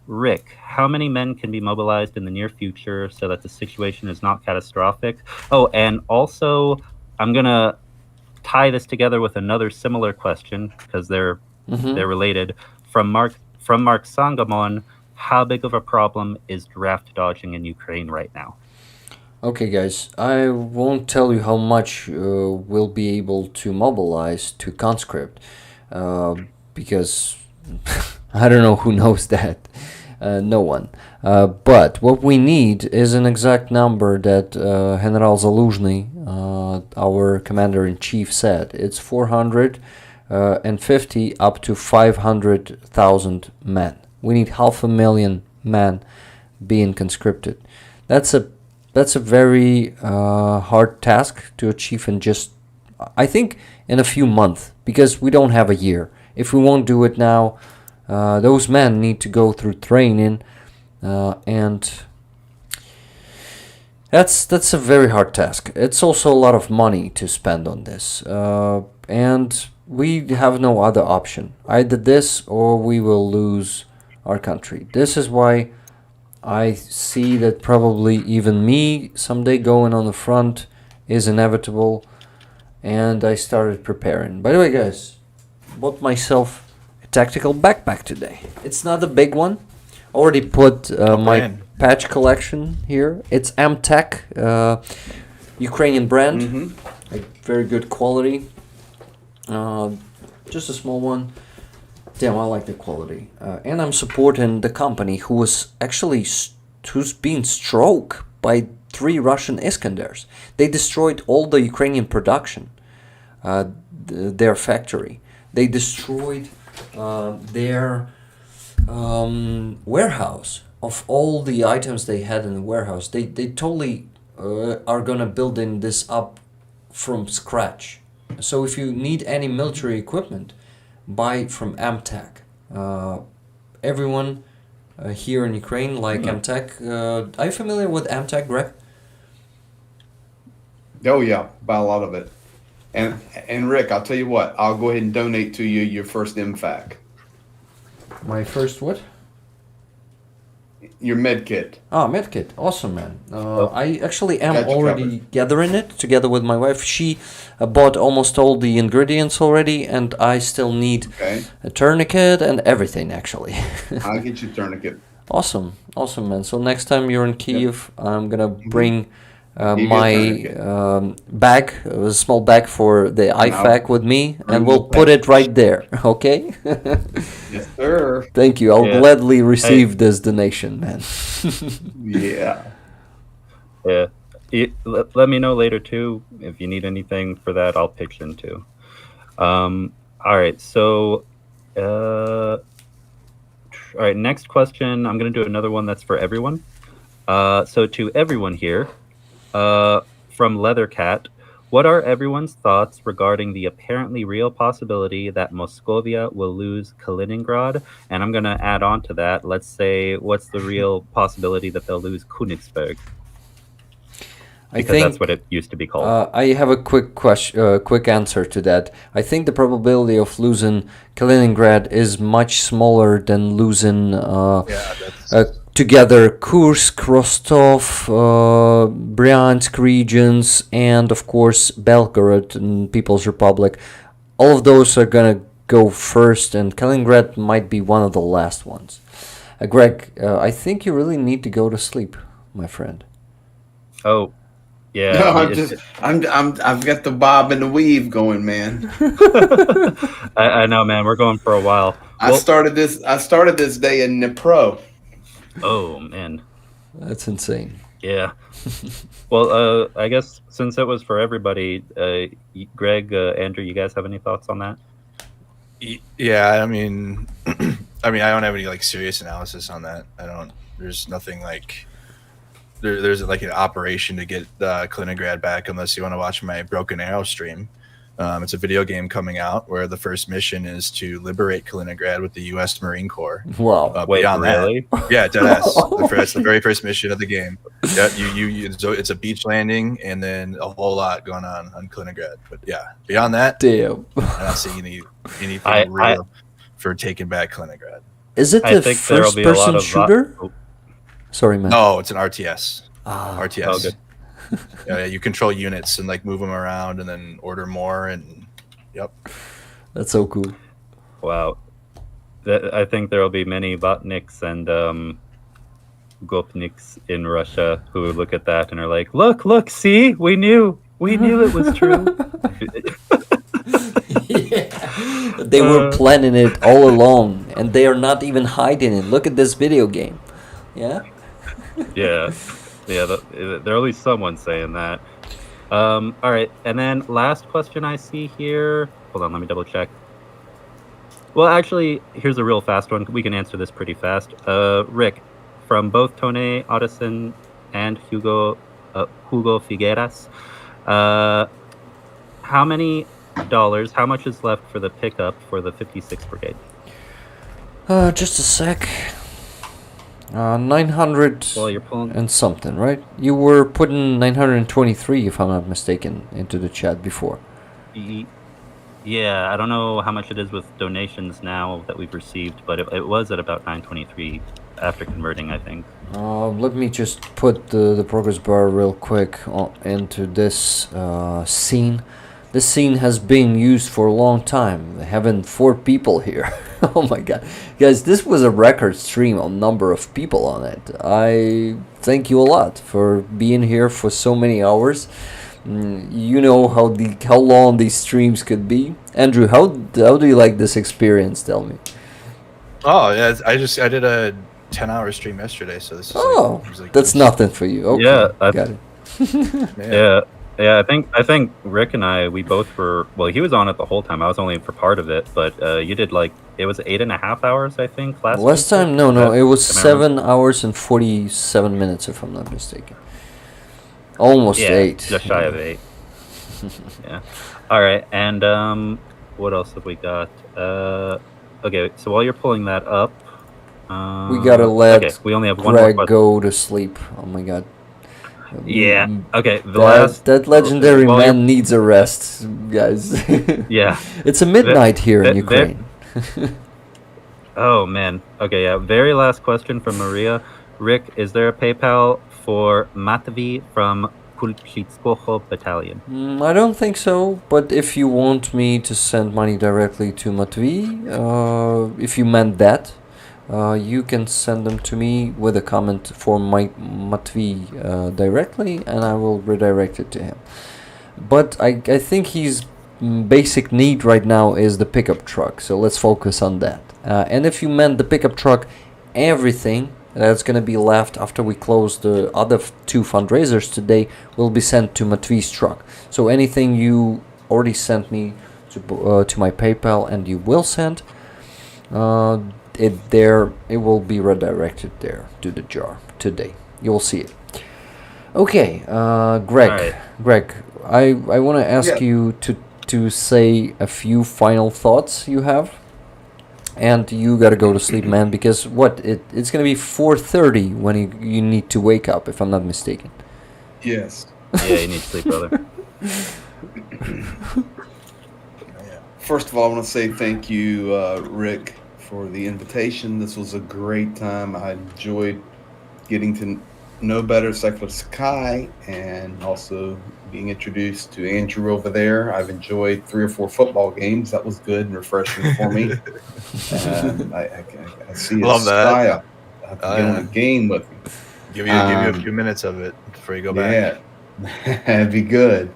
Rick, how many men can be mobilized in the near future so that the situation is not catastrophic? Oh, and also, I'm gonna tie this together with another similar question because they're related. From Mark Sangamon, how big of a problem is draft dodging in Ukraine right now? Okay, guys, I won't tell you how much we'll be able to mobilize to conscript, because I don't know who knows that. No one. But what we need is an exact number that General Zaluzhny, our commander-in-chief, said. It's 450 up to 500,000 men. We need 500,000 men being conscripted. That's a very hard task to achieve in just, I think, in a few months, because we don't have a year. If we won't do it now, those men need to go through training, and that's a very hard task. It's also a lot of money to spend on this, and we have no other option. Either this or we will lose our country. This is why I see that probably even me someday going on the front is inevitable, and I started preparing. By the way, guys, bought myself a tactical backpack today. It's not a big one. Already put my patch collection here. It's Amtech, Ukrainian brand, like very good quality. Just a small one. Damn, I like the quality. And I'm supporting the company who's been struck by 3 Russian Iskanders. They destroyed all the Ukrainian production, their factory. They destroyed their warehouse of all the items they had in the warehouse. They totally are gonna build this up from scratch. So if you need any military equipment, buy it from Amtech. Everyone here in Ukraine like Amtech. Are you familiar with Amtech, Greg? Oh yeah, buy a lot of it. And Rick, I'll tell you what, I'll go ahead and donate to you your first MFAC. My first what? Your med kit. Ah, medkit. Awesome, man. Oh. I actually am Got you already gathering it together with my wife. She bought almost all the ingredients already, and I still need Okay. a tourniquet and everything, actually. I'll get you a tourniquet. Awesome, man. So next time you're in Kiev, I'm gonna bring You get a my tourniquet. bag, a small bag for the IFAC with me, bring and the we'll put bag. it right there. Okay? Yes, sir. Thank you. I'll Yeah. gladly receive this donation, man. Yeah. Yeah. Let me know later too if you need anything for that. I'll pitch in too. All right. So, all right. Next question. I'm gonna do another one that's for everyone. So to everyone here, from Leathercat, what are everyone's thoughts regarding the apparently real possibility that Moscovia will lose Kaliningrad? And I'm gonna add on to that. Let's say, what's the real possibility that they'll lose Königsberg? Because that's what it used to be called. I have a quick answer to that. I think the probability of losing Kaliningrad is much smaller than losing together Kursk, Rostov, Bryansk regions, and of course Belgorod and People's Republic. All of those are gonna go first, and Kaliningrad might be one of the last ones. Greg, I think you really need to go to sleep, my friend. Oh. Yeah, No, I've got the bob and the weave going, man. I know, man. We're going for a while. I started this day in Dnipro. Oh man, that's insane. Yeah. Well, I guess since it was for everybody, Greg, Andrew, you guys have any thoughts on that? Yeah, I mean, I don't have any like serious analysis on that. There's nothing like. There's like an operation to get Kaliningrad back, unless you want to watch my Broken Arrow stream. It's a video game coming out where the first mission is to liberate Kaliningrad with the U.S. Marine Corps. Wow! Wait, really? That, yeah, deadass. That's the very first mission of the game. Yeah, so it's a beach landing, and then a whole lot going on Kaliningrad. But yeah, beyond that, damn, I'm not seeing anything real for taking back Kaliningrad. Is it the first-person shooter? Sorry, man. No, it's an RTS. RTS. Oh, good. Yeah, you control units and like move them around, and then order more. And yep, that's so cool. Wow, I think there will be many vatniks and gopniks in Russia who look at that and are like, "Look, see, we knew it was true." Yeah. They were planning it all along, and they are not even hiding it. Look at this video game. Yeah. Yeah. There at least someone saying that. All right, and then last question I see here. Hold on, let me double check. Well, actually, here's a real fast one. We can answer this pretty fast. Rick, from both Tone Otteson and Hugo Figueras, how much is left for the pickup for the 56th Brigade? Just a sec. 900 and something, right? You were putting 923, if I'm not mistaken, into the chat before. Yeah, I don't know how much it is with donations now that we've received, but it was at about 923 after converting, I think. Let me just put the progress bar real quick into this scene. This scene has been used for a long time, having 4 people here. Oh my god. Guys, this was a record stream on number of people on it. I thank you a lot for being here for so many hours. You know how long these streams could be. Andrew, how do you like this experience? Tell me. Oh yeah, I did a 10-hour stream yesterday, so this is that's nothing for you. Okay, yeah, got it. Yeah, I think Rick and I, we both were, well, he was on it the whole time. I was only for part of it, but you did it was 8.5 hours, I think, last time. No, it was 7 hours and 47 minutes, if I'm not mistaken. Almost 8. Just shy of 8. Yeah. All right, and what else have we got? Okay, so while you're pulling that up, we gotta let we only have one more question. go to sleep. Oh my god. Yeah. Okay. That legendary man needs a rest, guys. Yeah. It's a midnight here in Ukraine. Oh man. Okay. Yeah. Very last question from Maria. Rick, is there a PayPal for Matvey from Kulchitskoho Battalion? I don't think so, but if you want me to send money directly to Matvey, if you meant that, you can send them to me with a comment for my Matvey directly, and I will redirect it to him. But I think his basic need right now is the pickup truck, so let's focus on that. And if you meant the pickup truck, everything that's going to be left after we close the other two fundraisers today will be sent to Matvey's truck. So anything you already sent me to my PayPal and you will send, it will be redirected there to the jar today. You will see it. Okay, Greg. Right. Greg, I want to ask you to say a few final thoughts you have. And you gotta go to sleep, man, because it's gonna be 4:30 when you need to wake up, if I'm not mistaken. Yes. Yeah, you need sleep, brother. First of all, I want to say thank you, Rick, for the invitation. This was a great time. I enjoyed getting to know better Secai and also being introduced to Andrew over there. I've enjoyed 3 or 4 football games. That was good and refreshing for me. I see a Love that. style. I have to get on a game with me. Give you a few minutes of it before you go back. Yeah, that'd be good.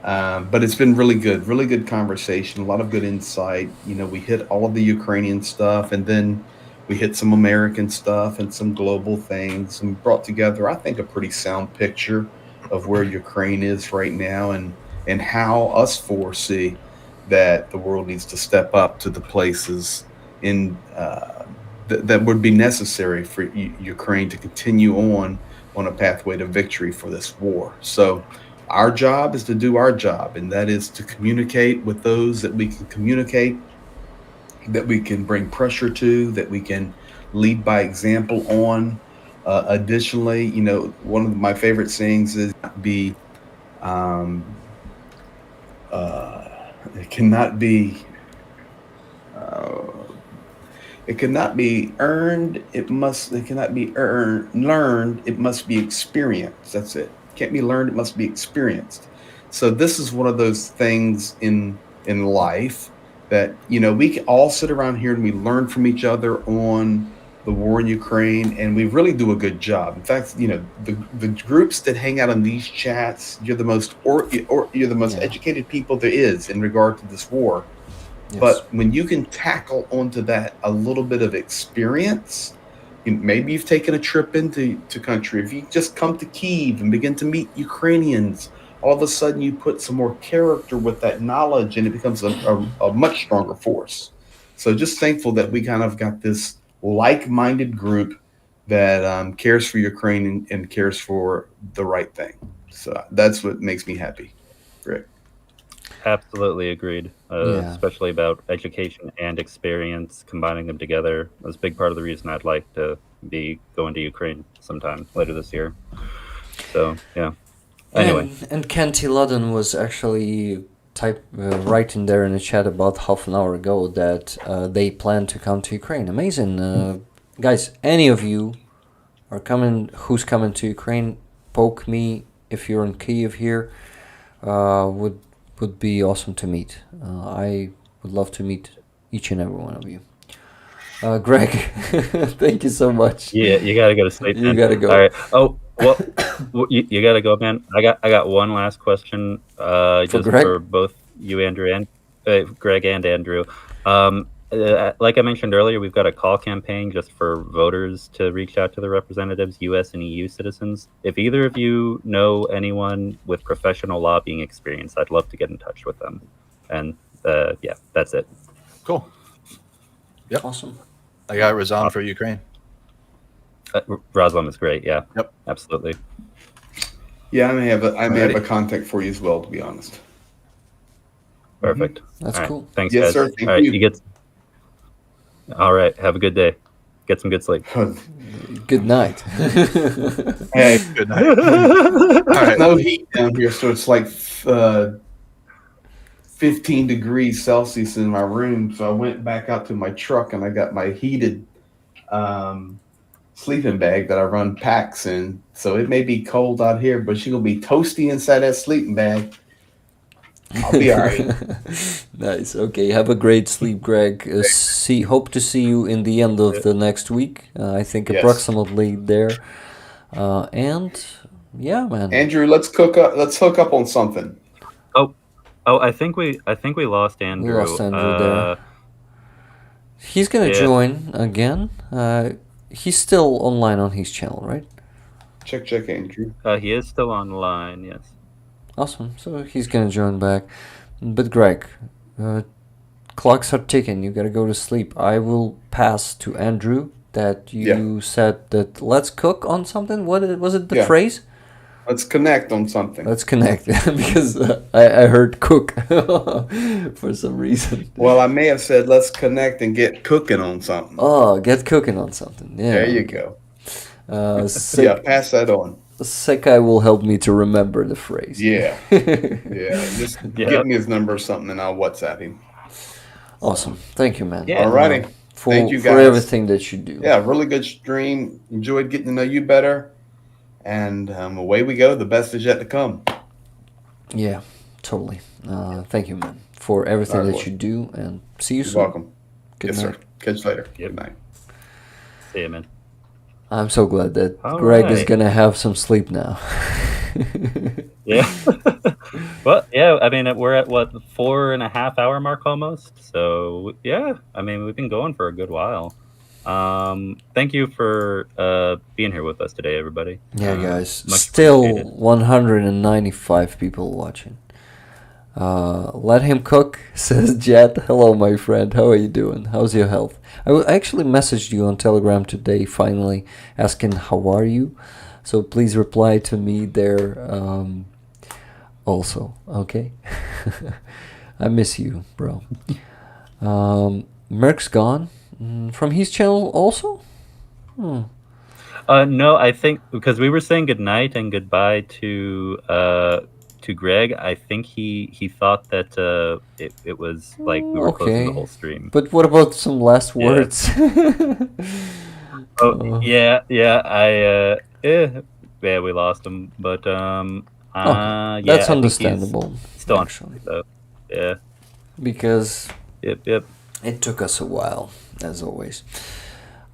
But it's been really good conversation, a lot of good insight. You know, we hit all of the Ukrainian stuff, and then we hit some American stuff and some global things, and brought together, I think, a pretty sound picture of where Ukraine is right now, and how us four see that the world needs to step up to the places in that would be necessary for Ukraine to continue on a pathway to victory for this war. So our job is to do our job, and that is to communicate with those that we can communicate, that we can bring pressure to, that we can lead by example on. Additionally, you know, one of my favorite sayings is it cannot be earned. It cannot be learned. It must be experienced. That's it. Can't be learned. It must be experienced. So this is one of those things in life that, you know, we can all sit around here and we learn from each other on the war in Ukraine, and we really do a good job. In fact, you know, the groups that hang out in these chats, you're the most you're the most educated people there is in regard to this war. Yes. But when you can tackle onto that a little bit of experience, maybe you've taken a trip into country. If you just come to Kyiv and begin to meet Ukrainians, all of a sudden you put some more character with that knowledge, and it becomes a much stronger force. So just thankful that we kind of got this like-minded group that cares for Ukraine and cares for the right thing. So that's what makes me happy. Great. Absolutely agreed. Especially about education and experience, combining them together. That's a big part of the reason I'd like to be going to Ukraine sometime later this year. So, yeah. Anyway. And Kenty Ludden was actually writing there in the chat about half an hour ago that they plan to come to Ukraine. Amazing. Guys, any of you who's coming to Ukraine, poke me if you're in Kyiv here. Would be awesome to meet. I would love to meet each and every one of you. Greg, thank you so much. Yeah, you gotta go to sleep. You gotta go. All right. Oh, well, you gotta go, man. I got one last question. Just Greg? for both you, Andrew, and Greg and Andrew. Like I mentioned earlier, we've got a call campaign just for voters to reach out to the representatives, U.S. and EU citizens. If either of you know anyone with professional lobbying experience, I'd love to get in touch with them. And yeah, that's it. Cool. Yep. Awesome. I got Razan for Ukraine. Razan is great. Yeah. Yep. Absolutely. Yeah, I may have a contact for you as well, to be honest. Perfect. That's All right. cool. Thanks, Yes, guys. sir. Thank All right, you. All right. Have a good day. Get some good sleep. Good night. Hey, Good night. All right. no heat down here, so it's like 15 degrees Celsius in my room. So I went back out to my truck and I got my heated sleeping bag that I run packs in. So it may be cold out here, but she gonna be toasty inside that sleeping bag. I'll be all right. Nice. Okay. Have a great sleep, Greg. Hope to see you in the end of the next week. I think Yes. approximately there. And yeah, man. Andrew, let's hook up on something. Oh, I think we lost Andrew. We lost Andrew there. He's gonna join again. He's still online on his channel, right? Check, Andrew. He is still online. Yes. Awesome. So he's gonna join back. But Greg, clocks are ticking. You gotta go to sleep. I will pass to Andrew that you said that let's cook on something. Was it the phrase? Let's connect on something. Let's connect because I heard cook for some reason. Well, I may have said let's connect and get cooking on something. Oh, get cooking on something. Yeah. There you go. Pass that on. Secai will help me to remember the phrase. Yeah. Just give me his number or something and I'll WhatsApp him. Awesome. Thank you, man. Yeah. Alrighty. Thank you guys. For everything that you do. Yeah, really good stream. Enjoyed getting to know you better. And away we go. The best is yet to come. Yeah, totally. Thank you, man, for everything that you do. And see you soon. You're welcome. Good night. Sir. Catch you later. Yep. Good night. See you, man. I'm so glad that Greg is going to have some sleep now. Yeah. Well, yeah, I mean, we're at what, the 4.5 hour mark almost. So yeah, I mean, we've been going for a good while. Thank you for being here with us today, everybody. Yeah, guys. Still 195 people watching. Let him cook, says Jet. Hello, my friend. How are you doing? How's your health? I actually messaged you on Telegram today, finally, asking how are you. So please reply to me there also, okay? I miss you, bro. Merc's gone from his channel also? No, I think because we were saying goodnight and goodbye to Greg, I think he thought that it was like we were closing the whole stream. But what about some last words? Yeah, we lost him, but that's understandable. Still actually, though. Yeah, because yep, it took us a while, as always.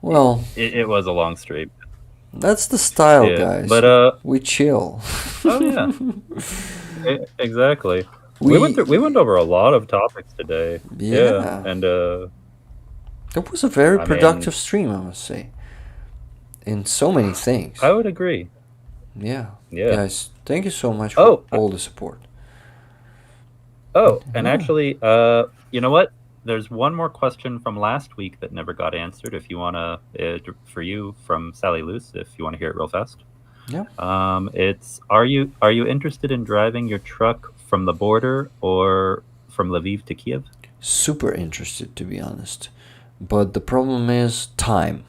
Well, it was a long stream. That's the style, guys. But we chill. Oh yeah, exactly. We went over a lot of topics today. Yeah, and it was a very productive stream, I must say. In so many things. I would agree. Yeah. Guys, thank you so much for all the support. And actually, you know what? There's one more question from last week that never got answered. If you wanna, for you from Sally Luce, if you want to hear it real fast. Yeah. It's are you interested in driving your truck from the border or from Lviv to Kiev? Super interested, to be honest, but the problem is time.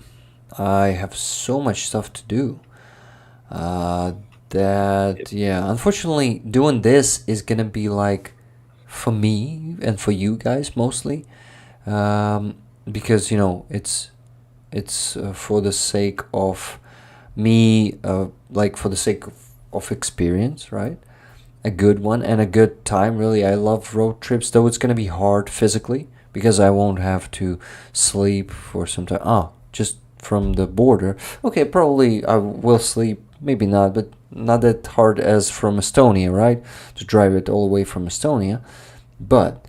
I have so much stuff to do that unfortunately doing this is gonna be like for me and for you guys mostly, because it's for the sake of me, like for the sake of experience, right? A good one and a good time. Really, I love road trips, though it's gonna be hard physically because I won't have to sleep for some time. Just from the border. Okay, probably I will sleep, maybe not, but not that hard as from Estonia, right? To drive it all the way from Estonia. But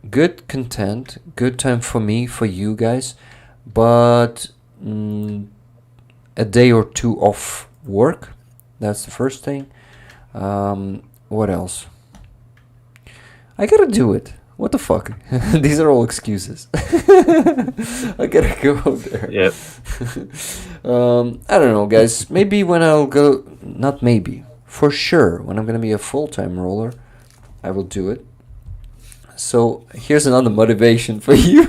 good content, good time for me, for you guys, but a day or two off work. That's the first thing. What else? I gotta do it. What the fuck? These are all excuses. I gotta go there. Yep. I don't know, guys. Maybe when I'll go... Not maybe. For sure. When I'm gonna be a full-time roller, I will do it. So, here's another motivation for you.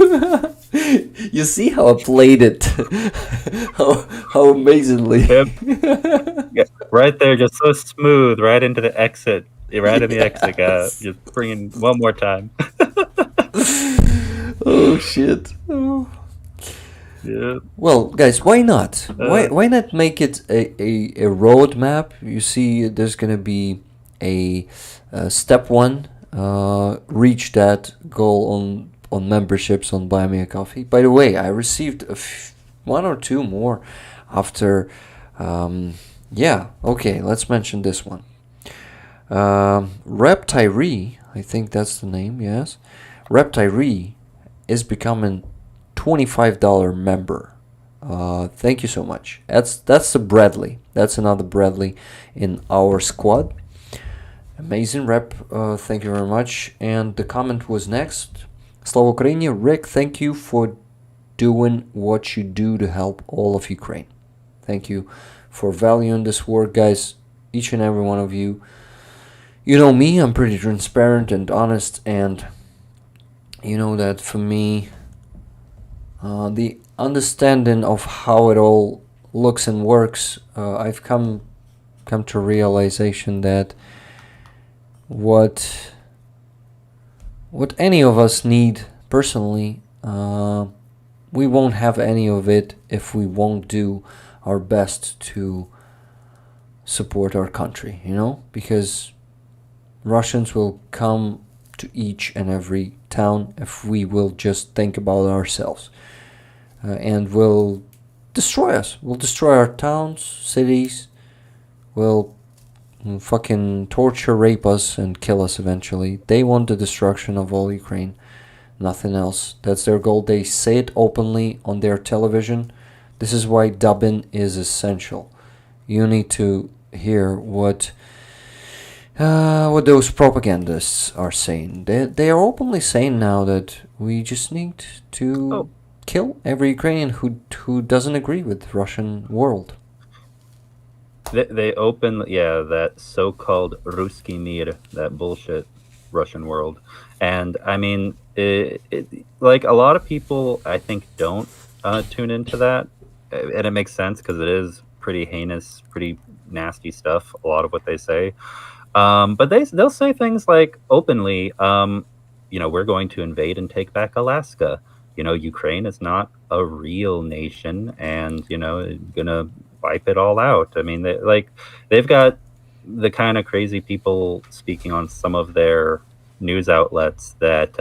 You see how I played it? how amazingly. Yep. Yeah, right there, just so smooth, right into the exit. Right in the exit, just bringing one more time. Oh shit! Oh. Yeah. Well, guys, why not? Why Uh, why not make it a roadmap? You see, there's gonna be a step one, reach that goal on memberships on Buy Me a Coffee. By the way, I received one or two more after. Yeah, okay, let's mention this one. Rep Tyree, I think that's the name. Yes, Rep Tyree is becoming $25 member. Thank you so much. That's the Bradley. That's another Bradley in our squad. Amazing rep. Thank you very much. And the comment was next. Slava Ukraini. Rick, thank you for doing what you do to help all of Ukraine. Thank you for valuing this work, guys. Each and every one of you. You know me. I'm pretty transparent and honest, and you know that for me, the understanding of how it all looks and works, I've come to realization that what any of us need personally, we won't have any of it if we won't do our best to support our country, you know, because Russians will come to each and every town if we will just think about ourselves, and will destroy us. Will destroy our towns, cities, will fucking torture, rape us, and kill us eventually. They want the destruction of all Ukraine, nothing else. That's their goal. They say it openly on their television. This is why dubbing is essential. You need to hear what those propagandists are saying. They are openly saying now that we just need to kill every Ukrainian who doesn't agree with Russian world. They open, yeah, that so-called Ruski Mir, that bullshit Russian world. And I mean, like a lot of people, I think, don't tune into that. And it makes sense because it is pretty heinous, pretty nasty stuff, a lot of what they say. But they'll say things like openly, you know, we're going to invade and take back Alaska. You know, Ukraine is not a real nation, and, you know, gonna wipe it all out. I mean, they've got the kind of crazy people speaking on some of their news outlets that,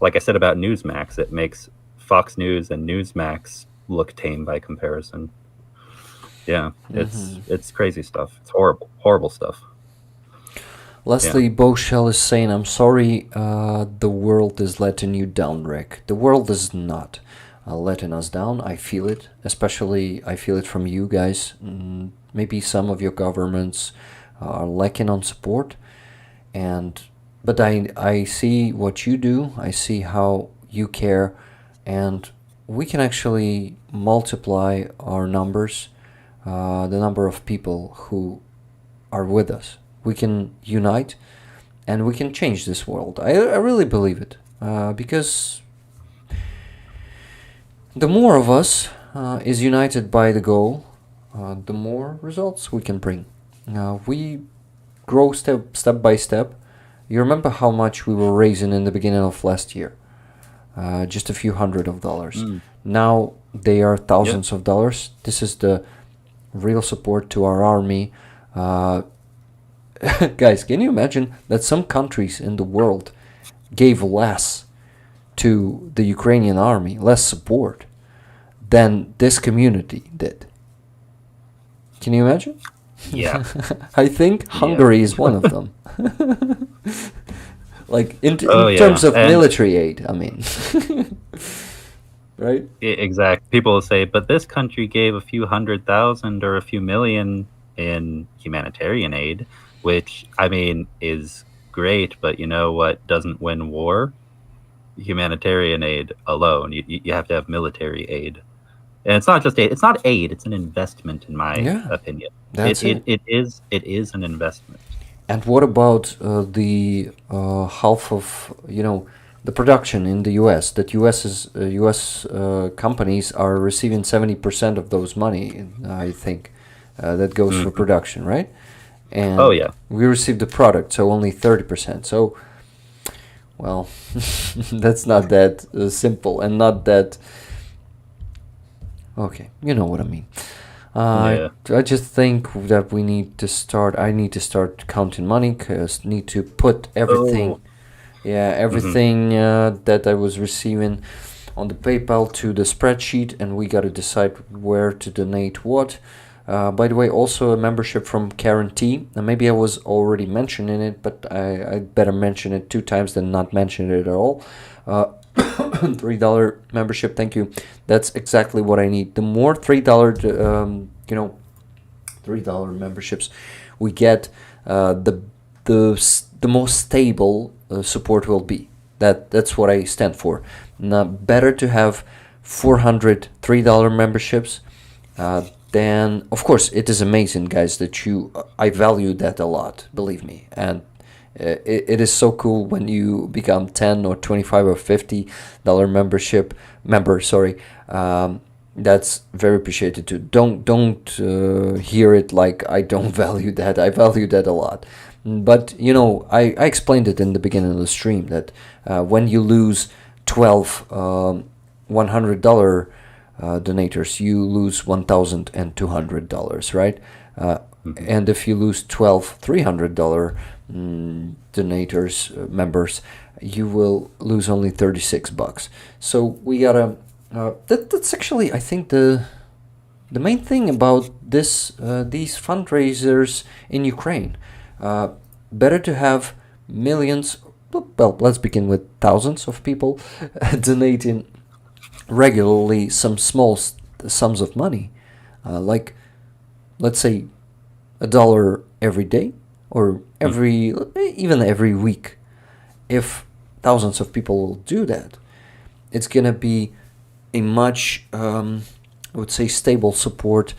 like I said about Newsmax, it makes Fox News and Newsmax look tame by comparison. Yeah, it's crazy stuff. It's horrible stuff. Leslie Boshell is saying, I'm sorry, the world is letting you down, Rick. The world is not letting us down. I feel it. Especially, I feel it from you guys. Maybe some of your governments are lacking on support. But I see what you do. I see how you care. And we can actually multiply our numbers, the number of people who are with us. We can unite, and we can change this world. I really believe it, because the more of us is united by the goal, the more results we can bring. We grow step by step. You remember how much we were raising in the beginning of last year? Just a few $100s. Now they are thousands of dollars. This is the real support to our army. Guys, can you imagine that some countries in the world gave less to the Ukrainian army, less support, than this community did? Can you imagine? Yeah. I think Hungary is one of them. Like, in terms of military aid, I mean. Right? Exactly. People will say, but this country gave a few 100,000 or a few million in humanitarian aid, which, I mean, is great, but you know what doesn't win war? Humanitarian aid alone. You have to have military aid. And it's not just aid. It's not aid. It's an investment, in my opinion. That's it. It is an investment. And what about the half of, you know, the production in the U.S.? That U.S. companies are receiving 70% of those money, I think, that goes for production, right? And we receive the product, so only 30%. So, well, that's not that simple and not that Okay, you know what I mean. I just think that we need to start. I need to start counting money because need to put everything, everything that I was receiving on the PayPal to the spreadsheet, and we got to decide where to donate what. By the way, also a membership from Karen T. And maybe I was already mentioning it, but I better mention it 2 times than not mention it at all. $3 membership, thank you. That's exactly what I need. The more $3, $3 memberships we get, the most stable support will be. That's what I stand for. Now, better to have 400 $3 memberships. Then, of course, it is amazing, guys, that I value that a lot, believe me. And it is so cool when you become 10 or 25 or $50 member. That's very appreciated too. Don't hear it like I don't value that. I value that a lot. But, I explained it in the beginning of the stream that when you lose 12 $100 donators, you lose $1,200, right? And if you lose 12 $300 donators, members, you will lose only $36. So we gotta. That's actually, I think, the main thing about these fundraisers in Ukraine. Better to have millions. Well, let's begin with thousands of people donating regularly some small sums of money, like, let's say, $1 every day or even every week. If thousands of people will do that, it's gonna be a much, I would say, stable support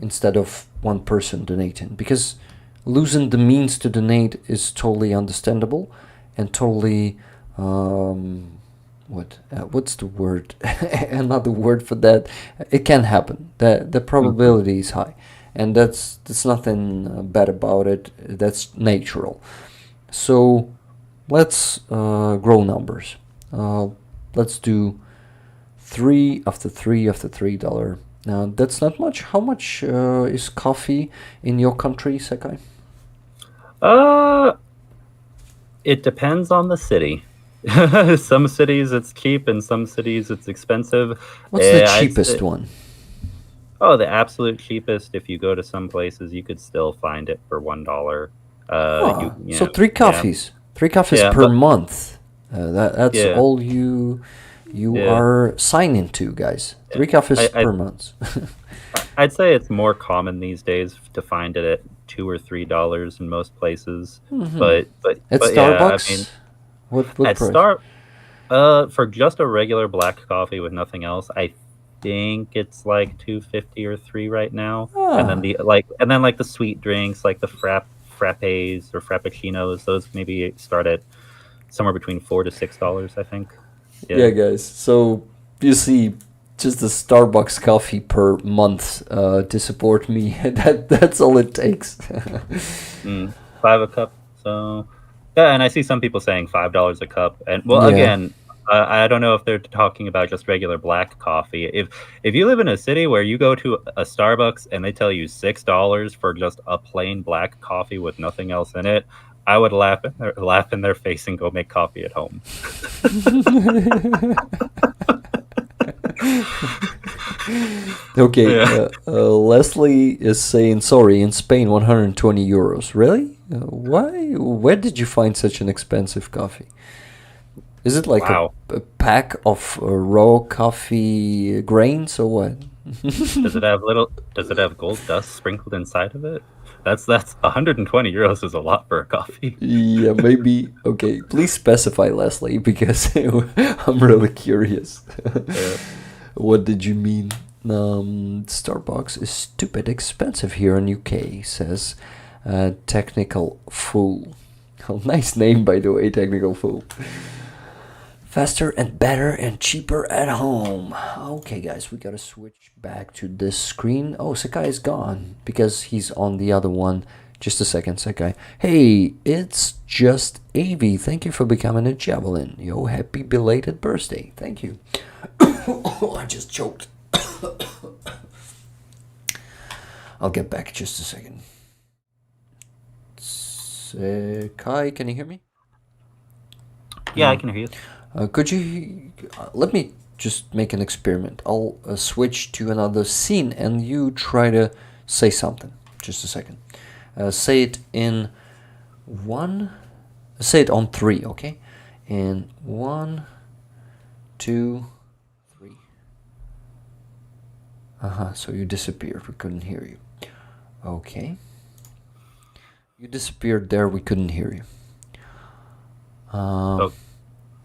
instead of one person donating, because losing the means to donate is totally understandable and totally what's the word? Another word for that. It can happen. The probability is high, and that's nothing bad about it. That's natural. So let's grow numbers. Let's do 3 after $3. Now that's not much. How much is coffee in your country, Secai? It depends on the city. Some cities it's cheap, and some cities it's expensive. What's the cheapest one? Oh, the absolute cheapest. If you go to some places, you could still find it for $1. So 3 coffees. Yeah. 3 coffees per month. That's all you are signing to, guys. 3 coffees per month. I'd say it's more common these days to find it at $2 or $3 in most places. Mm-hmm. But at Starbucks, what at price? For just a regular black coffee with nothing else, I think it's like $2.50 or $3 right now. And then the sweet drinks like the frappes or frappuccinos, those maybe start at somewhere between $4 to $6, I think. Yeah, guys. So you see, just a Starbucks coffee per month to support me. That's all it takes. $5 a cup. So yeah, and I see some people saying $5 a cup. And again, I don't know if they're talking about just regular black coffee. If you live in a city where you go to a Starbucks and they tell you $6 for just a plain black coffee with nothing else in it, I would laugh in their face and go make coffee at home. Okay, Leslie is saying, sorry, in Spain, 120 euros. Really? Why? Where did you find such an expensive coffee? Is it like a pack of raw coffee grains or what? Does it have gold dust sprinkled inside of it? That's 120 euros is a lot for a coffee. Yeah, maybe. Okay, please specify, Leslie, because I'm really curious. What did you mean? Starbucks is stupid expensive here in UK, says Technical Fool. Oh, nice name, by the way, Technical Fool. Faster and better and cheaper at home. Okay, guys, we gotta switch back to this screen. Oh, Secai is gone because he's on the other one Just a second, Secai. Hey, it's just Avi. Thank you for becoming a javelin. Yo, happy belated birthday. Thank you. Oh, I just choked. I'll get back just a second. Secai, can you hear me? Yeah, I can hear you. Could you let me just make an experiment? I'll switch to another scene and you try to say something. Just a second. Say it in one. Say it on three, okay? In 1, 2, 3. So you disappeared. We couldn't hear you. Okay. You disappeared there. We couldn't hear you.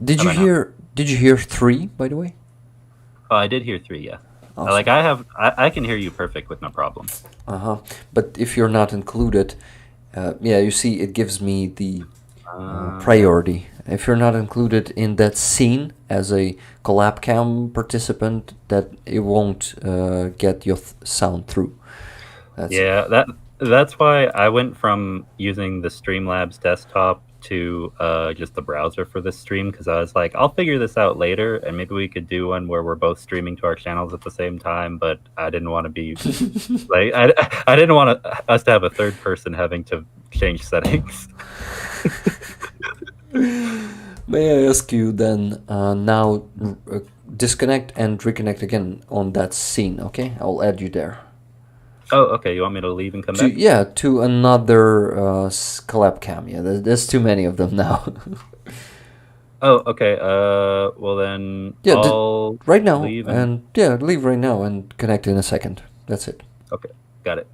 Did you hear? Did you hear 3? By the way. Oh, I did hear 3. Yeah. Awesome. Like I can hear you perfect with no problem. But if you're not included, yeah, you see, it gives me the priority. If you're not included in that scene as a collab cam participant, that it won't get your sound through. That's why I went from using the Streamlabs desktop to just the browser for this stream, because I was like, I'll figure this out later, and maybe we could do one where we're both streaming to our channels at the same time. But I didn't want to be like I didn't want us to have a third person having to change settings. May I ask you then now disconnect and reconnect again on that scene, okay? I'll add you there. Oh, okay. You want me to leave and come back? Yeah, to another collab cam. Yeah, there's too many of them now. Oh, okay. Well then, yeah, I'll right now leave leave right now and connect in a second. That's it. Okay, got it.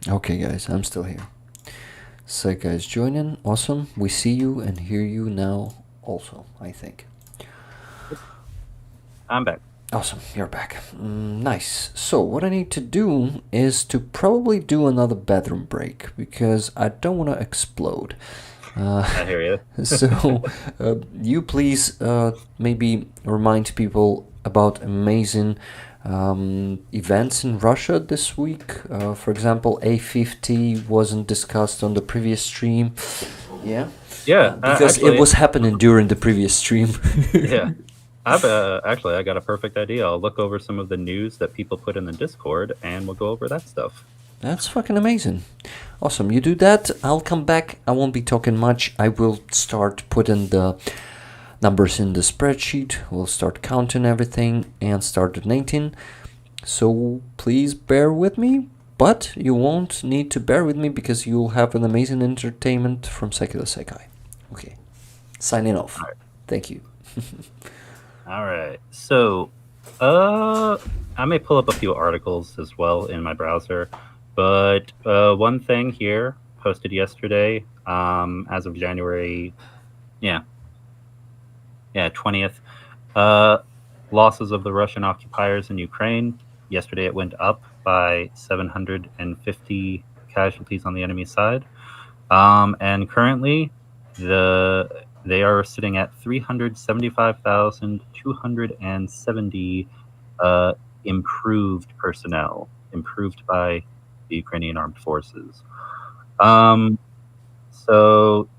Okay, guys, I'm still here. Secai is joining. Awesome. We see you and hear you now also, I think. I'm back. Awesome, you're back. Nice. So what I need to do is to probably do another bathroom break because I don't want to explode. I hear you. So you please maybe remind people about amazing events in Russia this week. For example, A50 wasn't discussed on the previous stream. Yeah. Yeah, because actually, it was happening during the previous stream. Yeah. I got a perfect idea. I'll look over some of the news that people put in the Discord, and we'll go over that stuff. That's fucking amazing. Awesome. You do that, I'll come back. I won't be talking much. I will start putting the numbers in the spreadsheet. We'll start counting everything and start donating. So please bear with me, but you won't need to bear with me because you'll have an amazing entertainment from Secular Secai. Okay. Signing off. Right. Thank you. All right. So, I may pull up a few articles as well in my browser, but one thing here posted yesterday, as of January, 20th, losses of the Russian occupiers in Ukraine. Yesterday it went up by 750 casualties on the enemy side, and currently they are sitting at 375,270 improved personnel, improved by the Ukrainian armed forces. So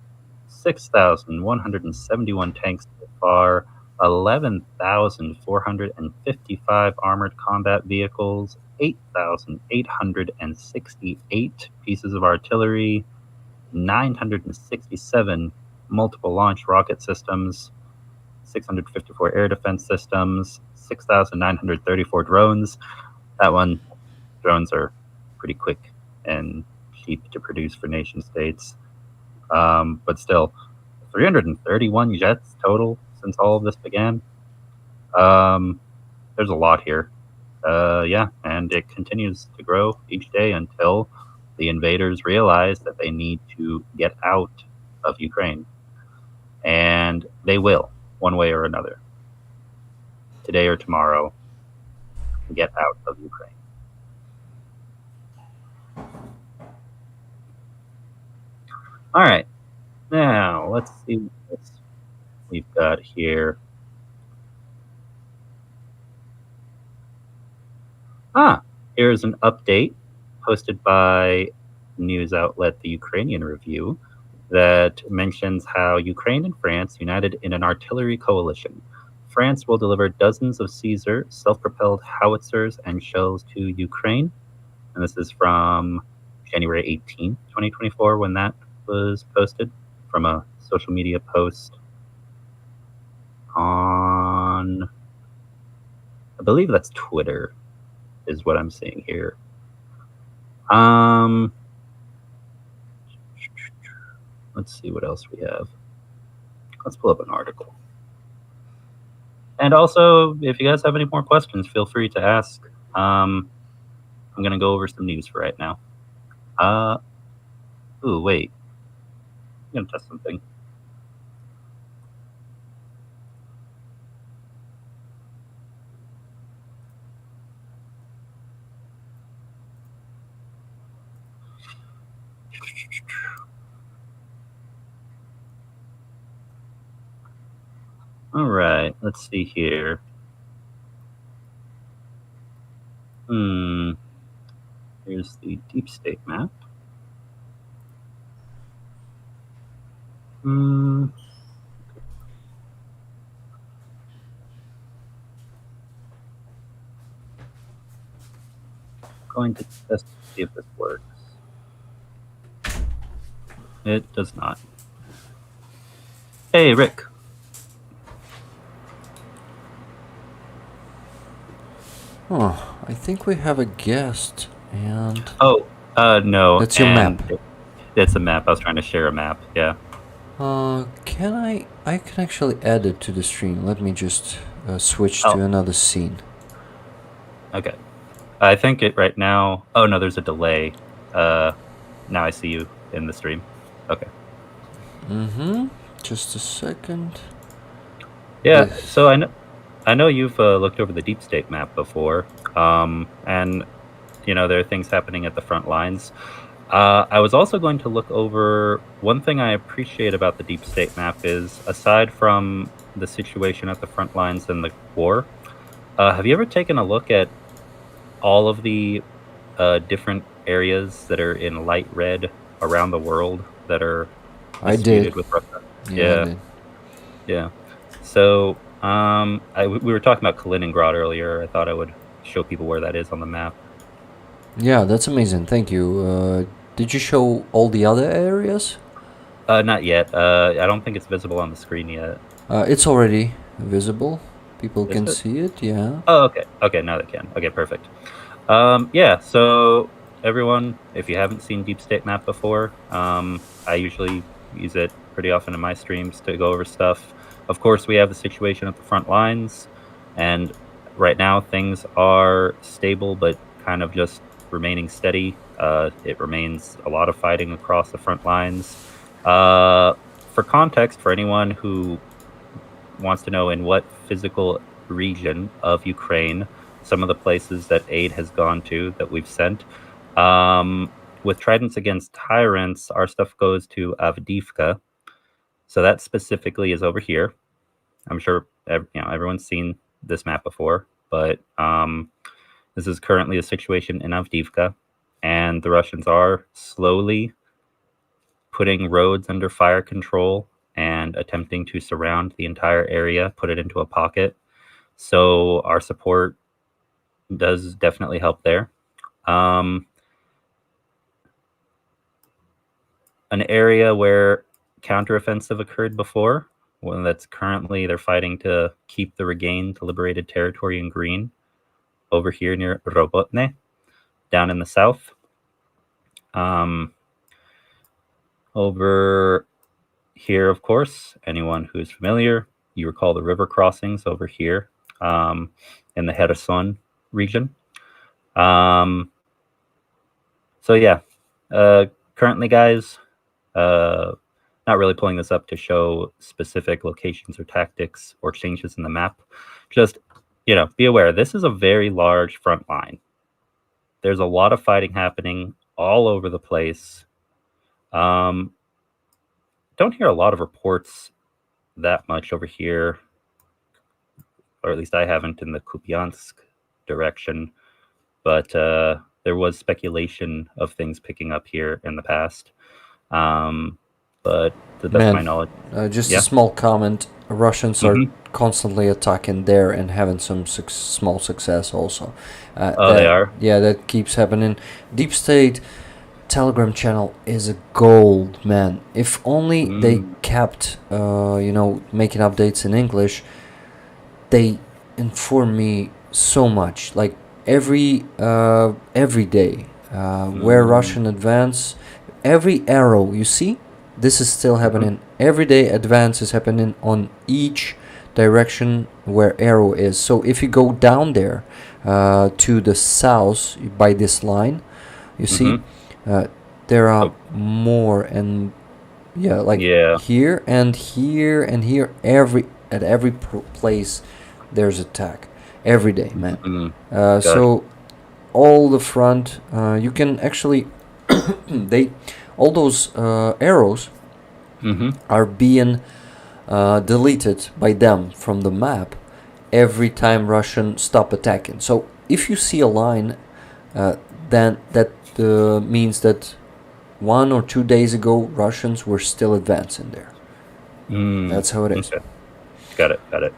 6,171 tanks so far, 11,455 armored combat vehicles, 8,868 pieces of artillery, 967 multiple launch rocket systems, 654 air defense systems, 6,934 drones. Drones are pretty quick and cheap to produce for nation states. But still, 331 jets total since all of this began. There's a lot here. And it continues to grow each day until the invaders realize that they need to get out of Ukraine. And they will, one way or another. Today or tomorrow, get out of Ukraine. All right. Now, let's see what we've got here. Here's an update posted by news outlet The Ukrainian Review that mentions how Ukraine and France united in an artillery coalition. France will deliver dozens of Caesar self-propelled howitzers and shells to Ukraine. And this is from January 18th, 2024, when that was posted from a social media post on, I believe that's Twitter, is what I'm seeing here. Let's see what else we have. Let's pull up an article. And also, if you guys have any more questions, feel free to ask. I'm going to go over some news for right now. Ooh, wait. I'm going to test something. All right, let's see here. Here's the deep state map. Going to test to see if this works. It does not. Hey, Rick. Oh, I think we have a guest, and... No. That's your map. It's a map. I was trying to share a map, yeah. Can I can actually add it to the stream. Let me just switch to another scene. Okay. I think it right now... Oh, no, there's a delay. Now I see you in the stream. Okay. Just a second. Yeah, so I know you've looked over the deep state map before, and you know there are things happening at the front lines. I was also going to look over one thing I appreciate about the deep state map is, aside from the situation at the front lines and the war, have you ever taken a look at all of the different areas that are in light red around the world that are disputed with Russia? Yeah, I did. Yeah. So we were talking about Kaliningrad earlier. I thought I would show people where that is on the map. Yeah, that's amazing. Thank you. Did you show all the other areas? Not yet. I don't think it's visible on the screen yet. It's already visible. People can see it, yeah. Oh, okay. Okay, now they can. Okay, perfect. Yeah, so everyone, if you haven't seen Deep State Map before, I usually use it pretty often in my streams to go over stuff. Of course, we have the situation at the front lines, and right now things are stable, but kind of just remaining steady. It remains a lot of fighting across the front lines. For context, for anyone who wants to know in what physical region of Ukraine some of the places that aid has gone to that we've sent, with Tridents Against Tyrants, our stuff goes to Avdiivka. So that specifically is over here. I'm sure everyone's seen this map before, but this is currently a situation in Avdiivka, and the Russians are slowly putting roads under fire control and attempting to surround the entire area, put it into a pocket. So our support does definitely help there. An area where counteroffensive occurred before, one that's currently they're fighting to keep the regained liberated territory in green, over here near Robotne, down in the south. Over here, of course, anyone who's familiar, you recall the river crossings over here in the Kherson region. So yeah, currently, guys, not really pulling this up to show specific locations or tactics or changes in the map. Just, be aware, this is a very large front line. There's a lot of fighting happening all over the place. Don't hear a lot of reports that much over here, or at least I haven't, in the Kupiansk direction. but there was speculation of things picking up here in the past. But to the best of my knowledge, just yeah. a small comment. Russians are Mhm. constantly attacking there and having some small success also. They are? Yeah, that keeps happening. Deep State Telegram channel is a gold, man. If only they kept, making updates in English, they inform me so much. Like every day, where Russian advance, every arrow you see, this is still happening. Every day advance is happening on each direction where arrow is. So if you go down there to the south by this line, you see there are more, and here and here and here, at every place there's attack every day, man. So all the front, you can actually all those arrows are being deleted by them from the map every time Russian stop attacking. So if you see a line, then that means that 1 or 2 days ago Russians were still advancing there. That's how it is. Okay. Got it.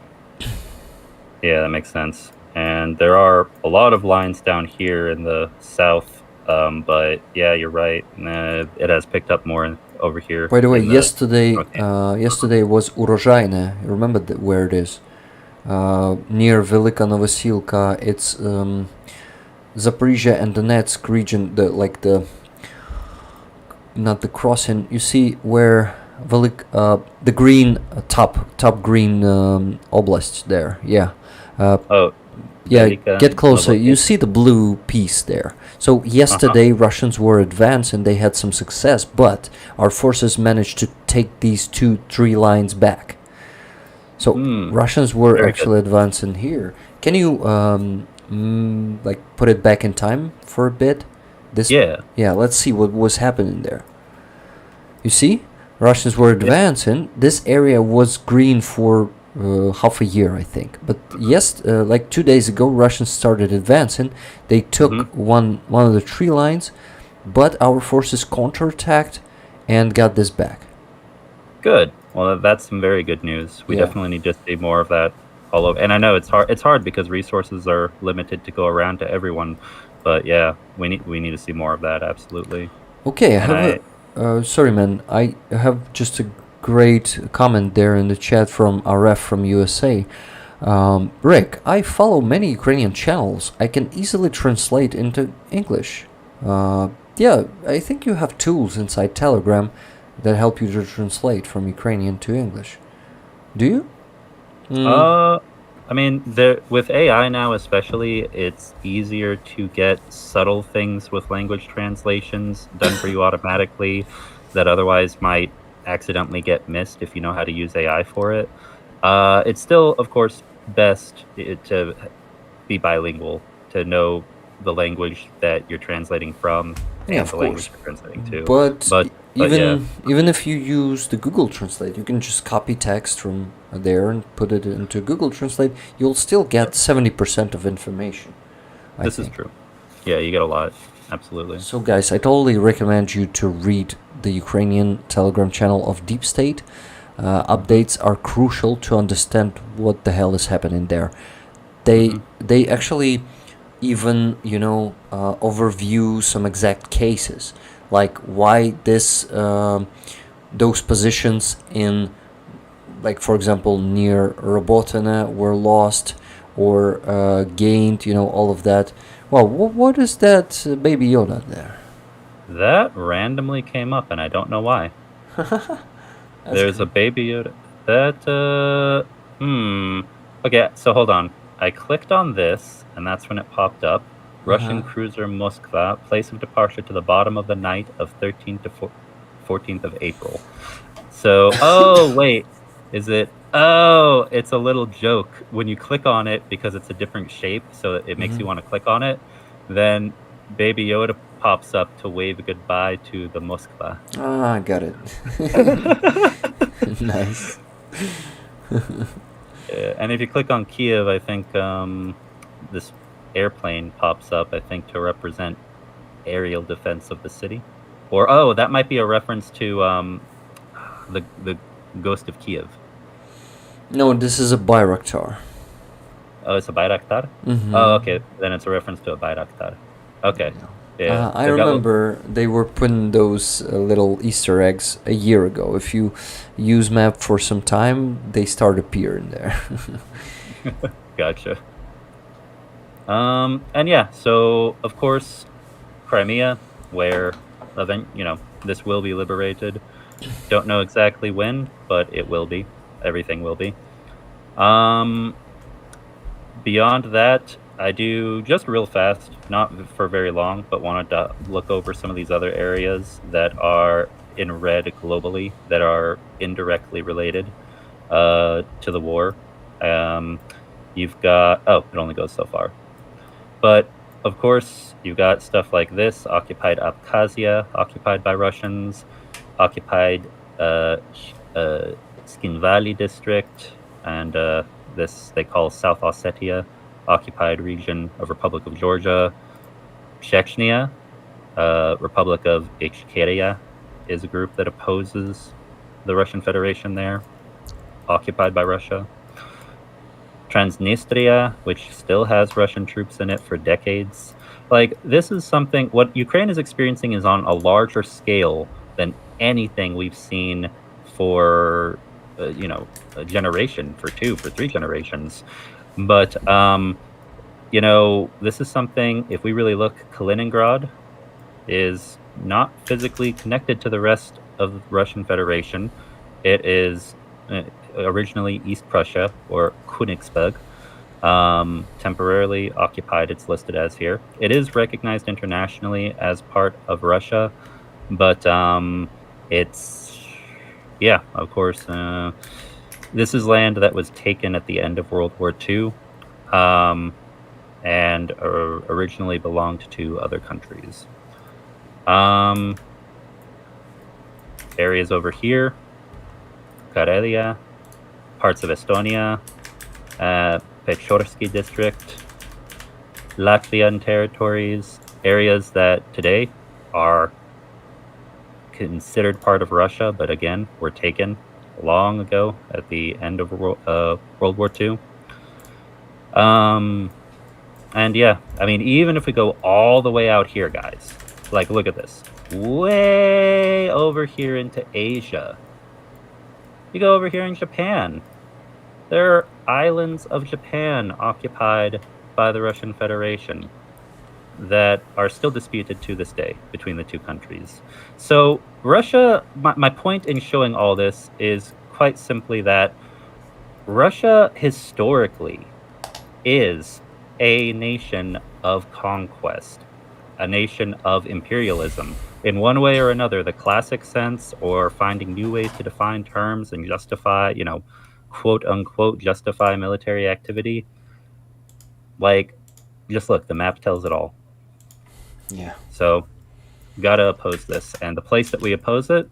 Yeah, that makes sense. And there are a lot of lines down here in the south, but yeah, you're right. It has picked up more over here. By the way, yesterday was Urozhaine. You remember where it is? Near Velika Novosilka. It's Zaporizhia and Donetsk region. Not the crossing. You see where the green top green oblast there. Yeah. Get closer. You see the blue piece there. So yesterday Russians were advanced and they had some success, but our forces managed to take these 2-3 lines back. So Russians were actually advancing here. Can you put it back in time for a bit? Yeah, let's see what was happening there. You see, Russians were advancing. This area was green for half a year, I think. But 2 days ago, Russians started advancing. They took one of the 3 lines, but our forces counterattacked and got this back. Good. Well, that's some very good news. We definitely need to see more of that all over. And I know it's hard. It's hard because resources are limited to go around to everyone. But yeah, we need to see more of that. Absolutely. Okay, sorry, man. I have just a great comment there in the chat from RF from USA. Rick, I follow many Ukrainian channels. I can easily translate into English. I think you have tools inside Telegram that help you to translate from Ukrainian to English. Do you? I mean, with AI now especially, it's easier to get subtle things with language translations done for you automatically that otherwise might accidentally get missed if you know how to use AI for it. It's still, of course, best to be bilingual, to know the language that you're translating from and the language you're translating to. But even if you use the Google Translate, you can just copy text from there and put it into Google Translate. You'll still get 70% of information. This is true. Yeah, you get a lot. Absolutely. So guys, I totally recommend you to read the Ukrainian Telegram channel of Deep State. Updates are crucial to understand what the hell is happening there. They actually even overview some exact cases, like why those positions in, like for example near Robotyne were lost or gained, all of that. Well, what is that Baby Yoda there? That randomly came up, and I don't know why. There's a Baby Yoda. Okay, so hold on. I clicked on this, and that's when it popped up. Russian cruiser Moskva, place of departure to the bottom of the night of 13th to 14th of April. So, wait. Is it? Oh, it's a little joke. When you click on it, because it's a different shape, so it makes you want to click on it, then Baby Yoda pops up to wave goodbye to the Moskva. Ah, I got it. Nice. And if you click on Kiev, I think this airplane pops up, I think, to represent aerial defense of the city. Or, oh, that might be a reference to the Ghost of Kiev. No, this is a Bayraktar. Oh, it's a Bayraktar? Mhm. Oh, okay. Then it's a reference to a Bayraktar. Okay. Yeah. I remember they were putting those little Easter eggs a year ago. If you use map for some time, they start appearing there. Gotcha. And yeah, so of course, Crimea, where this will be liberated. Don't know exactly when, but it will be. Everything will be. Beyond that, I do just real fast, not for very long, but wanted to look over some of these other areas that are in red globally that are indirectly related to the war. You've got, oh, it only goes so far. But of course, you've got stuff like this: occupied Abkhazia, occupied by Russians, occupied Skin Valley district, and this they call South Ossetia, occupied region of Republic of Georgia. Chechnya, Republic of Ichkeria, is a group that opposes the Russian Federation there, occupied by Russia. Transnistria, which still has Russian troops in it for decades. Like, this is something, what Ukraine is experiencing is on a larger scale than anything we've seen for, a generation, for 3 generations. But, this is something, if we really look, Kaliningrad is not physically connected to the rest of the Russian Federation. It is originally East Prussia, or Königsberg, temporarily occupied. It's listed as here. It is recognized internationally as part of Russia, but it's, yeah, of course, this is land that was taken at the end of World War II, and originally belonged to other countries. Areas over here: Karelia, parts of Estonia, Pechorsky district, Latvian territories, areas that today are considered part of Russia, but again, were taken long ago at the end of World War II. And yeah, I mean, even if we go all the way out here, guys, like, look at this. Way over here into Asia. You go over here in Japan. There are islands of Japan occupied by the Russian Federation that are still disputed to this day between the two countries. So Russia, my point in showing all this is quite simply that Russia historically is a nation of conquest, a nation of imperialism. In one way or another, the classic sense, or finding new ways to define terms and justify, quote unquote, justify military activity. Like, just look, the map tells it all. Yeah. So, gotta oppose this. And the place that we oppose it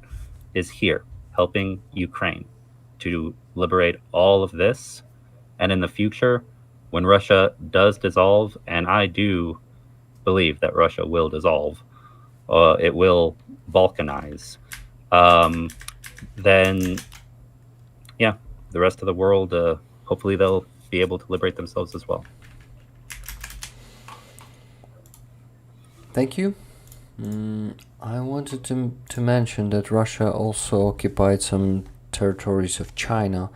is here, helping Ukraine to liberate all of this. And in the future, when Russia does dissolve, and I do believe that Russia will dissolve, it will balkanize, then, yeah, the rest of the world, hopefully they'll be able to liberate themselves as well. Thank you. I wanted to mention that Russia also occupied some territories of China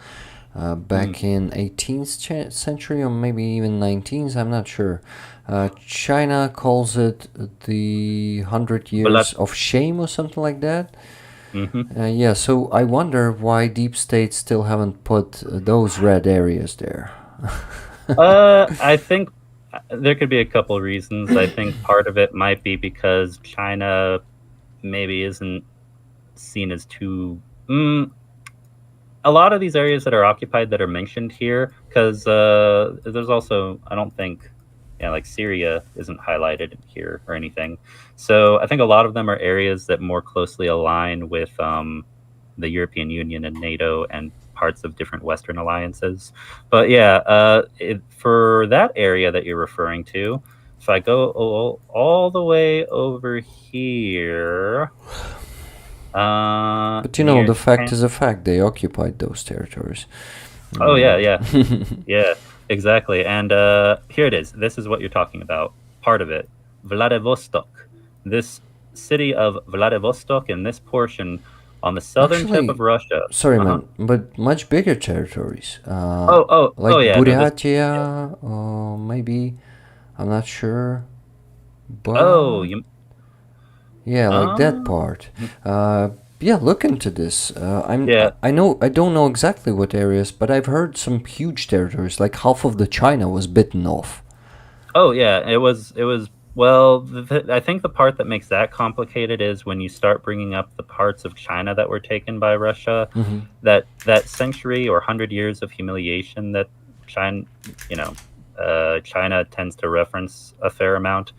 back in 18th century, or maybe even 19th, I'm not sure. China calls it the 100 years of shame or something like that. Yeah, so I wonder why deep states still haven't put those red areas there. I think there could be a couple of reasons. I think part of it might be because China maybe isn't seen as too... a lot of these areas that are occupied that are mentioned here, because there's also, I don't think, like Syria isn't highlighted here or anything. So I think a lot of them are areas that more closely align with the European Union and NATO and parts of different Western alliances. But yeah, for that area that you're referring to, if I go all the way over here, But you know, the fact is a fact. They occupied those territories. Oh yeah, yeah, exactly. And here it is. This is what you're talking about. Part of it, Vladivostok. This city of Vladivostok in this portion on the southern tip of Russia. Sorry, man, but much bigger territories. Like yeah. Buryatia, maybe. I'm not sure. But yeah, like that part. Yeah, look into this. I don't know exactly what areas, but I've heard some huge territories. Like half of the China was bitten off. Oh yeah, it was. Well, I think the part that makes that complicated is when you start bringing up the parts of China that were taken by Russia. That century or 100 years of humiliation that China tends to reference a fair amount.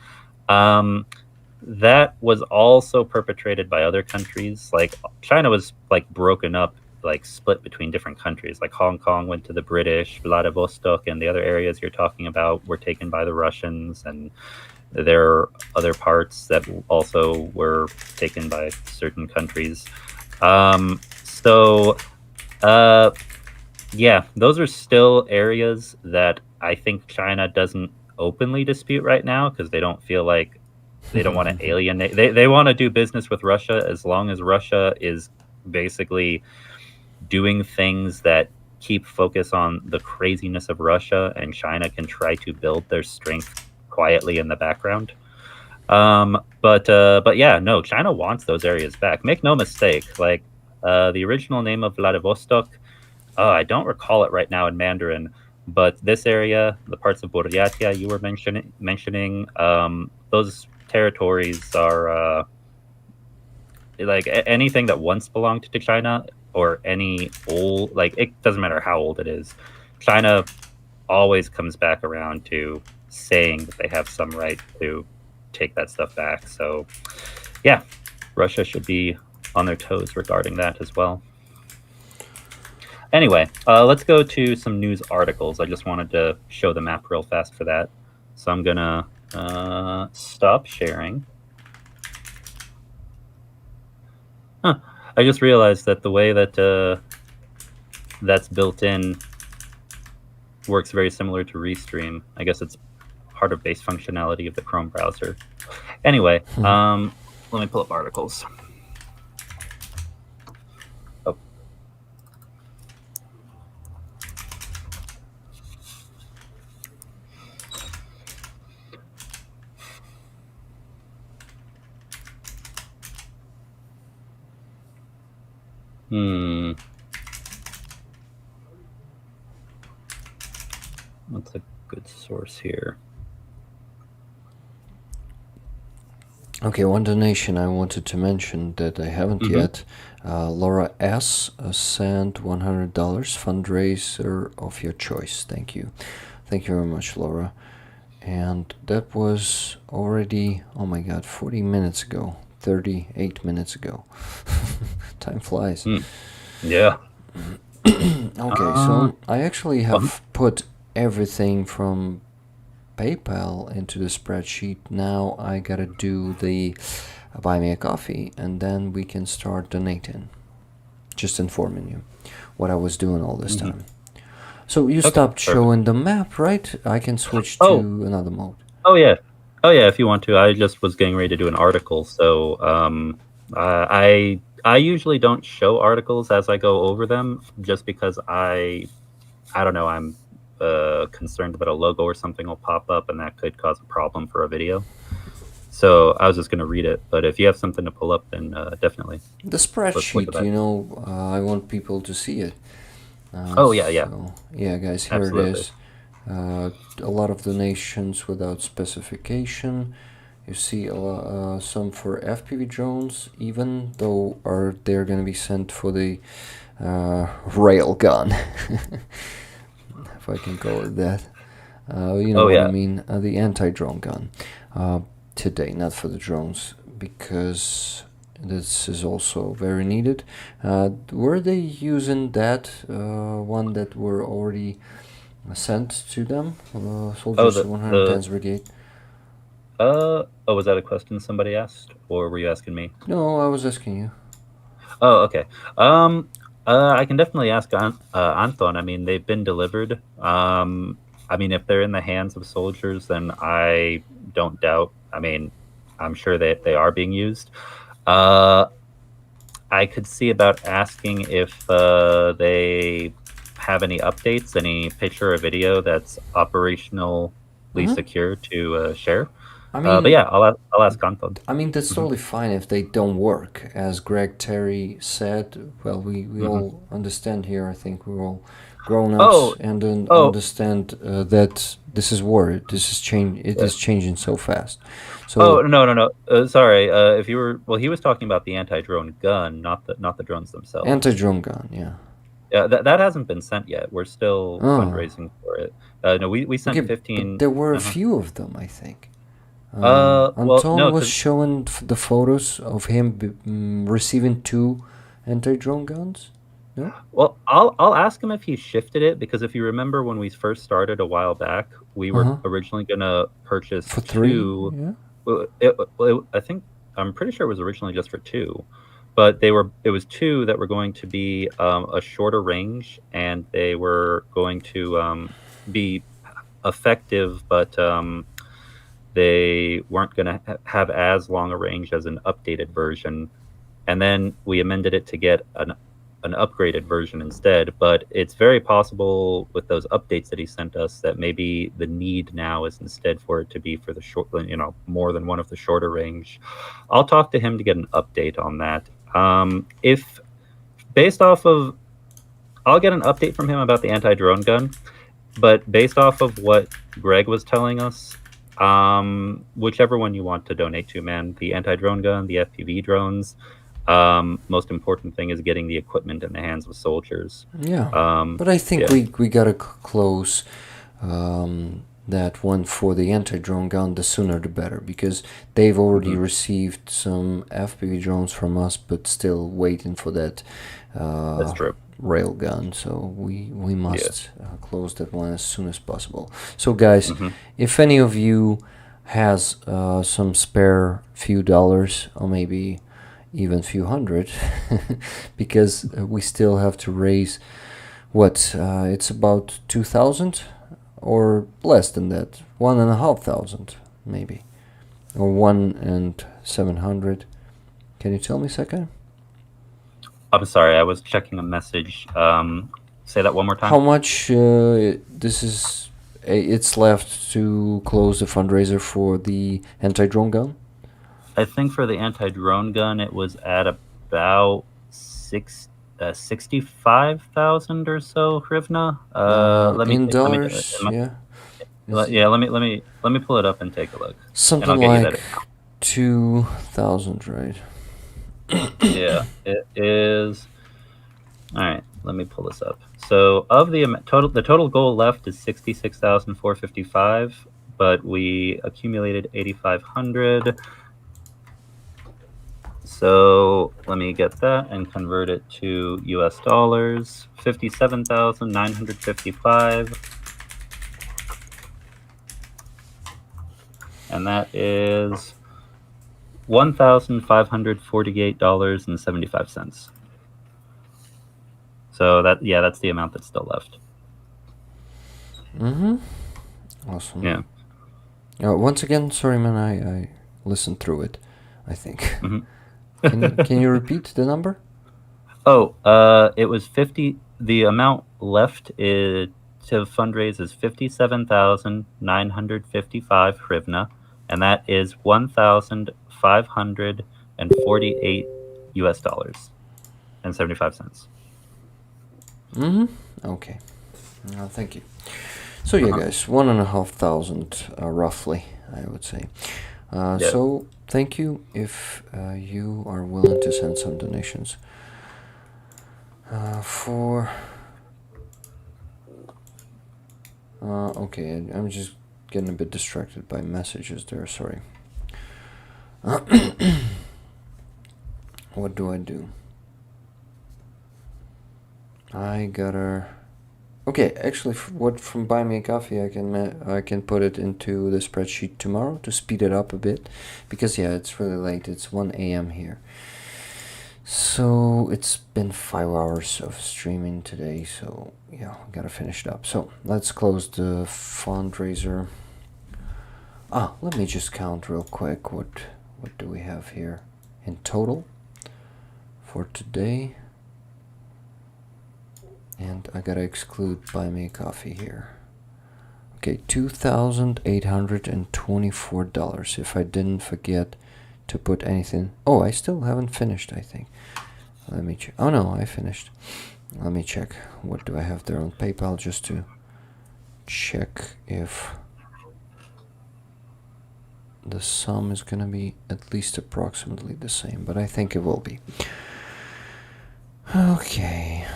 That was also perpetrated by other countries. Like China was like broken up, like split between different countries. Like Hong Kong went to the British, Vladivostok and the other areas you're talking about were taken by the Russians, and there are other parts that also were taken by certain countries. Yeah, those are still areas that I think China doesn't openly dispute right now because they don't feel like they don't want to alienate. They want to do business with Russia as long as Russia is basically doing things that keep focus on the craziness of Russia, and China can try to build their strength quietly in the background. But yeah, no, China wants those areas back. Make no mistake, like the original name of Vladivostok, I don't recall it right now in Mandarin, but this area, the parts of Buryatia you were mentioning, those territories are like anything that once belonged to China, or any old, like it doesn't matter how old it is, China always comes back around to saying that they have some right to take that stuff back. So yeah, Russia should be on their toes regarding that as well. Anyway, let's go to some news articles. I just wanted to show the map real fast for that. So I'm gonna stop sharing. I just realized that the way that that's built in works very similar to Restream. I guess it's part of base functionality of the Chrome browser. Anyway, let me pull up articles. Oh. What's a good source here? Okay, one donation I wanted to mention that I haven't yet. Laura S. sent $100, fundraiser of your choice. Thank you. Thank you very much, Laura. And that was already, oh my god, 40 minutes ago. 38 minutes ago. Time flies. Yeah. Okay, so I actually have put everything from PayPal into the spreadsheet. Now I gotta do the buy me a coffee, and then we can start donating. Just informing you what I was doing all this time. So you stopped showing the map, right? I can switch to another mode. Oh yeah, if you want to. I just was getting ready to do an article, so I usually don't show articles as I go over them, just because I don't know, I'm concerned that a logo or something will pop up and that could cause a problem for a video. So I was just going to read it, but if you have something to pull up, then definitely. The spreadsheet, you know, I want people to see it. So, yeah, guys, here it is. A lot of donations without specification. You see some for FPV drones, even though they're going to be sent for the rail gun. If I can call it that. You know what I mean, the anti-drone gun. Today, not for the drones, because This is also very needed. Were they using that one that were already sent to them? Soldiers the 110th Brigade. Was that a question somebody asked, or were you asking me? No, I was asking you. Oh, okay. I can definitely ask Anton. I mean, they've been delivered. I mean, if they're in the hands of soldiers, then I don't doubt. I mean, I'm sure that they are being used. I could see about asking if they have any updates, any picture or video that's operationally secure to share. I mean, but yeah, I'll ask Anton. I mean, that's totally fine if they don't work. As Greg Terry said, well, we all understand here. I think we're all grown-ups and understand that this is war. This is change. It is changing so fast. So no. Sorry. If you were, well, he was talking about the anti-drone gun, not the drones themselves. Anti-drone gun, yeah. Yeah, that hasn't been sent yet. We're still fundraising for it. No, we sent 15. But there were a few of them, I think. Well, Anton no, was showing the photos of him receiving 2 anti-drone guns. No? Well, I'll ask him if he shifted it, because if you remember when we first started a while back, we were originally gonna purchase for 3. 2. Yeah. I'm pretty sure it was originally just for 2, but it was 2 that were going to be a shorter range, and they were going to be effective, but they weren't going to have as long a range as an updated version. And then we amended it to get an upgraded version instead. But it's very possible with those updates that he sent us that maybe the need now is instead for it to be for the short, more than one of the shorter range. I'll talk to him to get an update on that. If based off of, I'll get an update from him about the anti-drone gun, but based off of what Greg was telling us, whichever one you want to donate to, man, the anti-drone gun, the FPV drones, most important thing is getting the equipment in the hands of soldiers. Yeah, but I think we gotta close that one for the anti-drone gun, the sooner the better, because they've already received some FPV drones from us, but still waiting for that that's true. Rail gun. So we must close that one as soon as possible. So guys, if any of you has some spare few dollars, or maybe even few hundred, because we still have to raise what it's about 2,000 or less than that, 1,500 maybe, or 1,700. Can you tell me, Secai? I'm sorry, I was checking a message. Say that one more time. How much it's left to close the fundraiser for the anti-drone gun? I think for the anti-drone gun, it was at about 65,000 or so hryvnia. In dollars, Let me pull it up and take a look. Something like 2,000, right? Yeah, it is. All right, let me pull this up. So of the total goal left is 66,455, but we accumulated 8,500. So let me get that and convert it to US dollars. 57,955. And that is $1,548.75. So that's the amount that's still left. Awesome. Yeah. Once again, sorry, man, I listened through it, I think. Can you repeat the number? It was 50. The amount left to fundraise is 57,955 hryvnia, and that is 1,548 US dollars and 75 cents. Okay. Thank you. So yeah, guys, 1,500 roughly, I would say. So thank you if you are willing to send some donations. Okay, I'm just getting a bit distracted by messages there, sorry. what do I do? I gotta. Okay, actually, from Buy Me a Coffee, I can put it into the spreadsheet tomorrow to speed it up a bit, because yeah, it's really late. It's 1 a.m. here, so it's been 5 hours of streaming today. So yeah, gotta finish it up. So let's close the fundraiser. Let me just count real quick. What do we have here in total for today? And I gotta exclude Buy Me a Coffee here. Okay, $2,824. If I didn't forget to put anything. Oh, I still haven't finished, I think. Let me check. Oh no, I finished. Let me check. What do I have there on PayPal, just to check if the sum is gonna be at least approximately the same, but I think it will be. Okay.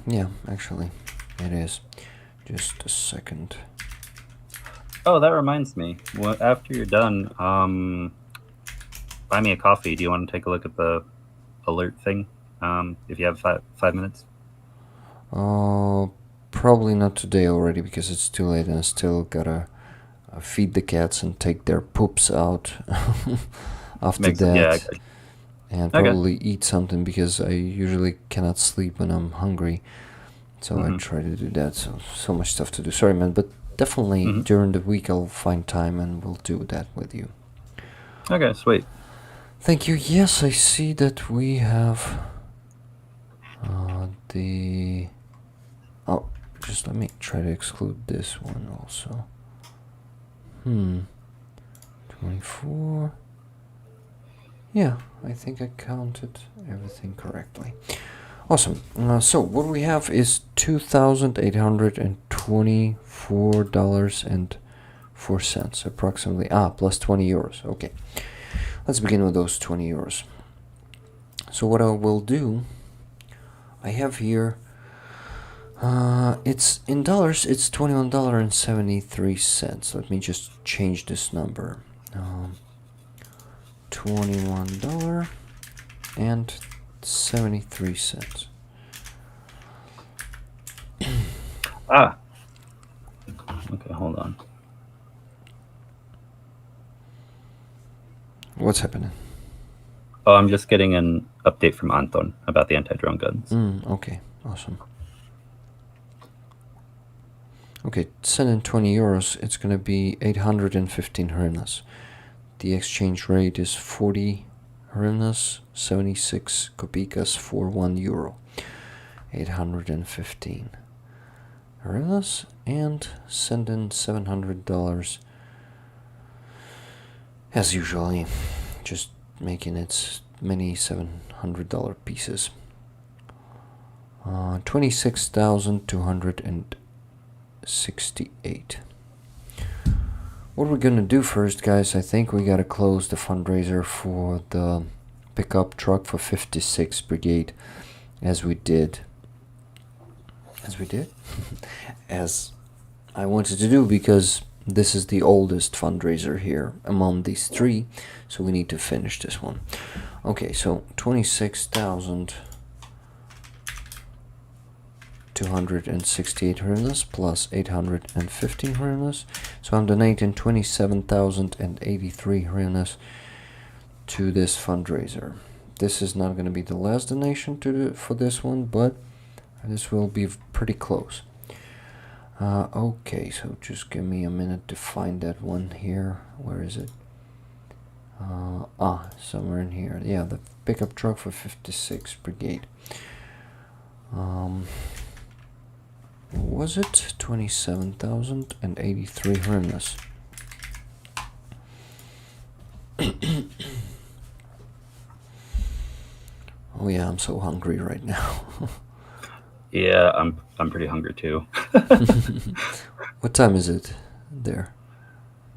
Yeah, actually, it is. Just a second. Oh, that reminds me. After you're done, buy me a coffee. Do you want to take a look at the alert thing? If you have 5 minutes. Probably not today already, because it's too late and I still gotta feed the cats and take their poops out after that. Yeah, and probably eat something, because I usually cannot sleep when I'm hungry. So I try to do that. So much stuff to do. Sorry, man, but definitely during the week I'll find time and we'll do that with you. Okay, sweet. Thank you. Yes, I see that we have the... Oh, just let me try to exclude this one also. 24... Yeah, I think I counted everything correctly. Awesome. So what we have is $2,824.04 approximately. Plus 20 euros. Okay. Let's begin with those 20 euros. So what I will do, I have here, it's in dollars, it's $21.73. Let me just change this number. $21.73. Okay, hold on. What's happening? Oh, I'm just getting an update from Anton about the anti-drone guns. Okay, awesome. Okay, send in 20 euros. It's going to be 815 hryvnias. The exchange rate is 40 hryvnias, 76 kopeckas for 1 euro. 815 hryvnias, and send in $700 as usually, just making it many $700 pieces. 26,268. What we're gonna do first, guys, I think we gotta close the fundraiser for the pickup truck for 56 Brigade, as we did. As I wanted to do, because this is the oldest fundraiser here among these three, so we need to finish this one. Okay, so 26,268 hryvnias plus 815 hryvnias. So I'm donating 27,083 hryvnias to this fundraiser. This is not going to be the last donation for this one, but this will be pretty close. Okay, so just give me a minute to find that one here. Where is it? Somewhere in here. Yeah, the pickup truck for 56 Brigade. Was it 27,083 hryvnias? Oh yeah, I'm so hungry right now. Yeah, I'm pretty hungry too. What time is it there?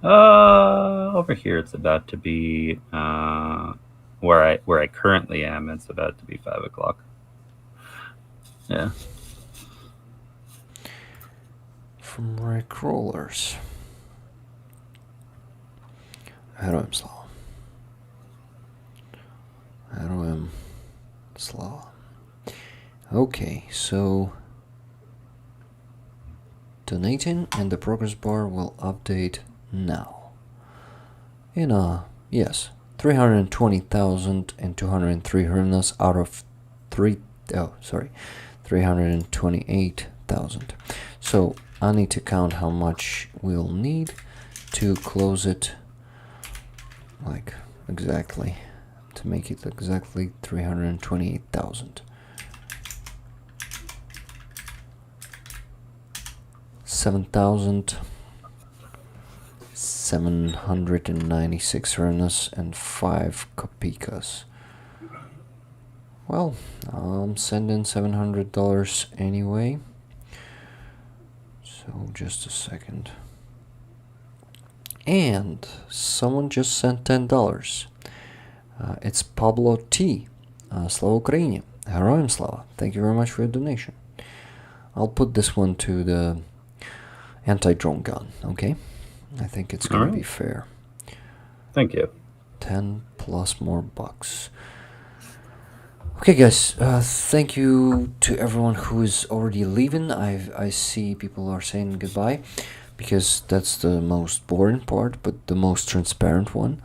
Over here it's about to be where I currently am. It's about to be 5 o'clock. Yeah. From Rick Rollers. Героям слава. Героям слава. Okay, so donating and the progress bar will update now. Yes, 320,203 hryvnias out of 328,000. So I need to count how much we'll need to close it, like exactly, to make it exactly 328,000. 7,796 hryvnias and 5 kopikas. Well, I'm sending $700 anyway. So just a second. And someone just sent $10. It's Pablo T. Slava Ukraini. Героям слава. Thank you very much for your donation. I'll put this one to the anti-drone gun, okay? I think it's gonna be fair. Thank you. 10 plus more bucks. Okay, guys, thank you to everyone who is already leaving. I see people are saying goodbye, because that's the most boring part, but the most transparent one.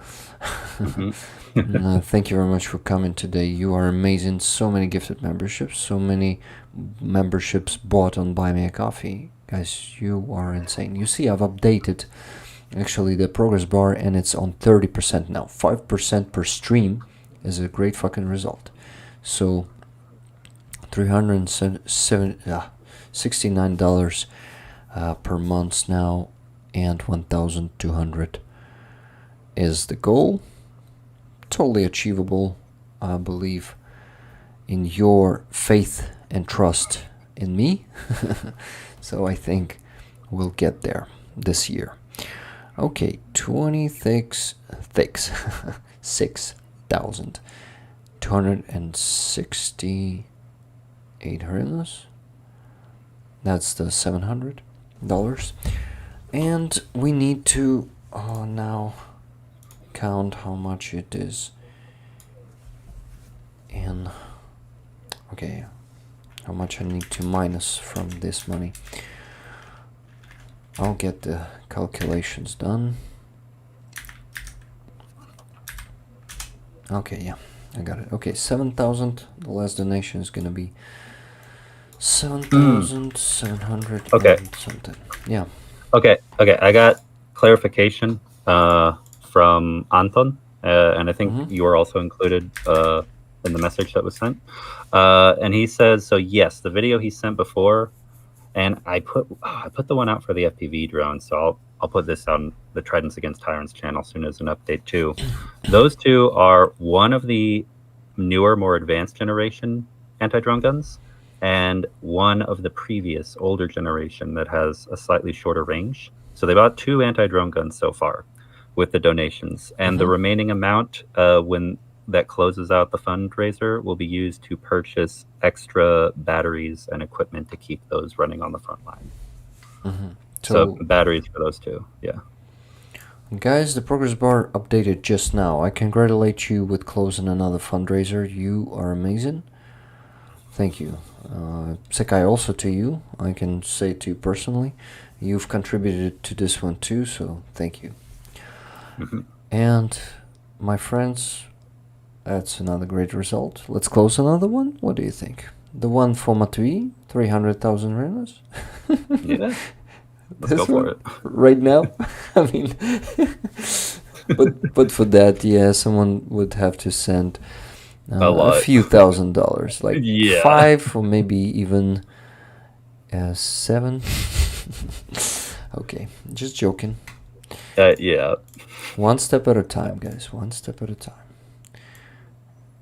Thank you very much for coming today. You are amazing. So many gifted memberships, so many memberships bought on Buy Me a Coffee. Guys, you are insane. You see, I've updated actually the progress bar, and it's on 30% now. 5% per stream is a great fucking result. So $69 per month now, and 1,200 is the goal. Totally achievable, I believe in your faith and trust in me. So I think we'll get there this year. Okay, 6,268 hryvnias. That's the $700. And we need to now count how much it is in, okay, how much I need to minus from this money. I'll get the calculations done. Okay, yeah, I got it. Okay, 7,000. The last donation is gonna be 7,700 and something. Yeah. Okay. I got clarification from Anton, and I think you are also included in the message that was sent. And he says, so yes, the video he sent before, and I put the one out for the FPV drone, so I'll put this on the Tridents Against Tyrants channel soon as an update too. Those two are one of the newer, more advanced generation anti-drone guns, and one of the previous older generation that has a slightly shorter range. So they bought 2 anti-drone guns so far with the donations, and the remaining amount, when that closes out the fundraiser, will be used to purchase extra batteries and equipment to keep those running on the front line. So batteries for those 2, yeah. Guys, the progress bar updated just now. I congratulate you with closing another fundraiser. You are amazing. Thank you. Secai, also to you. I can say to you personally, you've contributed to this one too, so thank you. And my friends, that's another great result. Let's close another one. What do you think? The one for Matui, 300,000 hryvnias. Yeah. Let's go for it. Right now? I mean, but for that, yeah, someone would have to send a few $1,000s, like 5 or maybe even 7. Okay, just joking. Yeah. One step at a time, guys. One step at a time.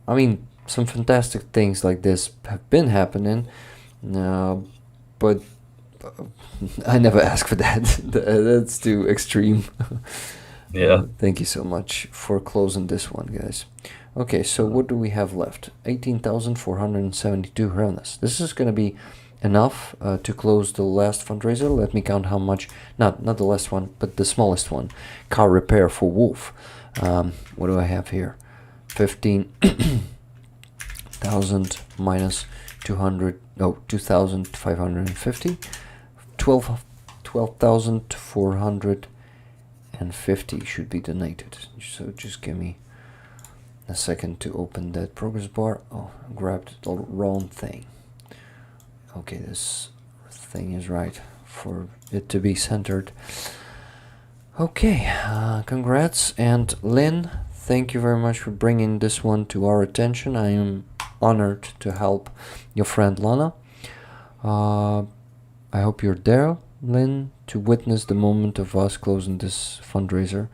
I mean, some fantastic things like this have been happening, but I never ask for that. That's too extreme. Yeah. Thank you so much for closing this one, guys. Okay, so what do we have left? 18,472 hryvnias. This is going to be enough to close the last fundraiser. Let me count how much. Not the last one, but the smallest one. Car repair for Wolf. What do I have here? 15,000 minus 200, no, 2,550. 12,450 should be donated. So just give me a second to open that progress bar. Oh, I grabbed the wrong thing. Okay, this thing is right for it to be centered. Okay, congrats. And Lynn, thank you very much for bringing this one to our attention. I am honored to help your friend Lana. I hope you're there, Lynn, to witness the moment of us closing this fundraiser.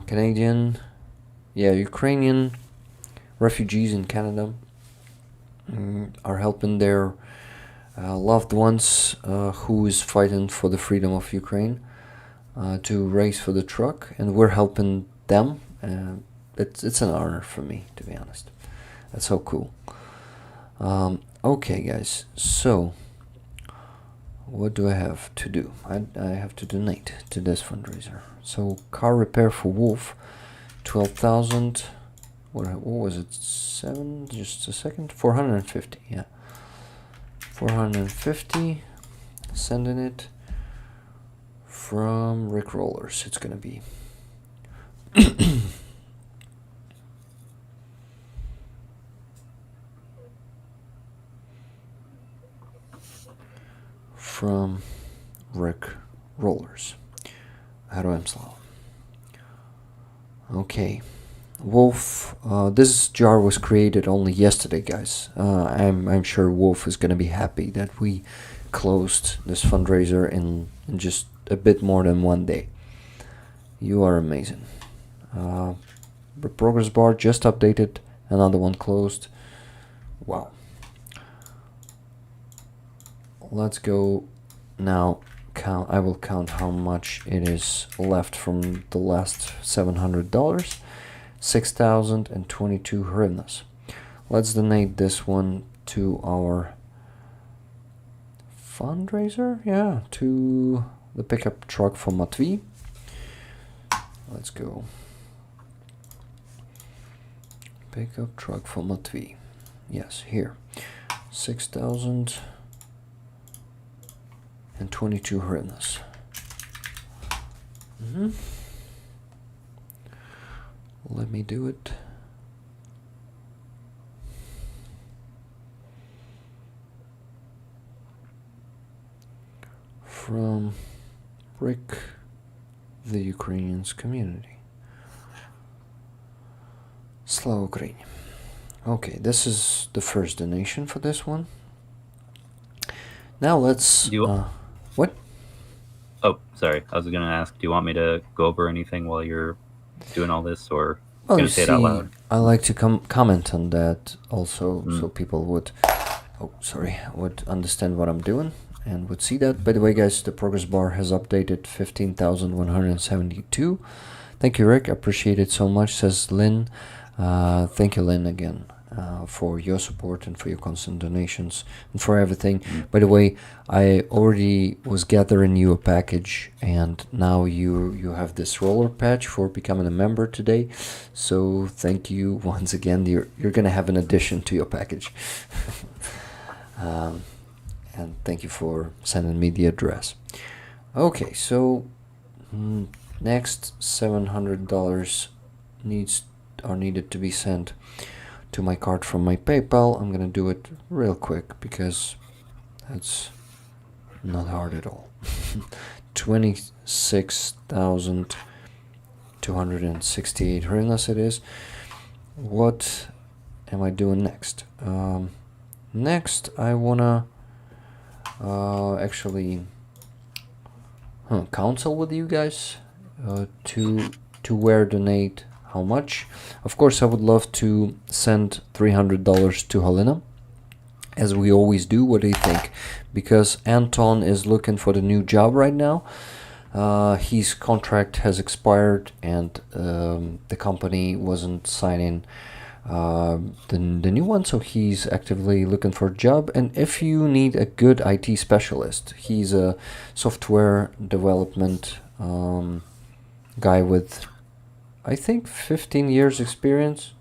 Canadian, yeah, Ukrainian refugees in Canada are helping their loved ones who is fighting for the freedom of Ukraine to race for the truck, and we're helping them. It's an honor for me, to be honest. That's so cool. Okay, guys, so what do I have to do? I have to donate to this fundraiser. So car repair for Wolf, 12,000. What was it? 7? Just a second. 450. Yeah, 450. Sending it from Rick Rollers. It's gonna be. From Rick Rollers. Heroemslav. Okay. Wolf, this jar was created only yesterday, guys. I'm sure Wolf is gonna be happy that we closed this fundraiser in just a bit more than one day. You are amazing. The progress bar just updated, another one closed. Wow. Let's go now. Count. I will count how much it is left from the last $700. 6,022 hryvnias. Let's donate this one to our fundraiser. Yeah, to the pickup truck for Matvey. Let's go. Pickup truck for Matvey. Yes, here. 6,022 hryvnias. Let me do it. From Rick, the Ukrainians community. Slava Ukraine. Okay, this is the first donation for this one. Now let's. What? Oh, sorry. I was going to ask, do you want me to go over anything while you're doing all this, or well, going to say it out loud? I like to comment on that also, so people would, would understand what I'm doing and would see that. By the way, guys, the progress bar has updated 15,172. Thank you, Rick. I appreciate it so much, says Lynn. Thank you, Lynn, again. For your support and for your constant donations and for everything. By the way, I already was gathering you a package, and now you have this roller patch for becoming a member today. So thank you once again. You're gonna have an addition to your package. And thank you for sending me the address. Okay, so next $700 needed to be sent to my card from my PayPal. I'm gonna do it real quick because that's not hard at all. 26,268 hryvnias it is. What am I doing next? Next I wanna actually counsel with you guys to where donate how much. Of course, I would love to send $300 to Helena, as we always do. What do you think? Because Anton is looking for the new job right now. His contract has expired, and the company wasn't signing the new one, so he's actively looking for a job. And if you need a good IT specialist, he's a software development guy with I think 15 years experience,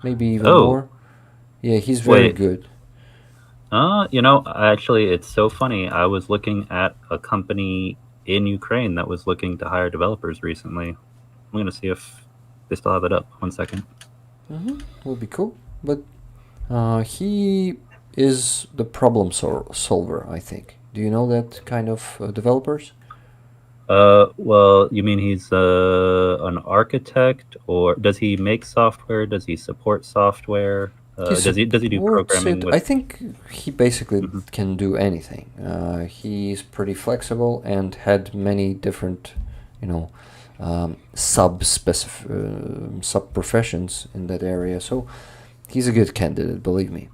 maybe even Oh. more. Yeah, he's very Wait. good. Actually, it's so funny. I was looking at a company in Ukraine that was looking to hire developers recently. I'm going to see if they still have it up. 1 second. Would be cool. But he is the problem solver, I think. Do you know that kind of developers? Well, you mean he's an architect, or does he make software? Does he support software? Does he do supports programming it. with? I think he basically can do anything. He's pretty flexible and had many different, sub professions in that area. So he's a good candidate, believe me.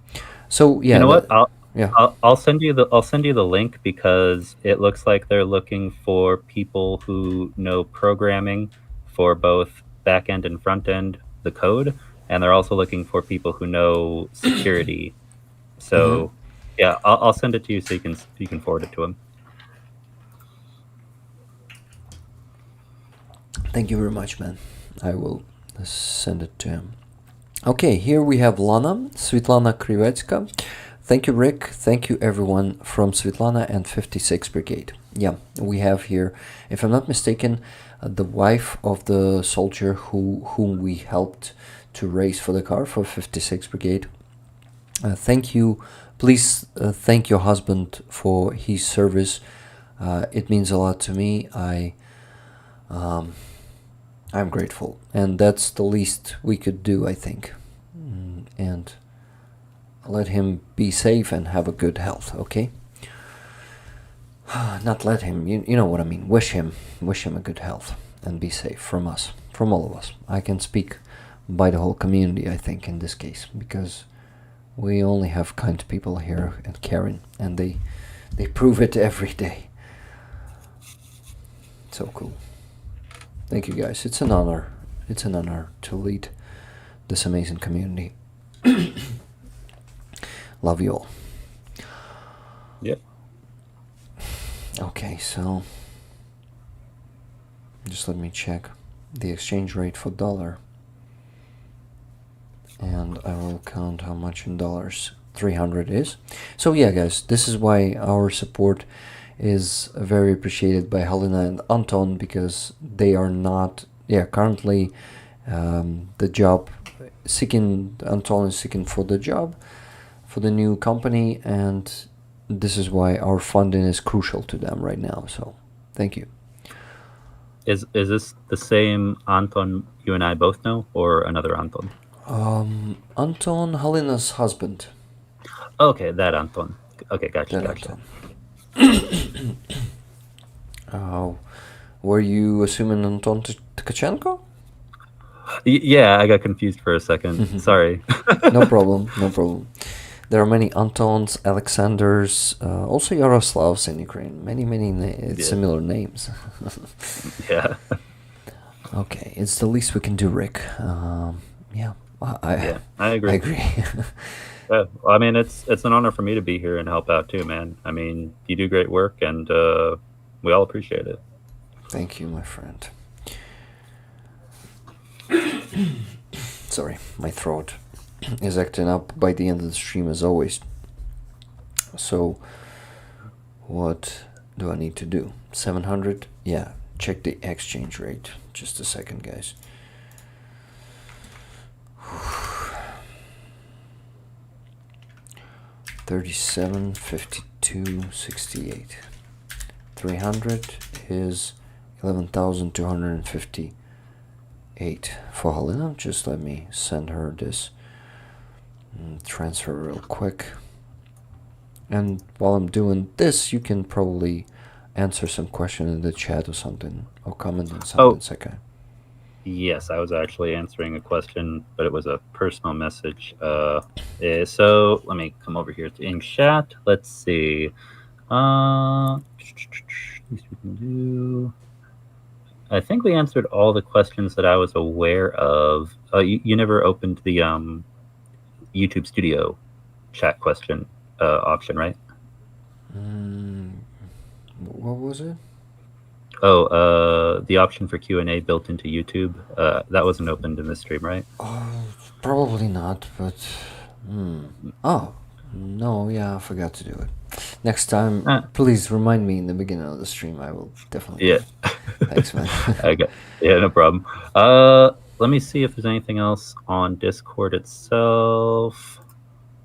So yeah, You know what? yeah. I'll send you the link because it looks like they're looking for people who know programming for both back end and front end, the code, and they're also looking for people who know security. So yeah, I'll send it to you so you can forward it to him. Thank you very much, man. I will send it to him. Okay, here we have Lana, Svetlana Krivetska. Thank you, Rick. Thank you, everyone from Svetlana and 56 Brigade. Yeah, we have here, if I'm not mistaken, the wife of the soldier whom we helped to raise for the car for 56 Brigade. Thank you. Please thank your husband for his service. It means a lot to me. I'm grateful, and that's the least we could do, I think. And let him be safe and have a good health, okay? Not let him, you know what I mean. Wish him a good health and be safe from us, from all of us. I can speak by the whole community, I think, in this case, because we only have kind people here and caring, and they prove it every day. So cool. Thank you, guys. It's an honor. It's an honor to lead this amazing community. Love you all. Yep. Okay, so just let me check the exchange rate for dollar, and I will count how much in dollars 300 is. So yeah, guys, this is why our support is very appreciated by Halina and Anton, because they are not, currently the job seeking, Anton is seeking for the job for the new company, and this is why our funding is crucial to them right now. So thank you. Is this the same Anton you and I both know, or another Anton? Anton, Halina's husband. Okay, that Anton. Okay, gotcha. Anton. Were you assuming Anton Tkachenko? Yeah, I got confused for a second. Sorry. No problem. There are many Antons, Alexanders, also Yaroslavs in Ukraine. Many similar names. Yeah. Okay, it's the least we can do, Rick. I agree. I agree. Yeah, well, I mean, it's an honor for me to be here and help out too, man. I mean, you do great work, and we all appreciate it. Thank you, my friend. Sorry, my throat is acting up by the end of the stream as always. So, what do I need to do? 700? Yeah, check the exchange rate. Just a second, guys. 37.52.68. 300 is 11,258 for Helena. Just let me send her this transfer real quick. And while I'm doing this, you can probably answer some question in the chat or something, or comment on something, Secai. Yes, I was actually answering a question, but it was a personal message. So let me come over here to in chat. Let's see. I think we answered all the questions that I was aware of. You never opened the YouTube Studio chat question option, right? What was it? Oh, the option for Q&A built into YouTube, that wasn't opened in this stream, right? Probably not, but oh no, yeah, I forgot to do it. Next time, please remind me in the beginning of the stream. I will definitely. Yeah. Thanks, man. Yeah, no problem. Let me see if there's anything else on Discord itself.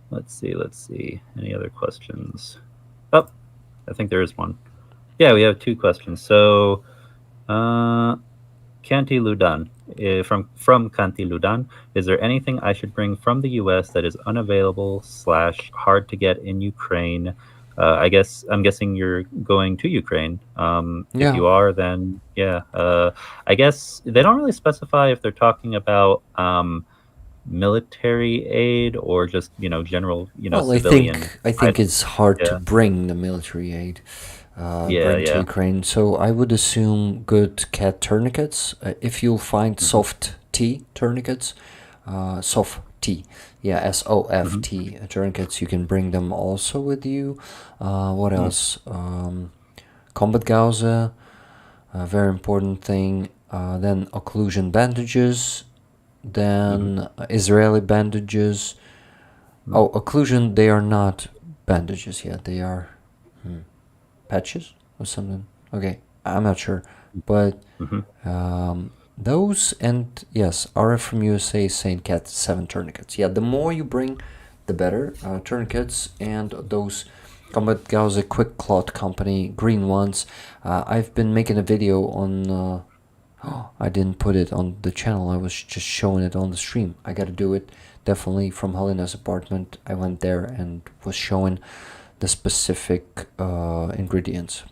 Let's see. Any other questions? Oh, I think there is one. Yeah, we have 2 questions. So, Kanti Ludan, from Kanti Ludan, is there anything I should bring from the U.S. that is unavailable / hard to get in Ukraine? I'm guessing you're going to Ukraine. If you are, then yeah. I guess they don't really specify if they're talking about military aid or just general well, civilian. I think it's hard to bring the military aid. To Ukraine. So I would assume good cat tourniquets. If you'll find soft T tourniquets, soft T, SOFT tourniquets, you can bring them also with you. What else? Combat gauze, a very important thing. Then occlusion bandages. Then Israeli bandages. Oh, occlusion, they are not bandages yet. They are patches or something. Okay, I'm not sure. But those, and yes, RF from USA is saying Cat 7 tourniquets. Yeah, the more you bring, the better. Tourniquets and those Combat Gauze Quick Clot Company green ones. I've been making a video on... I didn't put it on the channel. I was just showing it on the stream. I gotta do it. Definitely from Helena's apartment. I went there and was showing the specific ingredients.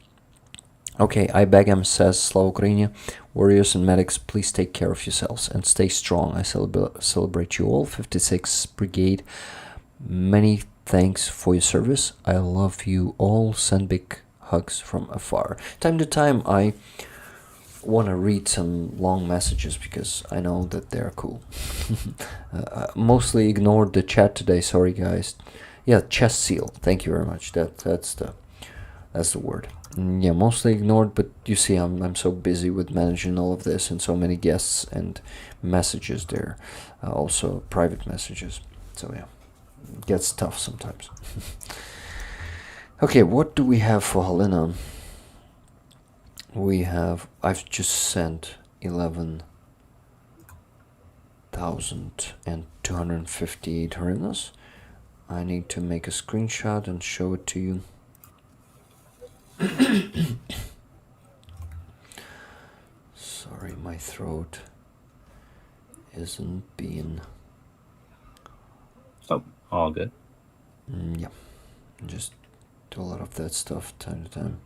Okay, Ibagam says, Slava Ukraine, warriors and medics, please take care of yourselves and stay strong. I celebrate you all, 56th Brigade. Many thanks for your service. I love you all. Send big hugs from afar. Time to time, I want to read some long messages because I know that they're cool. Mostly ignored the chat today. Sorry, guys. Yeah, chest seal. Thank you very much. That's the word. Yeah, mostly ignored, but you see, I'm so busy with managing all of this and so many guests and messages there, also private messages. So yeah, it gets tough sometimes. Okay, what do we have for Helena? I've just sent 11,258 hryvnias. I need to make a screenshot and show it to you. Sorry, my throat isn't being... Oh, all good. Yeah, just do a lot of that stuff time to time.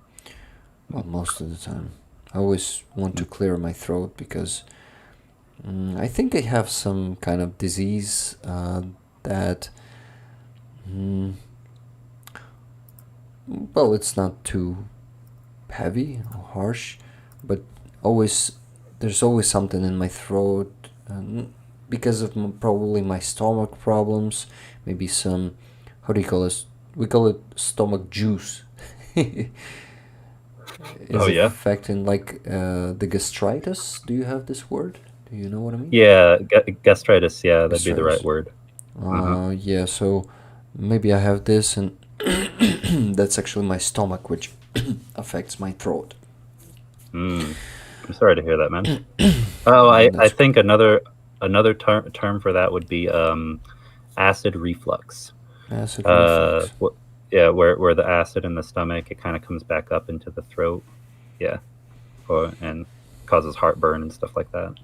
Well, most of the time. I always want to clear my throat because I think I have some kind of disease that... well, it's not too heavy or harsh, but there's always something in my throat because of probably my stomach problems, maybe some, how do you call this? We call it stomach juice. Affecting like the gastritis. Do you have this word? Do you know what I mean? Yeah, gastritis, yeah, that'd be the right word. Yeah, so maybe I have this, and that's actually my stomach, which affects my throat. I'm sorry to hear that, man. I think another term for that would be acid reflux. Acid reflux. Yeah, where the acid in the stomach, it kind of comes back up into the throat. Yeah, and causes heartburn and stuff like that.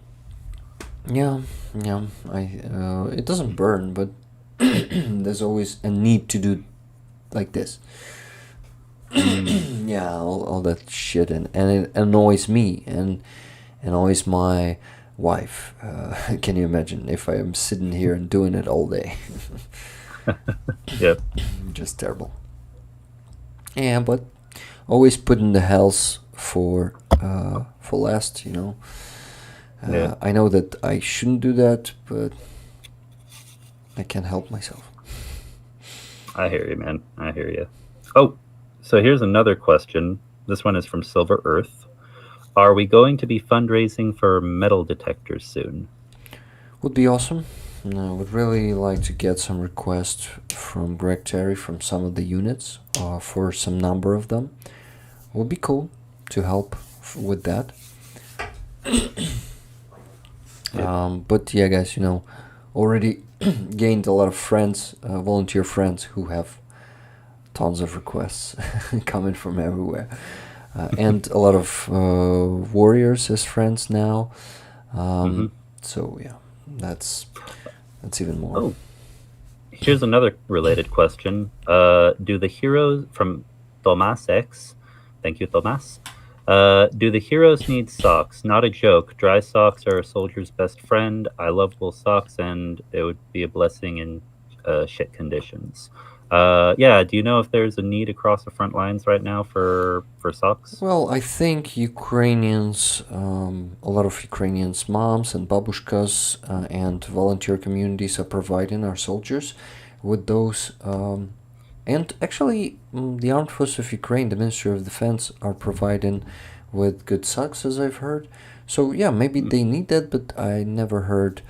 Yeah. It doesn't burn, but there's always a need to do like this. Yeah, all that shit, and it annoys me and annoys my wife. Can you imagine if I am sitting here and doing it all day? Yep. Just terrible. Yeah, but always putting the health for last, you know. Yeah. I know that I shouldn't do that, but I can't help myself. I hear you, man. I hear you. Oh, so here's another question. This one is from Silver Earth. Are we going to be fundraising for metal detectors soon? Would be awesome. I would really like to get some requests from Greg Terry from some of the units for some number of them. Would be cool to help with that. But yeah, guys, you know, already gained a lot of friends, volunteer friends who have tons of requests coming from everywhere. And a lot of warriors as friends now. So yeah, that's even more. Oh, here's another related question. Do the heroes from Tomas X, thank you, Tomas. Do the heroes need socks? Not a joke. Dry socks are a soldier's best friend. I love wool socks, and it would be a blessing in shit conditions. Yeah, do you know if there's a need across the front lines right now for socks? Well, I think Ukrainians, a lot of Ukrainians' moms and babushkas and volunteer communities are providing our soldiers with those. And actually, the Armed Forces of Ukraine, the Ministry of Defense, are providing with good socks, as I've heard. So yeah, maybe they need that, but I never heard.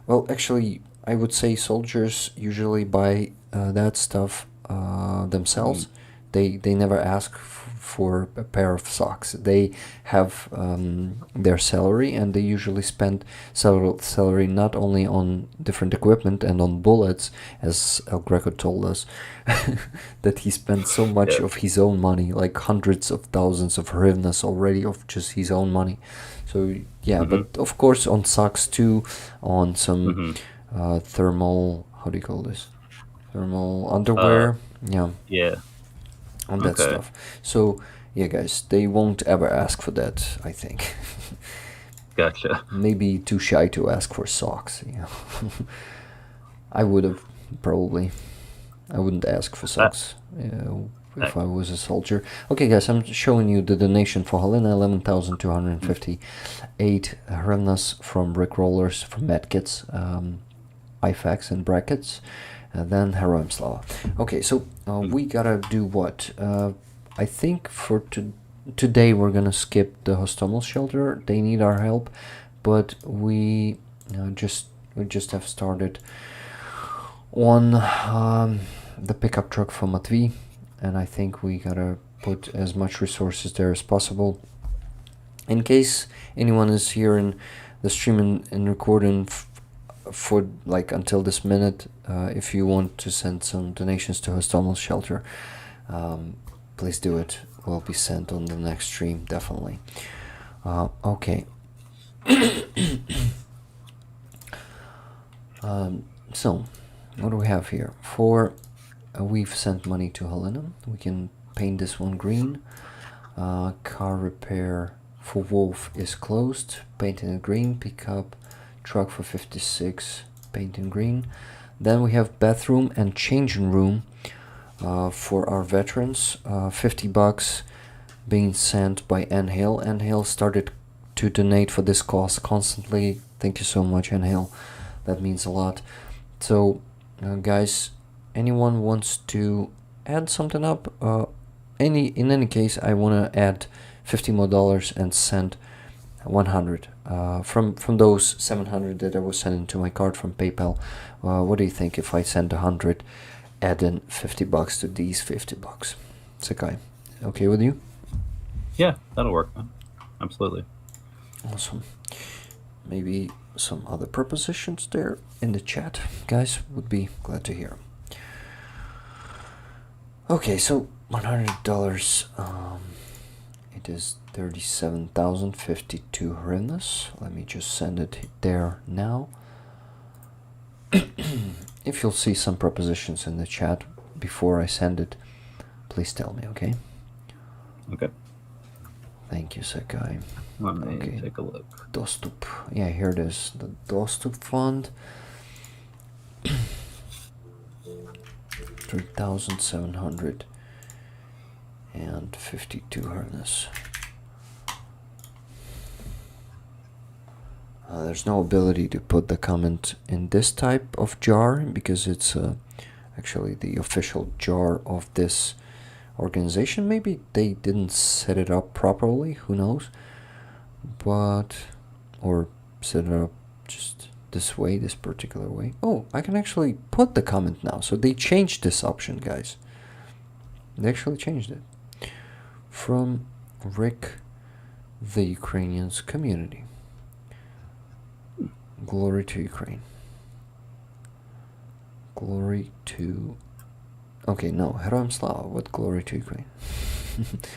Well, actually, I would say soldiers usually buy that stuff themselves. They never ask for a pair of socks. They have their salary, and they usually spend salary not only on different equipment and on bullets, as El Greco told us, that he spent so much of his own money, like hundreds of thousands of hryvnias already of just his own money. So yeah, but of course on socks too, on some thermal, how do you call this? Thermal underwear. Yeah. On that stuff. So yeah, guys, they won't ever ask for that, I think. Gotcha. Maybe too shy to ask for socks, you know. I would have probably. I wouldn't ask for socks if I was a soldier. Okay, guys, I'm showing you the donation for Helena, 11,258 hryvnias from Rickrollers, from medkits, IFACs and brackets. Then Heroim Slava. Okay, so we gotta do what? I think for today we're gonna skip the Hostomel shelter. They need our help, but we just have started on the pickup truck for Matvi, and I think we gotta put as much resources there as possible. In case anyone is here in the stream and recording for like until this minute, if you want to send some donations to Hostomel shelter, please do it. Will be sent on the next stream, definitely. Okay. So what do we have here? For we've sent money to Helena. We can paint this one green. Car repair for Wolf is closed, painted in green. Pickup truck for 56, paint in green. Then we have bathroom and changing room for our veterans, $50 being sent by Anhale. Anhale started to donate for this cause constantly. Thank you so much, Anhale. That means a lot. So guys, anyone wants to add something up? In any case, I want to add $50 more and send 100 from those 700 that I was sending to my card from PayPal. What do you think if I send 100, add in $50 to these $50? Secai, okay with you? Yeah, that'll work, man. Absolutely. Awesome. Maybe some other propositions there in the chat, guys, would be glad to hear. Okay, so $100. It is 37,052 hryvnias. Let me just send it there now. If you'll see some propositions in the chat before I send it, please tell me, okay? Okay. Thank you, Secai. Let me take a look. Dostup. Yeah, here it is. The Dostup fund. 3,752 hryvnias. There's no ability to put the comment in this type of jar because it's actually the official jar of this organization. Maybe they didn't set it up properly, who knows. but or set it up just this way, this particular way. Oh, I can actually put the comment now. So they changed this option, guys. They actually changed it. From Rick, the Ukrainians community. Glory to Ukraine. Glory to... Okay, no, Heroям Slava. What glory to Ukraine?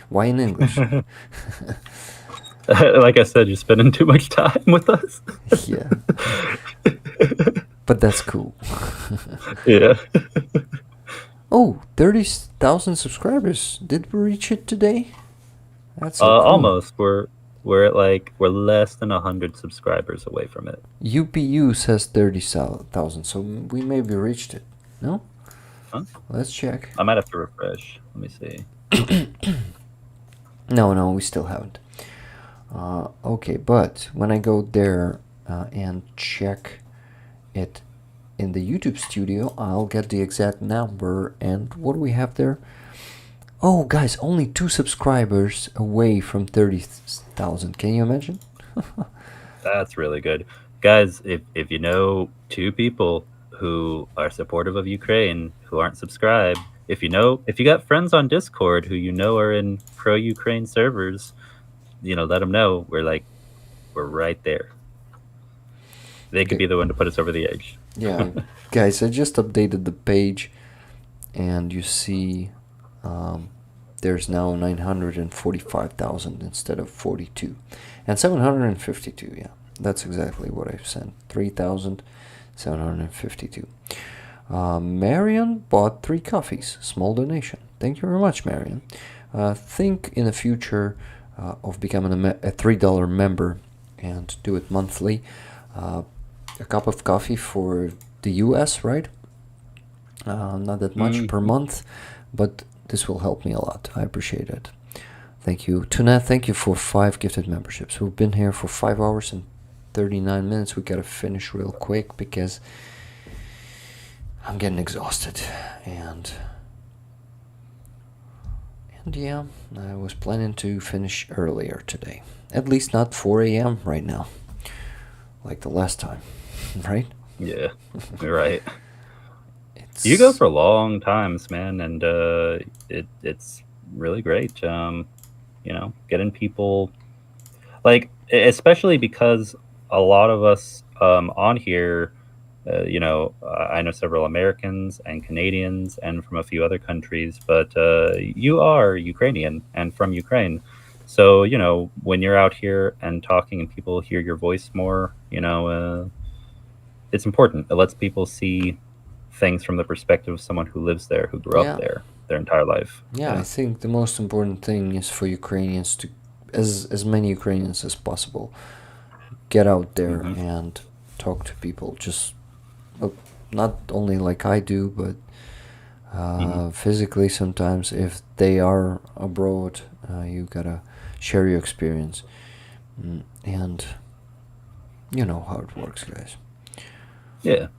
Why in English? Like I said, you're spending too much time with us. Yeah. But that's cool. Yeah. Oh, 30,000 subscribers. Did we reach it today? That's so cool. Almost. We're at we're less than 100 subscribers away from it. UPU says 30,000, so we maybe reached it. No? Huh? Let's check. I might have to refresh. Let me see. No, we still haven't. Okay, but when I go there and check it in the YouTube studio, I'll get the exact number. And what do we have there? Oh, guys, only 2 subscribers away from 30,000. Can you imagine? That's really good. Guys, if you know 2 people who are supportive of Ukraine who aren't subscribed, if you got friends on Discord who are in pro-Ukraine servers, let them know. We're right there. They could be the one to put us over the edge. Yeah, guys, I just updated the page, and you see there's now 945,000 instead of 42, and 752. Yeah, that's exactly what I've sent. 3,752. Marion bought 3 coffees. Small donation. Thank you very much, Marion. Think in the future of becoming a $3 member and do it monthly. A cup of coffee for the US, right? Not that much per month, but this will help me a lot. I appreciate it. Thank you. Tuna, thank you for 5 gifted memberships. We've been here for 5 hours and 39 minutes. We gotta finish real quick because I'm getting exhausted. And yeah, I was planning to finish earlier today. At least not 4 a.m. right now, like the last time, right? Yeah, you're right. You go for long times, man, and it's really great. Getting people, especially because a lot of us on here, I know several Americans and Canadians and from a few other countries, but you are Ukrainian and from Ukraine. So, when you're out here and talking and people hear your voice more, it's important. It lets people see things from the perspective of someone who lives there, who grew up there their entire life. Yeah, I think the most important thing is for Ukrainians to, as many Ukrainians as possible, get out there and talk to people. Just not only like I do, but physically sometimes if they are abroad, you gotta share your experience. And you know how it works, guys. Yeah.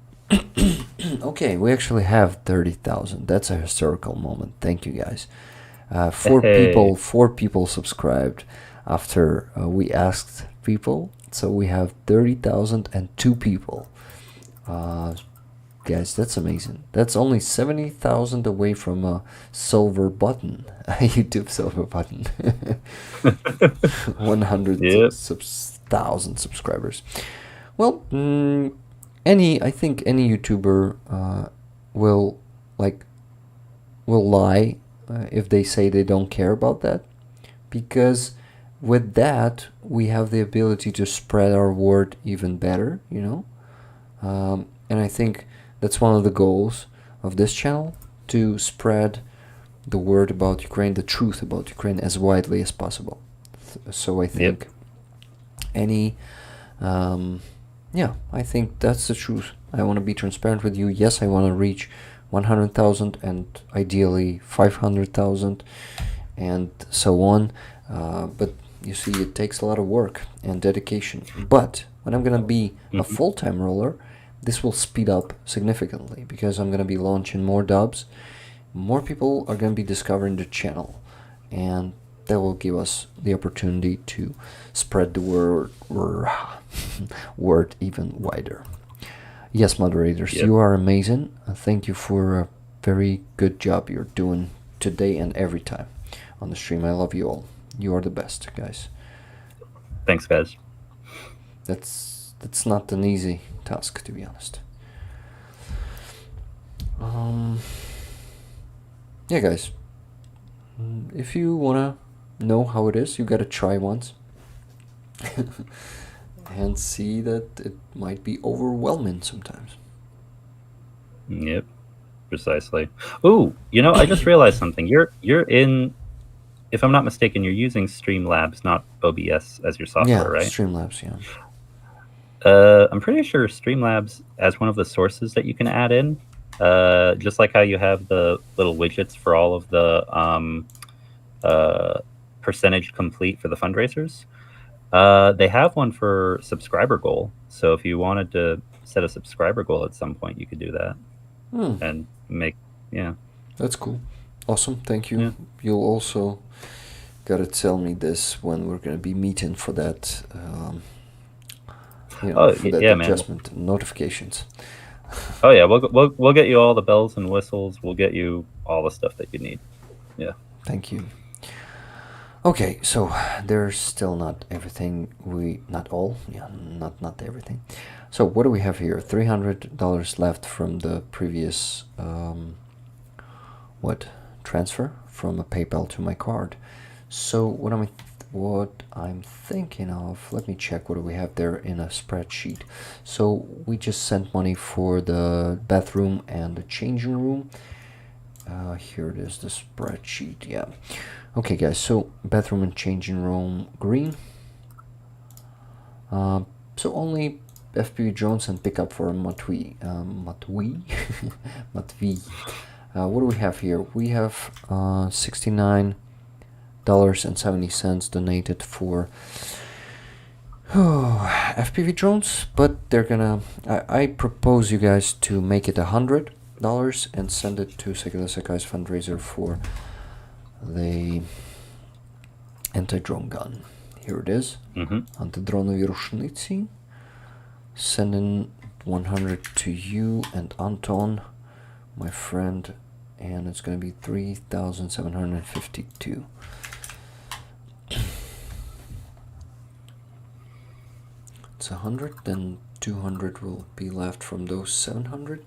Okay, we actually have 30,000. That's a historical moment. Thank you, guys. 4 people subscribed after we asked people. So we have 30,002 people. Guys, that's amazing. That's only 70,000 away from a silver button, a YouTube silver button. 100,000 subscribers. Well, I think any YouTuber will lie if they say they don't care about that, because with that we have the ability to spread our word even better, and I think that's one of the goals of this channel, to spread the word about Ukraine, the truth about Ukraine, as widely as possible. So I think I think that's the truth. I want to be transparent with you. Yes, I want to reach 100,000 and ideally 500,000 and so on. But you see, it takes a lot of work and dedication. But when I'm going to be a full-time roller, this will speed up significantly because I'm going to be launching more dubs. More people are going to be discovering the channel. And that will give us the opportunity to spread the word even wider. Yes, moderators, Yep. you are amazing. Thank you for a very good job you're doing today and every time on the stream. I love you all. You are the best, guys. Thanks, guys. That's not an easy task, to be honest. Yeah, guys. If you wanna know how it is, you gotta try once and see that it might be overwhelming sometimes. Yep, precisely. Ooh, you know, I just realized something. You're in, if I'm not mistaken, you're using Streamlabs, not OBS as your software, Yeah, right? Streamlabs, yeah. I'm pretty sure Streamlabs as one of the sources that you can add in, just like how you have the little widgets for all of the percentage complete for the fundraisers. They have one for subscriber goal. So if you wanted to set a subscriber goal at some point, you could do that and make, yeah. That's cool. Awesome, thank you. Yeah. You'll also gotta tell me this when we're gonna be meeting for that, for that yeah, man. adjustment notifications. Oh yeah, we'll get you all the bells and whistles. We'll get you all the stuff that you need. Yeah. Thank you. Okay, so there's still not everything not everything. So what do we have here? $300 left from the previous transfer from a PayPal to my card. So what I'm thinking of, let me check what do we have there in a spreadsheet. So we just sent money for the bathroom and the changing room. Here it is, the spreadsheet. Yeah. Okay, guys. So bathroom and changing room green. So only FPV drones and pickup for Matwi. Matvi. What do we have here? We have $69.70 donated for FPV drones, but they're gonna. I propose you guys to make it $100 and send it to Secai's fundraiser for the anti-drone gun. Here it is. Anti-dronovi rušnici. Sending 100 to you and Anton, my friend, and it's going to be 3,752. It's 100, then 200 will be left from those 700.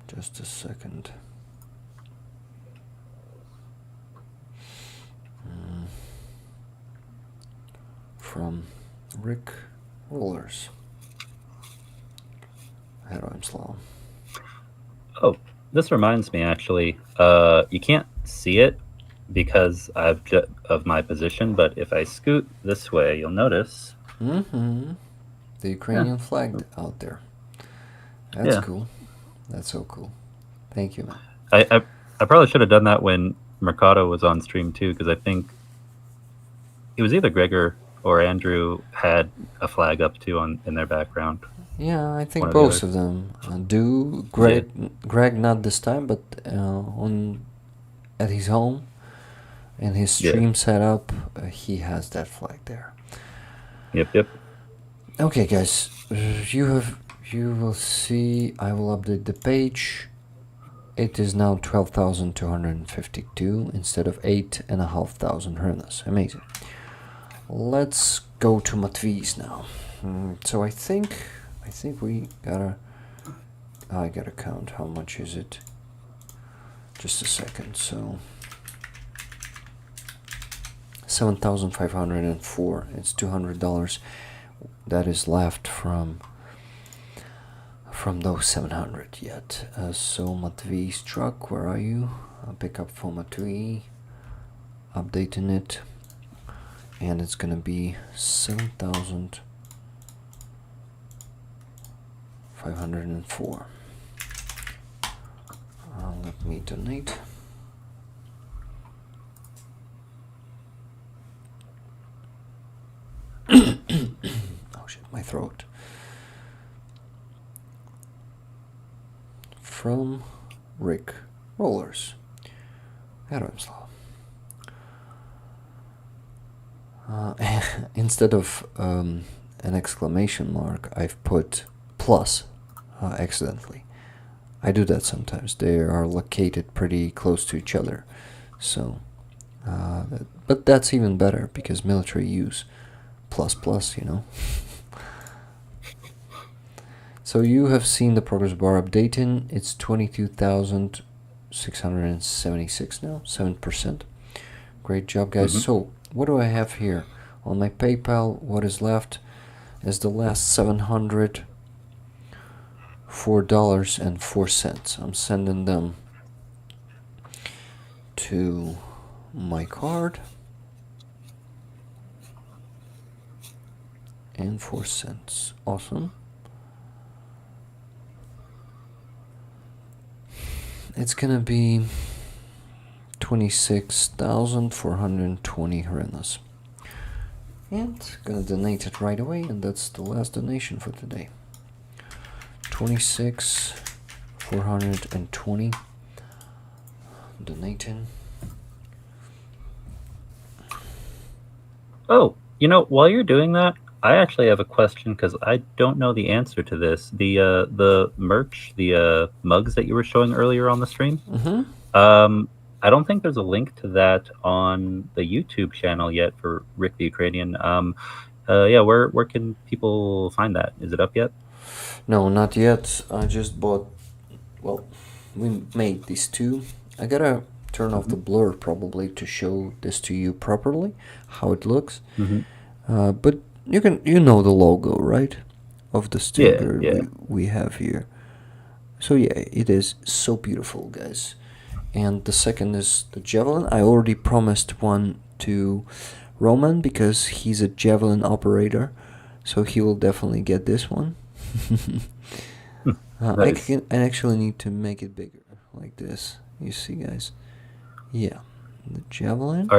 Just a second. From Rick Rollers. Heroim Slalom. Oh, this reminds me actually. You can't see it because of my position, but if I scoot this way, you'll notice. The Ukrainian flag out there. That's cool. That's so cool. Thank you, man. I probably should have done that when Mercado was on stream too, because I think it was either Gregor or Andrew had a flag up too in their background. Yeah, I think both of them do. Greg not this time, but at his home and his stream setup, he has that flag there. Yep. Okay, guys, you will see. I will update the page. It is now 12,252 instead of 8,500 hryvnias. Amazing. Let's go to Matvi's now. So I think we gotta. I gotta count how much is it. Just a second. So 7,504. It's $200 that is left from those 700 yet. So Matvi's truck, where are you? I'll pick up for Matvi. Updating it. And it's gonna be 7,504. Let me donate. Oh shit, my throat. From Rick Rollers. Instead of an exclamation mark, I've put plus accidentally. I do that sometimes. They are located pretty close to each other. So, but that's even better because military use plus plus, you know. So you have seen the progress bar updating. It's 22,676 now, 7%. Great job, guys. So what do I have here on my PayPal? What is left is the last $704.04. I'm sending them to my card. And 4 cents. Awesome. It's gonna be 26,420 hryvnias. And gonna donate it right away, and that's the last donation for today. 26,420 donating. Oh, you know, while you're doing that, I actually have a question because I don't know the answer to this. The merch, the mugs that you were showing earlier on the stream. I don't think there's a link to that on the YouTube channel yet for Rick the Ukrainian. Yeah, where can people find that? Is it up yet? No, not yet. I just bought. Well, we made these two. I gotta turn off the blur probably to show this to you properly, how it looks. But you know the logo, right, of the sticker we have here. So yeah, it is so beautiful, guys. And the second is the javelin. I already promised one to Roman because he's a javelin operator, so he will definitely get this one. Nice. I actually need to make it bigger, like this. You see, guys? Yeah, the javelin.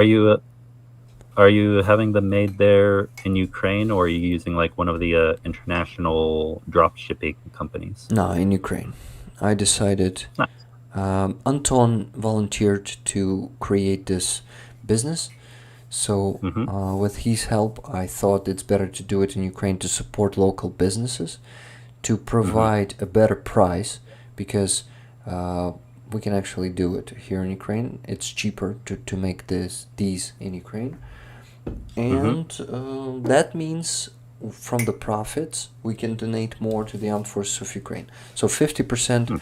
Are you having them made there in Ukraine, or are you using like one of the international drop shipping companies? No, in Ukraine. I decided. Nice. Anton volunteered to create this business, so with his help, I thought it's better to do it in Ukraine to support local businesses, to provide a better price, because we can actually do it here in Ukraine. It's cheaper to make these in Ukraine. And that means from the profits we can donate more to the armed forces of Ukraine. So 50%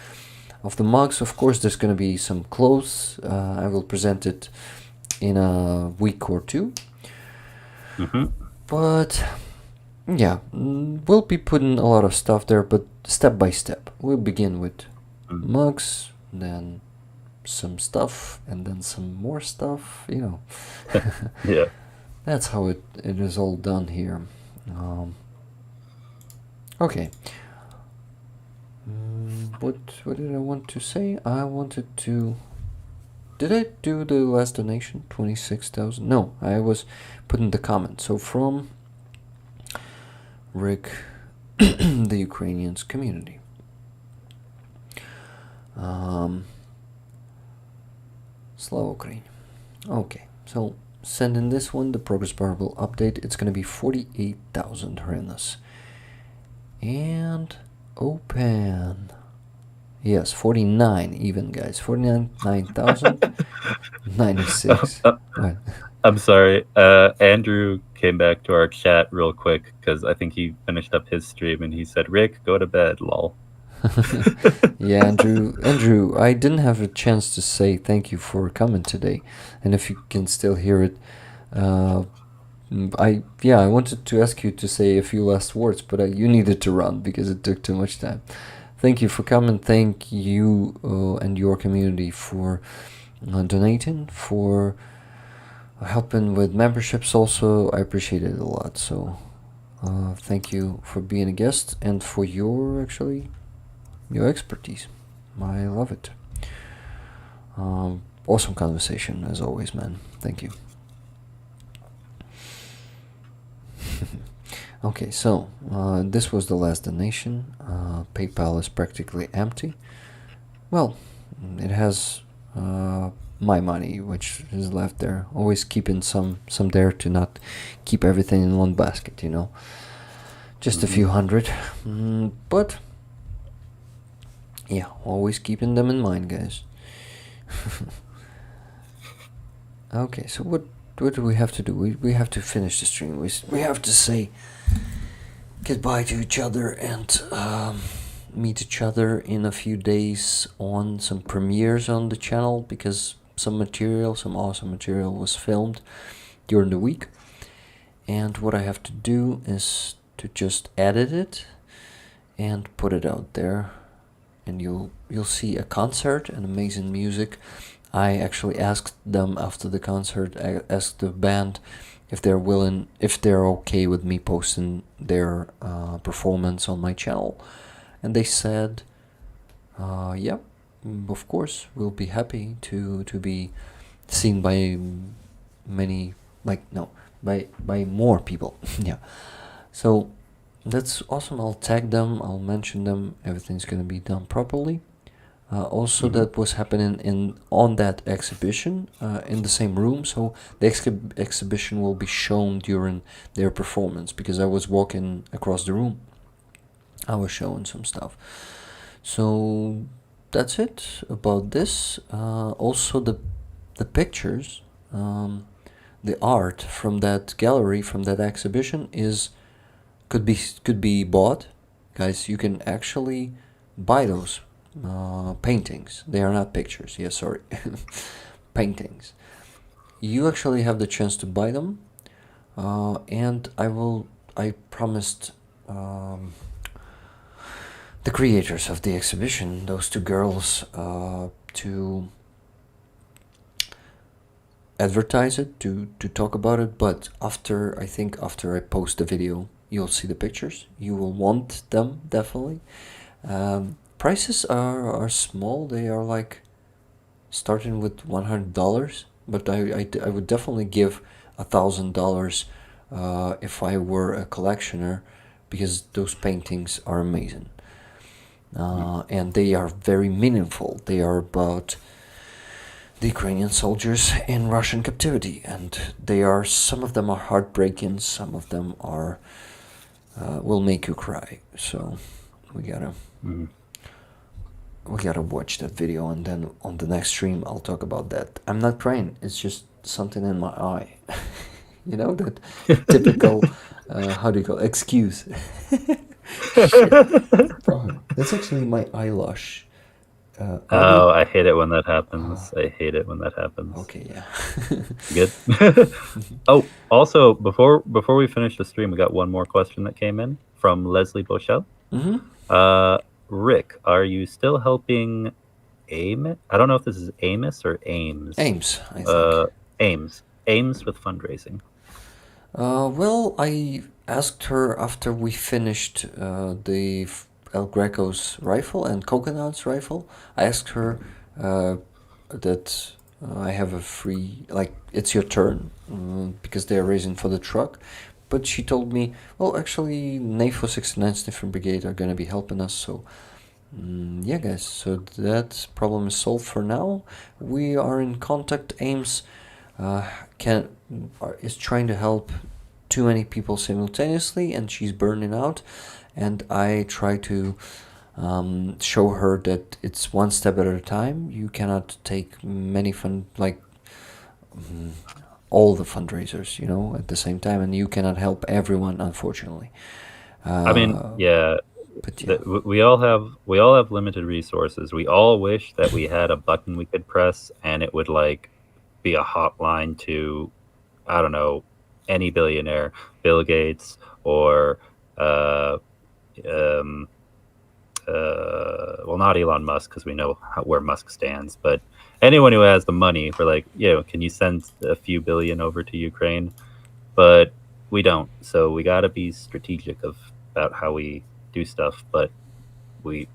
of the mugs. Of course, there's going to be some clothes. I will present it in a week or two. But yeah, we'll be putting a lot of stuff there, but step by step. We'll begin with mugs, then some stuff, and then some more stuff, you know. Yeah. That's how it is all done here. Okay. What did I want to say? I wanted to... Did I do the last donation? 26,000? No, I was putting the comment. So from Rick, the Ukrainians community. Slava Ukraine. Okay, so sending this one, the progress bar will update. It's going to be 48,000 hryvnias. And open. Yes, 49 even, guys. 49,096. I'm sorry. Andrew came back to our chat real quick because I think he finished up his stream and he said, "Rick, go to bed, lol." Yeah, Andrew, I didn't have a chance to say thank you for coming today, and if you can still hear it, I wanted to ask you to say a few last words, but you needed to run because it took too much time. Thank you for coming. Thank you and your community for donating, for helping with memberships also. I appreciate it a lot. So thank you for being a guest and for your expertise. I love it. Awesome conversation as always, man. Thank you. Okay, so this was the last donation. PayPal is practically empty. Well, it has my money, which is left there. Always keeping some there to not keep everything in one basket, you know. Just a few hundred, but yeah, always keeping them in mind, guys. Okay, so what do we have to do? We have to finish the stream. We have to say goodbye to each other and meet each other in a few days on some premieres on the channel, because some awesome material was filmed during the week, and what I have to do is to just edit it and put it out there, and you'll see a concert and amazing music. I actually asked them after the concert, I asked the band if they're okay with me posting their performance on my channel, and they said, yeah, of course, we'll be happy to be seen by many, by more people. Yeah, so that's awesome. I'll tag them, I'll mention them, everything's gonna be done properly. Also, that was happening on that exhibition in the same room, so the exhibition will be shown during their performance, because I was walking across the room, I was showing some stuff. So that's it about this. Also, the pictures, the art from that gallery, from that exhibition, could be bought, guys. You can actually buy those paintings. They are not pictures. Yeah, sorry. Paintings. You actually have the chance to buy them, and I promised the creators of the exhibition, those two girls, to advertise it, to talk about it. But after I post the video, you'll see the pictures. You will want them, definitely. Prices are small. They are like starting with $100, but I would definitely give $1,000 if I were a collectioner, because those paintings are amazing, and they are very meaningful. They are about the Ukrainian soldiers in Russian captivity, and some of them are heartbreaking, some of them are will make you cry. So we gotta watch that video, and then on the next stream I'll talk about that. I'm not crying, it's just something in my eye. You know, that typical how do you call it? Excuse. That's actually my eyelash. I hate it when that happens. I hate it when that happens. Okay, yeah. Good. Oh, also, before we finish the stream, we got one more question that came in from Leslie Bochelle. Rick, are you still helping AIM? I don't know if this is Amos or Ames. Ames, I think. Ames with fundraising. Well, I asked her after we finished the El Greco's rifle and Coconut's rifle. I asked her that I have a free, it's your turn, because they're raising for the truck. But she told me, well, actually, Nefo 69 Sniffer Brigade are going to be helping us, so yeah, guys, so that problem is solved for now. We are in contact. Ames is trying to help too many people simultaneously, and she's burning out, and I try to show her that it's one step at a time. You cannot take many all the fundraisers, you know, at the same time, and you cannot help everyone, unfortunately. I mean, yeah, but yeah. We all have limited resources. We all wish that we had a button we could press and it would be a hotline to, I don't know, any billionaire, Bill Gates, or well, not Elon Musk, because we know where Musk stands, but anyone who has the money for can you send a few billion over to Ukraine? But we don't, so we got to be strategic about how we do stuff, but we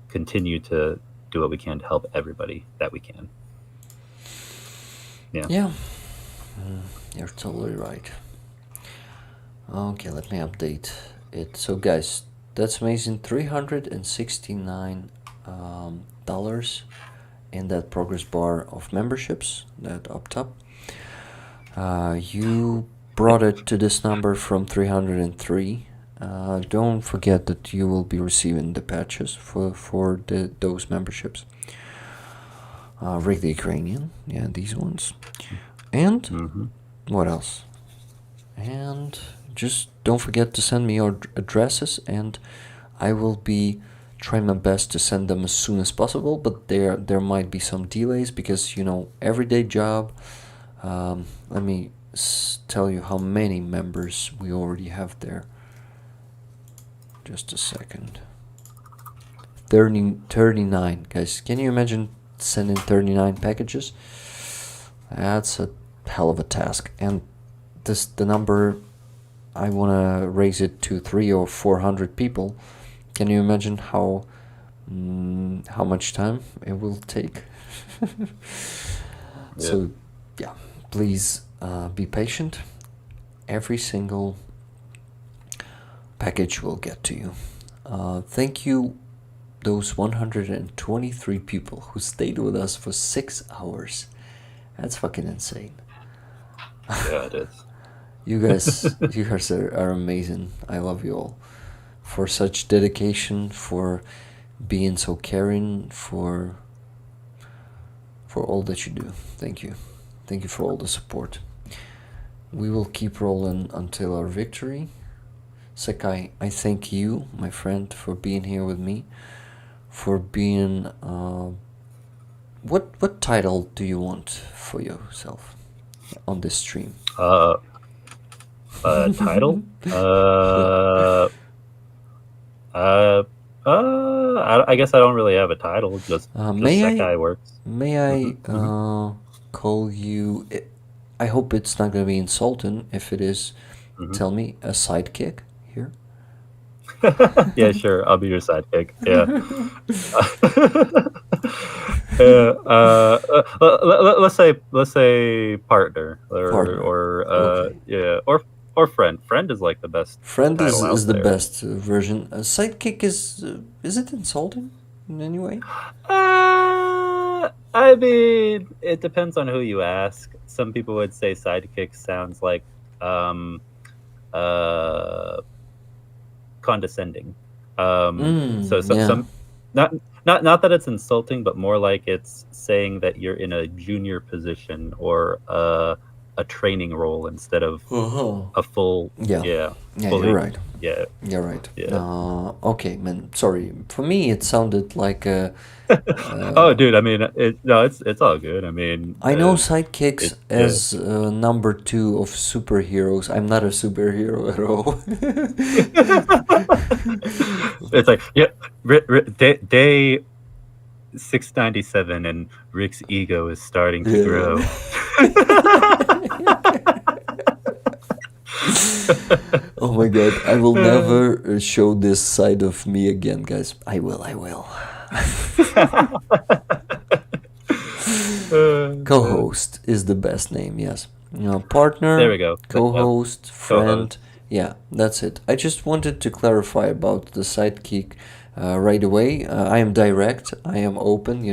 continue to do what we can to help everybody that we can. Yeah, you're totally right. Okay, let me update it. So guys, that's amazing. $369 in that progress bar of memberships, that up top. You brought it to this number from 303. Don't forget that you will be receiving the patches for those memberships. Rig the Ukrainian, yeah, these ones. And what else? And just don't forget to send me your addresses, and I will be trying my best to send them as soon as possible, but there might be some delays because, you know, everyday job. Let me tell you how many members we already have there. Just a second. 39, guys. Can you imagine sending 39 packages? That's a hell of a task. And the number, I want to raise it to 300 or 400 people. Can you imagine how much time it will take? So yeah, please be patient. Every single package will get to you. Thank you, those 123 people who stayed with us for 6 hours. That's fucking insane. Yeah, it is. You guys are amazing. I love you all for such dedication, for being so caring, for all that you do. Thank you for all the support. We will keep rolling until our victory. Secai, I thank you, my friend, for being here with me, for being what title do you want for yourself on this stream? Title? I guess I don't really have a title. Just Secai works. May I call you? I hope it's not going to be insulting. If it is, tell me, a sidekick here. Yeah, sure. I'll be your sidekick. Yeah. Let's say partner or friend. Friend is like the best. Friend is the best version. Sidekick is it insulting in any way? I mean, it depends on who you ask. Some people would say sidekick sounds like condescending. Some not that it's insulting, but more like it's saying that you're in a junior position or a training role instead of a full you're right. Yeah, you're right. Yeah. Okay, man. Sorry. For me, it sounded like a. Oh, dude. I mean, it's all good. I mean, I know sidekicks as number 2 of superheroes. I'm not a superhero at all. It's like day 697, and Rick's ego is starting to grow. Oh my god, I will never show this side of me again, guys. I will. Co-host is the best name, yes. Partner, there we go. Co-host, friend. Yeah, that's it. I just wanted to clarify about the sidekick right away. I am direct. I am open.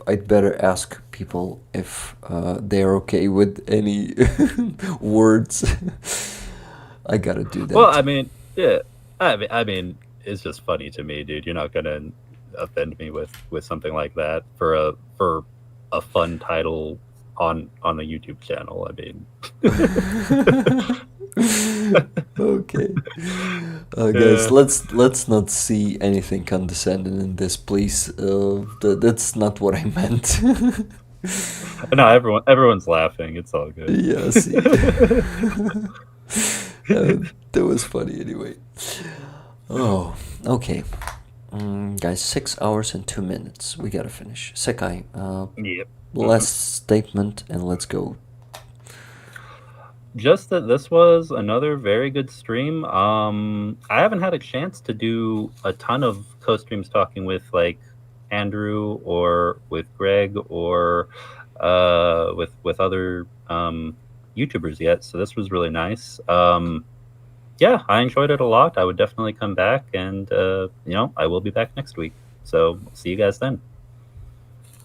I'd better ask people if they're okay with any words. I gotta do that. Well, I mean, yeah. I mean, it's just funny to me, dude. You're not gonna offend me with something like that for a fun title on a YouTube channel. I mean. Okay, guys, let's not see anything condescending in this, please. That's not what I meant. No, everyone's laughing. It's all good. Yeah, see. That was funny anyway. Oh, okay. Guys, 6 hours and 2 minutes. We gotta finish. Secai, yep. Last statement and let's go. Just that this was another very good stream. I haven't had a chance to do a ton of co-streams talking with like Andrew or with Greg or with other YouTubers yet. So this was really nice. Yeah, I enjoyed it a lot. I would definitely come back, and I will be back next week. So see you guys then.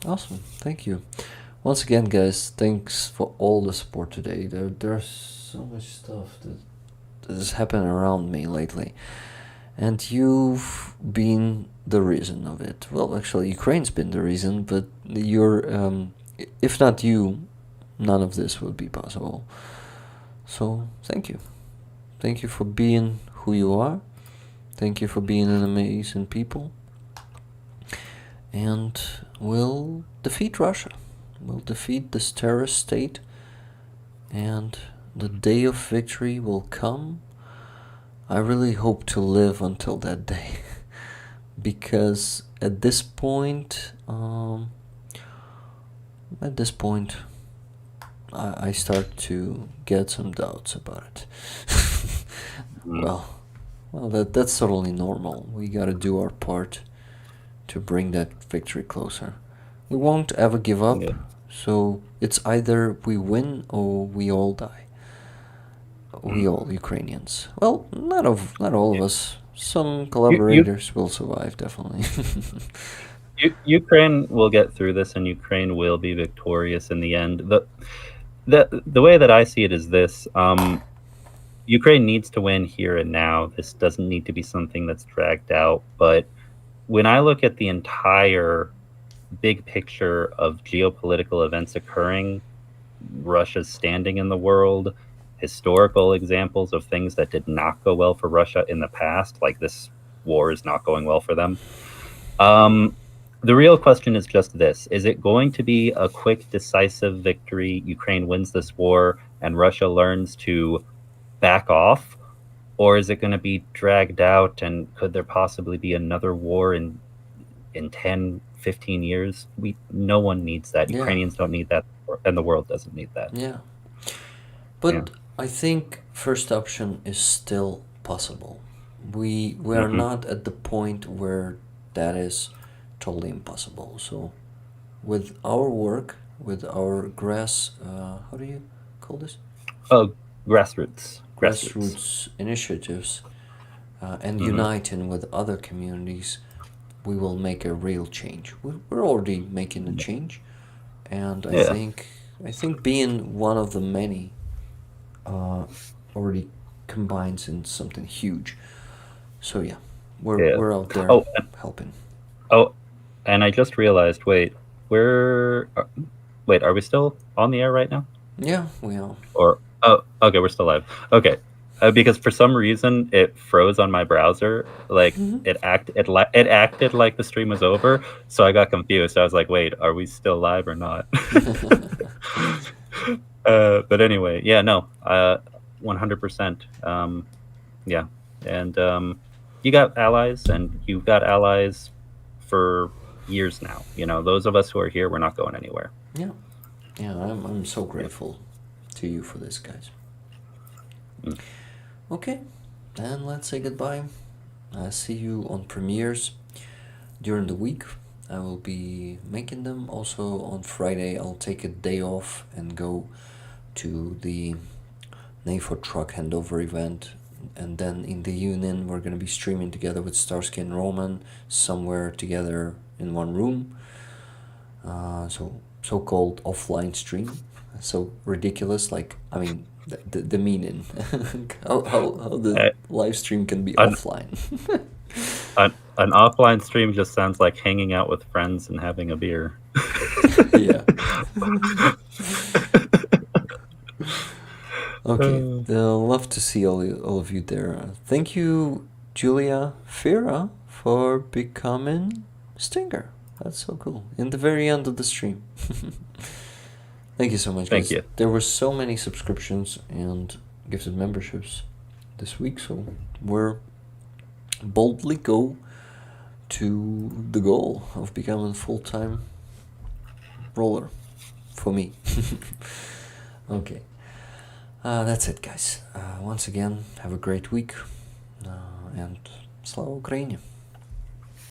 Awesome. Thank you. Once again, guys, thanks for all the support today. There's so much stuff that has happened around me lately. And you've been the reason of it. Well, actually, Ukraine's been the reason, but if not you, none of this would be possible. So, thank you. Thank you for being who you are. Thank you for being an amazing people. And we'll defeat Russia. We'll defeat this terrorist state. And the day of victory will come. I really hope to live until that day. Because at this point, I start to get some doubts about it. Well, that's totally normal. We gotta do our part to bring that victory closer. We won't ever give up, so it's either we win or we all die. We all Ukrainians. Well, not all of us. Some collaborators will survive, definitely. Ukraine will get through this, and Ukraine will be victorious in the end. The way that I see it is this: Ukraine needs to win here and now. This doesn't need to be something that's dragged out. But when I look at the entire big picture of geopolitical events occurring, Russia's standing in the world, historical examples of things that did not go well for Russia in the past, like this war is not going well for them. The real question is just this: is it going to be a quick, decisive victory? Ukraine wins this war and Russia learns to back off? Or is it going to be dragged out, and could there possibly be another war in 10, 15 years? No one needs that. Yeah. Ukrainians don't need that, and the world doesn't need that. Yeah. But I think first option is still possible. We are not at the point where that is totally impossible. So with our work, with our how do you call this? Oh, grassroots initiatives, and uniting with other communities, we will make a real change. We're already making a change, and I think being one of the many already combines in something huge. So yeah, we're out there helping. Oh, and I just realized. Wait, are we still on the air right now? Yeah, we are. Okay, we're still live. Okay, because for some reason it froze on my browser. Like it acted like the stream was over, so I got confused. I was like, wait, are we still live or not? But anyway, yeah, no, 100%. Yeah, and you got allies, and you've got allies for years now. You know, those of us who are here, we're not going anywhere. Yeah, I'm so grateful to you for this, guys. Okay, then let's say goodbye. See you on premieres during the week. I will be making them. Also on Friday, I'll take a day off and go to the Nefo truck handover event, and then in the evening we're gonna be streaming together with Starsky and Roman somewhere together in one room. So-called offline stream. So ridiculous, like, I mean, the meaning. how the live stream can be offline. An offline stream just sounds like hanging out with friends and having a beer. Yeah. Okay, I'll love to see all of you there. Thank you, Julia Fira, for becoming Stinger. That's so cool. In the very end of the stream. Thank you so much, guys. Thank you. There were so many subscriptions and gifted memberships this week, so we're boldly go to the goal of becoming full-time roller for me. Okay. That's it, guys. Once again, have a great week, and Slava Ukraini.